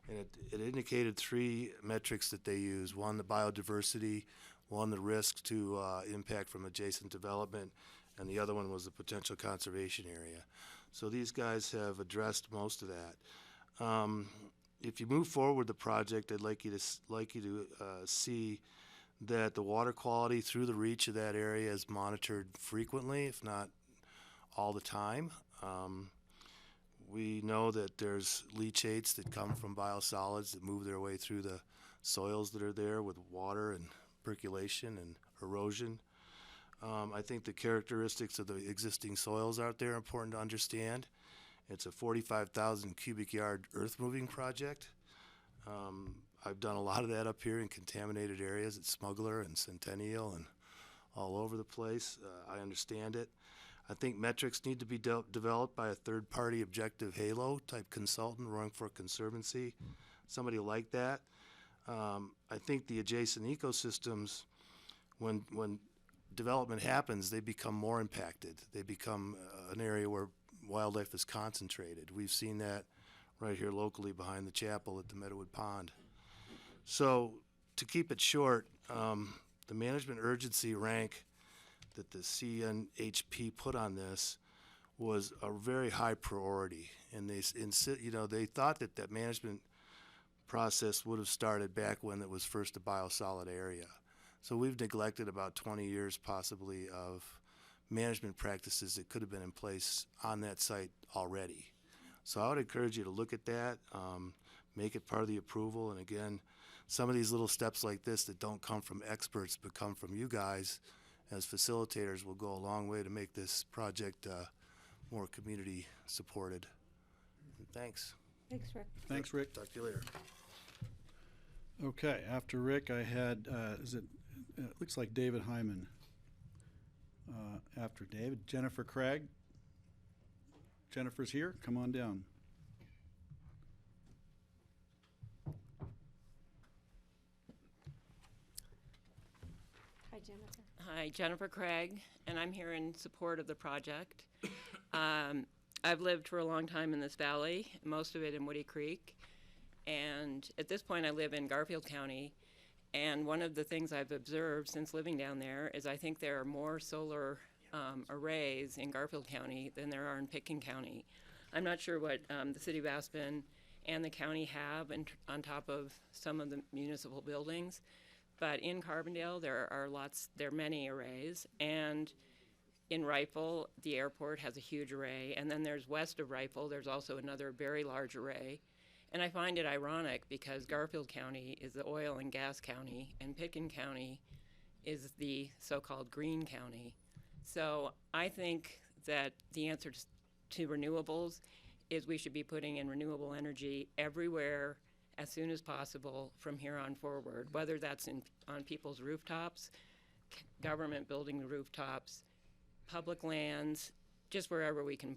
And it indicated three metrics that they use. One, the biodiversity, one, the risk to impact from adjacent development, and the other one was the potential conservation area. So these guys have addressed most of that. If you move forward with the project, I'd like you to see that the water quality through the reach of that area is monitored frequently, if not all the time. We know that there's leachates that come from biosolids that move their way through the soils that are there with water and percolation and erosion. I think the characteristics of the existing soils out there are important to understand. It's a 45,000 cubic yard earth moving project. I've done a lot of that up here in contaminated areas at Smuggler and Centennial and all over the place. I understand it. I think metrics need to be developed by a third-party objective halo type consultant running for a conservancy, somebody like that. I think the adjacent ecosystems, when development happens, they become more impacted. They become an area where wildlife is concentrated. We've seen that right here locally behind the chapel at the Meadowood Pond. So to keep it short, the management urgency rank that the CNHP put on this was a very high priority, and they thought that that management process would have started back when it was first a biosolid area. So we've neglected about 20 years possibly of management practices that could have been in place on that site already. So I would encourage you to look at that, make it part of the approval, and again, some of these little steps like this that don't come from experts but come from you guys as facilitators will go a long way to make this project more community supported. Thanks. Thanks, Rick. Thanks, Rick. Talk to you later. Okay, after Rick, I had, it looks like David Hyman. After David, Jennifer Craig. Jennifer's here. Come on down. Hi, Jennifer. Hi, Jennifer Craig, and I'm here in support of the project. I've lived for a long time in this valley, most of it in Woody Creek, and at this point I live in Garfield County, And one of the things I've observed since living down there is I think there are more solar arrays in Garfield County than there are in Pitkin County. I'm not sure what the city of Aspen and the county have on top of some of the municipal buildings, but in Carbondale there are many arrays, and in Rifle the airport has a huge array, and then there's west of Rifle there's also another very large array. And I find it ironic because Garfield County is the oil and gas county and Pitkin County is the so-called green county. So I think that the answer to renewables is we should be putting in renewable energy everywhere as soon as possible from here on forward, whether that's on people's rooftops, government building rooftops, public lands, just wherever we can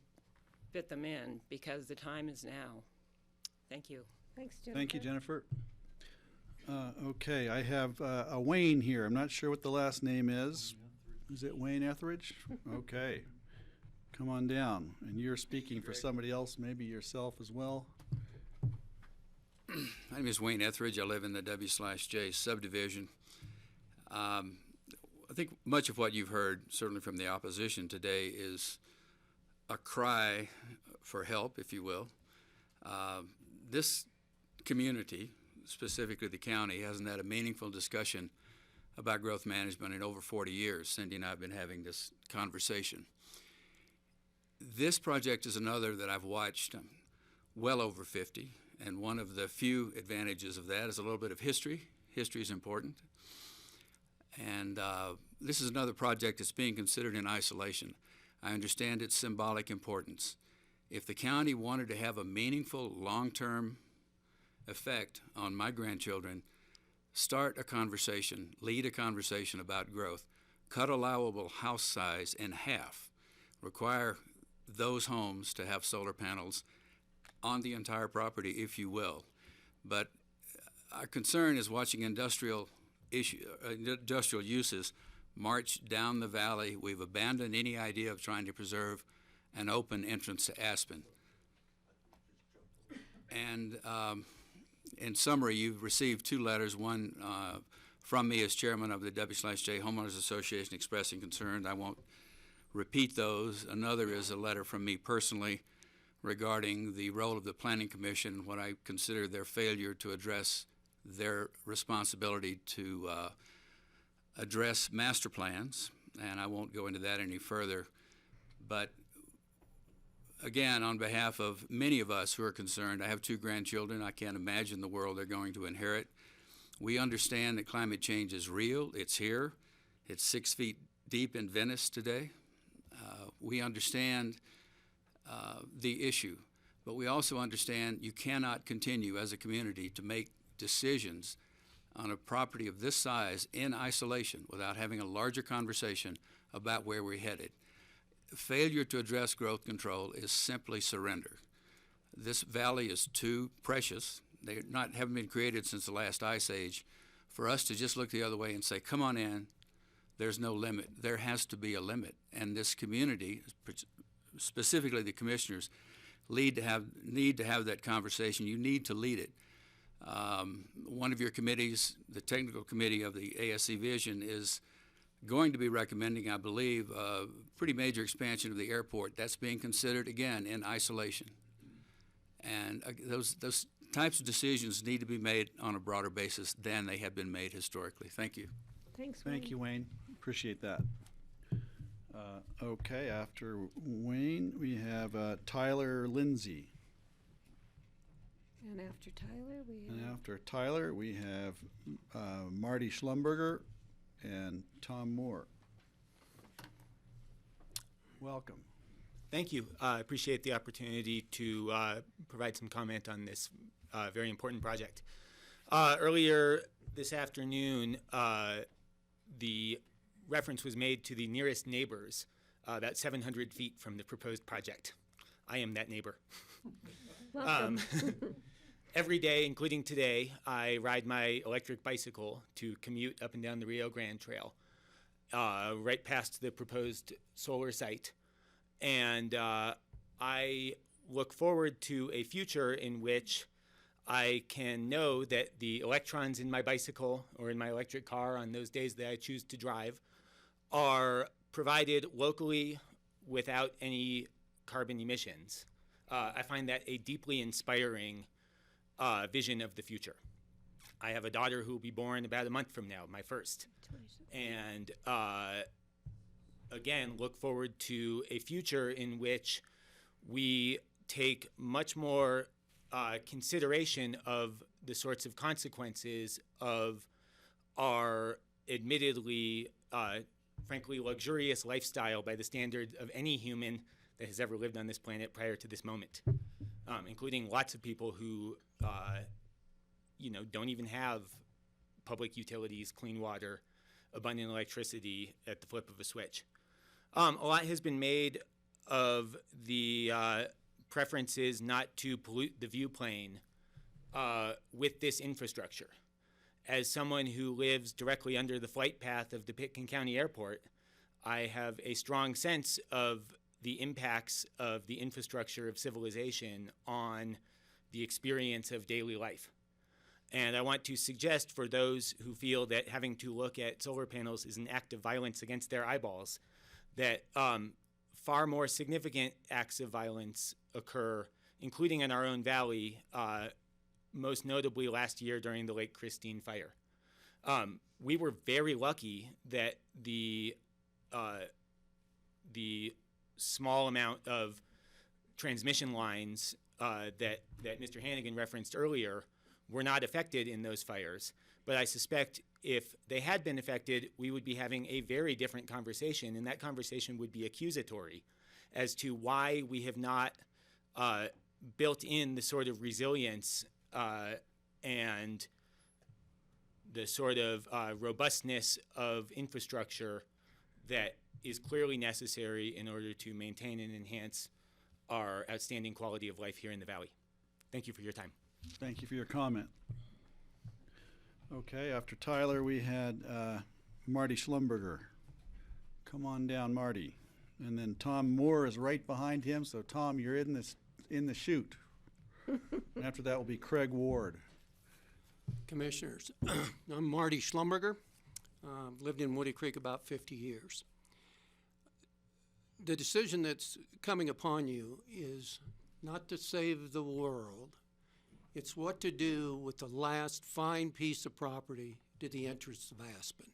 fit them in, because the time is now. Thank you. Thanks, Jennifer. Thank you, Jennifer. Okay, I have a Wayne here. I'm not sure what the last name is. Is it Wayne Etheridge? Okay. Come on down. And you're speaking for somebody else, maybe yourself as well. My name is Wayne Etheridge. I live in the W/J subdivision. I think much of what you've heard, certainly from the opposition today, is a cry for help, if you will. This community, specifically the county, hasn't had a meaningful discussion about growth management in over 40 years. Cindy and I have been having this conversation. This project is another that I've watched well over 50, and one of the few advantages of that is a little bit of history. History is important. And this is another project that's being considered in isolation. I understand its symbolic importance. If the county wanted to have a meaningful long-term effect on my grandchildren, start a conversation, lead a conversation about growth, cut allowable house size in half, require those homes to have solar panels on the entire property, if you will. But our concern is watching industrial uses march down the valley. We've abandoned any idea of trying to preserve an open entrance to Aspen. And in summary, you've received two letters, one from me as chairman of the W/J Homeowners Association expressing concerns. I won't repeat those. Another is a letter from me personally regarding the role of the Planning Commission, what I consider their failure to address their responsibility to address master plans, and I won't go into that any further. But again, on behalf of many of us who are concerned, I have two grandchildren. I can't imagine the world they're going to inherit. We understand that climate change is real. It's here. It's 6 feet deep in Venice today. We understand the issue, but we also understand you cannot continue as a community to make decisions on a property of this size in isolation without having a larger conversation about where we're headed. Failure to address growth control is simply surrender. This valley is too precious. They haven't been created since the last ice age for us to just look the other way and say, come on in, there's no limit. There has to be a limit. And this community, specifically the commissioners, need to have that conversation. You need to lead it. One of your committees, the technical committee of the ASC Vision, is going to be recommending, I believe, a pretty major expansion of the airport. That's being considered, again, in isolation. And those types of decisions need to be made on a broader basis than they have been made historically. Thank you. Thanks, Wayne. Thank you, Wayne. Appreciate that. Okay, after Wayne, we have Tyler Lindsay. And after Tyler, we have Marty Schlumberger and Tom Moore. Welcome. Thank you. I appreciate the opportunity to provide some comment on this very important project. Earlier this afternoon, the reference was made to the nearest neighbors, about 700 feet from the proposed project. I am that neighbor. Welcome. Every day, including today, I ride my electric bicycle to commute up and down the Rio Grande Trail, right past the proposed solar site. And I look forward to a future in which I can know that the electrons in my bicycle or in my electric car on those days that I choose to drive are provided locally without any carbon emissions. I find that a deeply inspiring vision of the future. I have a daughter who will be born about a month from now, my first. And again, look forward to a future in which we take much more consideration of the sorts of consequences of our admittedly, frankly, luxurious lifestyle by the standards of any human that has ever lived on this planet prior to this moment, including lots of people who, don't even have public utilities, clean water, abundant electricity at the flip of a switch. A lot has been made of the preferences not to pollute the view plane with this infrastructure. As someone who lives directly under the flight path of the Pitkin County Airport, I have a strong sense of the impacts of the infrastructure of civilization on the experience of daily life. And I want to suggest for those who feel that having to look at solar panels is an act of violence against their eyeballs, that far more significant acts of violence occur, including in our own valley, most notably last year during the Lake Christine fire. We were very lucky that the small amount of transmission lines that Mr. Hannigan referenced earlier were not affected in those fires. But I suspect if they had been affected, we would be having a very different conversation, and that conversation would be accusatory as to why we have not built in the sort of resilience and the sort of robustness of infrastructure that is clearly necessary in order to maintain and enhance our outstanding quality of life here in the Valley. Thank you for your time. Thank you for your comment. Okay, after Tyler, we had Marty Schlumberger. Come on down, Marty. And then Tom Moore is right behind him, so Tom, you're in the chute. And after that will be Craig Ward. Commissioners, I'm Marty Schlumberger. Lived in Woody Creek about 50 years. The decision that's coming upon you is not to save the world. It's what to do with the last fine piece of property to the entrance of Aspen.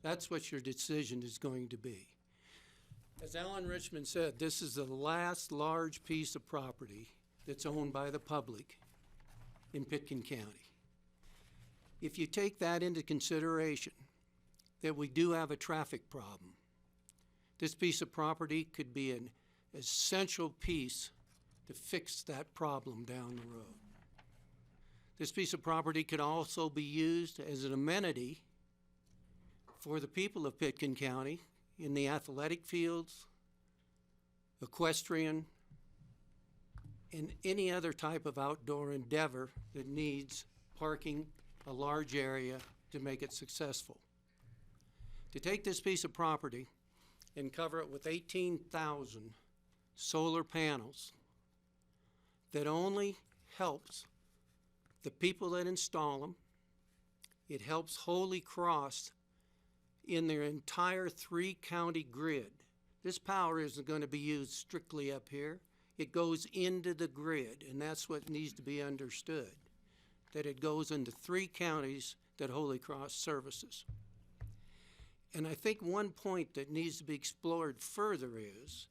That's what your decision is going to be. As Alan Richmond said, this is the last large piece of property that's owned by the public in Pitkin County. If you take that into consideration, that we do have a traffic problem, this piece of property could be an essential piece to fix that problem down the road. This piece of property could also be used as an amenity for the people of Pitkin County in the athletic fields, equestrian, and any other type of outdoor endeavor that needs parking a large area to make it successful. To take this piece of property and cover it with 18,000 solar panels that only helps the people that install them. It helps Holy Cross in their entire 3-county grid. This power isn't going to be used strictly up here. It goes into the grid, and that's what needs to be understood, that it goes into 3 counties that Holy Cross services. And I think one point that needs to be explored further is,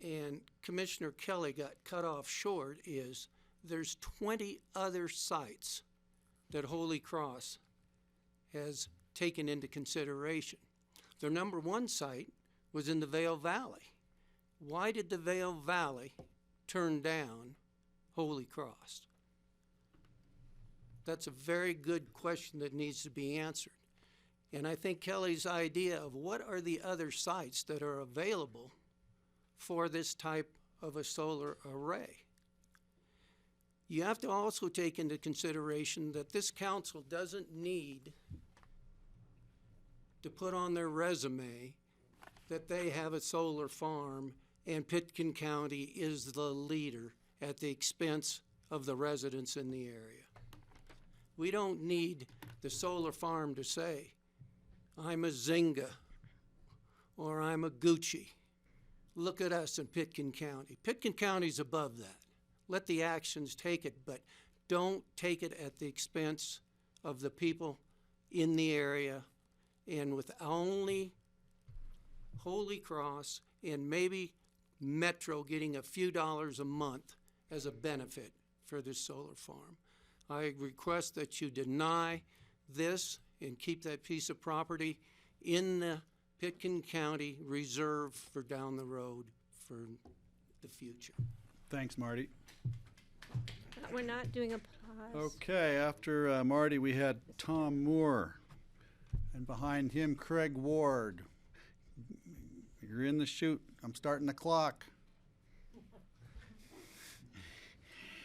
and Commissioner Kelly got cut off short, is there's 20 other sites that Holy Cross has taken into consideration. Their number 1 site was in the Vail Valley. Why did the Vail Valley turn down Holy Cross? That's a very good question that needs to be answered. And I think Kelly's idea of what are the other sites that are available for this type of a solar array. You have to also take into consideration that this council doesn't need to put on their resume that they have a solar farm and Pitkin County is the leader at the expense of the residents in the area. We don't need the solar farm to say, I'm a Zynga or I'm a Gucci. Look at us in Pitkin County. Pitkin County's above that. Let the actions take it, but don't take it at the expense of the people in the area, and with only Holy Cross and maybe Metro getting a few dollars a month as a benefit for this solar farm. I request that you deny this and keep that piece of property in the Pitkin County Reserve for down the road for the future. Thanks, Marty. We're not doing a pause. Okay, after Marty, we had Tom Moore, and behind him, Craig Ward. You're in the chute. I'm starting the clock.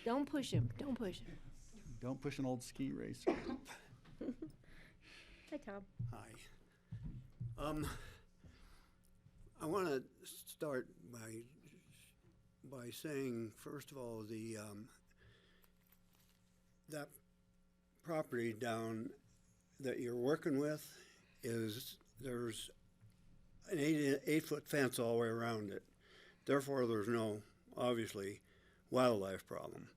Don't push him. Don't push him. Don't push an old ski racer. Hi, Tom. Hi. I want to start by saying, first of all, that property down that you're working with there's an 8-foot fence all the way around it. Therefore, there's no, obviously, wildlife problem.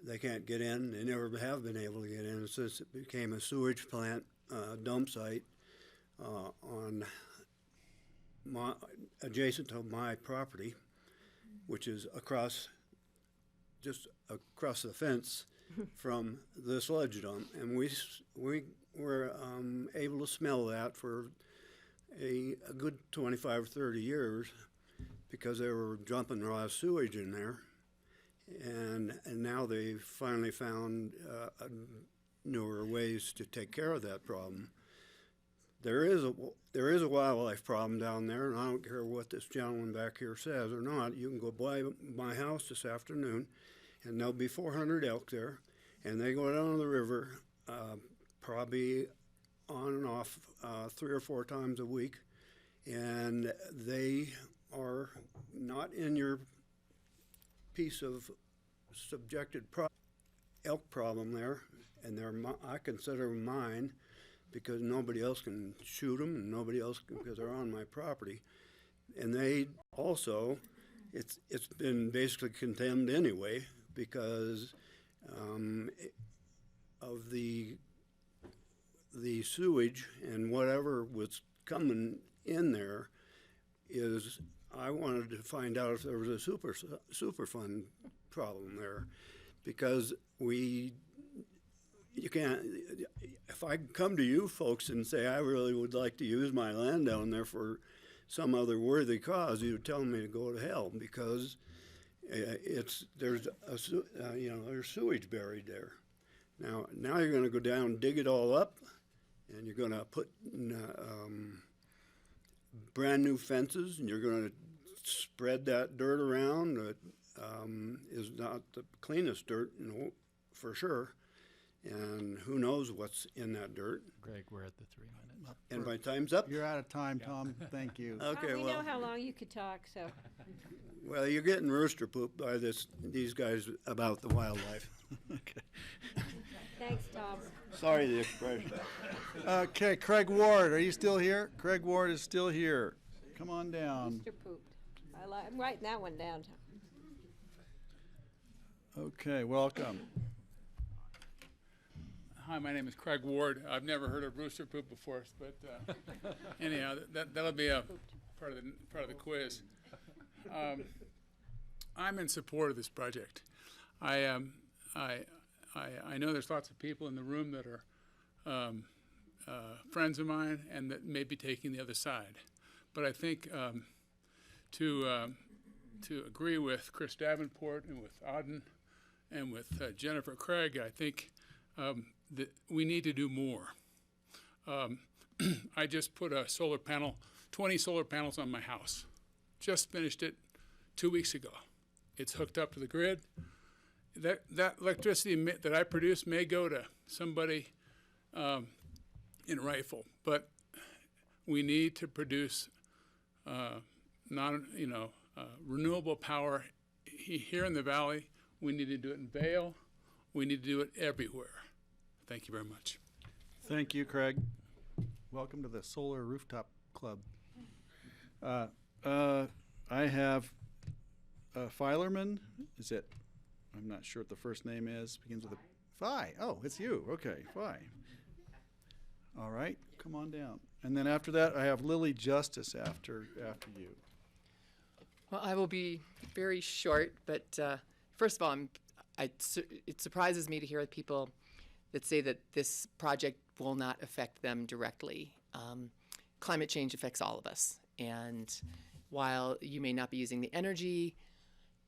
They can't get in. They never have been able to get in since it became a sewage plant dump site adjacent to my property, which is just across the fence from the sludge dump. And we were able to smell that for a good 25 or 30 years because they were dumping raw sewage in there. And now they've finally found newer ways to take care of that problem. There is a wildlife problem down there, and I don't care what this gentleman back here says or not. You can go by my house this afternoon, and there'll be 400 elk there, and they go down the river probably on and off 3 or 4 times a week, and they are not in your piece of subjected elk problem there, and I consider them mine because nobody else can shoot them and nobody else can, because they're on my property. And they also, it's been basically condemned anyway because of the sewage and whatever was coming in there. I wanted to find out if there was a Superfund problem there, because you can't, if I come to you folks and say I really would like to use my land down there for some other worthy cause, you'd tell me to go to hell because there's sewage buried there. Now you're going to go down and dig it all up, and you're going to put brand new fences, and you're going to spread that dirt around that is not the cleanest dirt, for sure. And who knows what's in that dirt. Greg, we're at the 3-minute. And my time's up? You're out of time, Tom. Thank you. Okay, we know how long you could talk, so. Well, you're getting rooster pooped by these guys about the wildlife. Okay. Thanks, Tom. Sorry the expression. Okay, Craig Ward, are you still here? Craig Ward is still here. Come on down. Mr. Pooped. I'm writing that one down, Tom. Okay, welcome. Hi, my name is Craig Ward. I've never heard of rooster poop before, but anyhow, that'll be a part of the quiz. I'm in support of this project. I know there's lots of people in the room that are friends of mine and that may be taking the other side, but I think to agree with Chris Davenport and with Auden and with Jennifer Craig, I think that we need to do more. I just put a 20 solar panels on my house. Just finished it 2 weeks ago. It's hooked up to the grid. That electricity that I produce may go to somebody in Rifle, but we need to produce renewable power here in the valley We need to do it in Vail. We need to do it everywhere. Thank you very much. Thank you, Craig. Welcome to the Solar Rooftop Club. I have Filerman. Is it? I'm not sure what the first name is. Begins with a Phi. Oh, it's you. Okay, Phi. All right, come on down. And then after that, I have Lily Justice after you. Well, I will be very short, but first of all, it surprises me to hear people that say that this project will not affect them directly. Climate change affects all of us, and while you may not be using the energy,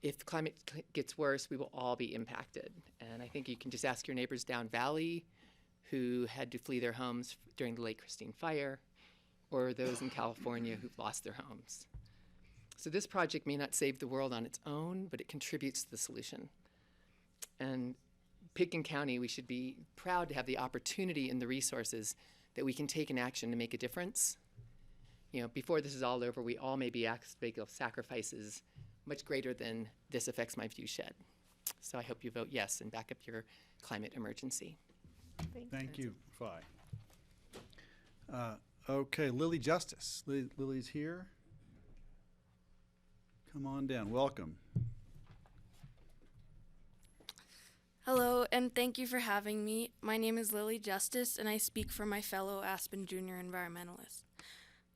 if the climate gets worse, we will all be impacted. And I think you can just ask your neighbors down valley who had to flee their homes during the Lake Christine fire, or those in California who've lost their homes. So this project may not save the world on its own, but it contributes to the solution. And Pitkin County, we should be proud to have the opportunity and the resources that we can take in action to make a difference. You know, before this is all over, we all may be asked to make sacrifices much greater than this affects my viewshed. So I hope you vote yes and back up your climate emergency. Thank you, Phi. Okay, Lily Justice. Lily's here. Come on down. Welcome. Hello, and thank you for having me. My name is Lily Justice, and I speak for my fellow Aspen Junior environmentalists.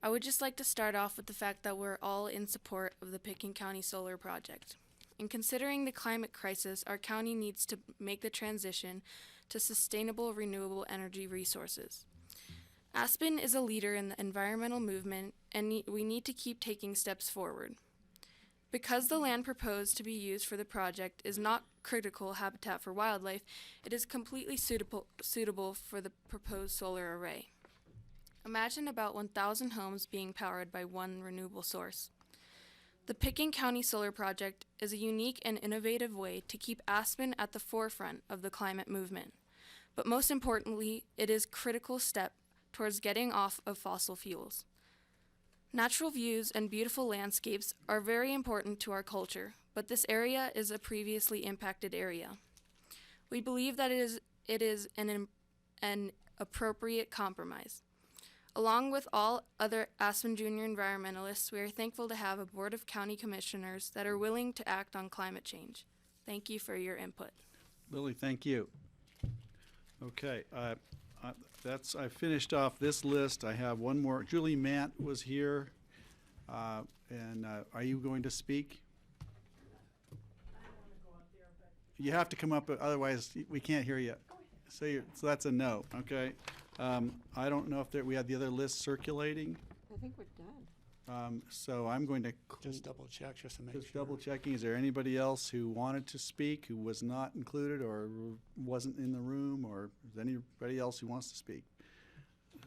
I would just like to start off with the fact that we're all in support of the Pitkin County Solar Project. In considering the climate crisis, our county needs to make the transition to sustainable renewable energy resources. Aspen is a leader in the environmental movement, and we need to keep taking steps forward. Because the land proposed to be used for the project is not critical habitat for wildlife, it is completely suitable for the proposed solar array. Imagine about 1,000 homes being powered by one renewable source. The Pitkin County Solar Project is a unique and innovative way to keep Aspen at the forefront of the climate movement. But most importantly, it is a critical step towards getting off of fossil fuels. Natural views and beautiful landscapes are very important to our culture, but this area is a previously impacted area. We believe that it is an appropriate compromise. Along with all other Aspen Junior environmentalists, we are thankful to have a board of county commissioners that are willing to act on climate change. Thank you for your input. Lily, thank you. Okay, I finished off this list. I have one more. Julie Matt was here, and are you going to speak? You have to come up, otherwise we can't hear you. So that's a no. Okay. I don't know if we had the other list circulating. I think we're done. So I'm going to just double check, just to make sure. Just double checking. Is there anybody else who wanted to speak who was not included or wasn't in the room, or is anybody else who wants to speak?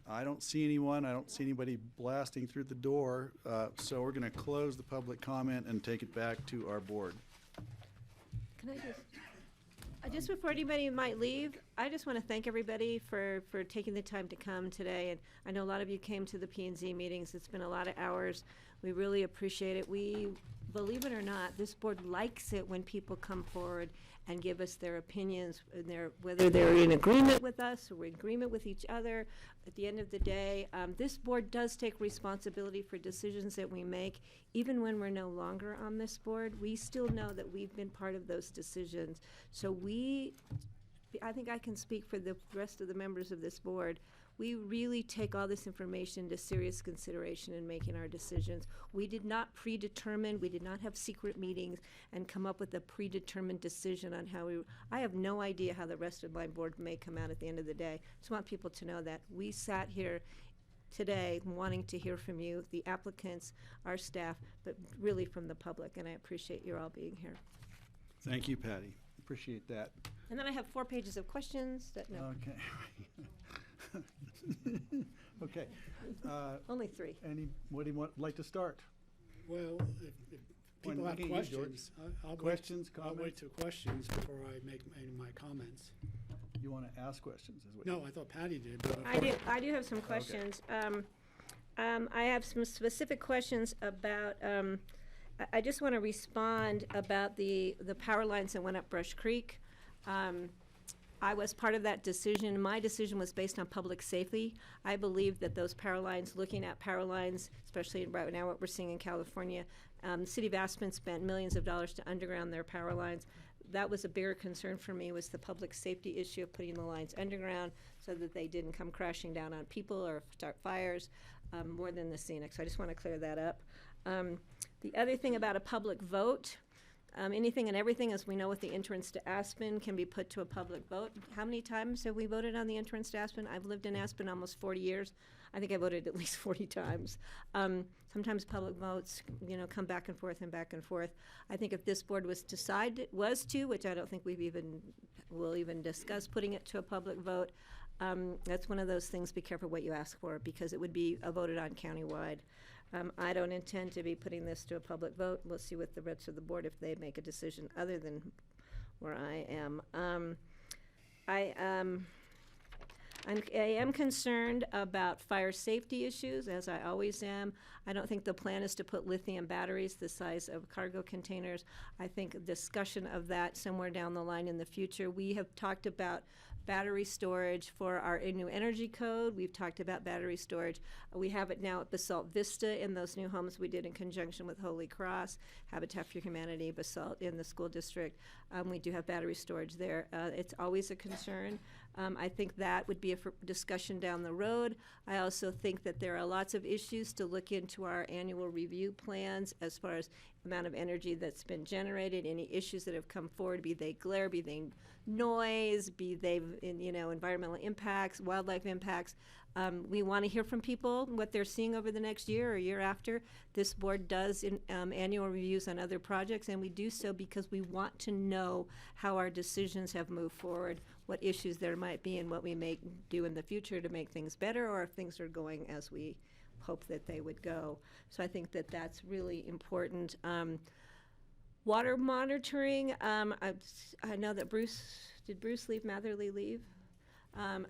I don't see anyone. I don't see anybody blasting through the door. So we're going to close the public comment and take it back to our board. Can I just before anybody might leave, I just want to thank everybody for taking the time to come today. And I know a lot of you came to the P&Z meetings. It's been a lot of hours. We really appreciate it. We, believe it or not, this board likes it when people come forward and give us their opinions, whether they're in agreement with us or in agreement with each other. At the end of the day, this board does take responsibility for decisions that we make. Even when we're no longer on this board, we still know that we've been part of those decisions. So I think I can speak for the rest of the members of this board. We really take all this information into serious consideration in making our decisions. We did not predetermine, we did not have secret meetings and come up with a predetermined decision on how I have no idea how the rest of my board may come out at the end of the day. Just want people to know that we sat here today wanting to hear from you, the applicants, our staff, but really from the public, and I appreciate you all being here. Thank you, Patty. Appreciate that. And then I have 4 pages of questions that Okay. Okay. Only 3. What do you like to start? Well, if people have questions, I'll wait to questions before I make any of my comments. You want to ask questions? No, I thought Patty did. I do have some questions. I have some specific questions about I just want to respond about the power lines that went up Brush Creek. I was part of that decision. My decision was based on public safety. I believe that those power lines, looking at power lines, especially right now what we're seeing in California, the city of Aspen spent millions of dollars to underground their power lines. That was a bigger concern for me, was the public safety issue of putting the lines underground so that they didn't come crashing down on people or start fires, more than the scenic. So I just want to clear that up. The other thing about a public vote, anything and everything, as we know with the entrance to Aspen, can be put to a public vote. How many times have we voted on the entrance to Aspen? I've lived in Aspen almost 40 years. I think I voted at least 40 times. Sometimes public votes, come back and forth and back and forth. I think if this board was to, which I don't think we'll even discuss putting it to a public vote, that's one of those things, be careful what you ask for, because it would be voted on countywide. I don't intend to be putting this to a public vote. We'll see with the rest of the board if they make a decision other than where I am. I am concerned about fire safety issues, as I always am. I don't think the plan is to put lithium batteries the size of cargo containers. I think a discussion of that somewhere down the line in the future. We have talked about battery storage for our new energy code. We've talked about battery storage. We have it now at Basalt Vista in those new homes we did in conjunction with Holy Cross, Habitat for Humanity, Basalt in the school district. We do have battery storage there. It's always a concern. I think that would be a discussion down the road. I also think that there are lots of issues to look into our annual review plans as far as amount of energy that's been generated, any issues that have come forward, be they glare, be they noise, be they environmental impacts, wildlife impacts. We want to hear from people what they're seeing over the next year or year after. This board does annual reviews on other projects, and we do so because we want to know how our decisions have moved forward, what issues there might be, and what we may do in the future to make things better, or if things are going as we hope that they would go. So I think that that's really important. Water monitoring, I know that did Bruce Matherly leave?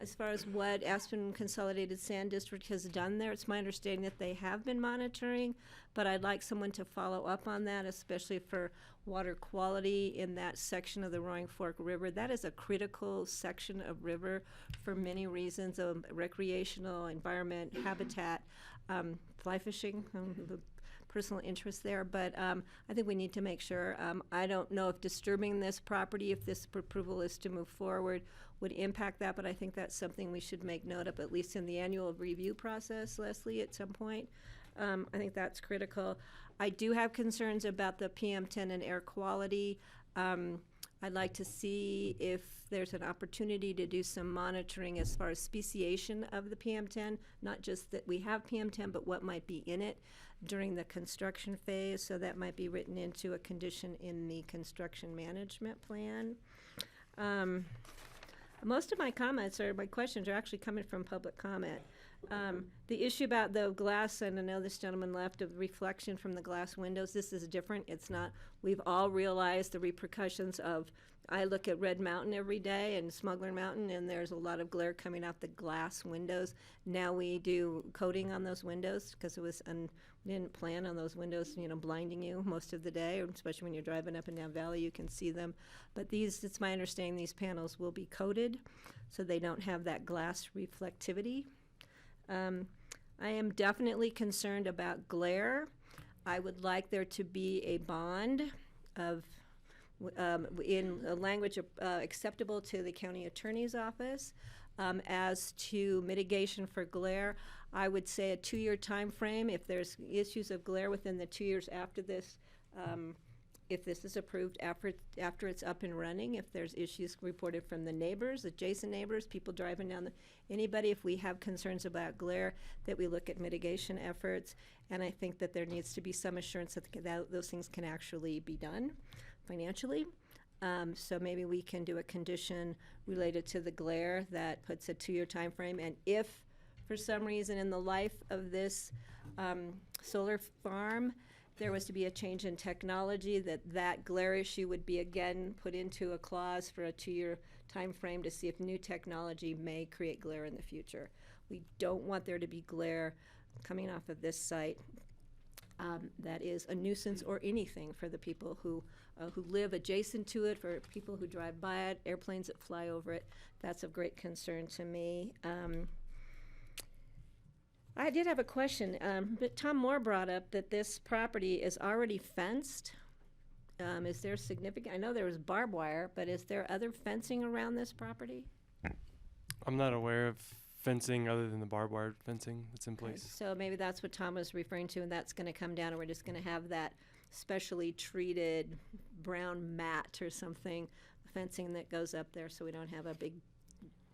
As far as what Aspen Consolidated Sand District has done there, it's my understanding that they have been monitoring, but I'd like someone to follow up on that, especially for water quality in that section of the Roaring Fork River. That is a critical section of river for many reasons, of recreational, environment, habitat, fly fishing, the personal interest there, but I think we need to make sure. I don't know if disturbing this property, if this approval is to move forward, would impact that, but I think that's something we should make note of, at least in the annual review process, Leslie, at some point. I think that's critical. I do have concerns about the PM10 and air quality. I'd like to see if there's an opportunity to do some monitoring as far as speciation of the PM10, not just that we have PM10, but what might be in it during the construction phase. So that might be written into a condition in the construction management plan. Most of my questions are actually coming from public comment. The issue about the glass, and I know this gentleman left, of reflection from the glass windows, this is different. It's not, we've all realized the repercussions of, I look at Red Mountain every day and Smuggler Mountain, and there's a lot of glare coming out the glass windows. Now we do coating on those windows because we didn't plan on those windows, blinding you most of the day, or especially when you're driving up and down Valley, you can see them. But it's my understanding these panels will be coated so they don't have that glass reflectivity. I am definitely concerned about glare. I would like there to be a bond of, in a language acceptable to the county attorney's office. As to mitigation for glare, I would say a 2-year time frame. If there's issues of glare within the 2 years after this, if this is approved after it's up and running, if there's issues reported from the neighbors, adjacent neighbors, people driving down anybody, if we have concerns about glare, that we look at mitigation efforts. And I think that there needs to be some assurance that those things can actually be done financially. So maybe we can do a condition related to the glare that puts a 2-year time frame. And if for some reason in the life of this solar farm there was to be a change in technology, that glare issue would be again put into a clause for a 2-year time frame to see if new technology may create glare in the future. We don't want there to be glare coming off of this site. that is a nuisance or anything for the people who live adjacent to it, for people who drive by it, airplanes that fly over it. That's of great concern to me. I did have a question, but Tom Moore brought up that this property is already fenced. Is there significant, I know there was barbed wire, but is there other fencing around this property? I'm not aware of fencing other than the barbed wire fencing that's in place. So maybe that's what Tom was referring to, and that's going to come down, and we're just going to have that specially treated brown mat or something, fencing that goes up there so we don't have a big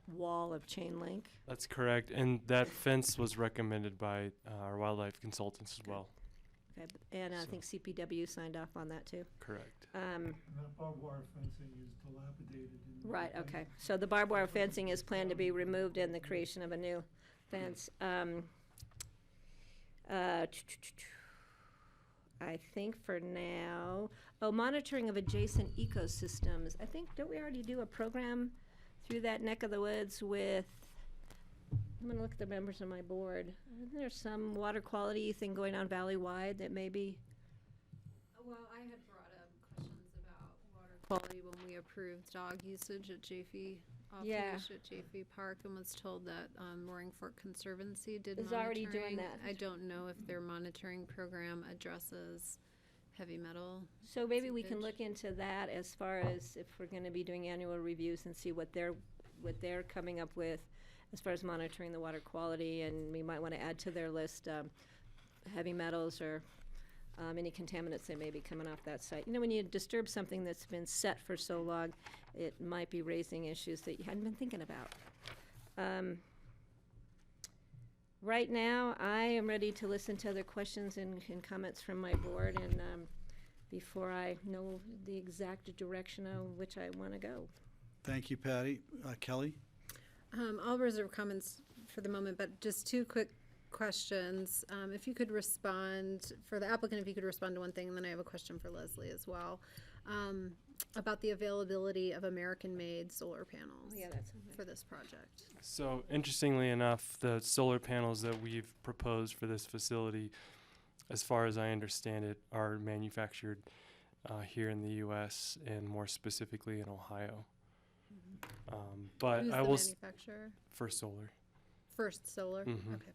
wall of chain link. That's correct, and that fence was recommended by our wildlife consultants as well. Okay, and I think CPW signed off on that too. Correct. That barbed wire fencing is dilapidated. Right, okay. So the barbed wire fencing is planned to be removed and the creation of a new fence. I think for now, monitoring of adjacent ecosystems. I think, don't we already do a program through that neck of the woods with, I'm gonna look at the members of my board. Isn't there some water quality thing going on valley-wide that maybe? Well, I had brought up questions about water quality when we approved dog usage at Jaffe, Yeah. off-leash at Jaffe Park, and was told that Mooring Fork Conservancy did Is monitoring. already doing that. I don't know if their monitoring program addresses heavy metal. So maybe we can seepage. look into that as far as if we're gonna be doing annual reviews and see what they're coming up with as far as monitoring the water quality, and we might wanna add to their list, heavy metals or, any contaminants that may be coming off that site. You know, when you disturb something that's been set for so long, it might be raising issues that you hadn't been thinking about. Right now, I am ready to listen to other questions and comments from my board, and before I know the exact direction of which I want to go. Thank you, Patty. Kelly? I'll reserve comments for the moment, but just two quick questions. If you could respond, for the applicant, if you could respond to one thing, and then I have a question for Leslie as well, about the availability of American-made solar panels for this project. So interestingly enough, the solar panels that we've proposed for this facility, as far as I understand it, are manufactured here in the U.S. and more specifically in Ohio. But Who's I the will manufacturer? First Solar. First Solar? Mhm. Okay.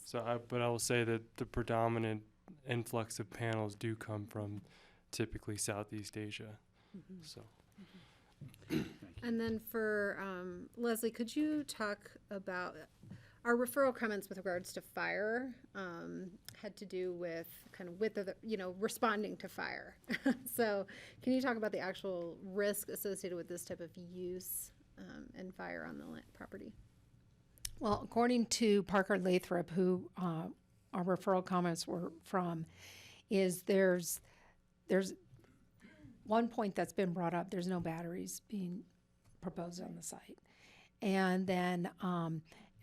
So, but I will say that the predominant influx of panels do come from typically Southeast Asia. Mhm. So. And then for Leslie, could you talk about our referral comments with regards to fire? Had to do with kind of with the, responding to fire. So can you talk about the actual risk associated with this type of use and fire on the property? Well, according to Parker Lathrop, who our referral comments were from, is there's one point that's been brought up. There's no batteries being proposed on the site, and then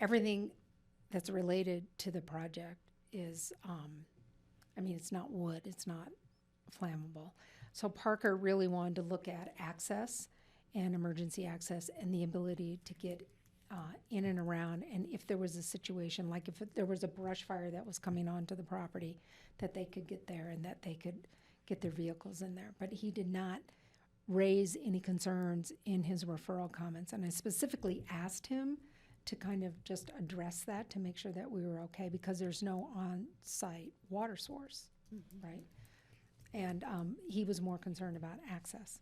everything that's related to the project is, it's not wood, it's not flammable. So Parker really wanted to look at access and emergency access and the ability to get in and around, and if there was a situation, like if there was a brush fire that was coming onto the property, that they could get there and that they could get their vehicles in there. But he did not raise any concerns in his referral comments, and I specifically asked him to kind of just address that to make sure that we were okay, because there's no on-site water source, right? And he was more concerned about access.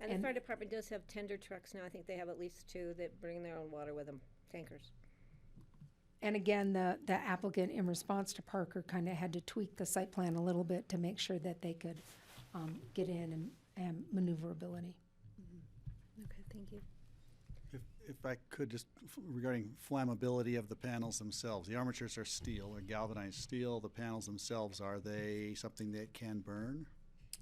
And the fire department does have tender trucks now. I think they have at least 2 that bring their own water with them, tankers. And again, the applicant, in response to Parker, kind of had to tweak the site plan a little bit to make sure that they could get in and maneuverability. Okay, thank you. If I could just, regarding flammability of the panels themselves, the armatures are steel, or galvanized steel. The panels themselves, are they something that can burn?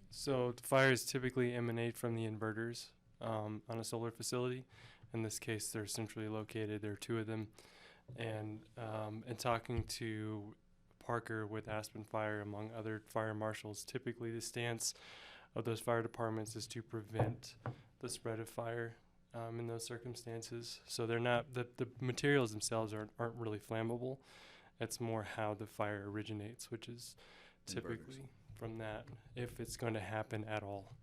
So the fires typically emanate from the inverters on a solar facility. In this case, they're centrally located. There are 2 of them. And in talking to Parker with Aspen Fire, among other fire marshals, typically the stance of those fire departments is to prevent the spread of fire in those circumstances. So they're not, the materials themselves aren't really flammable. It's more how the fire originates, which is typically from that, if it's going to happen at all.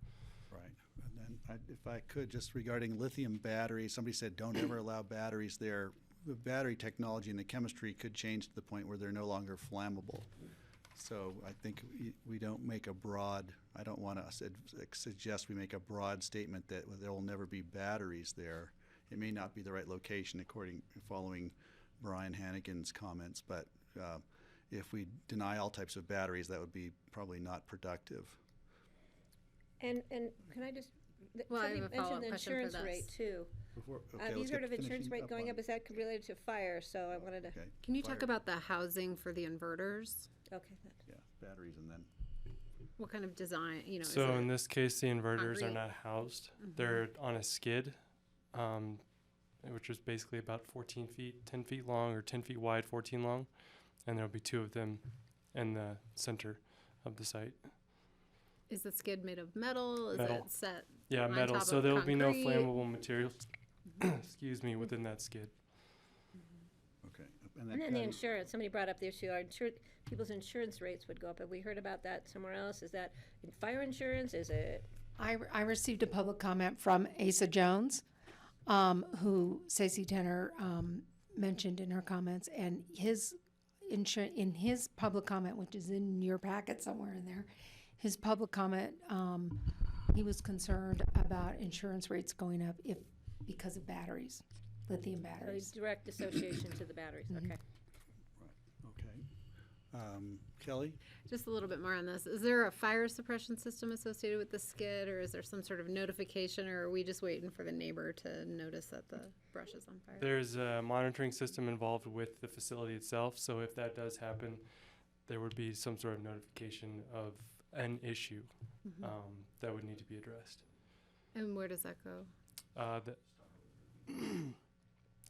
Right. And then if I could, just regarding lithium batteries, somebody said don't ever allow batteries there. The battery technology and the chemistry could change to the point where they're no longer flammable. So I think we don't make a broad, I don't want to suggest we make a broad statement that there will never be batteries there. It may not be the right location following Brian Hannigan's comments, but if we deny all types of batteries, that would be probably not productive. And can I just, Well, I have somebody a mentioned follow-up the question for insurance this. rate too. Have you heard of insurance rate going up? Is that related to fire? So I wanted to. Okay. Can you talk about the housing for the inverters? Okay. Yeah, batteries and then. What kind of design, you know? is So it in this case, the inverters are concrete? not housed. Mhm. They're on a skid, which is basically about 14 feet, 10 feet long, or 10 feet wide, 14 long. And there'll be 2 of them in the center of the site. Is the skid made of metal? Is Metal. it set Yeah, on metal. top So of there will be no concrete? flammable materials, excuse me, within that skid. Okay. And then the Patty- insurance, somebody brought up the issue, people's insurance rates would go up. Have we heard about that somewhere else? Is that in fire insurance? Is it? I received a public comment from Asa Jones, who Stacey Tenner mentioned in her comments, and in his public comment, which is in your packet somewhere in there, his public comment, he was concerned about insurance rates going up because of batteries, lithium batteries. So direct association to the batteries, okay. Okay. Kelly? Just a little bit more on this. Is there a fire suppression system associated with the skid, or is there some sort of notification, or are we just waiting for the neighbor to notice that the brush is on fire? There's a monitoring system involved with the facility itself, so if that does happen, there would be some sort of notification of an issue that would need to be addressed. And where does that go?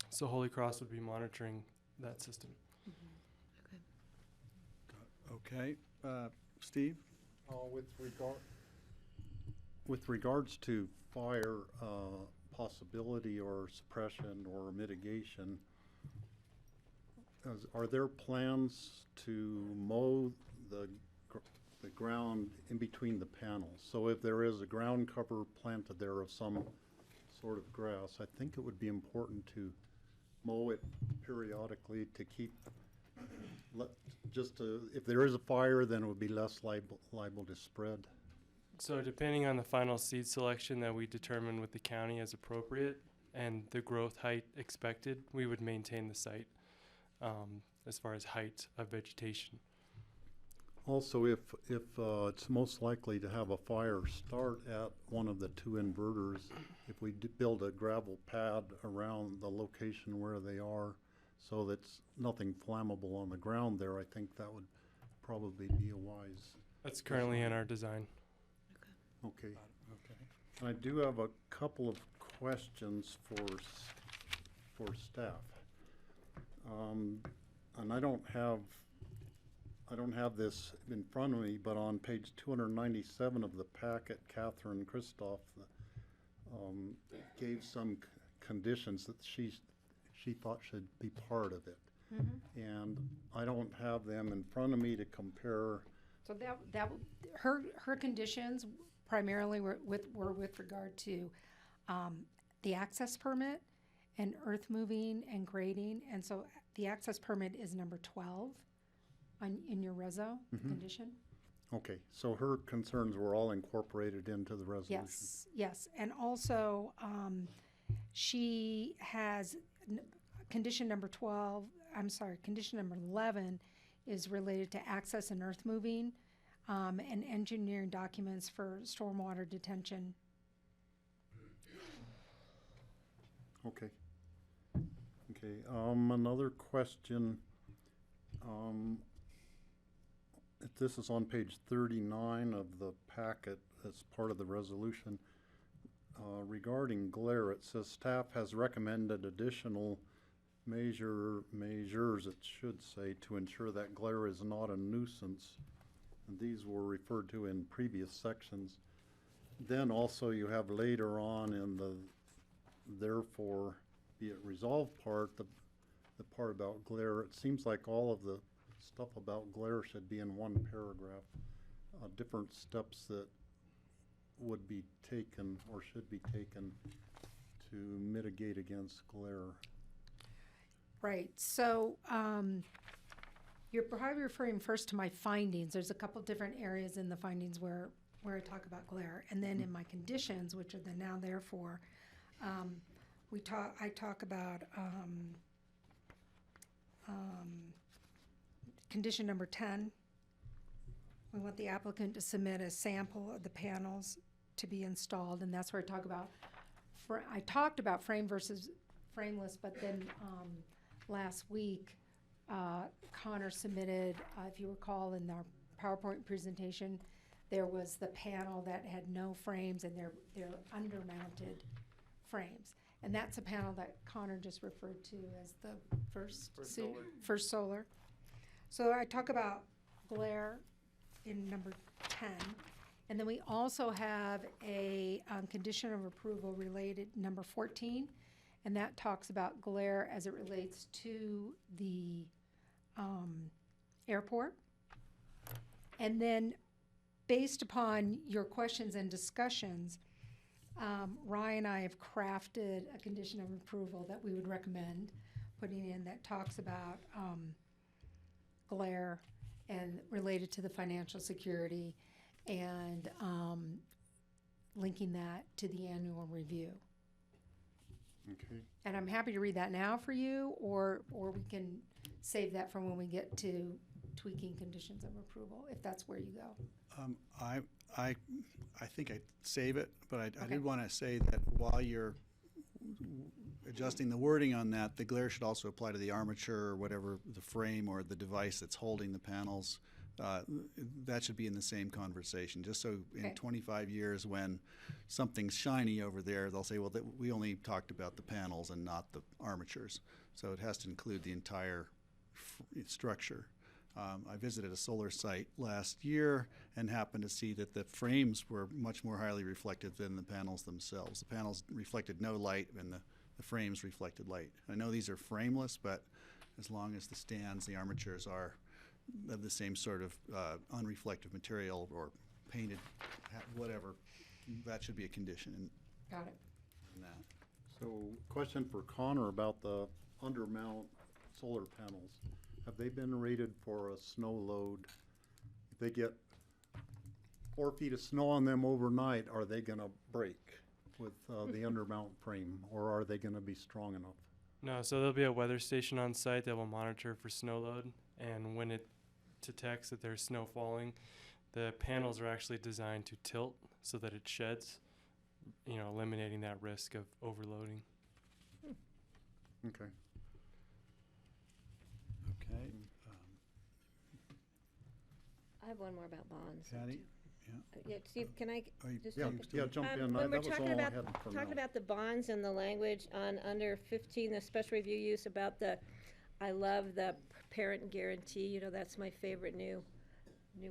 So Holy Cross would be monitoring that system. Okay. Steve? With regards to fire possibility or suppression or mitigation, are there plans to mow the ground in between the panels? So if there is a ground cover planted there of some sort of grass, I think it would be important to mow it periodically to keep, if there is a fire, then it would be less liable to spread. So depending on the final seed selection that we determine with the county as appropriate and the growth height expected, we would maintain the site as far as height of vegetation. Also, if it's most likely to have a fire start at one of the 2 inverters, if we build a gravel pad around the location where they are, so that's nothing flammable on the ground there, I think that would probably be a wise. That's currently in our design. Okay. And I do have a couple of questions for staff. And I don't have this in front of me, but on page 297 of the packet, Catherine Christoph gave some conditions that she thought should be part of it. And I don't have them in front of me to compare. So her conditions primarily were with regard to the access permit and earth moving and grading, and so the access permit is number 12 in your reso condition. Okay, so her concerns were all incorporated into the resolution. Yes, and also she has condition number 11 is related to access and earth moving and engineering documents for stormwater detention. Okay. Another question. This is on page 39 of the packet as part of the resolution. Regarding glare, it says staff has recommended additional measures, it should say, to ensure that glare is not a nuisance. And these were referred to in previous sections. Then also you have later on in the therefore be it resolved part, the part about glare, it seems like all of the stuff about glare should be in one paragraph. Different steps that would be taken or should be taken to mitigate against glare. Right, so you're probably referring first to my findings. There's a couple different areas in the findings where I talk about glare. And then in my conditions, which are the now therefore, I talk about condition number 10. We want the applicant to submit a sample of the panels to be installed, and that's where I talk about, I talked about frame versus frameless, but then last week, Connor submitted, if you recall in our PowerPoint presentation, there was the panel that had no frames and they're undermounted frames. And that's a panel that Connor just referred to as the first solar. So I talk about glare in number 10. And then we also have a condition of approval related, number 14, and that talks about glare as it relates to the airport. And then based upon your questions and discussions, Ryan and I have crafted a condition of approval that we would recommend putting in that talks about glare and related to the financial security and linking that to the annual review. Okay. And I'm happy to read that now for you, or we can save that for when we get to tweaking conditions of approval, if that's where you go. I think I'd save it, but I Okay. did want to say that while you're adjusting the wording on that, the glare should also apply to the armature or whatever, the frame or the device that's holding the panels. That should be in the same conversation, just so in Okay. 25 years when something's shiny over there, they'll say, well, we only talked about the panels and not the armatures. So it has to include the entire structure. I visited a solar site last year and happened to see that the frames were much more highly reflective than the panels themselves. The panels reflected no light and the frames reflected light. I know these are frameless, but as long as the stands, the armatures are of the same sort of unreflective material or painted, whatever, that should be a condition Got it. in that. So question for Connor about the undermount solar panels. Have they been rated for a snow load? If they get 4 feet of snow on them overnight, are they gonna break with the undermount frame, or are they gonna be strong enough? No, so there'll be a weather station on site that will monitor for snow load, and when it detects that there's snow falling, the panels are actually designed to tilt so that it sheds, eliminating that risk of overloading. Okay. Okay. I have one more about bonds. Patty? Yeah, Steve, can I just yeah, jump in? yeah, jump in. When That we're was talking all I about, had for now. the bonds and the language on under 15, the special review use about I love the parent guarantee, that's my favorite new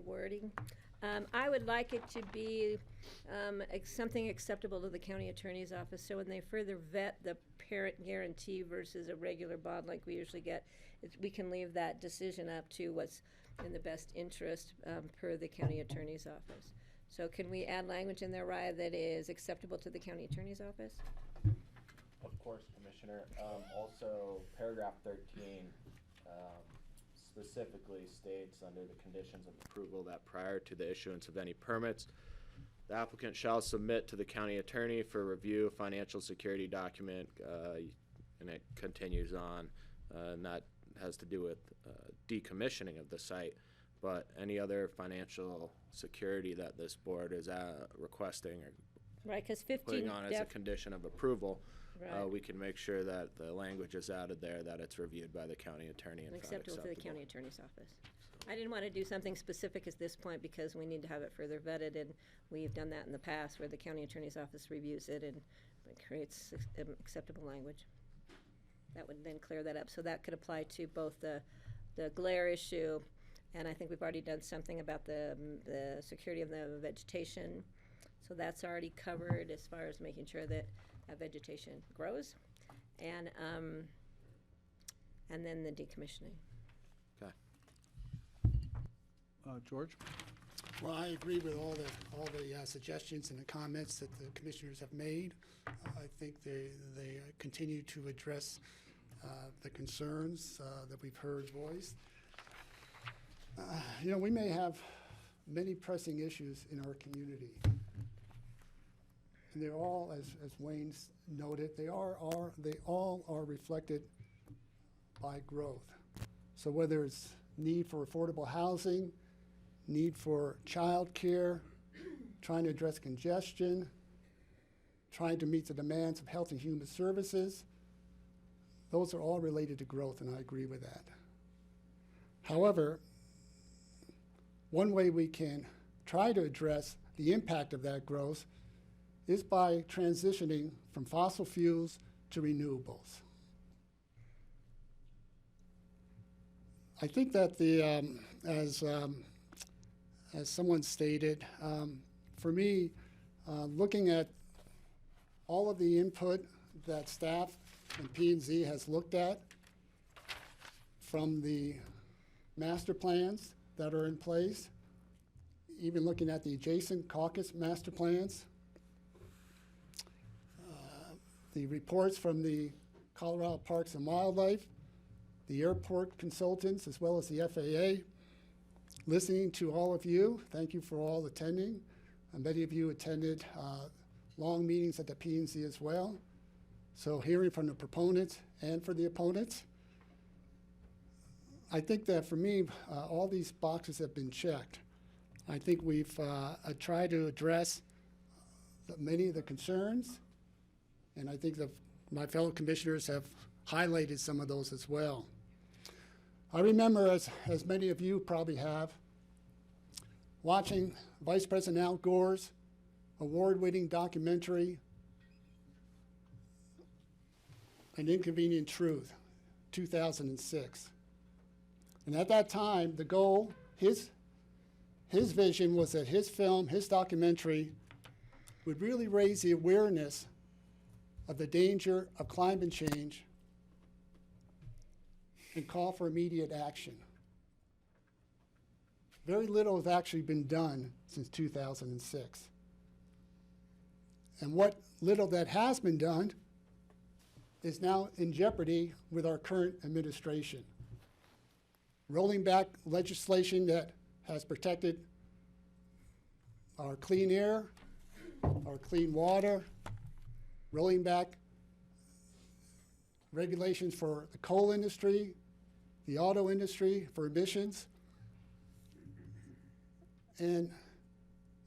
wording. I would like it to be something acceptable to the county attorney's office, so when they further vet the parent guarantee versus a regular bond like we usually get, we can leave that decision up to what's in the best interest per the county attorney's office. So can we add language in there, Raya, that is acceptable to the county attorney's office? Of course, Commissioner. Also, paragraph 13 specifically states under the conditions of approval that prior to the issuance of any permits, the applicant shall submit to the county attorney for review a financial security document, and it continues on, and that has to do with decommissioning of the site, but any other financial security that this board is requesting or Right, because 15 putting on as a condition of approval, Right. we can make sure that the language is added there, that it's reviewed by the county attorney and found acceptable to the county attorney's office. I didn't want to do something specific at this point because we need to have it further vetted, and we've done that in the past where the county attorney's office reviews it and it creates acceptable language. That would then clear that up, so that could apply to both the glare issue, and I think we've already done something about the security of the vegetation, so that's already covered as far as making sure that vegetation grows, and then the decommissioning. Okay. George? Well, I agree with all the suggestions and the comments that the commissioners have made. I think they continue to address the concerns that we've heard voiced. You know, we may have many pressing issues in our community. And they're all, as Wayne's noted, they all are reflected by growth. So whether it's need for affordable housing, need for child care, trying to address congestion, trying to meet the demands of health and human services, those are all related to growth, and I agree with that. However, one way we can try to address the impact of that growth is by transitioning from fossil fuels to renewables. I think that as someone stated, for me, looking at all of the input that staff and P&Z has looked at from the master plans that are in place, even looking at the adjacent caucus master plans, the reports from the Colorado Parks and Wildlife, the airport consultants, as well as the FAA, listening to all of you. Thank you for all attending. Many of you attended long meetings at the P&Z as well. So hearing from the proponents and for the opponents, I think that for me, all these boxes have been checked. I think we've tried to address many of the concerns, and I think that my fellow commissioners have highlighted some of those as well. I remember, as many of you probably have, watching Vice President Al Gore's award-winning documentary, An Inconvenient Truth, 2006. And at that time, the goal, his vision was that his film, his documentary, would really raise the awareness of the danger of climate change and call for immediate action. Very little has actually been done since 2006. And what little that has been done is now in jeopardy with our current administration. Rolling back legislation that has protected our clean air, our clean water, rolling back regulations for the coal industry, the auto industry for emissions, and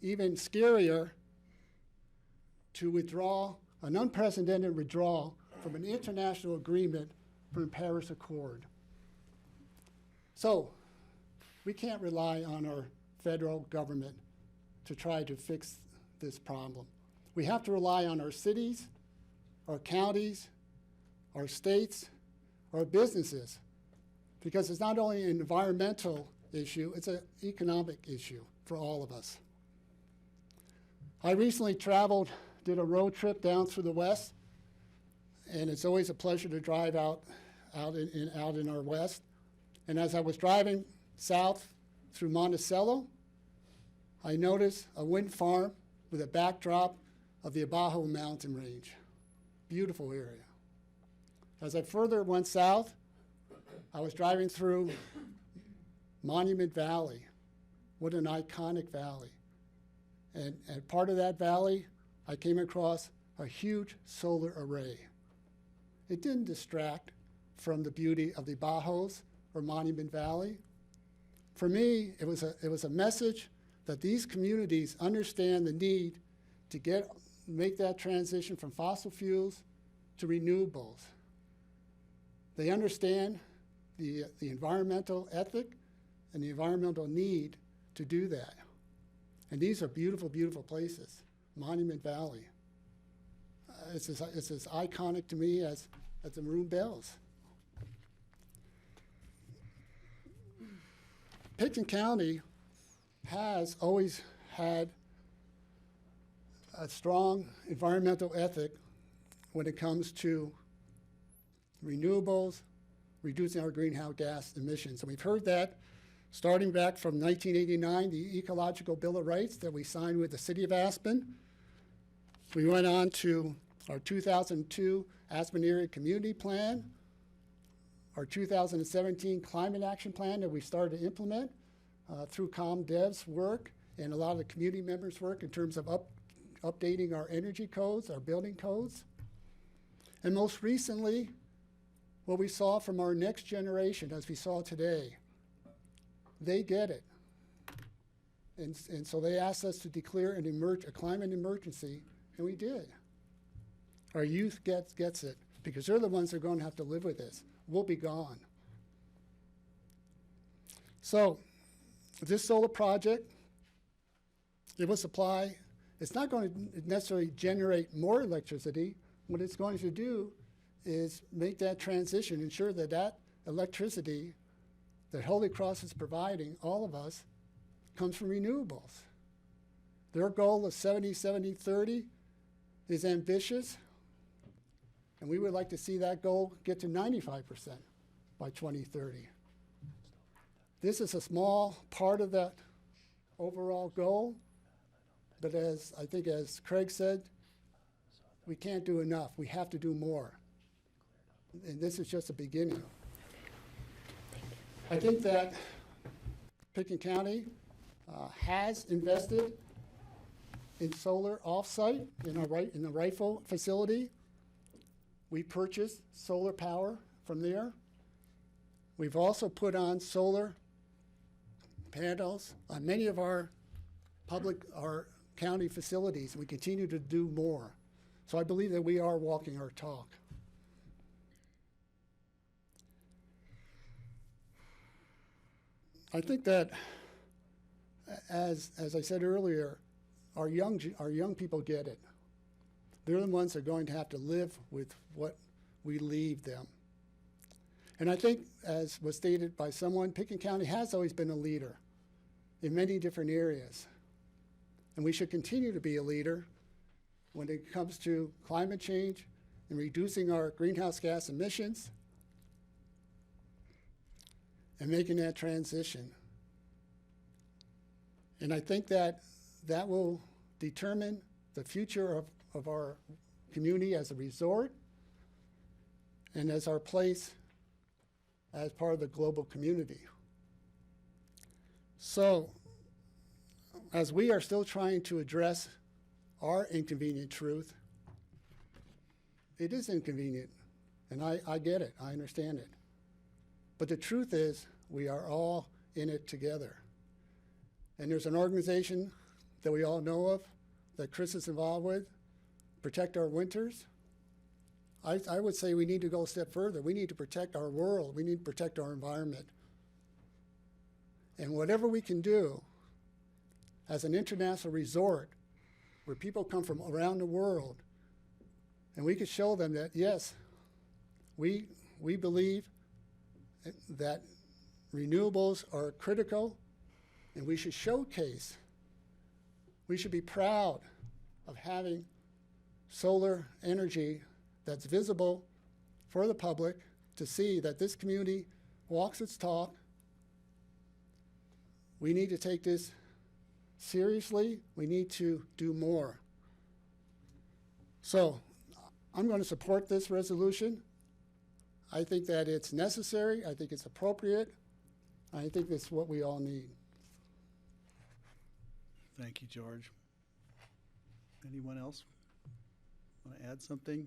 even scarier, to withdraw, an unprecedented withdrawal from an international agreement from the Paris Accord. So we can't rely on our federal government to try to fix this problem. We have to rely on our cities, our counties, our states, our businesses, because it's not only an environmental issue, it's an economic issue for all of us. I recently did a road trip down through the West, and it's always a pleasure to drive out in our West. And as I was driving south through Monticello, I noticed a wind farm with a backdrop of the Abajo mountain range. Beautiful area. As I further went south, I was driving through Monument Valley. What an iconic valley. And part of that valley, I came across a huge solar array. It didn't distract from the beauty of the Bajos or Monument Valley. For me, it was a message that these communities understand the need to make that transition from fossil fuels to renewables. They understand the environmental ethic and the environmental need to do that. And these are beautiful, beautiful places. Monument Valley. It's as iconic to me as the Maroon Bells. Pitkin County has always had a strong environmental ethic when it comes to renewables, reducing our greenhouse gas emissions. And we've heard that Starting back from 1989, the Ecological Bill of Rights that we signed with the City of Aspen. We went on to our 2002 Aspen Area Community Plan, our 2017 Climate Action Plan that we started to implement through ComDev's work and a lot of the community members' work in terms of updating our energy codes, our building codes. And most recently, what we saw from our next generation, as we saw today, they get it. And so they asked us to declare a climate emergency, and we did. Our youth gets it, because they're the ones that are going to have to live with this. We'll be gone. So this solar project, it will supply, it's not going to necessarily generate more electricity. What it's going to do is make that transition, ensure that that electricity that Holy Cross is providing all of us comes from renewables. Their goal of 70-70-30 is ambitious, and we would like to see that goal get to 95% by 2030. This is a small part of that overall goal, but as I think as Craig said, we can't do enough. We have to do more. And this is just a beginning. I think that Pitkin County has invested in solar off-site in the Rifle facility. We purchased solar power from there. We've also put on solar panels on many of our county facilities. We continue to do more. So I believe that we are walking our talk. I think that, as I said earlier, our young people get it. They're the ones that are going to have to live with what we leave them. And I think, as was stated by someone, Pitkin County has always been a leader in many different areas. And we should continue to be a leader when it comes to climate change and reducing our greenhouse gas emissions and making that transition. And I think that that will determine the future of our community as a resort and as our place as part of the global community. So, as we are still trying to address our inconvenient truth, it is inconvenient, and I get it, I understand it. But the truth is, we are all in it together. And there's an organization that we all know of, that Chris is involved with, Protect Our Winters. I would say we need to go a step further. We need to protect our world. We need to protect our environment. And whatever we can do as an international resort where people come from around the world, and we could show them that, yes, we believe that renewables are critical, and we should showcase, we should be proud of having solar energy that's visible for the public to see that this community walks its talk. We need to take this seriously. We need to do more. So I'm going to support this resolution. I think that it's necessary. I think it's appropriate. I think it's what we all need. Thank you, George. Anyone else want to add something?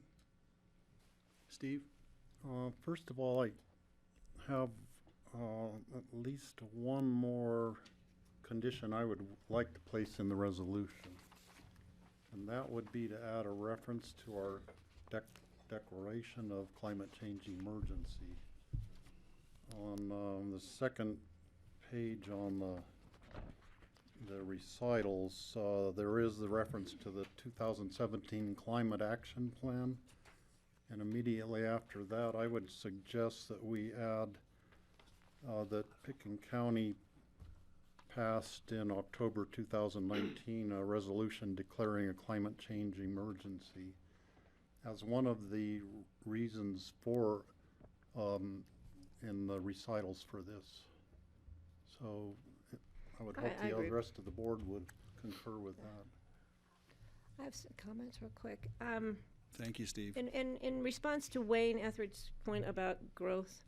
Steve? First of all, I have at least one more condition I would like to place in the resolution. And that would be to add a reference to our declaration of climate change emergency. On the second page on the recitals, there is the reference to the 2017 Climate Action Plan. And immediately after that, I would suggest that we add that Pitkin County passed in October 2019 a resolution declaring a climate change emergency as one of the reasons for in the recitals for this. So I would hope I the agree. rest of the board would concur with that. I have some comments real quick. Thank you, Steve. In response to Wayne Etheridge's point about growth,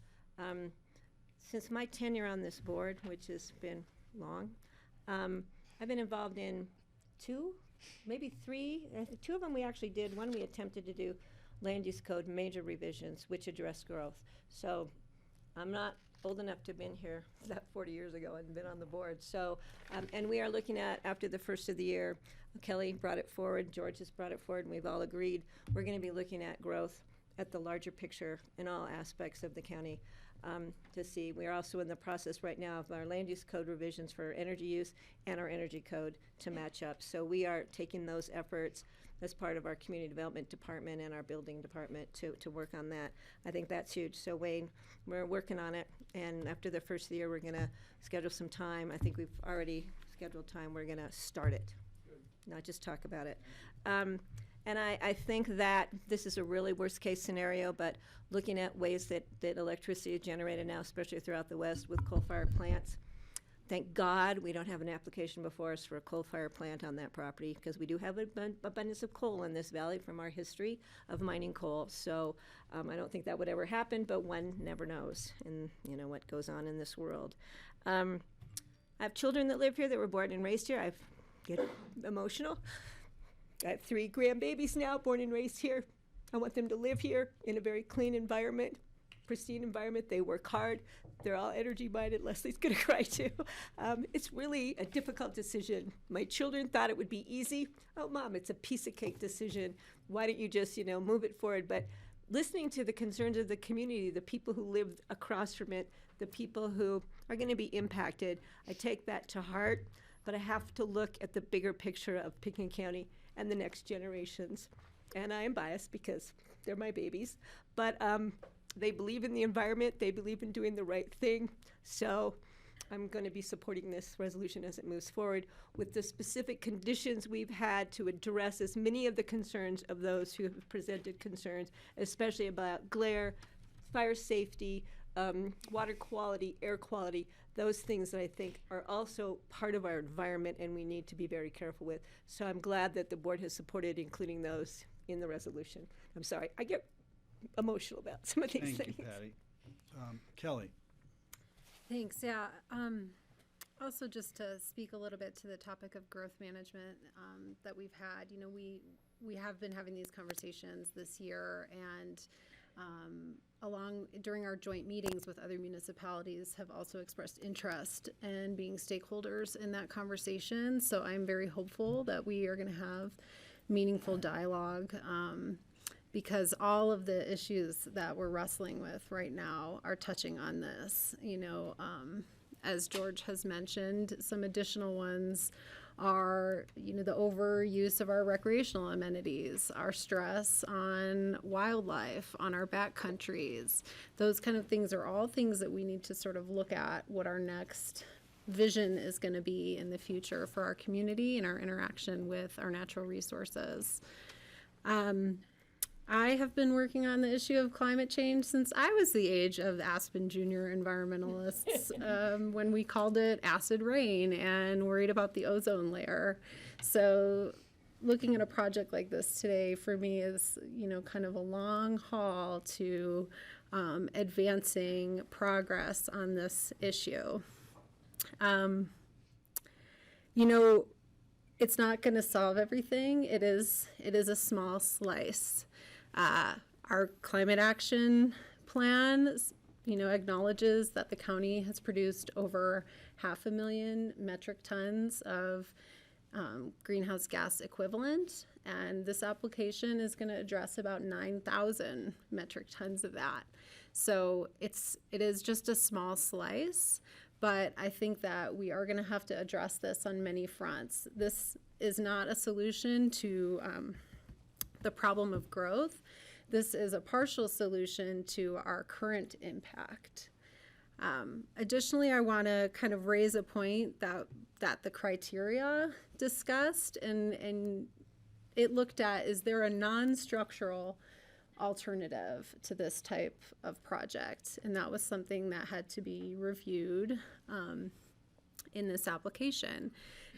since my tenure on this board, which has been long, I've been involved in 2, maybe 3. I think 2 of them we actually did. One we attempted to do land use code major revisions, which address growth. So I'm not old enough to have been here that 40 years ago and been on the board. So, and we are looking at, after the first of the year, Kelly brought it forward, George has brought it forward, and we've all agreed we're going to be looking at growth at the larger picture in all aspects of the county to see. We are also in the process right now of our land use code revisions for energy use and our energy code to match up. So we are taking those efforts as part of our community development department and our building department to work on that. I think that's huge. So Wayne, we're working on it, and after the first of the year, we're gonna schedule some time. I think we've already scheduled time. We're gonna start it, not just talk about it. And I think that this is a really worst case scenario, but looking at ways that electricity is generated now, especially throughout the West with coal-fired plants, thank God we don't have an application before us for a coal-fired plant on that property, because we do have an abundance of coal in this valley from our history of mining coal. So I don't think that would ever happen, but one never knows, and you know what goes on in this world. I have children that live here that were born and raised here. I get emotional. I have 3 grandbabies now, born and raised here. I want them to live here in a very clean environment, pristine environment. They work hard. They're all energy-minded. Leslie's gonna cry too. It's really a difficult decision. My children thought it would be easy. Oh, Mom, it's a piece of cake decision. Why don't you just, move it forward? But listening to the concerns of the community, the people who live across from it, the people who are gonna be impacted, I take that to heart. But I have to look at the bigger picture of Pickens County and the next generations. And I am biased because they're my babies. But they believe in the environment. They believe in doing the right thing. So I'm going to be supporting this resolution as it moves forward with the specific conditions we've had to address as many of the concerns of those who have presented concerns, especially about glare, fire safety, water quality, air quality, those things that I think are also part of our environment and we need to be very careful with. So I'm glad that the board has supported including those in the resolution. I'm sorry, I get emotional about some of these things. Thank you, Patty. Kelly. Thanks. Yeah. Also, just to speak a little bit to the topic of growth management that we've had. We have been having these conversations this year, and during our joint meetings with other municipalities, have also expressed interest in being stakeholders in that conversation. So I'm very hopeful that we are going to have meaningful dialogue. Because all of the issues that we're wrestling with right now are touching on this. As George has mentioned, some additional ones are, the overuse of our recreational amenities, our stress on wildlife, on our backcountries. Those kind of things are all things that we need to sort of look at what our next vision is going to be in the future for our community and our interaction with our natural resources. I have been working on the issue of climate change since I was the age of Aspen Junior environmentalists when we called it acid rain and worried about the ozone layer. So looking at a project like this today for me is, kind of a long haul to advancing progress on this issue. It's not going to solve everything. It is a small slice. Our climate action plan, acknowledges that the county has produced over 500,000 metric tons of greenhouse gas equivalent, and this application is going to address about 9,000 metric tons of that. So it is just a small slice, but I think that we are going to have to address this on many fronts. This is not a solution to the problem of growth. This is a partial solution to our current impact. Additionally, I want to kind of raise a point that the criteria discussed and it looked at, is there a non-structural alternative to this type of project? And that was something that had to be reviewed. in this application.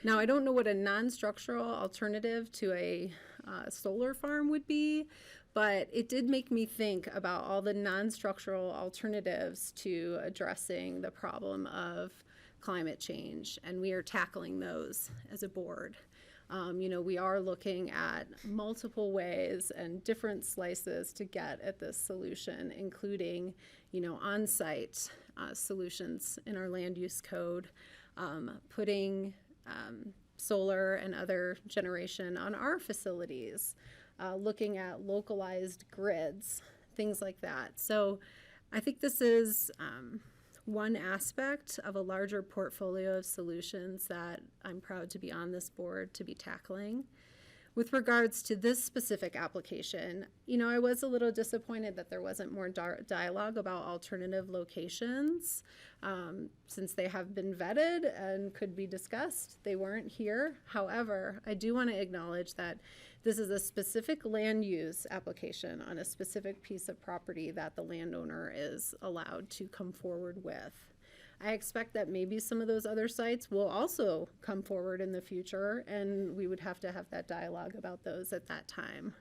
Now, I don't know what a non-structural alternative to a solar farm would be, but it did make me think about all the non-structural alternatives to addressing the problem of climate change, and we are tackling those as a board. We are looking at multiple ways and different slices to get at this solution, including, on-site solutions in our land use code, putting solar and other generation on our facilities, looking at localized grids, things like that. So I think this is one aspect of a larger portfolio of solutions that I'm proud to be on this board to be tackling. With regards to this specific application, I was a little disappointed that there wasn't more dialogue about alternative locations. Since they have been vetted and could be discussed, they weren't here. However, I do want to acknowledge that this is a specific land use application on a specific piece of property that the landowner is allowed to come forward with. I expect that maybe some of those other sites will also come forward in the future, and we would have to have that dialogue about those at that time.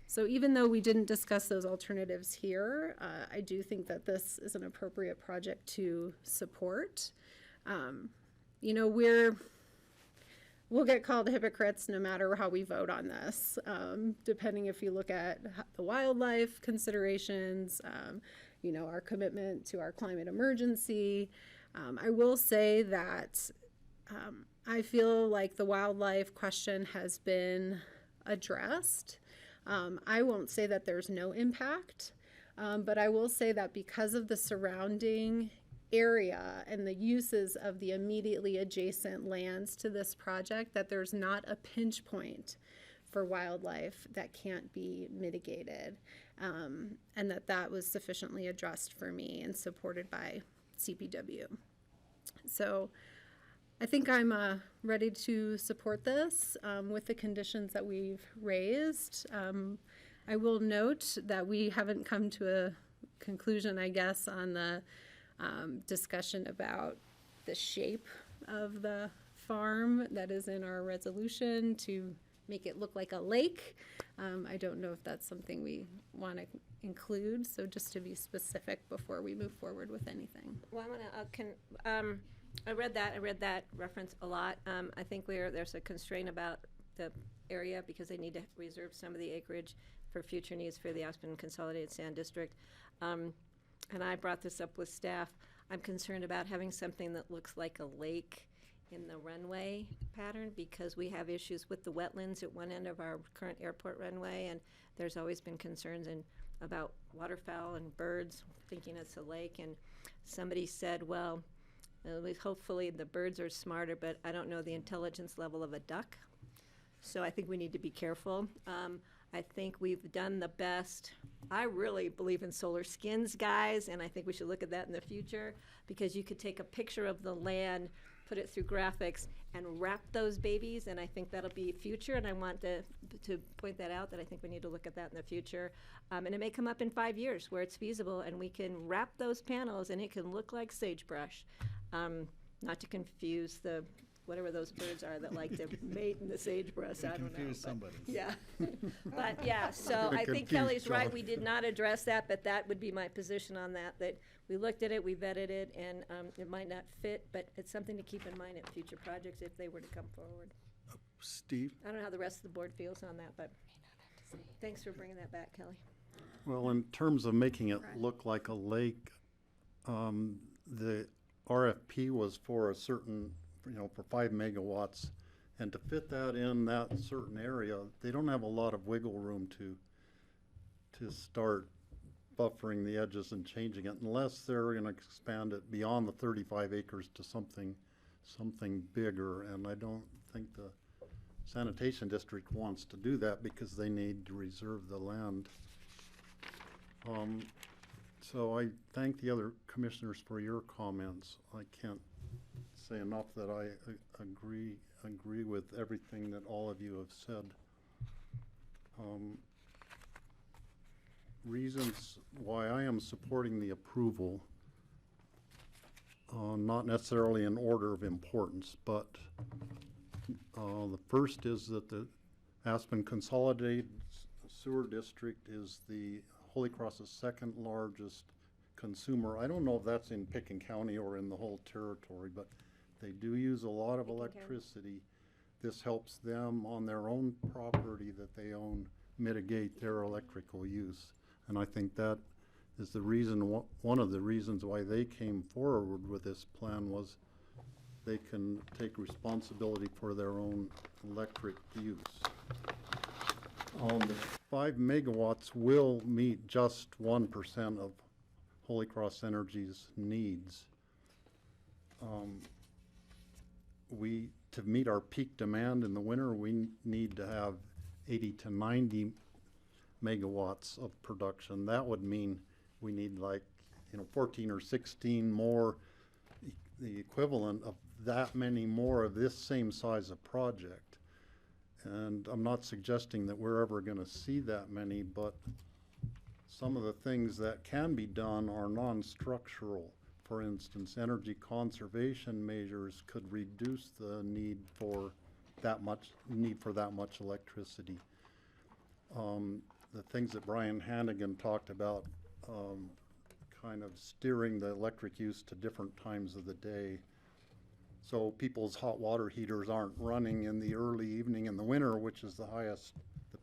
So even though we didn't discuss those alternatives here, I do think that this is an appropriate project to support. We'll get called hypocrites no matter how we vote on this, depending if you look at the wildlife considerations, our commitment to our climate emergency. I will say that I feel like the wildlife question has been addressed. I won't say that there's no impact, but I will say that because of the surrounding area and the uses of the immediately adjacent lands to this project, that there's not a pinch point for wildlife that can't be mitigated, and that was sufficiently addressed for me and supported by CPW. So I think I'm ready to support this with the conditions that we've raised. I will note that we haven't come to a conclusion, I guess, on the discussion about the shape of the farm that is in our resolution to make it look like a lake. I don't know if that's something we want to include, so just to be specific before we move forward with anything. Well, I read that reference a lot. I think there's a constraint about the area because they need to reserve some of the acreage for future needs for the Aspen Consolidated Sand District. And I brought this up with staff. I'm concerned about having something that looks like a lake in the runway pattern because we have issues with the wetlands at one end of our current airport runway, and there's always been concerns about waterfowl and birds thinking it's a lake. And somebody said, well, hopefully the birds are smarter, but I don't know the intelligence level of a duck. So I think we need to be careful. I think we've done the best. I really believe in solar skins, guys, and I think we should look at that in the future because you could take a picture of the land, put it through graphics, and wrap those babies, and I think that'll be future, and I want to point that out, that I think we need to look at that in the future. And it may come up in 5 years where it's feasible, and we can wrap those panels, and it can look like sagebrush. Not to confuse whatever those birds are that like to mate in the sagebrush. I don't know. Confuse somebody. Yeah. But yeah, so I think Kelly's right. We did not address that, but that would be my position on that we looked at it, we vetted it, and it might not fit, but it's something to keep in mind at future projects if they were to come forward. Steve? I don't know how the rest of the board feels on that, but thanks for bringing that back, Kelly. Well, in terms of making it look like a lake, the RFP was for a certain, for 5 megawatts, and to fit that in that certain area, they don't have a lot of wiggle room to start buffering the edges and changing it, unless they're going to expand it beyond the 35 acres to something bigger. And I don't think the sanitation district wants to do that because they need to reserve the land. So I thank the other commissioners for your comments. I can't say enough that I agree with everything that all of you have said. Reasons why I am supporting the approval not necessarily in order of importance, but the first is that the Aspen Consolidated Sewer District is the Holy Cross's second largest consumer. I don't know if that's in Picken County or in the whole territory, but they do use a lot of electricity. This helps them on their own property that they own mitigate their electrical use. And I think that is the reason, one of the reasons why they came forward with this plan was they can take responsibility for their own electric use. The 5 megawatts will meet just 1% of Holy Cross Energy's needs. To meet our peak demand in the winter, we need to have 80 to 90 megawatts of production. That would mean we need 14 or 16 more, the equivalent of that many more of this same size of project. And I'm not suggesting that we're ever going to see that many, but some of the things that can be done are non-structural. For instance, energy conservation measures could reduce the need for that much electricity. The things that Brian Hannigan talked about, kind of steering the electric use to different times of the day. So people's hot water heaters aren't running in the early evening in the winter, which is the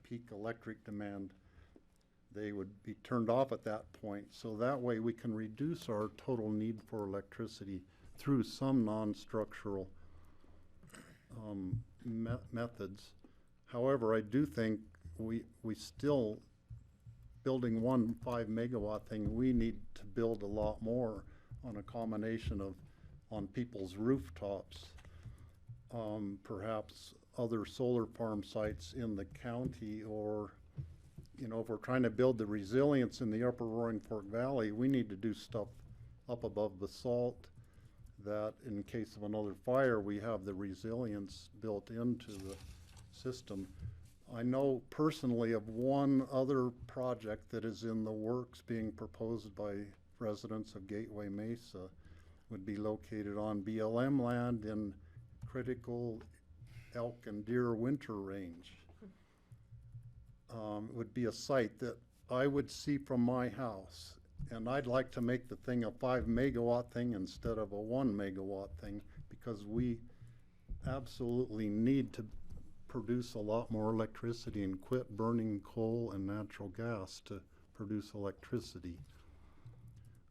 peak electric demand. They would be turned off at that point. So that way we can reduce our total need for electricity through some non-structural methods. However, I do think we still, building one 5 megawatt thing, we need to build a lot more on a combination of on people's rooftops, perhaps other solar farm sites in the county, or if we're trying to build the resilience in the upper Roaring Fork Valley, we need to do stuff up above the salt that in case of another fire, we have the resilience built into the system. I know personally of one other project that is in the works being proposed by residents of Gateway Mesa, would be located on BLM land in critical elk and deer winter range. It would be a site that I would see from my house, and I'd like to make the thing a 5 megawatt thing instead of a 1 megawatt thing, because we absolutely need to produce a lot more electricity and quit burning coal and natural gas to produce electricity.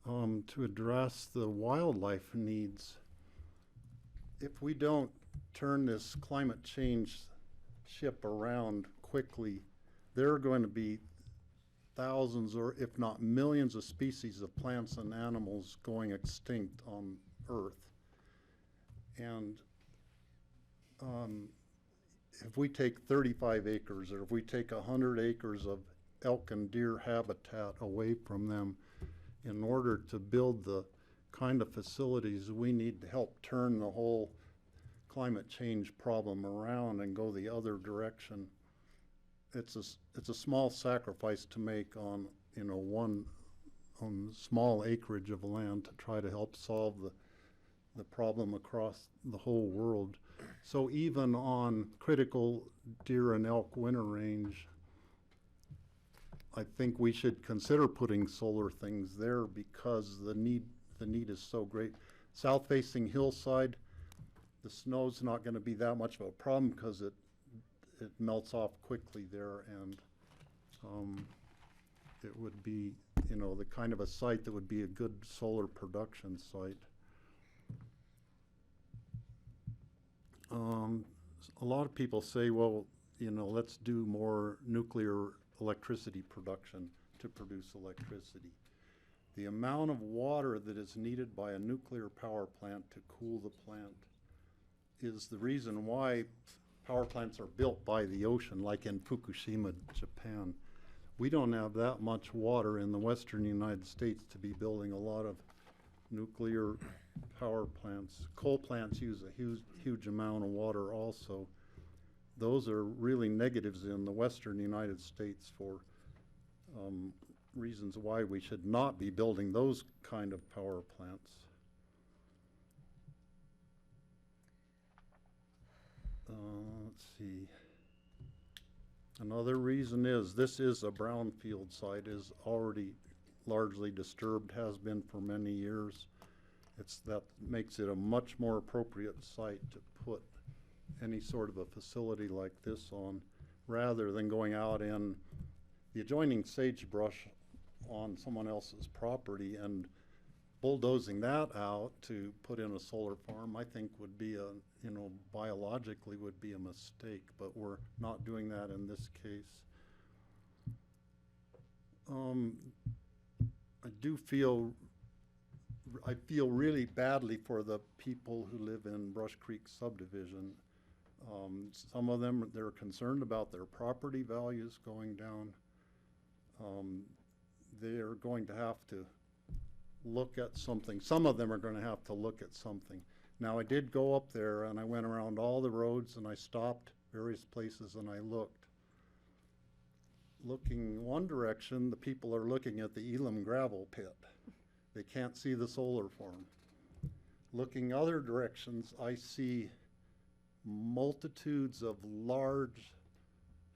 To address the wildlife needs, if we don't turn this climate change ship around quickly, there are going to be thousands or if not millions of species of plants and animals going extinct on Earth. And if we take 35 acres or if we take 100 acres of elk and deer habitat away from them in order to build the kind of facilities we need to help turn the whole climate change problem around and go the other direction, it's a small sacrifice to make on one small acreage of land to try to help solve the problem across the whole world. So even on critical deer and elk winter range, I think we should consider putting solar things there because the need is so great. South facing hillside, the snow's not going to be that much of a problem because it melts off quickly there, and it would be the kind of a site that would be a good solar production site. A lot of people say, well, let's do more nuclear electricity production to produce electricity. The amount of water that is needed by a nuclear power plant to cool the plant is the reason why power plants are built by the ocean, like in Fukushima, Japan. We don't have that much water in the western United States to be building a lot of nuclear power plants. Coal plants use a huge amount of water also. Those are really negatives in the western United States for reasons why we should not be building those kind of power plants. see. Another reason is this is a brownfield site, is already largely disturbed, has been for many years. That makes it a much more appropriate site to put any sort of a facility like this on, rather than going out in the adjoining sagebrush on someone else's property and bulldozing that out to put in a solar farm. I think would be biologically would be a mistake, but we're not doing that in this case. I feel really badly for the people who live in Brush Creek subdivision. Some of them, they're concerned about their property values going down. They're going to have to look at something. Some of them are going to have to look at something. Now, I did go up there and I went around all the roads and I stopped various places and I looked. Looking one direction, the people are looking at the Elam gravel pit. They can't see the solar farm. Looking other directions, I see multitudes of large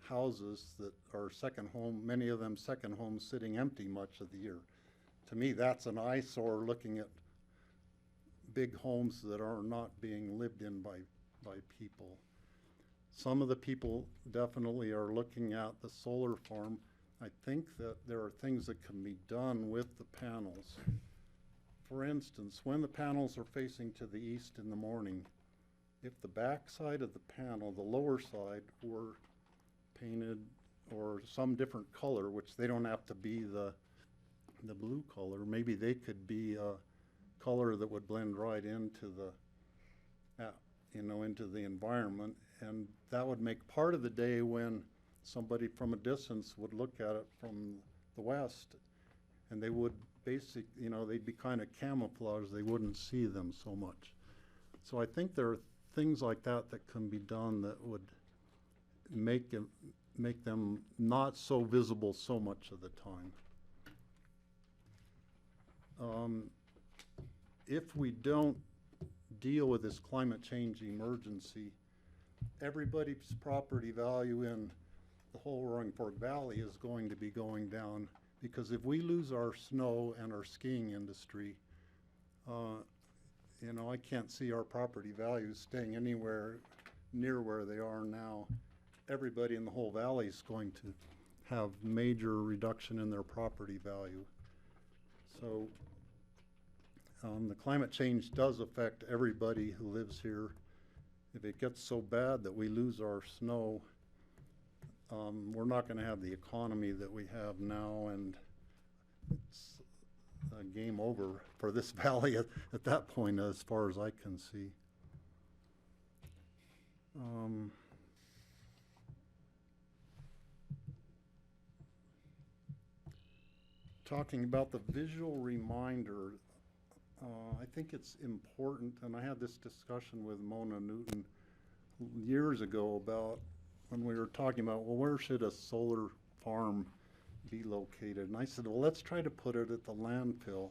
houses that are second home, many of them second homes sitting empty much of the year. To me, that's an eyesore, looking at big homes that are not being lived in by people. Some of the people definitely are looking at the solar farm. I think that there are things that can be done with the panels. For instance, when the panels are facing to the east in the morning, if the back side of the panel, the lower side, were painted or some different color, which they don't have to be the blue color, maybe they could be a color that would blend right into into the environment, and that would make part of the day when somebody from a distance would look at it from the west, and they would they'd be kind of camouflaged, they wouldn't see them so much. So I think there are things like that that can be done that would make them not so visible so much of the time. If we don't deal with this climate change emergency, everybody's property value in the whole Roaring Fork Valley is going to be going down, because if we lose our snow and our skiing industry, I can't see our property values staying anywhere near where they are now. Everybody in the whole valley is going to have major reduction in their property value. So the climate change does affect everybody who lives here. If it gets so bad that we lose our snow, we're not going to have the economy that we have now, and it's game over for this valley at that point, as far as I can see. Talking about the visual reminder, I think it's important, and I had this discussion with Mona Newton years ago about when we were talking about, well, where should a solar farm be located? And I said, well, let's try to put it at the landfill.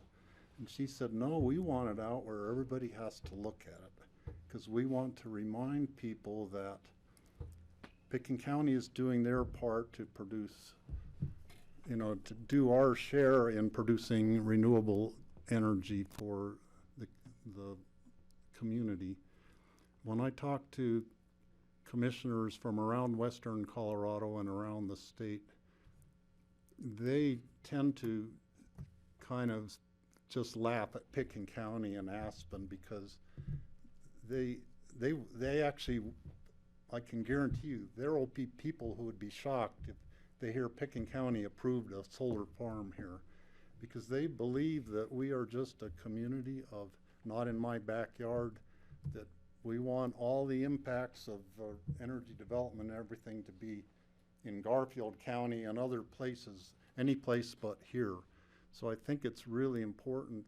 And she said, no, we want it out where everybody has to look at it, because we want to remind people that Pickens County is doing their part to produce, to do our share in producing renewable energy for the community. When I talk to commissioners from around western Colorado and around the state, they tend to kind of just laugh at Pickens County and Aspen, because they actually, I can guarantee you, there will be people who would be shocked if they hear Pickens County approved a solar farm here, because they believe that we are just a community of not in my backyard, that we want all the impacts of energy development and everything to be in Garfield County and other places, any place but here. So I think it's really important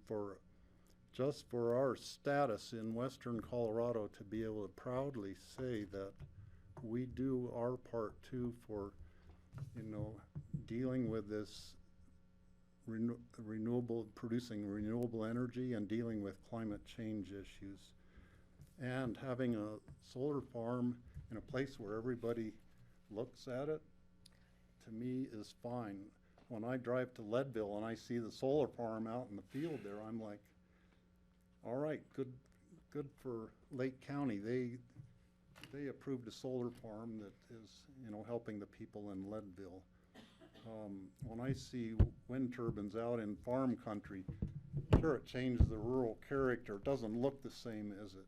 just for our status in western Colorado to be able to proudly say that we do our part too for, dealing with this producing renewable energy and dealing with climate change issues. And having a solar farm in a place where everybody looks at it, to me is fine. When I drive to Leadville and I see the solar farm out in the field there, I'm like, all right, good for Lake County. They approved a solar farm that is, you know, helping the people in Leadville. When I see wind turbines out in farm country, sure, it changed the rural character. It doesn't look the same as it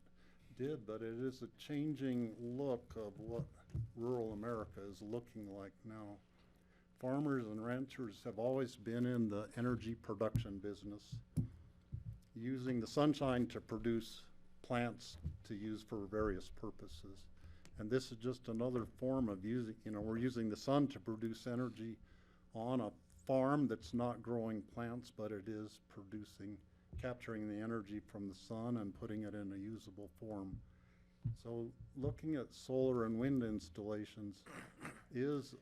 did, but it is a changing look of what rural America is looking like now. Farmers and ranchers have always been in the energy production business, using the sunshine to produce plants to use for various purposes. And this is just another form of using, you know, we're using the sun to produce energy on a farm that's not growing plants, but it is producing, capturing the energy from the sun and putting it in a usable form. So looking at solar and wind installations is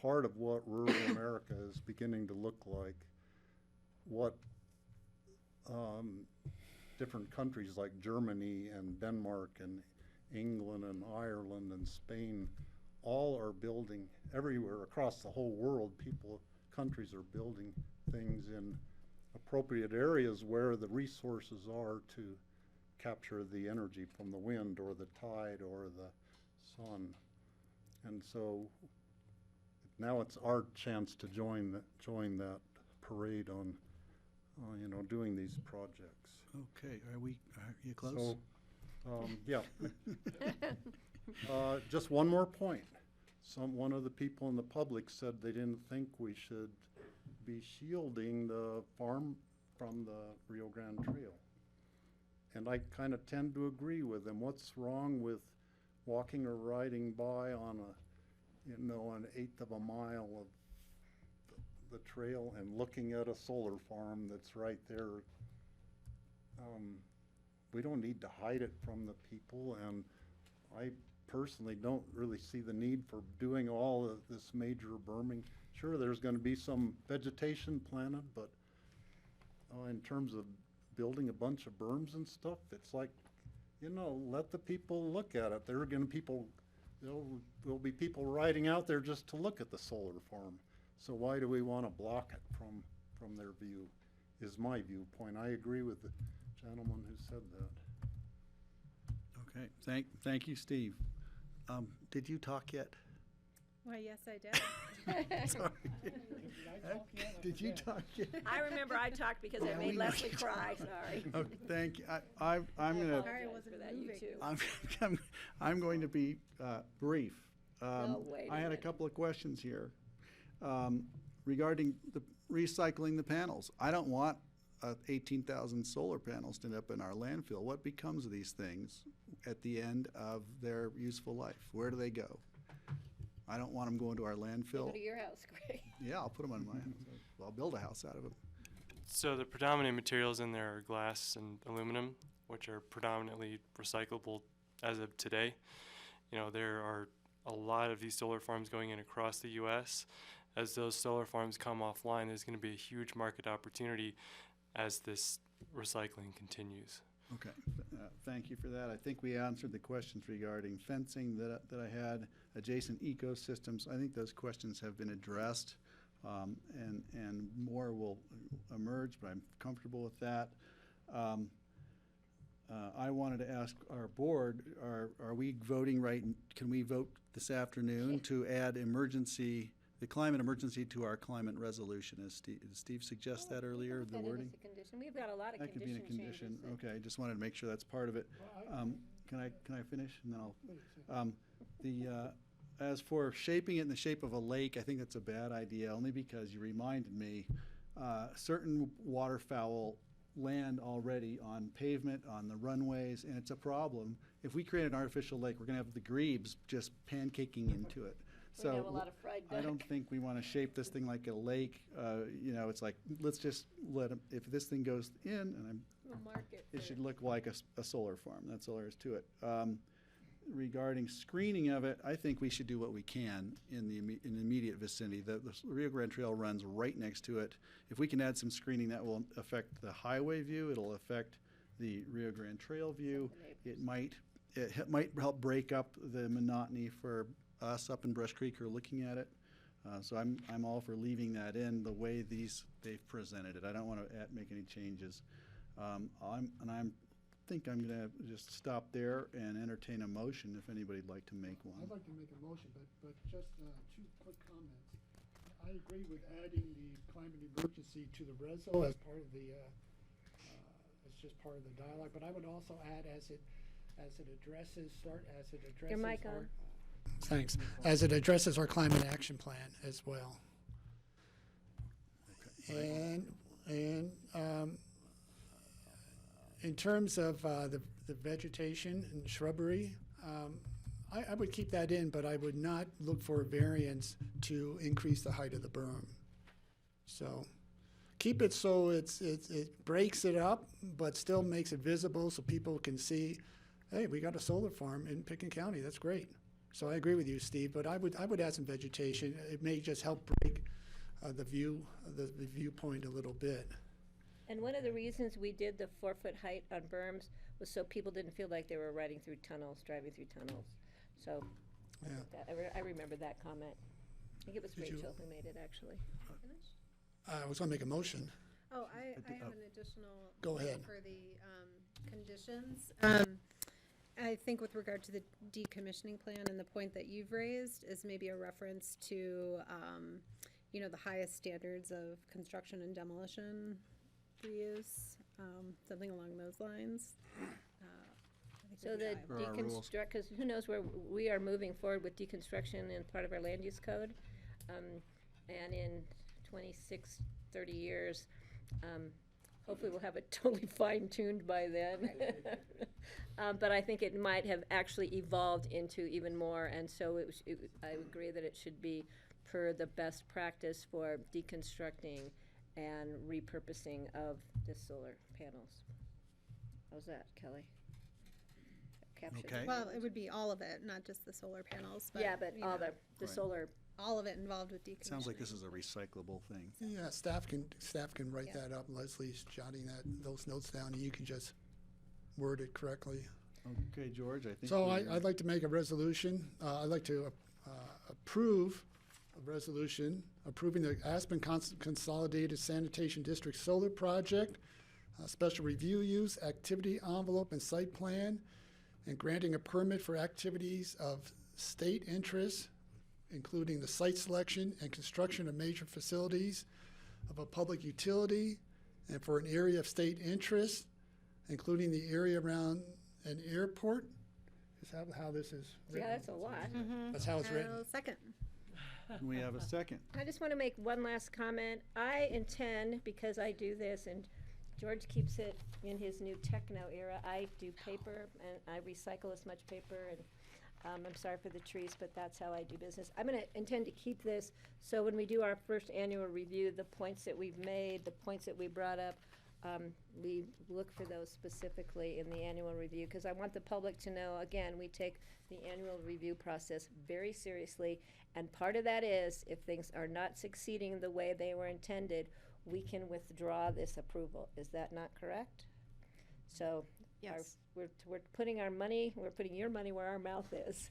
part of what rural America is beginning to look like. What different countries like Germany and Denmark and England and Ireland and Spain all are building everywhere across the whole world. Countries are building things in appropriate areas where the resources are to capture the energy from the wind or the tide or the sun. And so now it's our chance to join that parade on, you know, doing these projects. Okay, are you close? So, yeah. Just one more point. One of the people in the public said they didn't think we should be shielding the farm from the Rio Grande Trail. And I kind of tend to agree with them. What's wrong with walking or riding by on an eighth of a mile of the trail and looking at a solar farm that's right there? We don't need to hide it from the people, and I personally don't really see the need for doing all of this major berming. Sure, there's going to be some vegetation planted, but in terms of building a bunch of berms and stuff, it's like, you know, let the people look at it. There'll be people riding out there just to look at the solar farm. So why do we want to block it from their view, is my viewpoint. I agree with the gentleman who said that. Okay, thank you, Steve. Did you talk yet? Why, yes, I did. Sorry. Did you talk yet? I remember I talked because I made Leslie cry, sorry. Okay, thank you. I'm gonna. Sorry, I wasn't moving. I'm going to be brief. Wait a I had a minute. couple of questions here regarding the recycling the panels. I don't want 18,000 solar panels to end up in our landfill. What becomes of these things at the end of their useful life? Where do they go? I don't want them going to our landfill. Go to your house, Greg. Yeah, I'll put them on my house. I'll build a house out of them. So the predominant materials in there are glass and aluminum, which are predominantly recyclable as of today. You know, there are a lot of these solar farms going in across the U.S. As those solar farms come offline, there's going to be a huge market opportunity as this recycling continues. Okay, thank you for that. I think we answered the questions regarding fencing that I had, adjacent ecosystems. I think those questions have been addressed, and more will emerge, but I'm comfortable with that. I wanted to ask our board, are we voting right? Can we vote this afternoon to add the climate emergency to our climate resolution? As Steve suggested that earlier, the wording? As a condition. We've got a lot of That could be in a condition condition. changes. Okay, I just wanted to make sure that's part of it. Can I finish? And then I'll, as for shaping it in the shape of a lake, I think that's a bad idea, only because you reminded me, certain waterfowl land already on pavement, on the runways, and it's a problem. If we create an artificial lake, we're gonna have the grebes just pancaking into it. We'd have a lot of fried I duck. don't think we want to shape this thing like a lake. You know, it's like, let's just let them, if this thing goes in, and We'll mark it it for- should look like a solar farm. That's all there is to it. Regarding screening of it, I think we should do what we can in the immediate vicinity. The Rio Grande Trail runs right next to it. If we can add some screening, that will affect the highway view. It'll affect the Rio Grande Trail view. It might might help break up the monotony for us up in Brush Creek who are looking at it. So I'm all for leaving that in the way they've presented it. I don't want to make any changes. I think I'm going to just stop there and entertain a motion if anybody'd like to make one. I'd like to make a motion, but just 2 quick comments. I agree with adding the climate emergency to the reso as part of the, it's just part of the dialogue, but I would also add as it addresses. Your mic on. Thanks. As it addresses our climate action plan as well. Okay. And in terms of the vegetation and shrubbery, I would keep that in, but I would not look for a variance to increase the height of the berm. So keep it so it breaks it up, but still makes it visible so people can see, hey, we got a solar farm in Pickens County. That's great. So I agree with you, Steve, but I would add some vegetation. It may just help break the viewpoint a little bit. And one of the reasons we did the 4-foot height on berms was so people didn't feel like they were driving through tunnels. So Yeah. I remember that comment. I think it was Did you- Rachel who made it, actually. I was going to make a motion. Oh, I have an additional. Go ahead. For the conditions. I think with regard to the decommissioning plan and the point that you've raised is maybe a reference to, the highest standards of construction and demolition reuse, something along those lines. So the deconstruct, because who knows where we are moving forward with deconstruction in part of our land use code. And in 26, 30 years, hopefully we'll have it totally fine-tuned by then. But I think it might have actually evolved into even more, and so I agree that it should be per the best practice for deconstructing and repurposing of the solar panels. How's that, Kelly? Capture Okay. Well, it would be all of it, not just the solar panels, but. Yeah, but all the Right. solar. All of it involved with decommissioning. Sounds like this is a recyclable thing. Yeah, staff can write that up. Leslie's jotting those notes down, and you can just word it correctly. Okay, George, I think. So I'd like to make a resolution. I'd like to approve a resolution approving the Aspen Consolidated Sanitation District Solar Project, special review use, activity envelope, and site plan, and granting a permit for activities of state interest, including the site selection and construction of major facilities of a public utility, and for an area of state interest, including the area around an airport. Is that how this is written? Yeah, that's a lot. That's how it's written. Second. Can we have a second? I just want to make one last comment. I intend, because I do this, and George keeps it in his new techno era, I do paper, and I recycle as much paper, and I'm sorry for the trees, but that's how I do business. I'm going to intend to keep this, so when we do our first annual review, the points that we've made, the points that we brought up, we look for those specifically in the annual review, because I want the public to know, again, we take the annual review process very seriously, and part of that is, if things are not succeeding the way they were intended, we can withdraw this approval. Is that not correct? So Yes. we're putting our money, we're putting your money where our mouth is,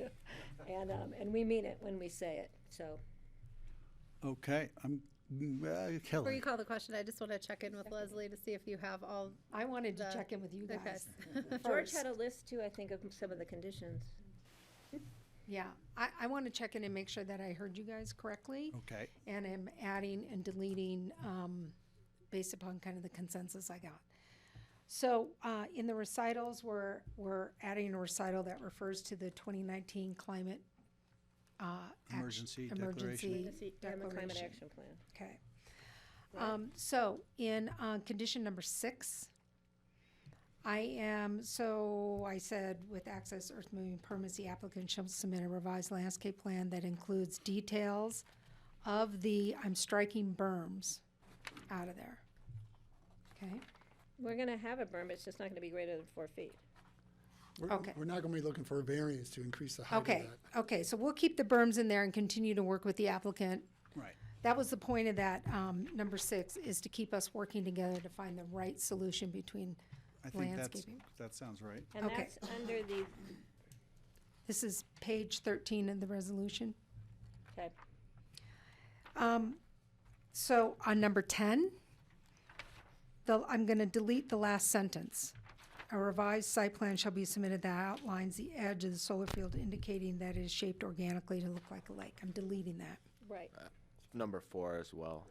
and we mean it when we say it. So Okay, Before Kelly. you call the question, I just want to check in with Leslie to see if you have all. I wanted to the- check in with you Okay. guys. George first. had a list too, I think, of some of the conditions. Yeah, I want to check in and make sure that I heard you guys correctly. Okay. And am adding and deleting based upon kind of the consensus I got. So in the recitals, we're adding a recital that refers to the 2019 climate Emergency emergency And the climate declaration. action plan. Okay. So in condition number 6, I said with access earth moving permits, the applicant shall submit a revised landscape plan that includes details of I'm striking berms out of there. Okay? We're gonna have a berm, it's just not gonna be greater than 4 feet. Okay. We're not going to be looking for a variance to increase the height of Okay, that. okay, so we'll keep the berms in there and continue to work with the applicant. Right. That was the point of that, number 6, is to keep us working together to find the right solution between I think landscaping. that sounds right. And Okay. that's under the This is page 13 of the resolution. Okay. So on number 10, I'm going to delete the last sentence. A revised site plan shall be submitted that outlines the edge of the solar field indicating that it is shaped organically to look like a lake. I'm deleting that. Right. Number 4 as well.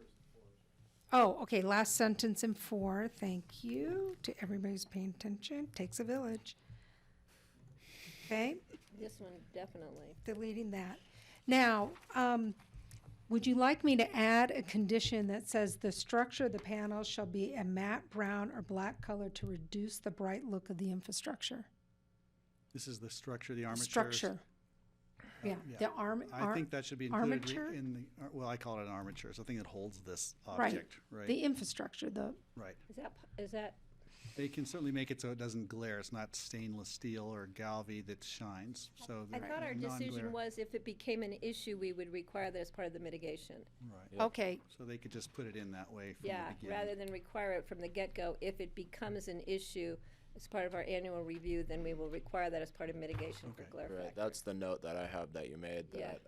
Oh, okay, last sentence in 4. Thank you to everybody who's paying attention. Takes a village. Okay, This one, definitely. deleting that. Now, would you like me to add a condition that says the structure of the panels shall be a matte brown or black color to reduce the bright look of the infrastructure? This is the structure, the armatures. Structure. Yeah, the I think that should be included armature? in the, well, I call it an armature. It's the thing that holds this Right. object, right? The infrastructure, Right. Is that, They can certainly make it so it doesn't glare. It's not stainless steel or galvy that shines, so I the thought our decision non-glare. was if it became an issue, we would require that as part of the mitigation. Right. Okay. So they could just put it in that way from Yeah, the beginning. rather than require it from the get-go. If it becomes an issue as part of our annual review, then we will require that as part of mitigation for glare Right, factor. that's the note that I have that you made, Yeah. that,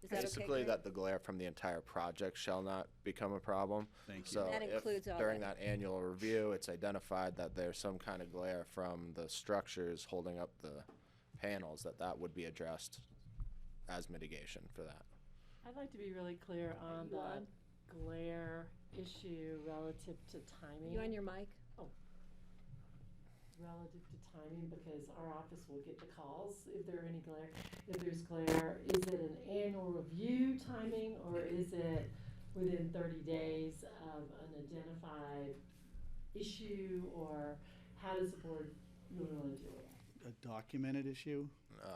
Is that okay, basically Greg? that the glare from the entire project shall not become a problem. Thank you. So That if includes all during that. that annual review, it's identified that there's some kind of glare from the structures holding up the panels, that would be addressed as mitigation for that. I'd like to be really clear on the glare issue relative to timing. You on your mic? Relative to timing, because our office will get the calls if there are any glare. If there's glare, is it an annual review timing, or is it within 30 days of an identified issue, or how does the board really want to deal with that? A documented issue?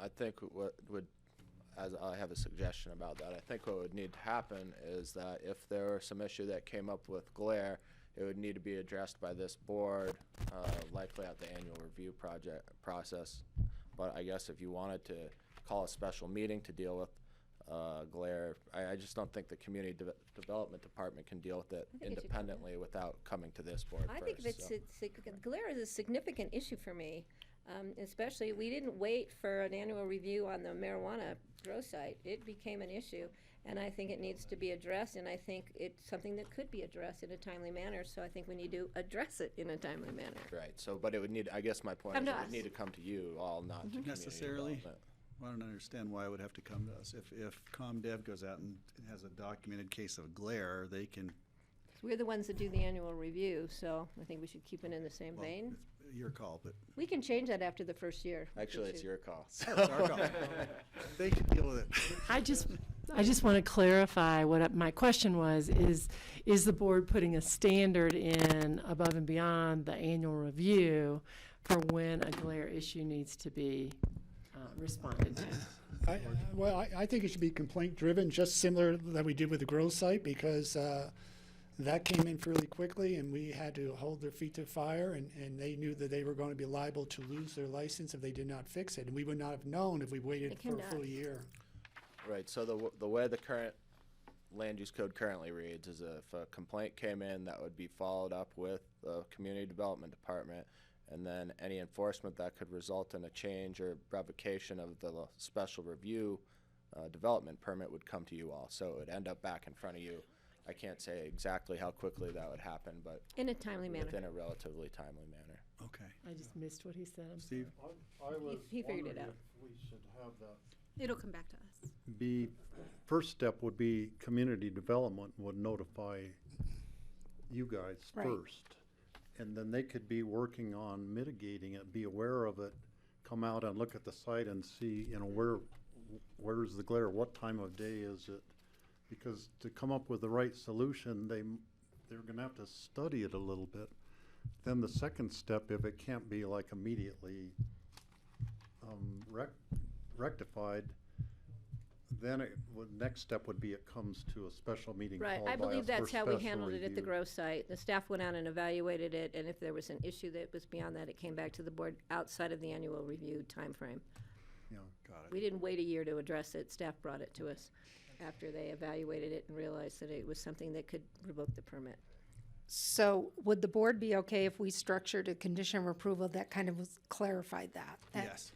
I think what would, as I have a suggestion about that, I think what would need to happen is that if there were some issue that came up with glare, it would need to be addressed by this board, likely at the annual review process. But I guess if you wanted to call a special meeting to deal with glare, I just don't think the community development department can deal with it independently without coming to this board I first. think if it's, glare is a significant issue for me. Especially, we didn't wait for an annual review on the marijuana grow site. It became an issue, and I think it needs to be addressed, and I think it's something that could be addressed in a timely manner, so I think we need to address it in a timely manner. Right, so, but it would need, I guess my point Come is to it would us. need to come to you all, not to community Necessarily? development. I don't understand why it would have to come to us. If ComDev goes out and has a documented case of glare, they can, We're the ones that do the annual review, so I think we should keep it in the same well, vein. it's your call, but We can change that after the first year. Actually, it's your call. it's our call. They can deal with it. I just want to clarify what my question was, is the board putting a standard in above and beyond the annual review for when a glare issue needs to be responded to? I think it should be complaint driven, just similar that we did with the grow site, because that came in fairly quickly and we had to hold their feet to the fire, and they knew that they were going to be liable to lose their license if they did not fix it. And we would not have known if we waited for a full year. Right, so the way the current land use code currently reads is if a complaint came in, that would be followed up with the community development department, and then any enforcement that could result in a change or revocation of the special review development permit would come to you all. So it would end up back in front of you. I can't say exactly how quickly that would happen, but In a timely manner. within a relatively timely manner. Okay. I just missed what he said. I'm Steve? I was He figured it wondering out. if we should have that It'll come back to us. be, first step would be community development would notify you guys Right. first. And then they could be working on mitigating it, be aware of it, come out and look at the site and see, where's the glare, what time of day is it? Because to come up with the right solution, they're gonna have to study it a little bit. Then the second step, if it can't be like immediately rectified, then next step would be it comes to a special meeting Right, called I by us believe that's for how we special handled it at the review. grow site. The staff went out and evaluated it, and if there was an issue that was beyond that, it came back to the board outside of the annual review timeframe. Yeah, got it. We didn't wait a year to address it. Staff brought it to us after they evaluated it and realized that it was something that could revoke the permit. So would the board be okay if we structured a condition of approval that kind of clarified that? Yes.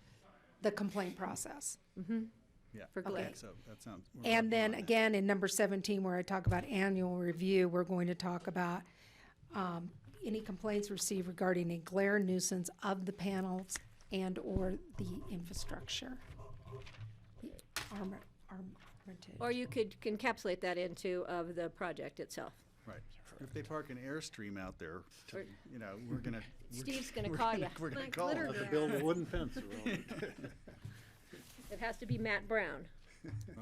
the complaint process. Yeah. For Okay, glare. so that sounds. And then again, in number 17, where I talk about annual review, we're going to talk about any complaints received regarding a glare nuisance of the panels and/or the infrastructure. The armative. Or you could encapsulate that into of the project itself. Right. If they park an Airstream out there, Or- you know, we're gonna. Steve's gonna we're call ya. We're gonna Like call glitter him. Have to build a wooden fence around it. It has to be Matt Brown.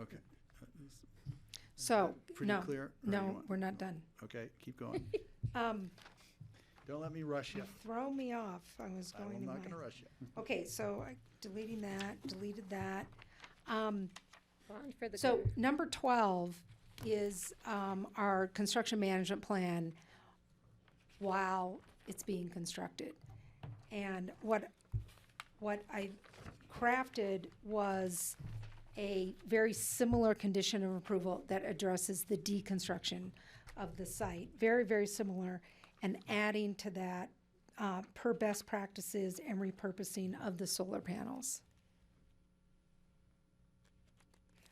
Okay. So, Pretty no, clear? Or you no, want- we're not done. Okay, keep going. Um, Don't let me rush you. Throw me off. I was going I'm to not my- gonna rush you. Okay, so I deleted that. Bond for the So glare. number 12 is our construction management plan while it's being constructed. And what I crafted was a very similar condition of approval that addresses the deconstruction of the site. Very, very similar, and adding to that per best practices and repurposing of the solar panels.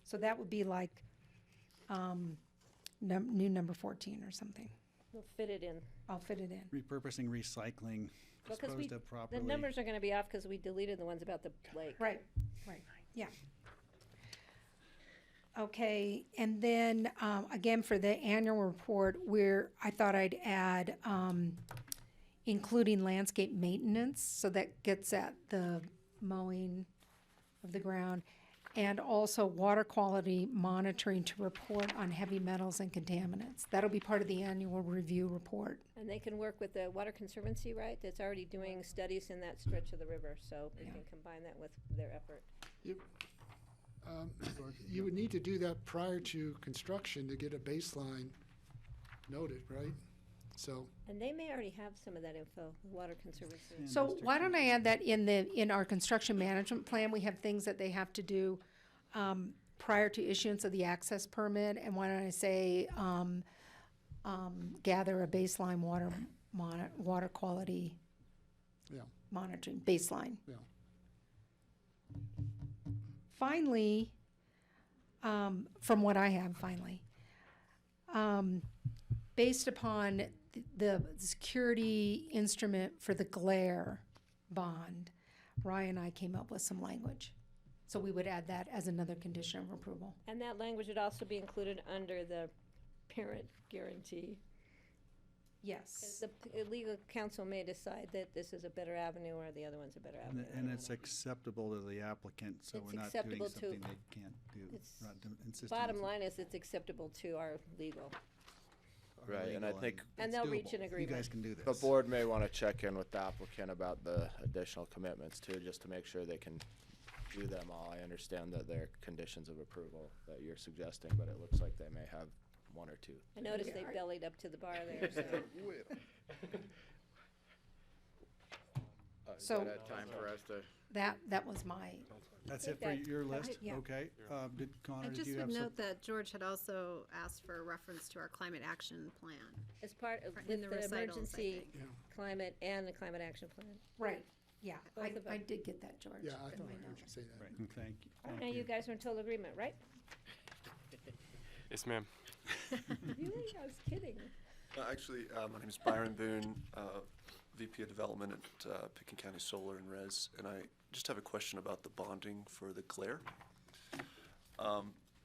So that would be like new number 14 or something. We'll fit it in. I'll fit it in. Repurposing, recycling, Well, 'cause disposed of the properly. numbers are gonna be off because we deleted the ones about the lake. Right, yeah. Okay, and then, again, for the annual report, I thought I'd add, including landscape maintenance, so that gets at the mowing of the ground, and also water quality monitoring to report on heavy metals and contaminants. That'll be part of the annual review report. And they can work with the Water Conservancy, right? That's already doing studies in that stretch of the river, so we can combine that with their effort. You would need to do that prior to construction to get a baseline noted, right? So, And they may already have some of that info, Water Conservancy. So why don't I add that in our construction management plan, we have things that they have to do prior to issuance of the access permit, and why don't I say, gather a baseline water quality yeah, monitoring, baseline. yeah. Finally, from what I have, based upon the security instrument for the glare bond, Ryan and I came up with some language. So we would add that as another condition of approval. And that language would also be included under the parent guarantee. Yes. 'Cause the legal counsel may decide that this is a better avenue or the other one's a better avenue. And it's acceptable to the applicant, so It's we're not doing acceptable to- something they can't do. It's- We're not insisting Bottom on line is it's acceptable to our legal. something Right, and I illegal think And it's they'll reach doable. an You agreement. guys can do this. the board may want to check in with the applicant about the additional commitments too, just to make sure they can do them all. I understand that they're conditions of approval that you're suggesting, but it looks like they may have one or two. I noticed they bellied up to the bar there, so. Is So- that time for us to? That was my, That's think it for that- your list? Yeah. Okay. Connor, I did just you would have some? note that George had also asked for a reference to our climate action plan. As part of, In with the the recitals, I emergency think. Yeah. climate and the climate action plan. right, yeah, Both of I them. did get that, George. Yeah, I in my heard you notes. say that. Right, thank you. All right, thank now you guys are in total agreement, right? Yes, ma'am. Really? I was kidding. Actually, my name is Byron Boone, VP of Development at Picken County Solar and Res, and I just have a question about the bonding for the glare.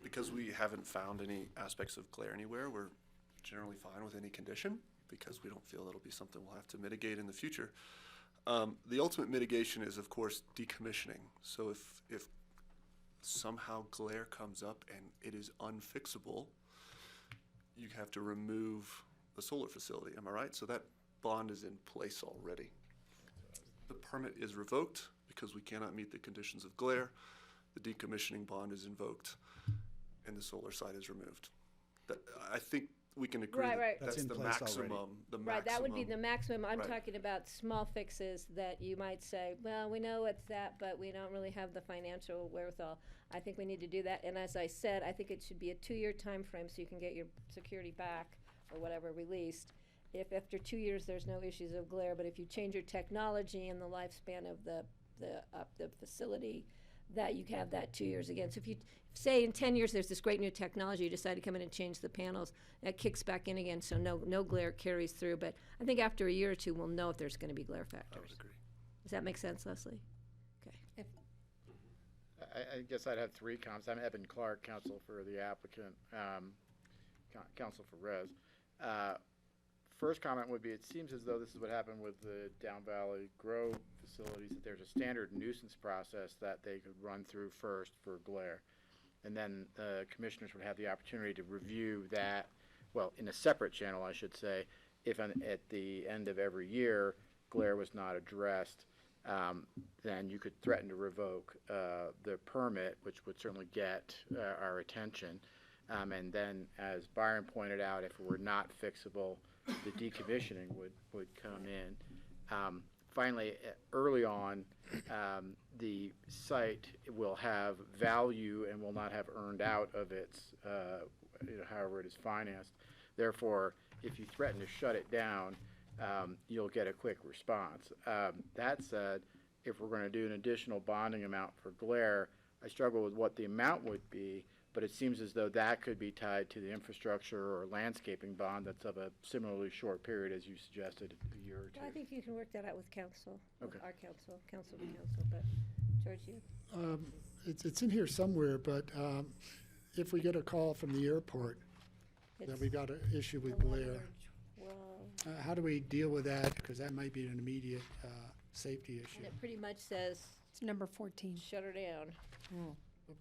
Because we haven't found any aspects of glare anywhere, we're generally fine with any condition because we don't feel it'll be something we'll have to mitigate in the future. The ultimate mitigation is, of course, decommissioning. So if somehow glare comes up and it is unfixable, you have to remove the solar facility, am I right? So that bond is in place already. The permit is revoked because we cannot meet the conditions of glare. The decommissioning bond is invoked and the solar site is removed. That, I think we can agree Right, that right. that's That's in the place already. maximum, Right, that would be the maximum. I'm Right. talking about small fixes that you might say, well, we know it's that, but we don't really have the financial wherewithal. I think we need to do that. And as I said, I think it should be a 2-year time frame so you can get your security back or whatever released. If after 2 years there's no issues of glare, but if you change your technology and the lifespan of the facility, that you have that 2 years again. So if you say in 10 years there's this great new technology, you decide to come in and change the panels, that kicks back in again, so no glare carries through. But I think after a year or two, we'll know if there's going to be glare factors. I would agree. Does that make sense, Leslie? Okay. I guess I'd have three comments. I'm Eben Clark, counsel for the applicant, counsel for Res. First comment would be, it seems as though this is what happened with the Down Valley Grow facilities, that there's a standard nuisance process that they could run through first for glare. And then the commissioners would have the opportunity to review that, well, in a separate channel, I should say, if at the end of every year glare was not addressed, then you could threaten to revoke the permit, which would certainly get our attention. And then, as Byron pointed out, if it were not fixable, the decommissioning would come in. Finally, early on, the site will have value and will not have earned out of its, however it is financed. Therefore, if you threaten to shut it down, you'll get a quick response. That said, if we're going to do an additional bonding amount for glare, I struggle with what the amount would be, but it seems as though that could be tied to the infrastructure or landscaping bond that's of a similarly short period as you suggested, a year or two. Well, I think you can work that out with council, with Okay. our council to council, but George, you? It's in here somewhere, but if we get a call from the airport that we got an issue with glare, how do we deal with that? Because that might be an immediate safety issue. And it pretty much says. It's number 14. Shut her down.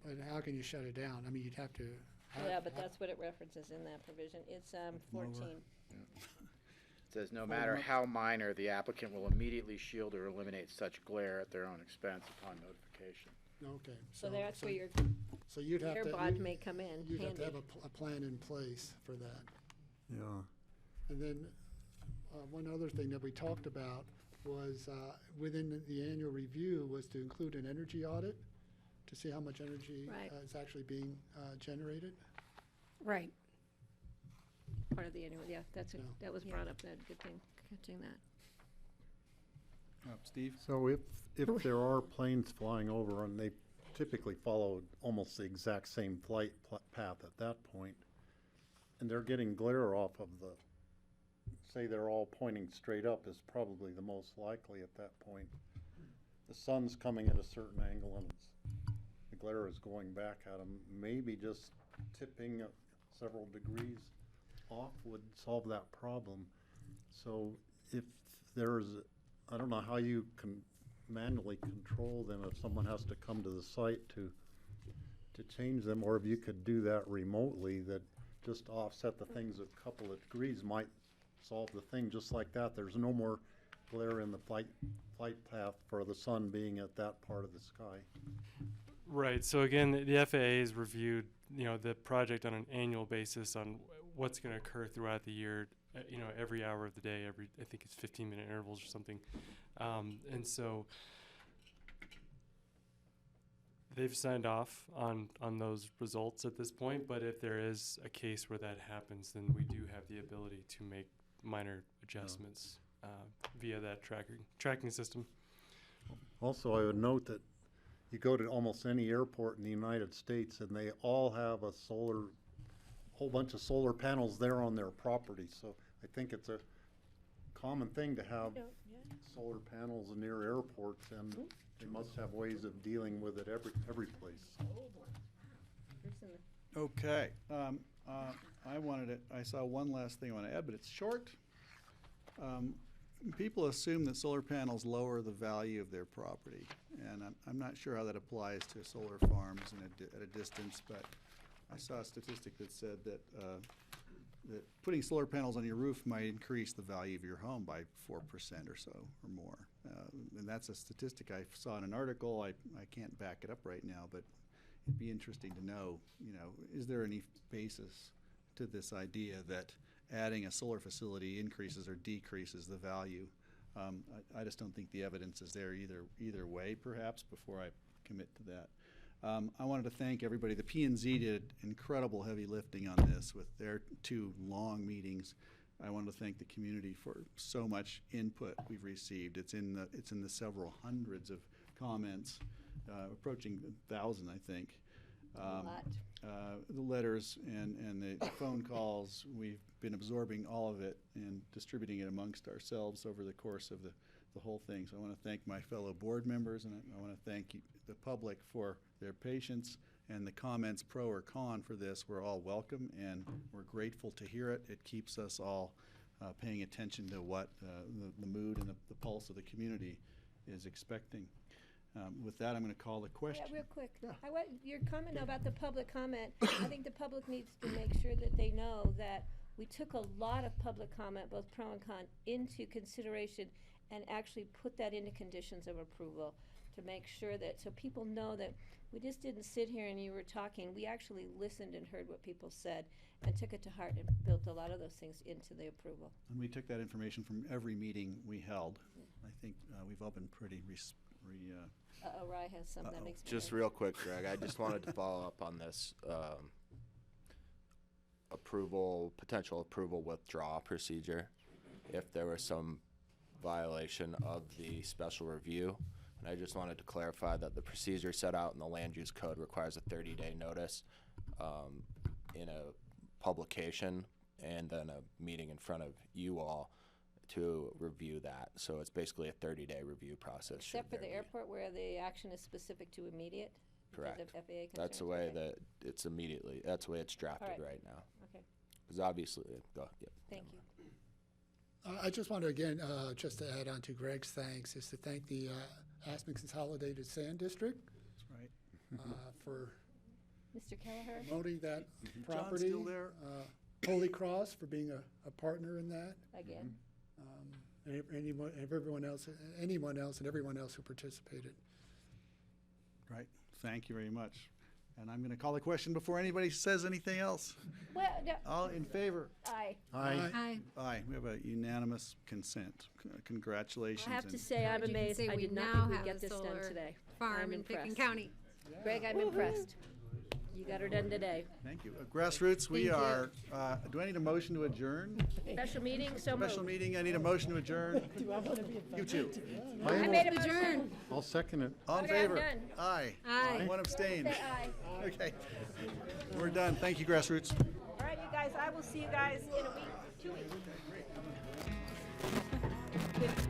But how can you shut it down? I mean, you'd have to. Yeah, but that's what it references in that provision. It's 14. It says, no matter how minor, the applicant will immediately shield or eliminate such glare at their own expense upon notification. Okay. So that's where your So you'd have air to. bond may come in You'd have handy. to have a plan in place for that. Yeah. And then one other thing that we talked about was within the annual review was to include an energy audit to see how much energy Right. is actually being generated. Right. Part of the annual, yeah, that was brought up, that, good thing, catching that. Steve? So if there are planes flying over and they typically follow almost the exact same flight path at that point, and they're getting glare off of the, say they're all pointing straight up is probably the most likely at that point. The sun's coming at a certain angle and the glare is going back at them. Maybe just tipping several degrees off would solve that problem. So if there's, I don't know how you can manually control them if someone has to come to the site to change them, or if you could do that remotely, that just offset the things a couple of degrees might solve the thing just like that. There's no more glare in the flight path for the sun being at that part of the sky. Right. So again, the FAA has reviewed, the project on an annual basis on what's going to occur throughout the year. Every hour of the day, I think it's 15-minute intervals or something, and so they've signed off on those results at this point. But if there is a case where that happens, then we do have the ability to make minor adjustments via that tracking system. Also, I would note that you go to almost any airport in the United States and they all have a whole bunch of solar panels there on their property. So I think it's a common thing to have solar panels near airports, and they must have ways of dealing with it every place. Okay. I saw one last thing I want to add, but it's short. People assume that solar panels lower the value of their property, and I'm not sure how that applies to solar farms at a distance, but I saw a statistic that said that that putting solar panels on your roof might increase the value of your home by 4% or so or more. And that's a statistic I saw in an article. I can't back it up right now, but it'd be interesting to know, is there any basis to this idea that adding a solar facility increases or decreases the value? I just don't think the evidence is there either way, perhaps, before I commit to that. I wanted to thank everybody. The P&Z did incredible heavy lifting on this with their 2 long meetings. I wanted to thank the community for so much input we've received. It's in the several hundreds of comments approaching 1,000, I think. A lot. The letters and the phone calls, we've been absorbing all of it and distributing it amongst ourselves over the course of the whole thing. So I want to thank my fellow board members, and I want to thank the public for their patience, and the comments pro or con for this were all welcome, and we're grateful to hear it. It keeps us all paying attention to what the mood and the pulse of the community is expecting. With that, I'm going to call the question. Yeah, real quick. I want your comment about the public comment. I think the public needs to make sure that they know that we took a lot of public comment, both pro and con, into consideration and actually put that into conditions of approval to make sure that, so people know that we just didn't sit here and you were talking. We actually listened and heard what people said and took it to heart and built a lot of those things into the approval. And we took that information from every meeting we held. I think we've all been pretty Rye has some that makes me Just real quick, Greg, I just wanted to follow up on this potential approval withdrawal procedure if there was some violation of the special review. And I just wanted to clarify that the procedure set out in the land use code requires a 30-day notice in a publication and then a meeting in front of you all to review that. So it's basically a 30-day review process. Except for the airport where the action is specific to immediate? Correct. Because of FAA That's the concerns? way Okay. that it's immediately, that's the way it's drafted right now. Okay. Because obviously, Thank you. I just want to, again, just to add on to Greg's thanks, is to thank the Aspen Consolidated Sand District. That's right. For Mr. Kelleher? promoting that John's property. still there? Holy Cross for being a partner in that. Again. And anyone else and everyone else who participated. Right. Thank you very much. And I'm going to call the question before anybody says anything else. Well, no. All in favor? Aye. Aye. Aye. We have a unanimous consent. Congratulations. I have to and- say, I'm You can amazed. say I we did not now think we'd have get a this done solar today. farm I'm in Picken impressed. County. Greg, I'm impressed. You got her done today. Thank you. Grassroots, we Thank you. are, do I need a motion to adjourn? Special meeting, so moved. Special meeting, I need a motion to adjourn. Do I want to be a You too. I made a motion. I'll second it. All in Okay, I'm favor? done. Aye. Aye. One abstain. Say aye. Okay. We're done. Thank you, Grassroots. All right, you guys, I will see you guys in a week, 2 weeks.